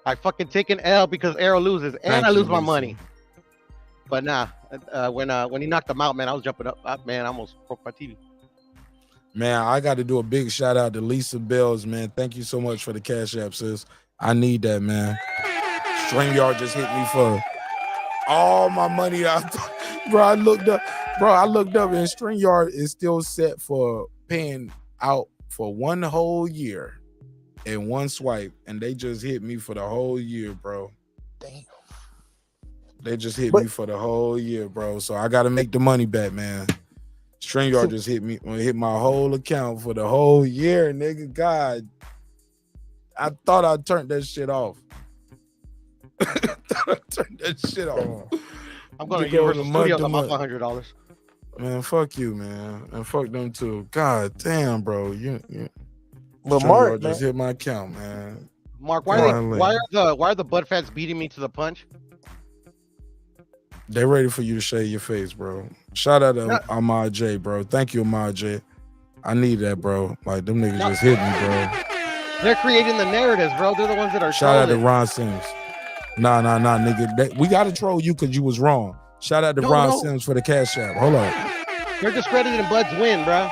I fucking take an L because Errol loses, and I lose my money. But nah, when he knocked him out, man, I was jumping up. Man, I almost broke my TV. Man, I got to do a big shout out to Lisa Bells, man. Thank you so much for the Cash App, sis. I need that, man. StreamYard just hit me for all my money. Bro, I looked up, and StreamYard is still set for paying out for 1 whole year in one swipe, and they just hit me for the whole year, bro. Damn. They just hit me for the whole year, bro. So I got to make the money back, man. StreamYard just hit my whole account for the whole year, nigga. God, I thought I turned that shit off. I'm going to Universal Studios. I'm up $100. Man, fuck you, man, and fuck them too. God damn, bro. But Mark just hit my account, man. Mark, why are the Bud fans beating me to the punch? They ready for you to shave your face, bro. Shout out to Ahmad J, bro. Thank you, Ahmad J. I need that, bro. Like, them niggas just hit me, bro. They're creating the narratives, bro. They're the ones that are Shout out to trolling. Ron Sims. Nah, nigga. We got to troll you because you was wrong. Shout out to Ron Sims for the Cash App. Hold on. They're discrediting Bud's win, bro.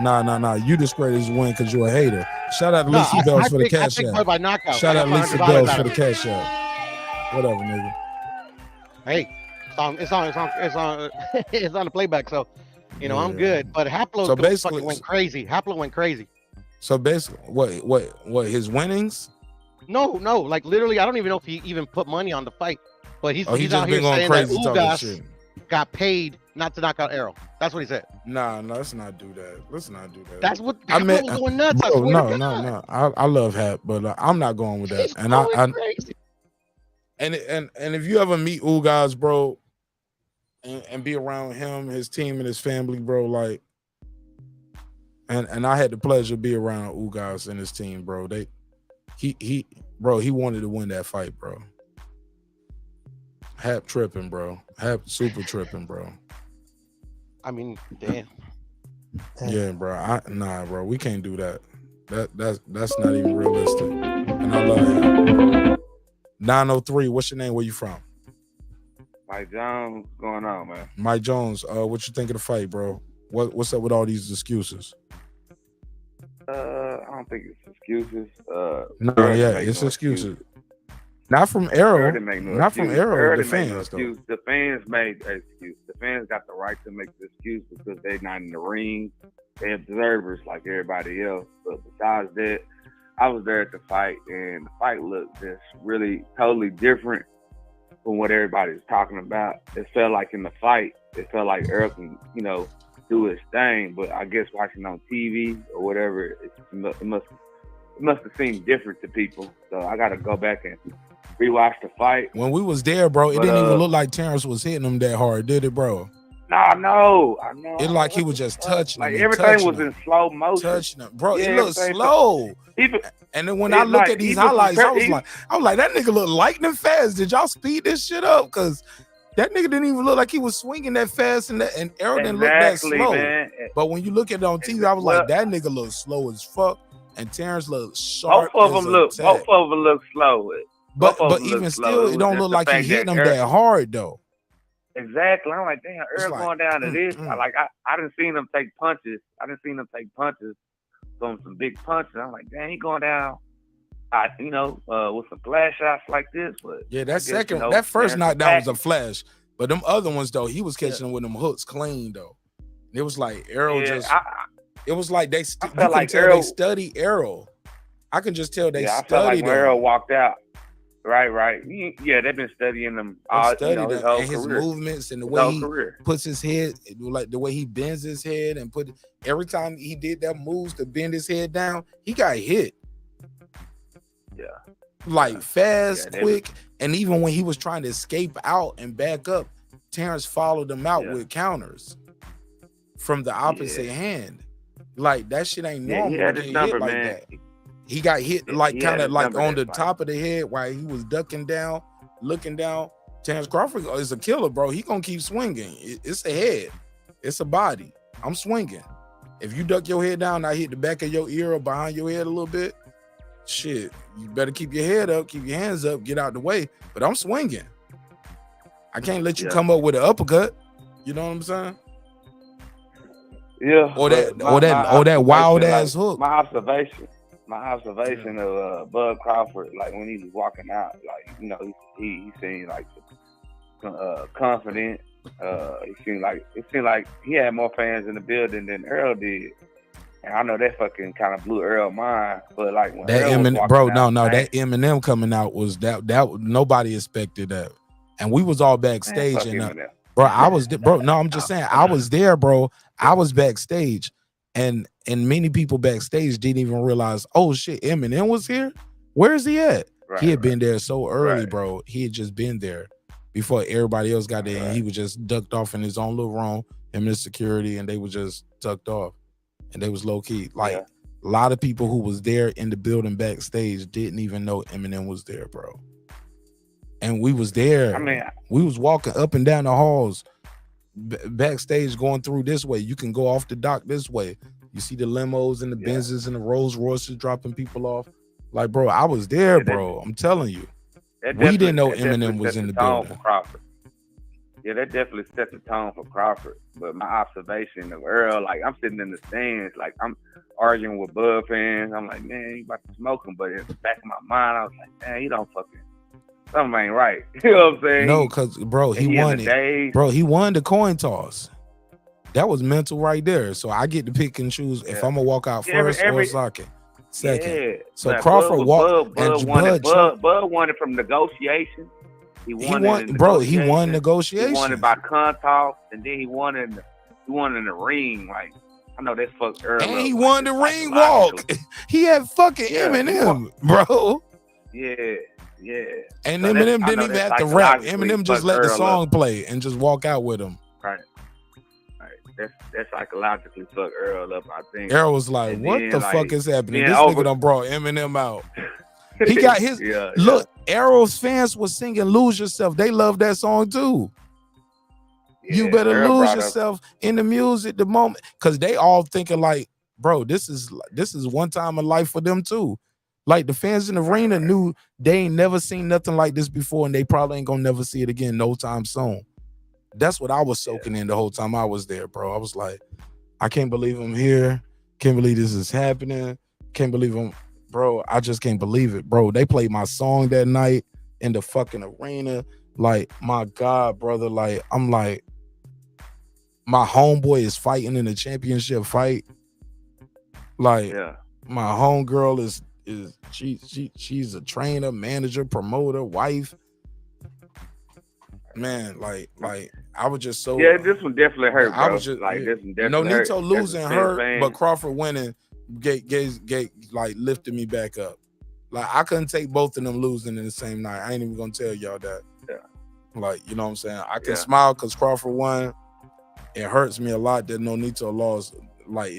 Nah. You discredit his win because you're a hater. Shout out to Lisa Bells for the Cash App. Bud by knockout. Shout out to Lisa Bells for the Cash App. Whatever, nigga. Hey. It's on the playback, so I'm good. But Haplo fucking went crazy. Haplo went crazy. So basically, what his winnings? No, like literally, I don't even know if he even put money on the fight. But he's out here saying that Ugas got paid not to knock out Errol. That's what he said. Nah, let's not do that. That's what I meant. Was going nuts. Bro, no. I love Hap, but I'm not going with that. And crazy. And if you ever meet Ugas, bro, and be around him, his team, and his family, bro, like, and I had the pleasure to be around Ugas and his team, bro. He wanted to win that fight, bro. Hap tripping, bro. Hap super tripping, bro. I mean, damn. Yeah, bro. Bro. We can't do that. That's not even realistic. And I love him. 903. What's your name? Where you from? Mike Jones, what's going on, man? Mike Jones, what you think of the fight, bro? What's up with all these excuses? I don't think it's excuses. It's excuses. Not from Errol. Not from Errol. The fans, though. The fans made an excuse. The fans got the right to make the excuse because they're not in the ring. They're observers like everybody else. But besides that, I was there at the fight, and the fight looked just really totally different from what everybody's talking about. It felt like in the fight, it felt like Errol can, do his thing, but I guess watching on TV or whatever, it must have seemed different to people. So I got to go back and rewatch the fight. When we was there, bro, it didn't even look like Terence was hitting him that hard, did it, bro? I know. It like he was just touching like him. Everything was in slow motion. Touching him. Bro, it looked slow. And then when I look at these highlights, I was like, that nigga look lightning fast. Did y'all speed this shit up? Because that nigga didn't even look like he was swinging that fast, and Errol didn't look that slow. Man. But when you look at it on TV, I was like, that nigga look slow as fuck, and Terence looked sharp. Both of them look slow. But even still, it don't look like he hitting them that hard though. Exactly. I'm like, damn, Errol going down to this. I didn't see him take punches. From some big punches. I'm like, damn, he going down. With some flash shots like this. But yeah, that first knockdown was a flash. But them other ones though, he was catching them with them hooks clean though. It was like Errol it was like they they study Errol. I can just tell they studied I felt like when Errol walked out. Right. Yeah, they've been studying him all, Studied his him whole and his career. movements and the His way whole he career. puts his head, like the way he bends his head and put every time he did that moves to bend his head down, he got hit. Yeah. Like fast, Yeah, quick, and even when he was trying to escape out and back up, Terence followed him out with counters from the opposite hand. Like that shit ain't Yeah, normal he had to his get number, hit like man. that. He got hit Yeah, like he had kind of his like number on the that top of the head while he was ducking down, looking down. Terence Crawford is a killer, bro. He gonna keep swinging. It's a head. It's a body. I'm swinging. If you duck your head down, I hit the back of your ear or behind your head a little bit. Shit, you better keep your head up, keep your hands up, get out the way. But I'm swinging. I can't let you come up with an uppercut. You know what I'm saying? Yeah. Or but that wild like, ass hook. My observation of Bud Crawford, like when he was walking out, like he seemed like confident. It seemed like he had more fans in the building than Errol did. And I know that fucking kind of blew Errol's mind, but like when That Errol was Eminem, walking bro, out, that Eminem coming out was that nobody expected that, and we was all backstage. fuck And Eminem. bro, I was bro. No, I'm just saying I was there, bro. I was backstage, and many people backstage didn't even realize. Oh shit, Eminem was here. Where is he at? He had been there so early, bro. He had just been there before everybody else got there, and he was just ducked off in his own little room. Him and his security, and they were just tucked off. And they was low key. Like a lot of people who was there in the building backstage didn't even know Eminem was there, bro. And we was there. I mean, we was walking up and down the halls, backstage, going through this way. You can go off the dock this way. You see the limos and the Benzes and the Rolls Royces dropping people off. Like, bro, I was there, bro. I'm telling you. We didn't know Eminem was in the building. For Crawford. Yeah, that definitely set the tone for Crawford. But my observation of Errol, like I'm sitting in the stands, like I'm arguing with Bud fans. I'm like, man, you about to smoke him. But in the back of my mind, I was like, man, he don't fucking, something ain't right. You know what I'm saying? No, because bro, he won it. Bro, he won the coin toss. That was mental right there. So I get to pick and choose if I'm gonna walk out first or second. Yeah. So But Crawford walked and Bud won it from negotiation. He won negotiation. He won it by contoss, and then he won in the ring. Like I know that fucked Errol. And he won the ring walk. He had fucking Eminem, bro. Yeah. And So Eminem I didn't know even that have to rap. psychologically Eminem just fucked let the Errol song up. play and just walk out with him. Right. That psychologically fucked Errol up, I think. Errol was like, And "What then, the like, fuck is happening? then This over- nigga done brought Eminem out." He got his look. Errol's fans was singing "Lose Yourself." They love that song too. You better Errol lose brought up- yourself in the music, the moment, because they all thinking like, bro, this is one time in life for them too. Like the fans in the arena knew they ain't never seen nothing like this before, and they probably ain't gonna never see it again no time soon. That's what I was soaking in the whole time I was there, bro. I was like, I can't believe I'm here. Can't believe this is happening. Can't believe I'm, bro. I just can't believe it, bro. They played my song that night in the fucking arena. Like, my God, brother. Like, I'm like, my homeboy is fighting in a championship fight. Like, my homegirl is she's a trainer, manager, promoter, wife. Man, like I was just so this one definitely hurt, bro. I was just this one definitely hurt. Nonito losing hurt, but Crawford winning gave like lifted me back up. Like I couldn't take both of them losing in the same night. I ain't even gonna tell y'all that. Yeah. Like, you know what I'm saying? I can smile because Crawford won. It hurts me a lot that Nonito lost. Like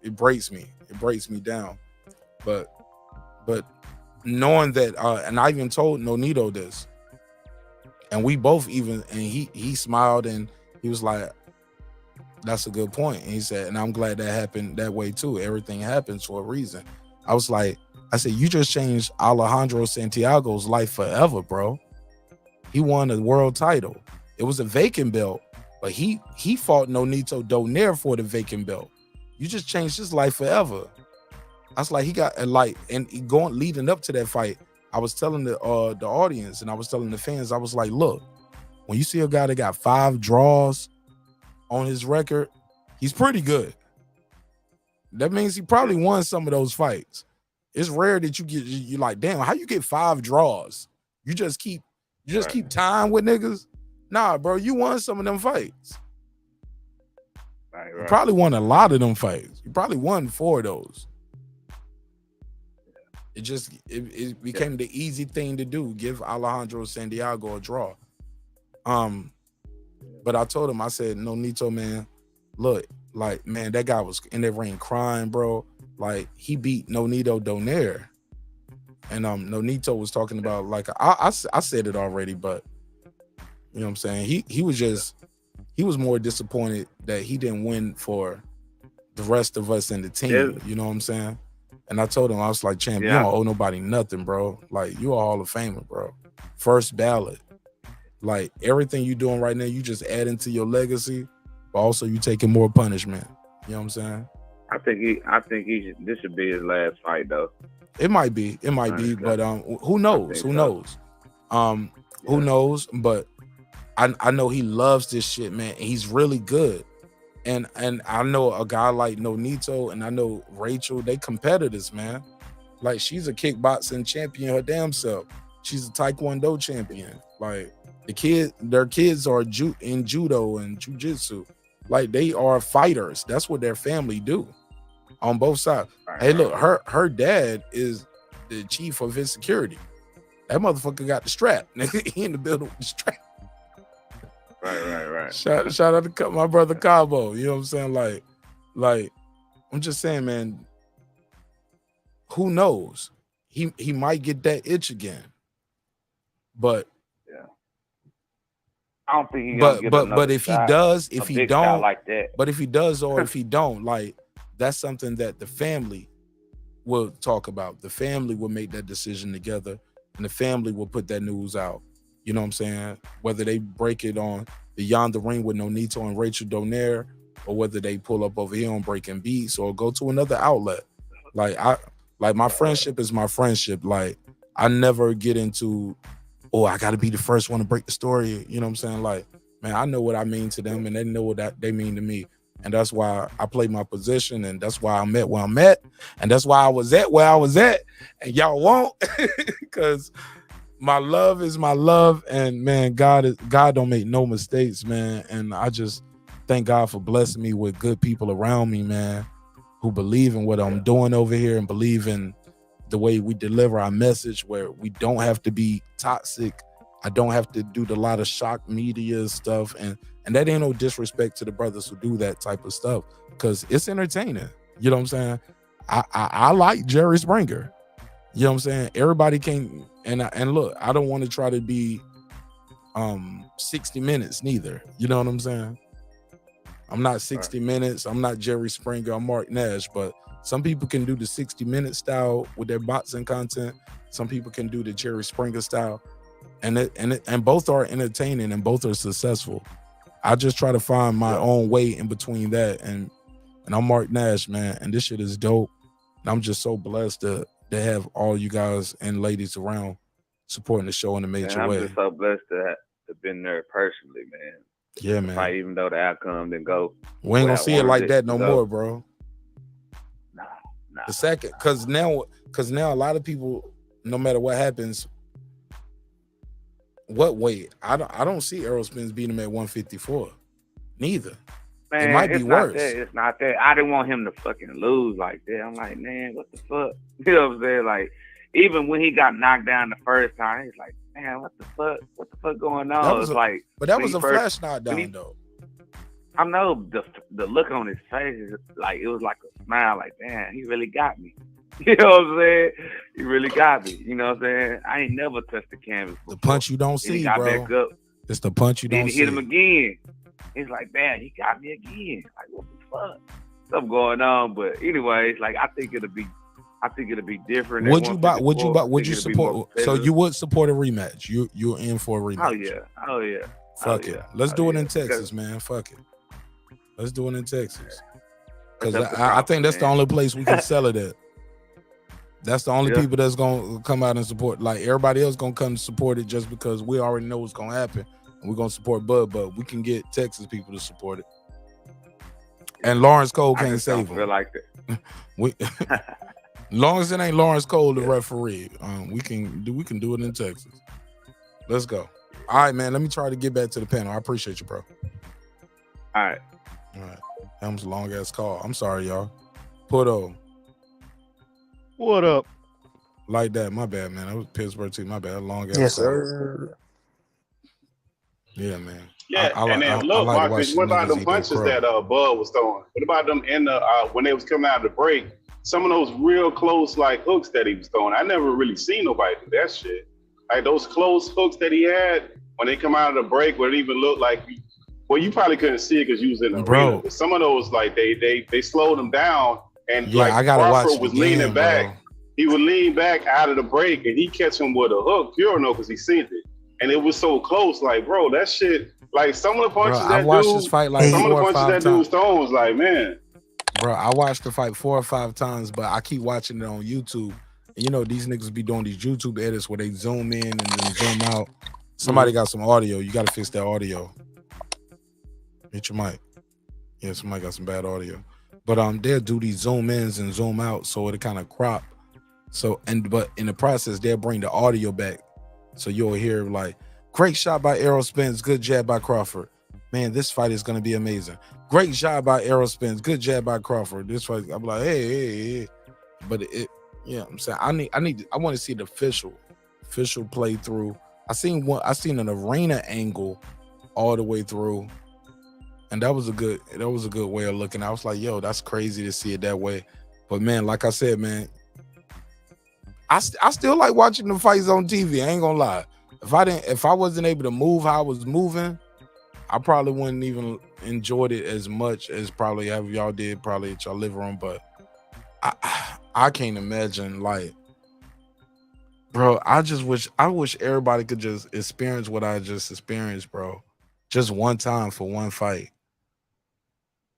it breaks me. It breaks me down. But knowing that, and I even told Nonito this. And we both and he smiled and he was like, that's a good point. And he said, and I'm glad that happened that way too. Everything happens for a reason. I was like, I said, you just changed Alejandro Santiago's life forever, bro. He won a world title. It was a vacant belt, but he fought Nonito Donaire for the vacant belt. You just changed his life forever. I was like, he got leading up to that fight. I was telling the audience and I was telling the fans, I was like, look, when you see a guy that got 5 draws on his record, he's pretty good. That means he probably won some of those fights. It's rare that you're like, damn, how you get 5 draws? You just keep time with niggas. Nah, bro, you won some of them fights. Right. You probably won a lot of them fights. You probably won 4 of those. It became the easy thing to do. Give Alejandro Santiago a draw. But I told him, I said, Nonito, man, look, like, man, that guy was in that ring crying, bro. Like, he beat Nonito Donaire. And Nonito was talking about, like, I said it already, but you know what I'm saying? He was more disappointed that he didn't win for the rest of us in the team. You know what I'm saying? And I told him, I was like, champ, you don't owe nobody nothing, bro. Like, you a Hall of Famer, bro. First ballot. Like, everything you doing right now, you just adding to your legacy, but also you taking more punishment. You know what I'm saying? I think this should be his last fight, though. It might be, but who knows? Who knows? Who knows? But I know he loves this shit, man. And he's really good. And I know a guy like Nonito and I know Rachel, they competitors, man. Like, she's a kickboxing champion her damn self. She's a Taekwondo champion. Like, their kids are in judo and jiu-jitsu. Like, they are fighters. That's what their family do on both sides. Hey, look, her dad is the chief of his security. That motherfucker got the strap. Nigga, he in the building with the strap. Right. Shout out to my brother Cabo. You know what I'm saying? Like, I'm just saying, man, who knows? He might get that itch again. But I don't think he's gonna get but if shot, he does, if a he big shot don't, like that. But if he does or if he don't, like, that's something that the family will talk about. The family will make that decision together, and the family will put that news out. You know what I'm saying? Whether they break it on Beyond the Ring with Nonito and Rachel Donaire, or whether they pull up over here on Breaking Beats or go to another outlet. Like my friendship is my friendship. Like, I never get into, oh, I got to be the first one to break the story. You know what I'm saying? Like, man, I know what I mean to them, and they know what they mean to me. And that's why I play my position, and that's why I'm at where I'm at, and that's why I was at where I was at, and y'all won't, because my love is my love, and man, God don't make no mistakes, man. And I just thank God for blessing me with good people around me, man, who believe in what I'm doing over here and believe in the way we deliver our message, where we don't have to be toxic. I don't have to do a lot of shock media stuff, and that ain't no disrespect to the brothers who do that type of stuff, because it's entertaining. You know what I'm saying? I like Jerry Springer. You know what I'm saying? Everybody can, and look, I don't want to try to be 60 Minutes neither. You know what I'm saying? I'm not 60 Minutes. I'm not Jerry Springer. I'm Mark Nash. But some people can do the 60-minute style with their boxing content. Some people can do the Jerry Springer style, and both are entertaining and both are successful. I just try to find my own way in between that, and I'm Mark Nash, man, and this shit is dope. And I'm just so blessed to have all you guys and ladies around supporting the show in a major way. I'm just so blessed to have been there personally, man. Yeah, man. Like, even though the outcome didn't go, we ain't gonna see it like that no more, bro. Nah. The second, because now a lot of people, no matter what happens, what weight? I don't see Errol Spence beating him at 154. Neither. Man, it might be worse. It's not that. I didn't want him to fucking lose like that. I'm like, man, what the fuck? You know what I'm saying? Like, even when he got knocked down the first time, he's like, man, what the fuck? What the fuck going on? But that was a flash knockdown, though. I know the look on his face is like, it was like a smile, like, damn, he really got me. You know what I'm saying? He really got me. You know what I'm saying? I ain't never touched the canvas before. The punch you don't see, got bro. Back up. It's the punch you don't see. Hit him again. He's like, man, he got me again. Like, what the fuck? Something going on. But anyways, like, I think it'll be different. Would you support? So you would support a rematch? You're in for a rematch? Oh yeah. Fuck it. Let's do it in Texas, man. Fuck it. Let's do it in Texas. Because I think that's the only place we can sell it at. That's the only people that's gonna come out and support. Like, everybody else gonna come to support it just because we already know what's gonna happen, and we're gonna support Bud. But we can get Texas people to support it. And Lawrence Cole can't save him. Feel like that. Long as it ain't Lawrence Cole, the referee, we can do it in Texas. Let's go. All right, man. Let me try to get back to the panel. I appreciate you, bro. All right. That was a long ass call. I'm sorry, y'all. Puto. What up? Like that. My bad, man. That was Pittsburgh too. My bad. Long ass Yes, call. sir. Yeah, man. Yeah, and then look, Marcus, what about them punches that Bud was throwing? What about them in the when they was coming out of the break? Some of those real close like hooks that he was throwing. I never really seen nobody do that shit. Like those close hooks that he had when they come out of the break, where it even looked like, well, you probably couldn't see it because you was in the arena. But some of those, like they slowed him down, and Yeah, like I gotta watch Crawford it was again, leaning back. bro. He would lean back out of the break, and he catch him with a hook. Pure no, because he seen it, and it was so close. Like, bro, that shit. Like some of the punches Bro, that I watched dude, this fight like some of 4 the or punches 5 that dude times. was throwing was like, man. Bro, I watched the fight 4 or 5 times, but I keep watching it on YouTube. And you know, these niggas be doing these YouTube edits where they zoom in and then zoom out. Somebody got some audio. You got to fix that audio. Hit your mic. Yeah, somebody got some bad audio. But they'll do these zoom ins and zoom out so it'll kind of crop. So but in the process, they'll bring the audio back. So you'll hear like, great shot by Errol Spence, good jab by Crawford. Man, this fight is gonna be amazing. Great job by Errol Spence, good jab by Crawford. This fight, I'm like, hey. But I'm saying I want to see the official playthrough. I seen an arena angle all the way through, and that was a good way of looking. I was like, yo, that's crazy to see it that way. But man, like I said, man, I still like watching the fights on TV. I ain't gonna lie. If I wasn't able to move how I was moving, I probably wouldn't even enjoyed it as much as probably have y'all did probably at y'all living room. But I can't imagine, like, bro, I wish everybody could just experience what I just experienced, bro. Just one time for one fight.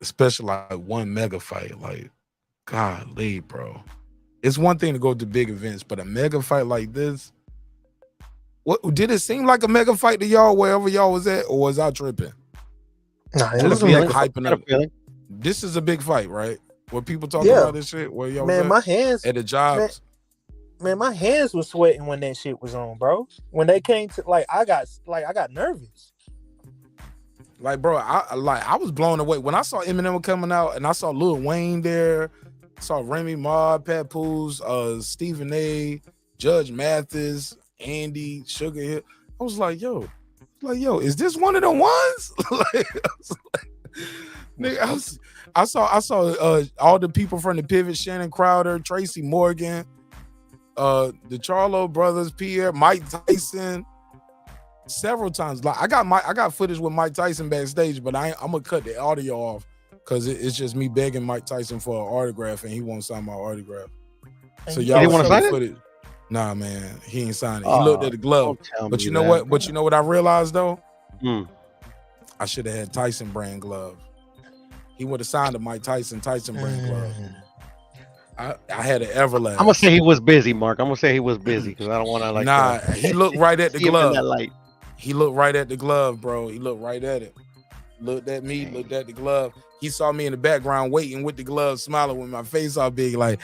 Especially like one mega fight. Like, golly, bro. It's one thing to go to big events, but a mega fight like this, what did it seem like a mega fight to y'all wherever y'all was at, or was I tripping? Nah, it was like hyping up. This is a big fight, right? Where people talking about this shit, where y'all was at? my hands at the jobs. Man, my hands were sweating when that shit was on, bro. When they came to I got nervous. Like, bro, I was blown away when I saw Eminem coming out, and I saw Lil Wayne there. I saw Remy Ma, Papoose, Stephen A, Judge Mathis, Andy, Sugar Hill. I was like, yo, is this one of the ones? I saw all the people from the Pivot, Shannon Crowder, Tracy Morgan, the Charlo brothers, Pierre, Mike Tyson, several times. Like I got footage with Mike Tyson backstage, but I'm gonna cut the audio off because it's just me begging Mike Tyson for an autograph, and he won't sign my autograph. So y'all didn't want to sign it? footage. Nah, man, he ain't signed it. He looked at the glove, but you know what? But you know what I realized though? I should have had Tyson brand glove. He would have signed a Mike Tyson brand glove. I had an Everlast. I'm gonna say he was busy, Mark. I'm gonna say he was busy because I don't want to like. Nah, he looked right at the see him in glove. that light. He looked right at the glove, bro. He looked right at it. Looked at me. Looked at the glove. He saw me in the background waiting with the glove, smiling with my face all big, like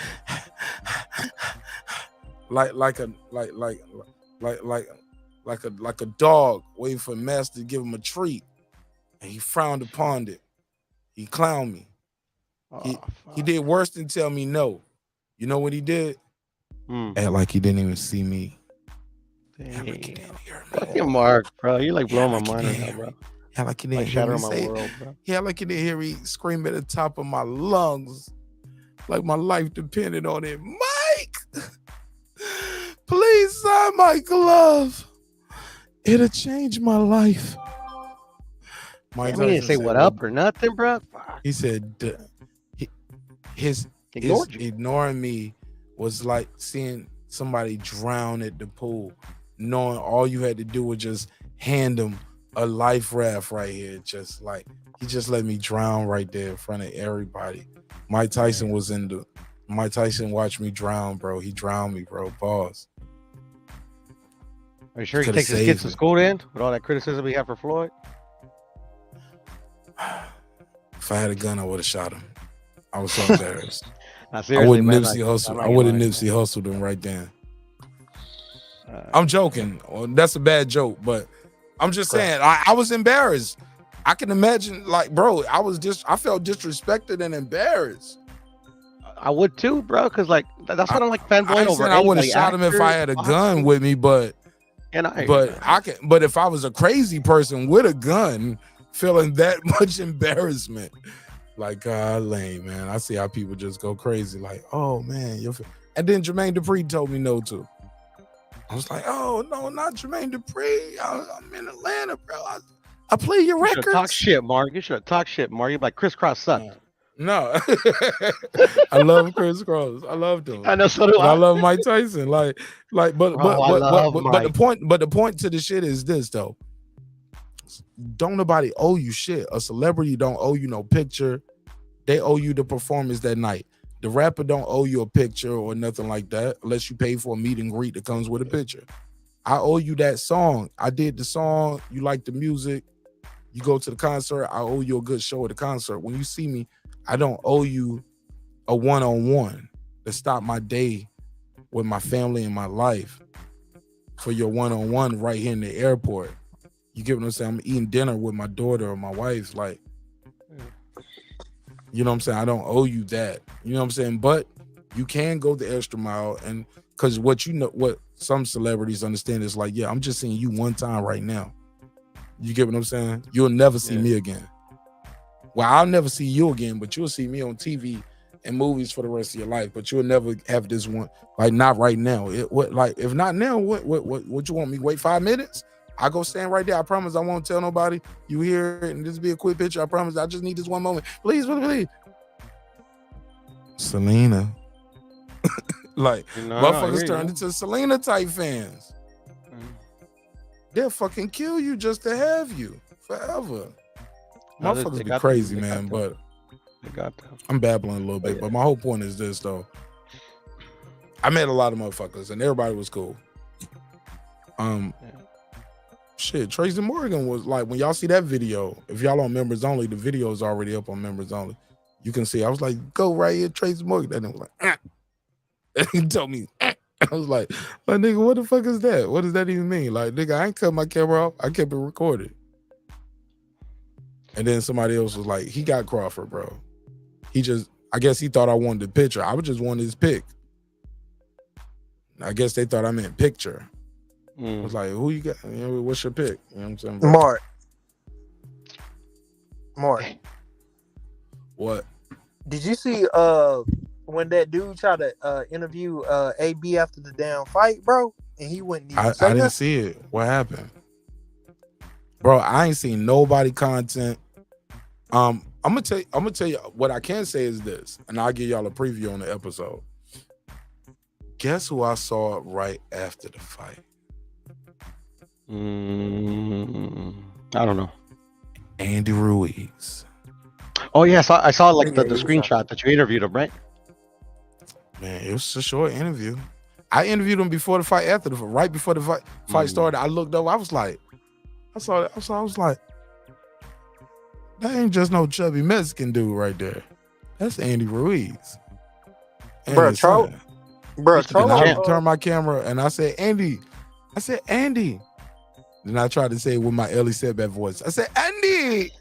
a dog waiting for a master to give him a treat, and he frowned upon it. He clowned me. He did worse than tell me no. You know what he did? Act like he didn't even see me. Act like he didn't hear me. Fucking Mark, bro, you like blowing my mind right now, bro. Act like he didn't Like hear me shattering my say. world, bro. Yeah, like he didn't hear me scream at the top of my lungs, like my life depended on it. Mike, please sign my glove. It'll change my life. Mike He didn't say what up or nothing, bro. He said his ignoring me was like seeing somebody drown at the pool, knowing all you had to do was just hand him a life raft right here. Just like he just let me drown right there in front of everybody. Mike Tyson Mike Tyson watched me drown, bro. He drowned me, bro. Pause. Are you sure he takes his kids to school then with all that criticism he had for Floyd? If I had a gun, I would have shot him. I was so embarrassed. Nah, I would have man, Nipsey hustled. I'm not I would have gonna lie. Nipsey hustled him right then. I'm joking. Well, that's a bad joke, but I'm just saying I was embarrassed. I can imagine, like, bro, I felt disrespected and embarrassed. I would too, bro, because like that's what I'm like fanboying over. I would have shot him if I had a gun with me, but if I was a crazy person with a gun, feeling that much embarrassment, like, God, lame, man. I see how people just go crazy, like, oh man, and then Jermaine Dupri told me no too. I was like, oh no, not Jermaine Dupri. I'm in Atlanta, bro. I play your records. Talk shit, Mark. You should have talked shit, Mark. You're like crisscross sucked. No, I love Chris Cross. I love him. I know, so do I. I love Mike Tyson. But the point to the shit is this though. Don't nobody owe you shit. A celebrity don't owe you no picture. They owe you the performance that night. The rapper don't owe you a picture or nothing like that, unless you pay for a meet and greet that comes with a picture. I owe you that song. I did the song. You like the music. You go to the concert. I owe you a good show at the concert. When you see me, I don't owe you a one-on-one to stop my day with my family and my life for your one-on-one right here in the airport. You get what I'm saying? I'm eating dinner with my daughter or my wife. Like, you know what I'm saying? I don't owe you that. You know what I'm saying? But you can go the extra mile, and because what some celebrities understand is like, yeah, I'm just seeing you one time right now. You get what I'm saying? You'll never see me again. Well, I'll never see you again, but you'll see me on TV and movies for the rest of your life. But you'll never have this one, like, not right now. If not now, what you want me wait 5 minutes? I go stand right there. I promise I won't tell nobody. You hear it, and this be a quick picture. I promise. I just need this one moment. Please, please. Selena. Like, motherfuckers turned into Selena type fans. They'll fucking kill you just to have you forever. Motherfuckers be crazy, man, but I'm babbling a little bit. But my whole point is this, though. I met a lot of motherfuckers, and everybody was cool. Shit, Tracy Morgan was like, when y'all see that video, if y'all on members only, the video is already up on members only. You can see, I was like, go right here, Tracy Morgan. That nigga was like, and he told me, I was like, nigga, what the fuck is that? What does that even mean? Like, nigga, I ain't cut my camera off. I kept it recorded. And then somebody else was like, he got Crawford, bro. I guess he thought I wanted the picture. I was just wanting his pic. I guess they thought I meant picture. I was like, who you got? You know, what's your pick? You know what I'm saying? Bro? Mark. What? Did you see when that dude tried to interview AB after the damn fight, bro? And he wouldn't even say I didn't see it. What happened? Bro, I ain't seen nobody content. I'm gonna tell you what I can say is this, and I'll give y'all a preview on the episode. Guess who I saw right after the fight? I don't know. Andy Ruiz. Oh yeah, I saw like the screenshot that you interviewed him, right? Man, it was a short interview. I interviewed him before the fight, after the fight, right before the fight started. I looked over. I was like, I was like, that ain't just no chubby Mexican dude right there. That's Andy Ruiz. Bro, and I turned my camera and I said, Andy. Then I tried to say it with my Ellie Setback voice. I said, Andy.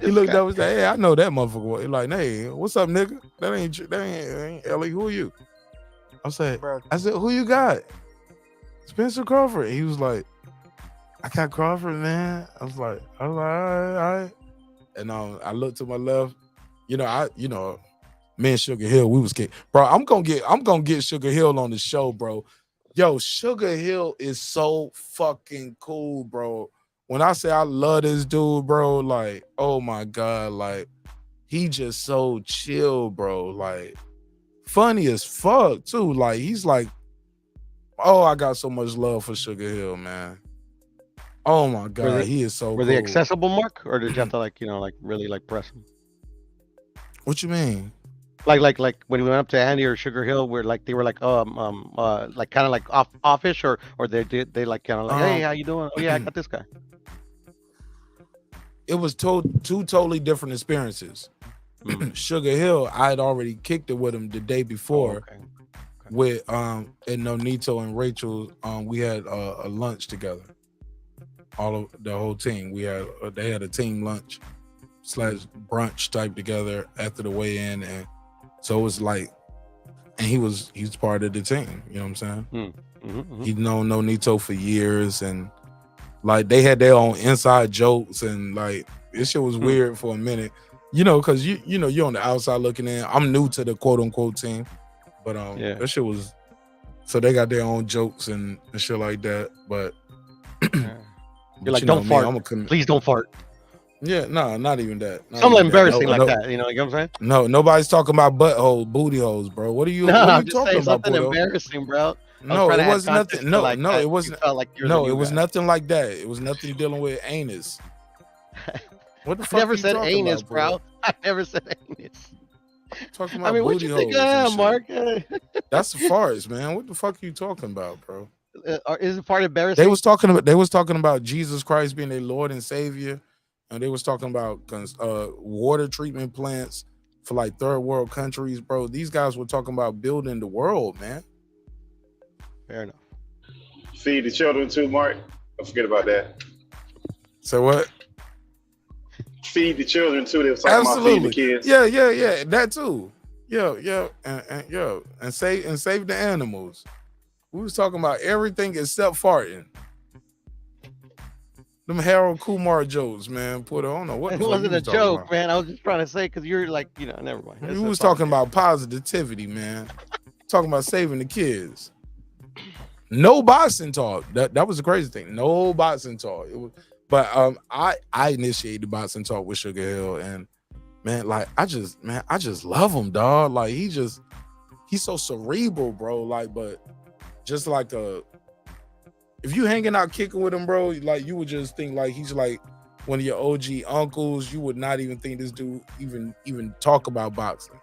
He looked up and said, hey, I know that motherfucker. He like, hey, what's up, nigga? That ain't Ellie. Who are you? I said, who you got? Spencer Crawford. He was like, I got Crawford, man. I was like, all right. And I looked to my left. Me and Sugar Hill, we was kidding. Bro, I'm gonna get Sugar Hill on the show, bro. Yo, Sugar Hill is so fucking cool, bro. When I say I love this dude, bro, like, oh my God, like, he just so chill, bro. Like, funny as fuck, too. Like, he's like, oh, I got so much love for Sugar Hill, man. Oh my God, he is so cool. Were they accessible, Mark? Or did you have to really press them? What you mean? Like when we went up to Andy or Sugar Hill, where they were kind of like offish, or they like kind of like, hey, how you doing? Oh yeah, I got this guy. It was two totally different experiences. Sugar Hill, I had already kicked it with him the day before, with and Nonito and Rachel. We had a lunch together. All of the whole team. We had they had a team lunch / brunch type together after the weigh-in, and so it was like, and he's part of the team. You know what I'm saying? He's known Nonito for years, and like they had their own inside jokes, and like this shit was weird for a minute. You know, because you know you're on the outside looking in. I'm new to the quote unquote team, but that shit was. So they got their own jokes and shit like that. But you're like, don't fart. Please don't fart. Yeah, no, not even that. Something embarrassing like that. You know what I'm saying? No, nobody's talking about buttholes, booty holes, bro. What are you? No, what are I'm you just talking saying about, something Pudo? embarrassing, bro. No, it was nothing. No, like no, it wasn't. No, it was guy. nothing like that. It was nothing dealing with anus. What the I fuck? never you said talking anus, about, bro. I never said anus. Talking about I mean, what booty you think holes I and am, shit. Mark? That's the farce, man. What the fuck are you talking about, bro? Is it part embarrassing? They was talking about Jesus Christ being their Lord and Savior, and they was talking about water treatment plants for like third world countries, bro. These guys were talking about building the world, man. Fair enough. Feed the children too, Mark. Don't forget about that. So what? Feed the children too. They was talking about feeding the kids. Yeah. That too. Yeah, and save the animals. We was talking about everything except farting. Them Harold Kumar jokes, man. I don't know what. It wasn't a joke, man. I was just trying to say because you're like, you know, never mind. We was talking about positivity, man. Talking about saving the kids. No boxing talk. That was the crazy thing. No boxing talk. It was, but I initiated boxing talk with Sugar Hill, and man, like I just love him, dog. Like he's so cerebral, bro. Like, but just like if you hanging out kicking with him, bro, like you would just think like he's like one of your OG uncles. You would not even think this dude even talk about boxing.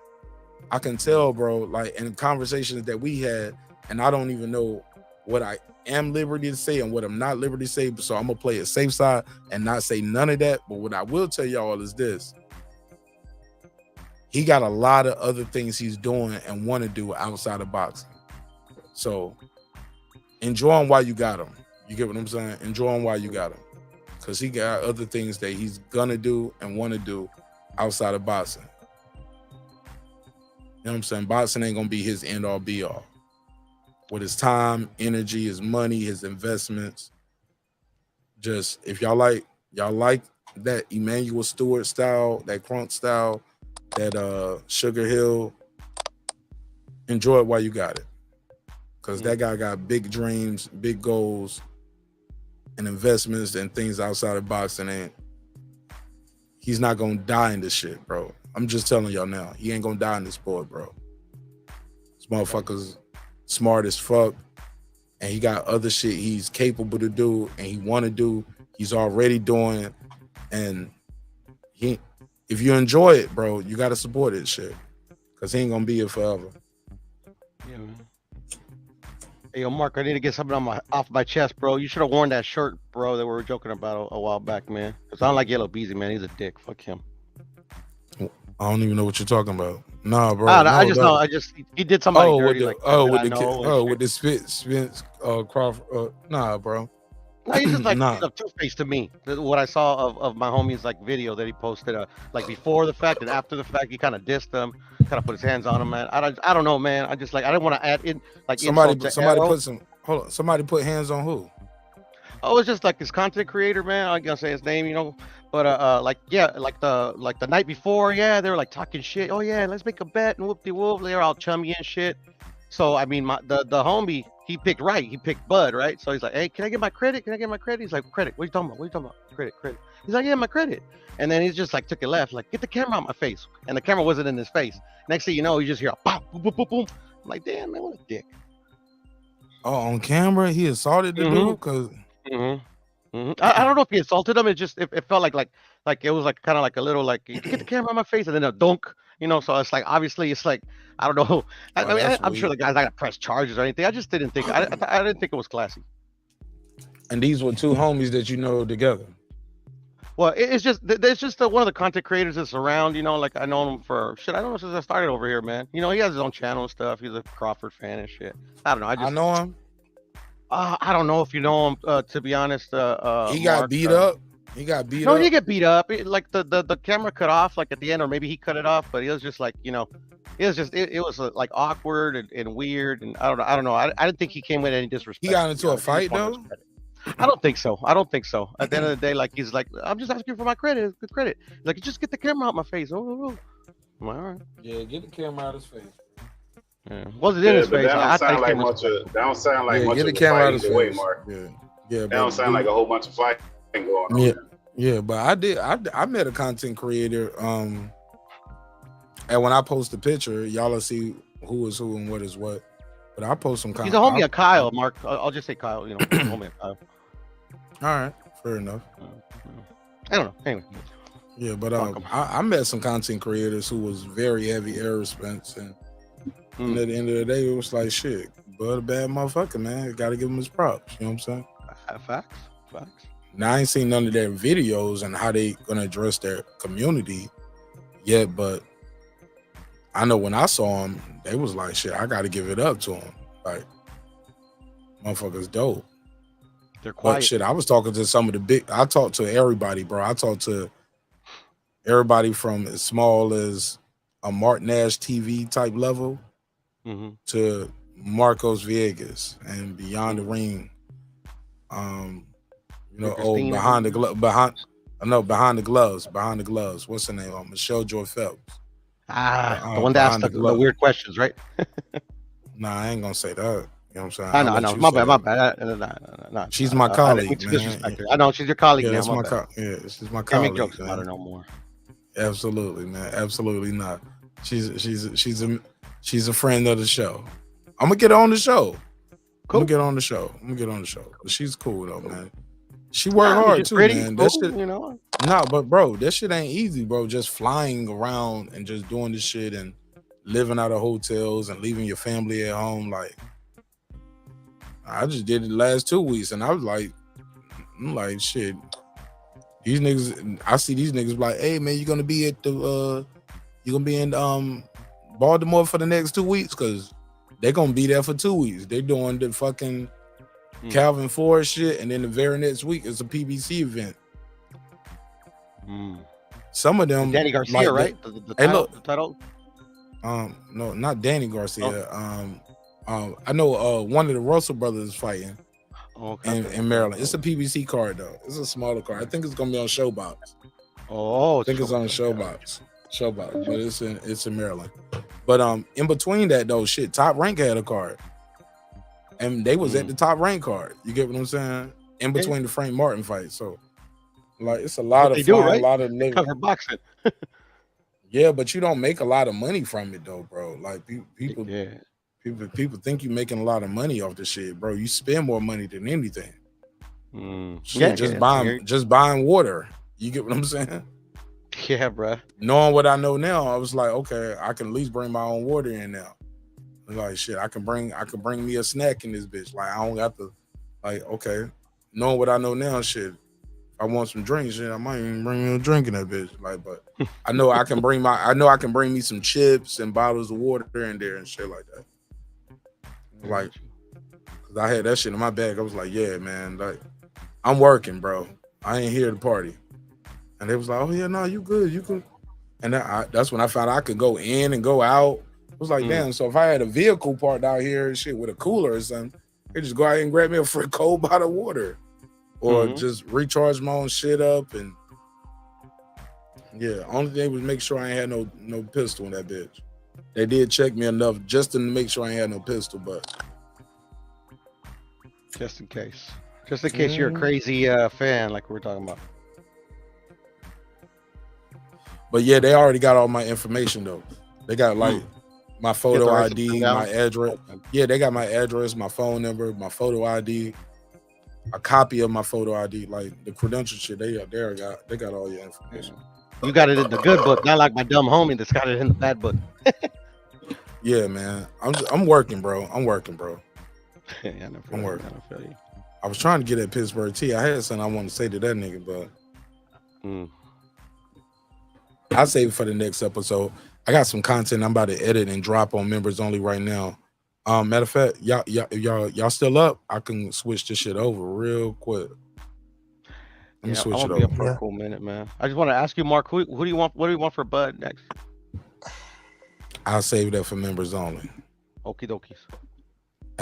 I can tell, bro, like in conversations that we had, and I don't even know what I am liberty to say and what I'm not liberty to say. So I'm gonna play a safe side and not say none of that. But what I will tell y'all is this: he got a lot of other things he's doing and want to do outside of boxing. So enjoy him while you got him. You get what I'm saying? Enjoy him while you got him, because he got other things that he's gonna do and want to do outside of boxing. You know what I'm saying? Boxing ain't gonna be his end all be all. With his time, energy, his money, his investments. Just if y'all like that Emmanuel Stewart style, that Crunk style, that Sugar Hill, enjoy it while you got it. Because that guy got big dreams, big goals, and investments and things outside of boxing, and he's not gonna die in this shit, bro. I'm just telling y'all now, he ain't gonna die in this sport, bro. This motherfucker's smart as fuck, and he got other shit he's capable to do and he want to do. He's already doing, and if you enjoy it, bro, you gotta support it, shit, because he ain't gonna be here forever. Yeah, man. Hey, yo, Mark, I need to get something off my chest, bro. You should have worn that shirt, bro, that we were joking about a while back, man. Because I don't like Yellow Beezy, man. He's a dick. Fuck him. I don't even know what you're talking about. Nah, bro. I just know. He did somebody dirty. With the Spence Crawford. Nah, bro. No, he's just like a two-faced to me. What I saw of my homie's like video that he posted, like before the fact and after the fact, he kind of dissed him, kind of put his hands on him, man. I don't know, man. I just like I didn't want to add in like somebody Errol. Somebody put hands on who? Oh, it's just like his content creator, man. I can't say his name, you know. But like the night before, yeah, they were like talking shit. Oh yeah, let's make a bet and whoop-de-whoop. They're all chummy and shit. So I mean, the homie, he picked right. He picked Bud, right? So he's like, hey, can I get my credit? Can I get my credit? He's like, credit? What are you talking about? What are you talking about? Credit. He's like, yeah, my credit. And then he's just like took it left, like, get the camera out my face. And the camera wasn't in his face. Next thing you know, you just hear a pop, boom, boom, boom, boom. I'm like, damn, man, what a dick. Oh, on camera, he assaulted the dude? Cause I don't know if he assaulted him. It just it felt like it was like kind of like a little like, get the camera on my face, and then a dunk, you know. So it's like obviously it's like I don't know. I'm sure the guy's not gonna press charges or anything. I just didn't think I didn't think it was classy. And these were two homies that you know together. Well, it's just there's just one of the content creators that's around. Like I know him for shit. I don't know since I started over here, man. He has his own channel and stuff. He's a Crawford fan and shit. I don't know. I know him. I don't know if you know him. To be honest, He got Mark, beat up. He got beat No, up. he get beat up. Like the camera cut off like at the end, or maybe he cut it off. But it was just like it was just it was like awkward and weird, and I don't know. I didn't think he came with any disrespect. He got into a fight though. I don't think so. At the end of the day, like he's like, I'm just asking for my credit. It's good credit. Like, just get the camera out my face. Oh. I'm like, all right. Yeah, get the camera out of his face. Yeah. Wasn't in his but face. That I don't sound think like it was- much of. That don't sound like much get of the a camera out fight of his either way, face. Mark. Yeah, That don't sound like a whole bunch of fighting going on. Yeah, but I met a content creator. And when I post a picture, y'all will see who is who and what is what. But I post some. He's a homie of Kyle, Mark. I'll just say Kyle. Homie of Kyle. All right, fair enough. I don't know. Anyway. Yeah, but I met some content creators who was very heavy Errol Spence, and at the end of the day, it was like shit. But a bad motherfucker, man. Got to give him his props. You know what I'm saying? Facts. Now I ain't seen none of their videos and how they gonna address their community yet, but I know when I saw them, they was like, shit, I got to give it up to them. Like, motherfuckers dope. They're quiet. But shit, I was talking to some of the big. I talked to everybody, bro. I talked to everybody from as small as a Mark Nash TV type level to Marcos Viegas and Beyond the Ring. Behind the gloves. What's her name? Michelle Joy Phelps. The one that asked the weird questions, right? Nah, I ain't gonna say that. You know what I'm saying? I know. My bad. No. She's my colleague, man. I know she's your colleague. Yeah, now, she's my colleague. Can't make jokes about her no more. Absolutely, man. Absolutely not. She's a friend of the show. I'm gonna get her on the show. Cool. I'm gonna get on the show. But she's cool though, man. She worked hard too, man. That shit, No, but bro, that shit ain't easy, bro. Just flying around and just doing this shit and living out of hotels and leaving your family at home. Like, I just did it the last 2 weeks, and I was like, I'm like, shit. These niggas, I see these niggas like, hey man, you're gonna be at the you're gonna be in Baltimore for the next 2 weeks, because they're gonna be there for 2 weeks. They're doing the fucking Calvin Ford shit, and then the very next week is a PBC event. Some of them, Danny Garcia, like, right? The hey, title, look, the title. No, not Danny Garcia. I know one of the Russell brothers is fighting in Maryland. It's a PBC card though. It's a smaller card. I think it's gonna be on Showbox. I think it's on Showbox. But it's in Maryland. But in between that though, shit, Top Rank had a card, and they was at the Top Rank card. You get what I'm saying? In between the Frank Martin fight, so like it's a lot of they do, flying, right? a lot of niggas. Cover boxing. Yeah, but you don't make a lot of money from it though, bro. Like people think you making a lot of money off the shit, bro. You spend more money than anything. Shit, just buying water. You get what I'm saying? Yeah, bro. Knowing what I know now, I was like, okay, I can at least bring my own water in now. Like shit, I can bring me a snack in this bitch. Like I don't have to, like, okay. Knowing what I know now, shit. If I want some drinks, shit, I might even bring me a drink in that bitch. Like, but I know I can bring me some chips and bottles of water in there and shit like that. Like, cause I had that shit in my bag. I was like, yeah, man, like I'm working, bro. I ain't here to party. And they was like, oh yeah, no, you good, you good. And that's when I found out I could go in and go out. I was like, damn, so if I had a vehicle parked out here and shit with a cooler or something, I could just go out and grab me a free cold bottle of water. Or just recharge my own shit up. And yeah, only thing was make sure I ain't had no pistol in that bitch. They did check me enough just to make sure I ain't had no pistol, but just in case you're a crazy fan like we're talking about. But yeah, they already got all my information though. They got like my photo ID, my address. Yeah, they got my address, my phone number, my photo ID, a copy of my photo ID, like the credential shit. They got all your information. You got it in the good book, not like my dumb homie that's got it in the bad book. Yeah, man. I'm working, bro. I'm working. Yeah, I'm working. I was trying to get at Pittsburgh T. I had something I wanted to say to that nigga, but I'll save it for the next episode. I got some content I'm about to edit and drop on members only right now. Matter of fact, y'all still up? I can switch this shit over real quick. Let me switch I it won't be up over. for a cool minute, man. I just want to ask you, Mark, who do you want? What do you want for Bud next? I'll save that for members only. Okie dokies.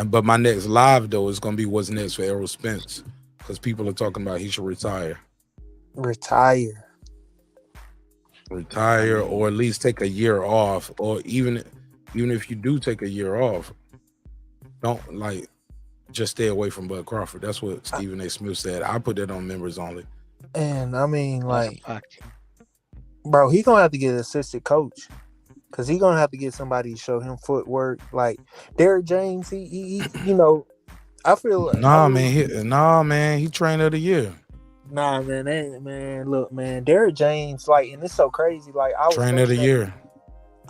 But my next live though is gonna be what's next for Errol Spence, because people are talking about he should retire, or at least take a year off, or even if you do take a year off, don't like just stay away from Bud Crawford. That's what Stephen A. Smith said. I put that on members only. And I mean, like, bro, he gonna have to get an assistant coach, because he gonna have to get somebody to show him footwork. Like Derrick James, he you know, I feel he trainer of the year. Nah, man, look, man, Derrick James, like, and it's so crazy. Like, I was Trainer of the year.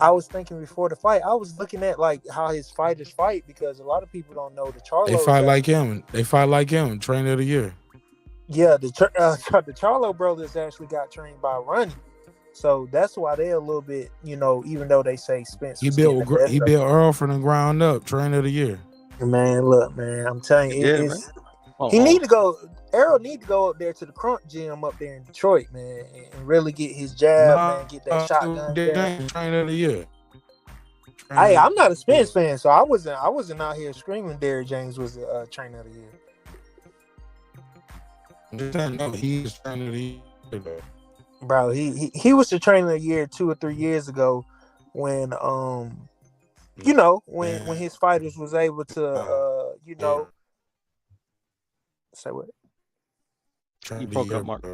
I was thinking before the fight, I was looking at like how his fighters fight, because a lot of people don't know the Charlo. They fight like him. Trainer of the year. Yeah, the Charlo brothers actually got trained by Ronnie, so that's why they're a little bit, you know, even though they say Spence. He built Errol from the ground up. Trainer of the year. Man, look, man, I'm telling you, Errol need to go up there to the Crunk Gym up there in Detroit, man, and really get his jab, man, get that shotgun. Trainer of the year. Hey, I'm not a Spence fan, so I wasn't out here screaming Derrick James was a trainer of the year. He's trainer of the year, bro. He was the trainer of the year 2 or 3 years ago, when you know, when his fighters was able to you know, say what? You broke up, Mark.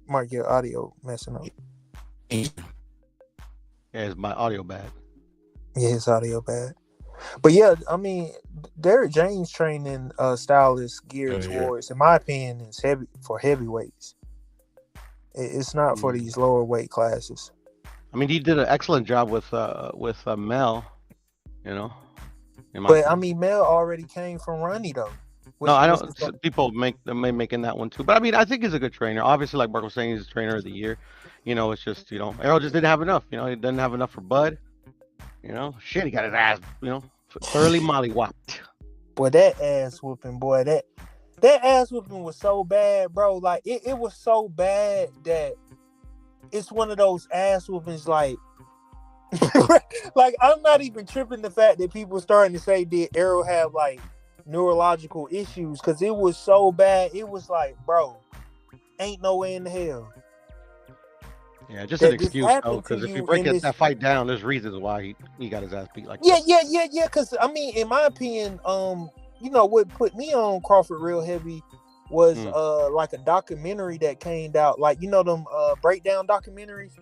Mark, your audio messing up. Yeah, is my audio bad? Yeah, his audio bad. But yeah, I mean, Derrick James training style is geared towards, in my opinion, is heavy for heavyweights. It's not for these lower weight classes. I mean, he did an excellent job with Mel, you know. But I mean, Mel already came from Ronnie though. No, I know people making that one too, but I mean, I think he's a good trainer. Obviously, like Mark was saying, he's a trainer of the year. You know, it's just, you know, Errol just didn't have enough. You know, he didn't have enough for Bud. You know, shit, he got his ass, you know, thoroughly mollywopped. Boy, that ass whooping, that ass whooping was so bad, bro. Like it was so bad that it's one of those ass whoopings, like. Like, I'm not even tripping the fact that people starting to say, did Errol have like neurological issues, because it was so bad. It was like, bro, ain't no way in the hell. Yeah, just an excuse though, because if you break that fight down, there's reasons why he got his ass beat like that. Yeah. Because I mean, in my opinion, you know what put me on Crawford real heavy was like a documentary that came out, like, you know, them breakdown documentaries.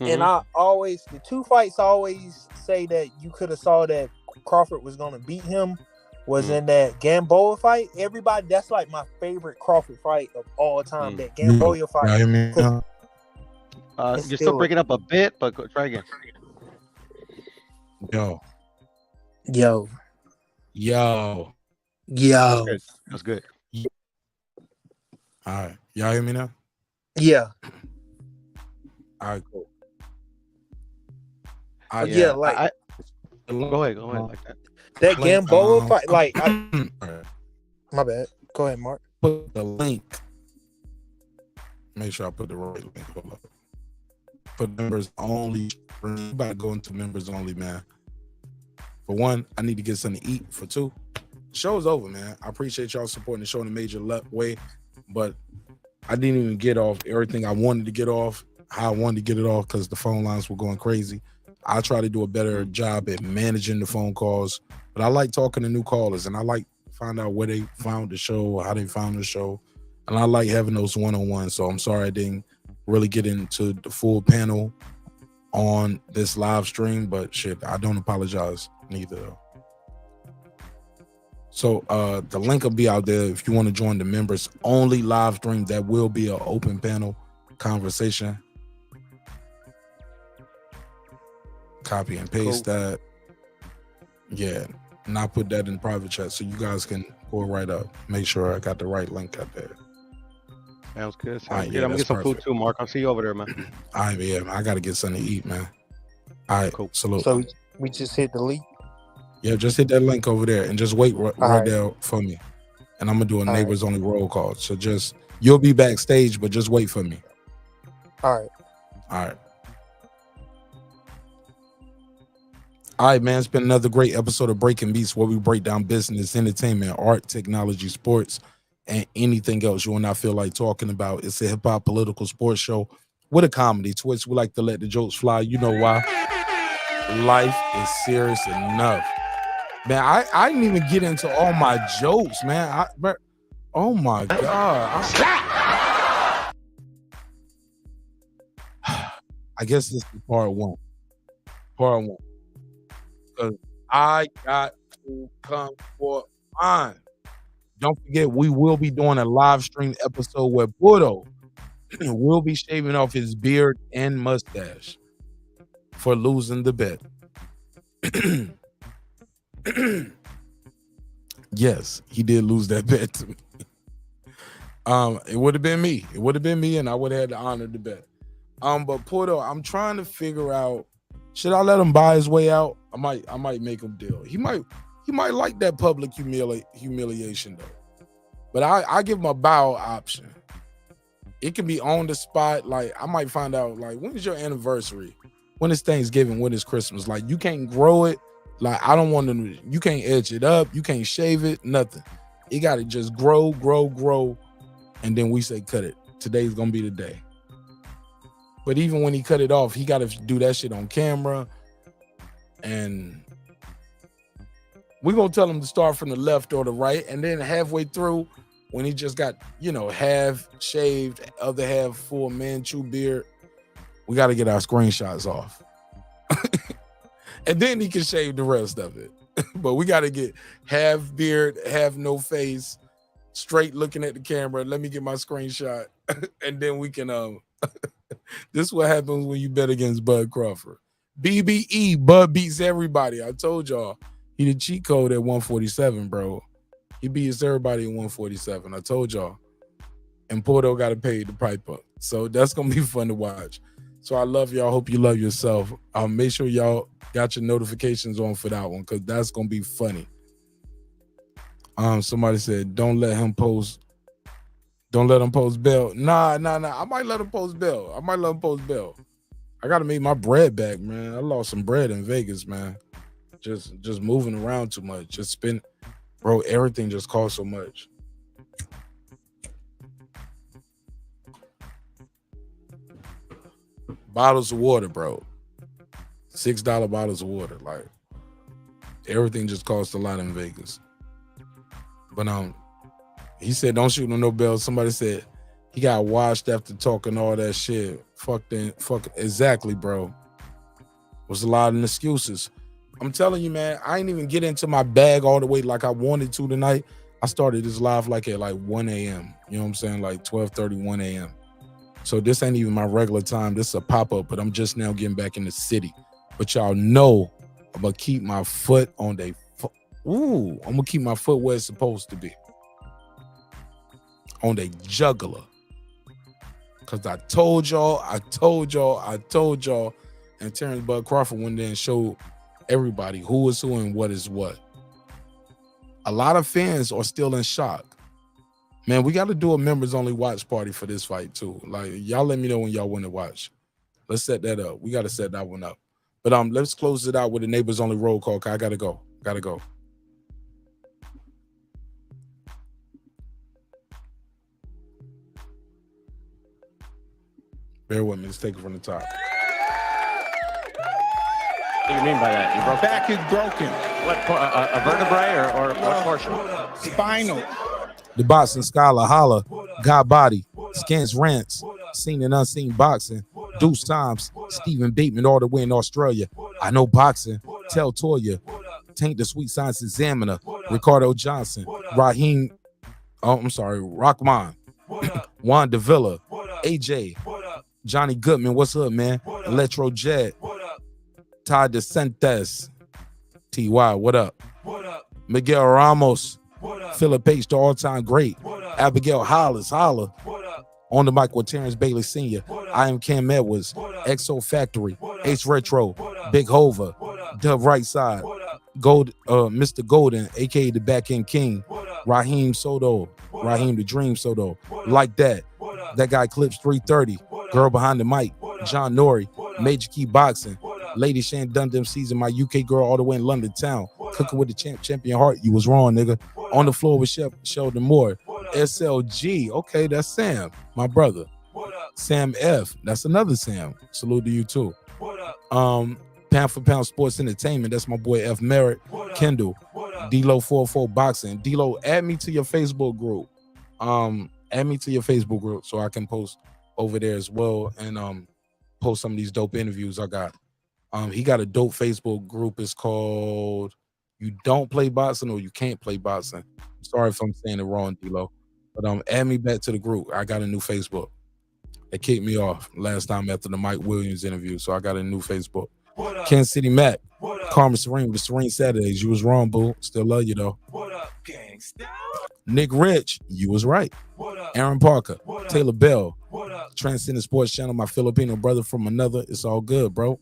And the two fights I always say that you could have saw that Crawford was gonna beat him was in that Gamboa fight. Everybody, that's like my favorite Crawford fight of all time. That Gamboa fight. You're still breaking up a bit, but try again. Yo. That's good. All right, y'all hear me now? Yeah. All right, cool. Go ahead like that. That Gamboa fight, like, my bad. Go ahead, Mark. Put the link. Make sure I put the right link. Hold up. Put members only. You about to go into members only, man. For one, I need to get something to eat. For two, the show's over, man. I appreciate y'all supporting the show in a major way, but I didn't even get off everything I wanted to get off, how I wanted to get it off, because the phone lines were going crazy. I try to do a better job at managing the phone calls, but I like talking to new callers, and I like to find out where they found the show, how they found the show, and I like having those one-on-ones. So I'm sorry I didn't really get into the full panel on this live stream, but shit, I don't apologize neither. So the link will be out there if you want to join the members only live stream. That will be an open panel conversation. Copy and paste that. Yeah, and I'll put that in private chat so you guys can pull right up. Make sure I got the right link out there. Sounds good. All right, Sounds yeah, good. I'm gonna that's get some food perfect. too, Mark. I'll see you over there, man. All right, yeah, I gotta get something to eat, man. All right, salute. So we just hit delete. Yeah, just hit that link over there and just wait right right. there for me. And I'm gonna do a All right. neighbors only roll call. So just you'll be backstage, but just wait for me. All right. All right. All right, man. It's been another great episode of Breaking Beats, where we break down business, entertainment, art, technology, sports, and anything else you will not feel like talking about. It's a hip hop political sports show with a comedy twist. We like to let the jokes fly. You know why? Life is serious enough. Man, I didn't even get into all my jokes, man. Oh my God. I guess this is part one. Part one. Because I got to come for mine. Don't forget, we will be doing a live stream episode where Budo will be shaving off his beard and mustache for losing the bet. Yes, he did lose that bet to me. It would have been me. It would have been me, and I would have had to honor the bet. But Porto, I'm trying to figure out, should I let him buy his way out? I might make him deal. He might like that public humiliation though. But I give him a bow option. It can be on the spot. Like, I might find out, like, when is your anniversary? When is Thanksgiving? When is Christmas? Like, you can't grow it. Like, I don't want to, you can't edge it up. You can't shave it, nothing. You got to just grow. And then we say, cut it. Today's going to be the day. But even when he cut it off, he got to do that shit on camera. And we're going to tell him to start from the left or the right. And then halfway through, when he just got, half shaved, other half full Manchu beard, we got to get our screenshots off. And then he can shave the rest of it. But we got to get half beard, half no face, straight looking at the camera. Let me get my screenshot. And then we can, this is what happens when you bet against Bud Crawford. BBE, Bud beats everybody. I told y'all, he the cheat code at 147, bro. He beats everybody at 147. I told y'all. And Porto got to pay the pipe up. So that's going to be fun to watch. So I love y'all. Hope you love yourself. Make sure y'all got your notifications on for that one, because that's going to be funny. Somebody said, don't let him post bail. Nah. I might let him post bail. I got to make my bread back, man. I lost some bread in Vegas, man. Just moving around too much. Just spend, bro, everything just costs so much. Bottles of water, bro. $6 bottles of water. Like, everything just costs a lot in Vegas. But he said, don't shoot no bells. Somebody said he got washed after talking all that shit. Fuck exactly, bro. Was a lot of excuses. I'm telling you, man, I ain't even get into my bag all the way like I wanted to tonight. I started this live like at 1 a.m. You know what I'm saying? Like 12:30, 1 a.m. So this ain't even my regular time. This is a pop-up, but I'm just now getting back in the city. But y'all know I'm gonna keep my foot on the I'm gonna keep my foot where it's supposed to be. On the jugular. Cause I told y'all, and Terence Bud Crawford went there and showed everybody who is who and what is what. A lot of fans are still in shock. Man, we got to do a members only watch party for this fight too. Like, y'all let me know when y'all want to watch. Let's set that up. We got to set that one up. But let's close it out with a neighbors only roll call. I gotta go. Bear with me. Let's take it from the top. What do you mean by that? Your back is broken. What, a vertebrae or what portion? Spinal. The boxing scholar, holla, God body, Scans rants, seen and unseen boxing, Deuce Times, Stephen Bateman all the way in Australia. I know boxing, tell Toya, Tank the Sweet Science Examiner, Ricardo Johnson, Rahman, Juan Davila, AJ, Johnny Goodman, what's up, man? Electro Jet, Ty DeSantis, TY, what up? Miguel Ramos, Philip H, the all-time great. Abigail Hollis, holla. On the mic with Terrence Bailey Sr. I am Cam Edwards, Exo Factory, Ace Retro, Big Hova, Dub Right Side, Gold, Mr. Golden, aka the Back End King, Raheem Soto, Raheem the Dream Soto, Like That. That guy Clips 330, Girl Behind the Mic, John Nori, Major Key Boxing, Lady Shan Dundam season, my UK girl all the way in London town, cooking with the champion heart. You was wrong, nigga. On the floor with Chef Sheldon Moore, SLG. Okay, that's Sam, my brother. Sam F. That's another Sam. Salute to you too. Pound for Pound Sports Entertainment. That's my boy F. Merritt, Kendall, D-Lo 44 Boxing. D-Lo, add me to your Facebook group. Add me to your Facebook group so I can post over there as well and post some of these dope interviews I got. He got a dope Facebook group. It's called You Don't Play Boxing or You Can't Play Boxing. Sorry if I'm saying it wrong, D-Lo. But add me back to the group. I got a new Facebook. They kicked me off last time after the Mike Williams interview, so I got a new Facebook. Kansas City Mac, Carmen Serene with the Serene Saturdays. You was wrong, boo. Still love you though. Nick Rich, you was right. Aaron Parker, Taylor Bell, Transcendent Sports Channel, my Filipino brother from another. It's all good, bro.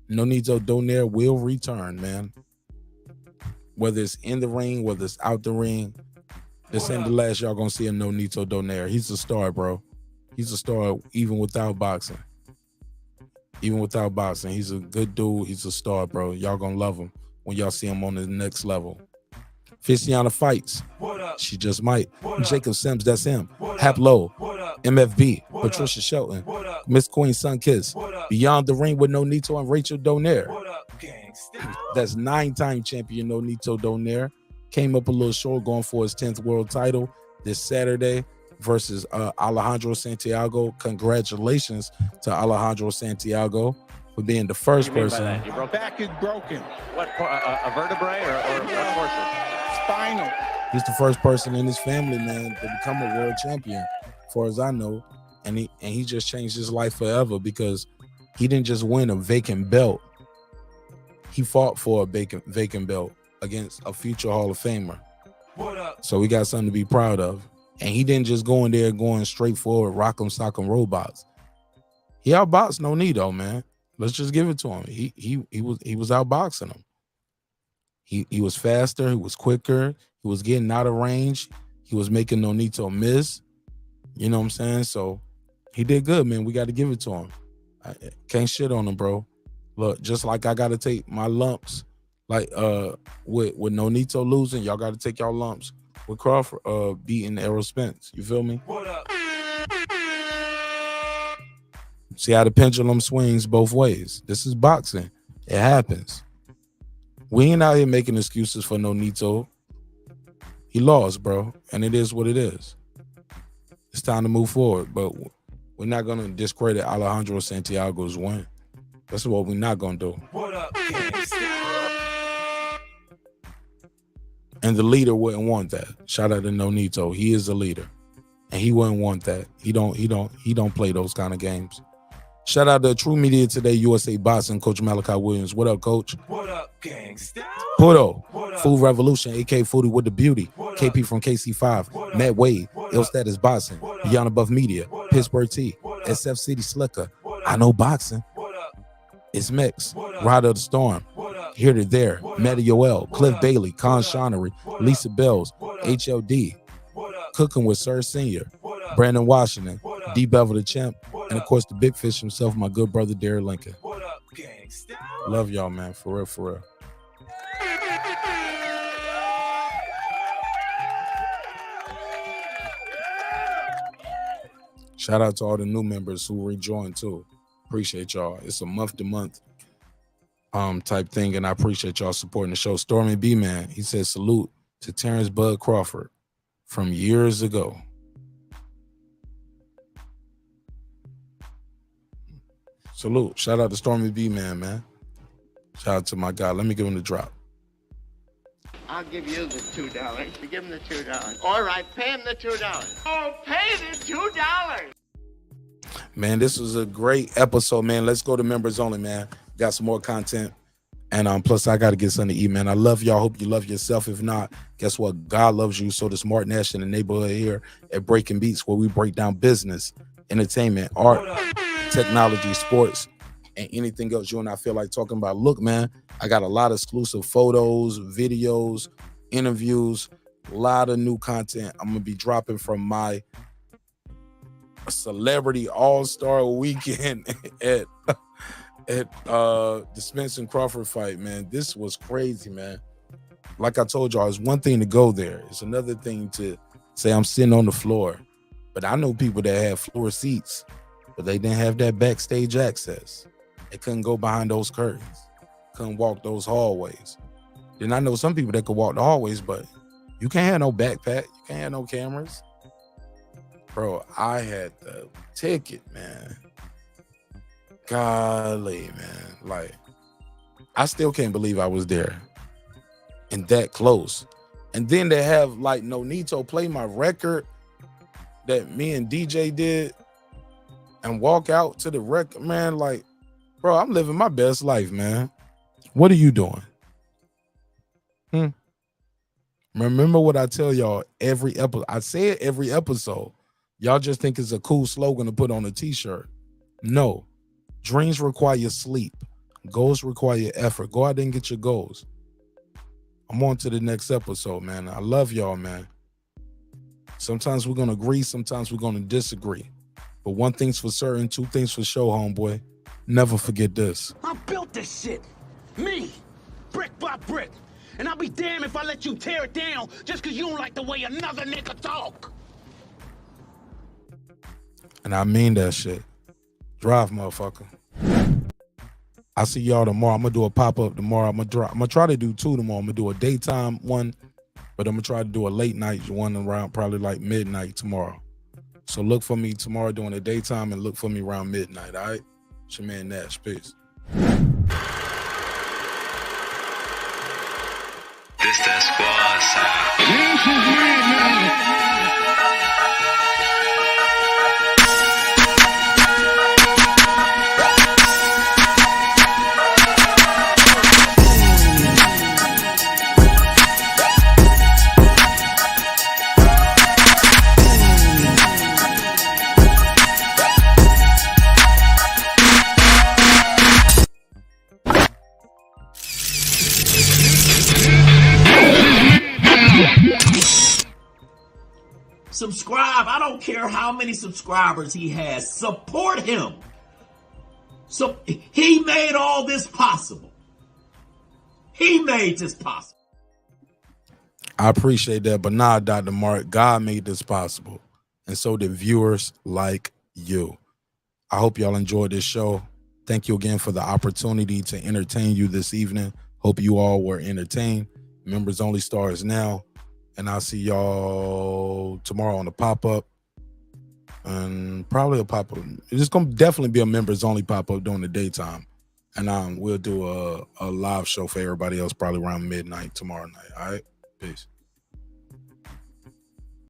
Nonito Donaire will return, man. Whether it's in the ring, whether it's out the ring, this ain't the last y'all gonna see a Nonito Donaire. He's a star, bro. He's a star even without boxing. Even without boxing, he's a good dude. He's a star, bro. Y'all gonna love him when y'all see him on the next level. Fistiana Fights, she just might. Jacob Sims, that's him. Hap Low, MFB, Patricia Shelton, Miss Queen Sunkiss, Beyond the Ring with Nonito and Rachel Donaire. That's 9-time champion Nonito Donaire. Came up a little short, going for his 10th world title this Saturday versus Alejandro Santiago. Congratulations to Alejandro Santiago for being the first person. Your back is broken. What, a vertebrae or what portion? Spinal. He's the first person in his family, man, to become a world champion, as far as I know. And he just changed his life forever because he didn't just win a vacant belt. He fought for a vacant belt against a future Hall of Famer. So we got something to be proud of. And he didn't just go in there going straight forward, rock 'em, sock 'em, robots. He outboxed Nonito, man. Let's just give it to him. He was outboxing him. He was faster, he was quicker, he was getting out of range, he was making Nonito miss. You know what I'm saying? So he did good, man. We got to give it to him. I can't shit on him, bro. Look, just like I gotta take my lumps, like with Nonito losing, y'all gotta take y'all lumps with Crawford beating Errol Spence. You feel me? See how the pendulum swings both ways. This is boxing. It happens. We ain't out here making excuses for Nonito. He lost, bro, and it is what it is. It's time to move forward, but we're not gonna discredit Alejandro Santiago's win. That's what we're not gonna do. And the leader wouldn't want that. Shout out to Nonito. He is the leader, and he wouldn't want that. He don't play those kind of games. Shout out to True Media Today, USA Boxing, Coach Malachi Williams. What up, Coach? What up, gangsta? Pudo, Food Revolution, AK Foodie with the Beauty, KP from KC5, Matt Wade, Ill Status Boxing, Beyond Above Media, Pittsburgh T, SF City Slicker, I Know Boxing, It's Mix, Rider of the Storm, Here to There, Matty Yoel, Cliff Bailey, Con Shonery, Lisa Bells, HLD, Cooking with Sir Senior, Brandon Washington, D Bevel the Champ, and of course the big fish himself, my good brother Derek Lincoln. Love y'all, man, for real, for real. Shout out to all the new members who rejoined too. Appreciate y'all. It's a month-to-month type thing, and I appreciate y'all supporting the show. Stormy B Man, he says salute to Terrence Bud Crawford from years ago. Salute. Shout out to Stormy B Man. Shout out to my guy. Let me give him the drop. I'll give you the $2. Give him the $2. All right, pay him the $2. Oh, pay the $2. Man, this was a great episode, man. Let's go to members only, man. Got some more content And plus, I got to get something to eat, man. I love y'all. Hope you love yourself. If not, guess what? God loves you. So does Martin Nash in the neighborhood here at Breaking Beats, where we break down business, entertainment, art, technology, sports, and anything else you and I feel like talking about. Look, man, I got a lot of exclusive photos, videos, interviews, a lot of new content I'm going to be dropping from my celebrity all-star weekend at the Spence and Crawford fight, man. This was crazy, man. Like I told y'all, it's one thing to go there. It's another thing to say I'm sitting on the floor. But I know people that have floor seats, but they didn't have that backstage access. They couldn't go behind those curtains, couldn't walk those hallways. Then I know some people that could walk the hallways, but you can't have no backpack. You can't have no cameras. Bro, I had the ticket, man. Golly, man. Like, I still can't believe I was there and that close. And then they have like Nonito play my record that me and DJ did and walk out to the record, man. Like, bro, I'm living my best life, man. What are you doing? Remember what I tell y'all every episode. I say it every episode. Y'all just think it's a cool slogan to put on a t-shirt. No. Dreams require sleep. Goals require effort. Go out there and get your goals. I'm on to the next episode, man. I love y'all, man. Sometimes we're going to agree. Sometimes we're going to disagree. But one thing's for certain, two things for sure, homeboy. Never forget this. I built this shit. Me. Brick by brick. And I'll be damned if I let you tear it down just because you don't like the way another nigga talk. And I mean that shit. Drive, motherfucker. I'll see y'all tomorrow. I'm going to do a pop-up tomorrow. I'm gonna try to do 2 tomorrow. I'm going to do a daytime one, but I'm going to try to do a late night one around probably like midnight tomorrow. So look for me tomorrow doing a daytime and look for me around midnight, all right? It's your man Nash. Peace. This that squad side. Subscribe. I don't care how many subscribers he has. Support him. So he made all this possible. He made this possible. I appreciate that, but nah, Dr. Mark, God made this possible. And so did viewers like you. I hope y'all enjoyed this show. Thank you again for the opportunity to entertain you this evening. Hope you all were entertained. Members only stars now. And I'll see y'all tomorrow on the pop-up. And probably a pop-up. It's going to definitely be a members only pop-up during the daytime. And we'll do a live show for everybody else probably around midnight tomorrow night. All right? Peace.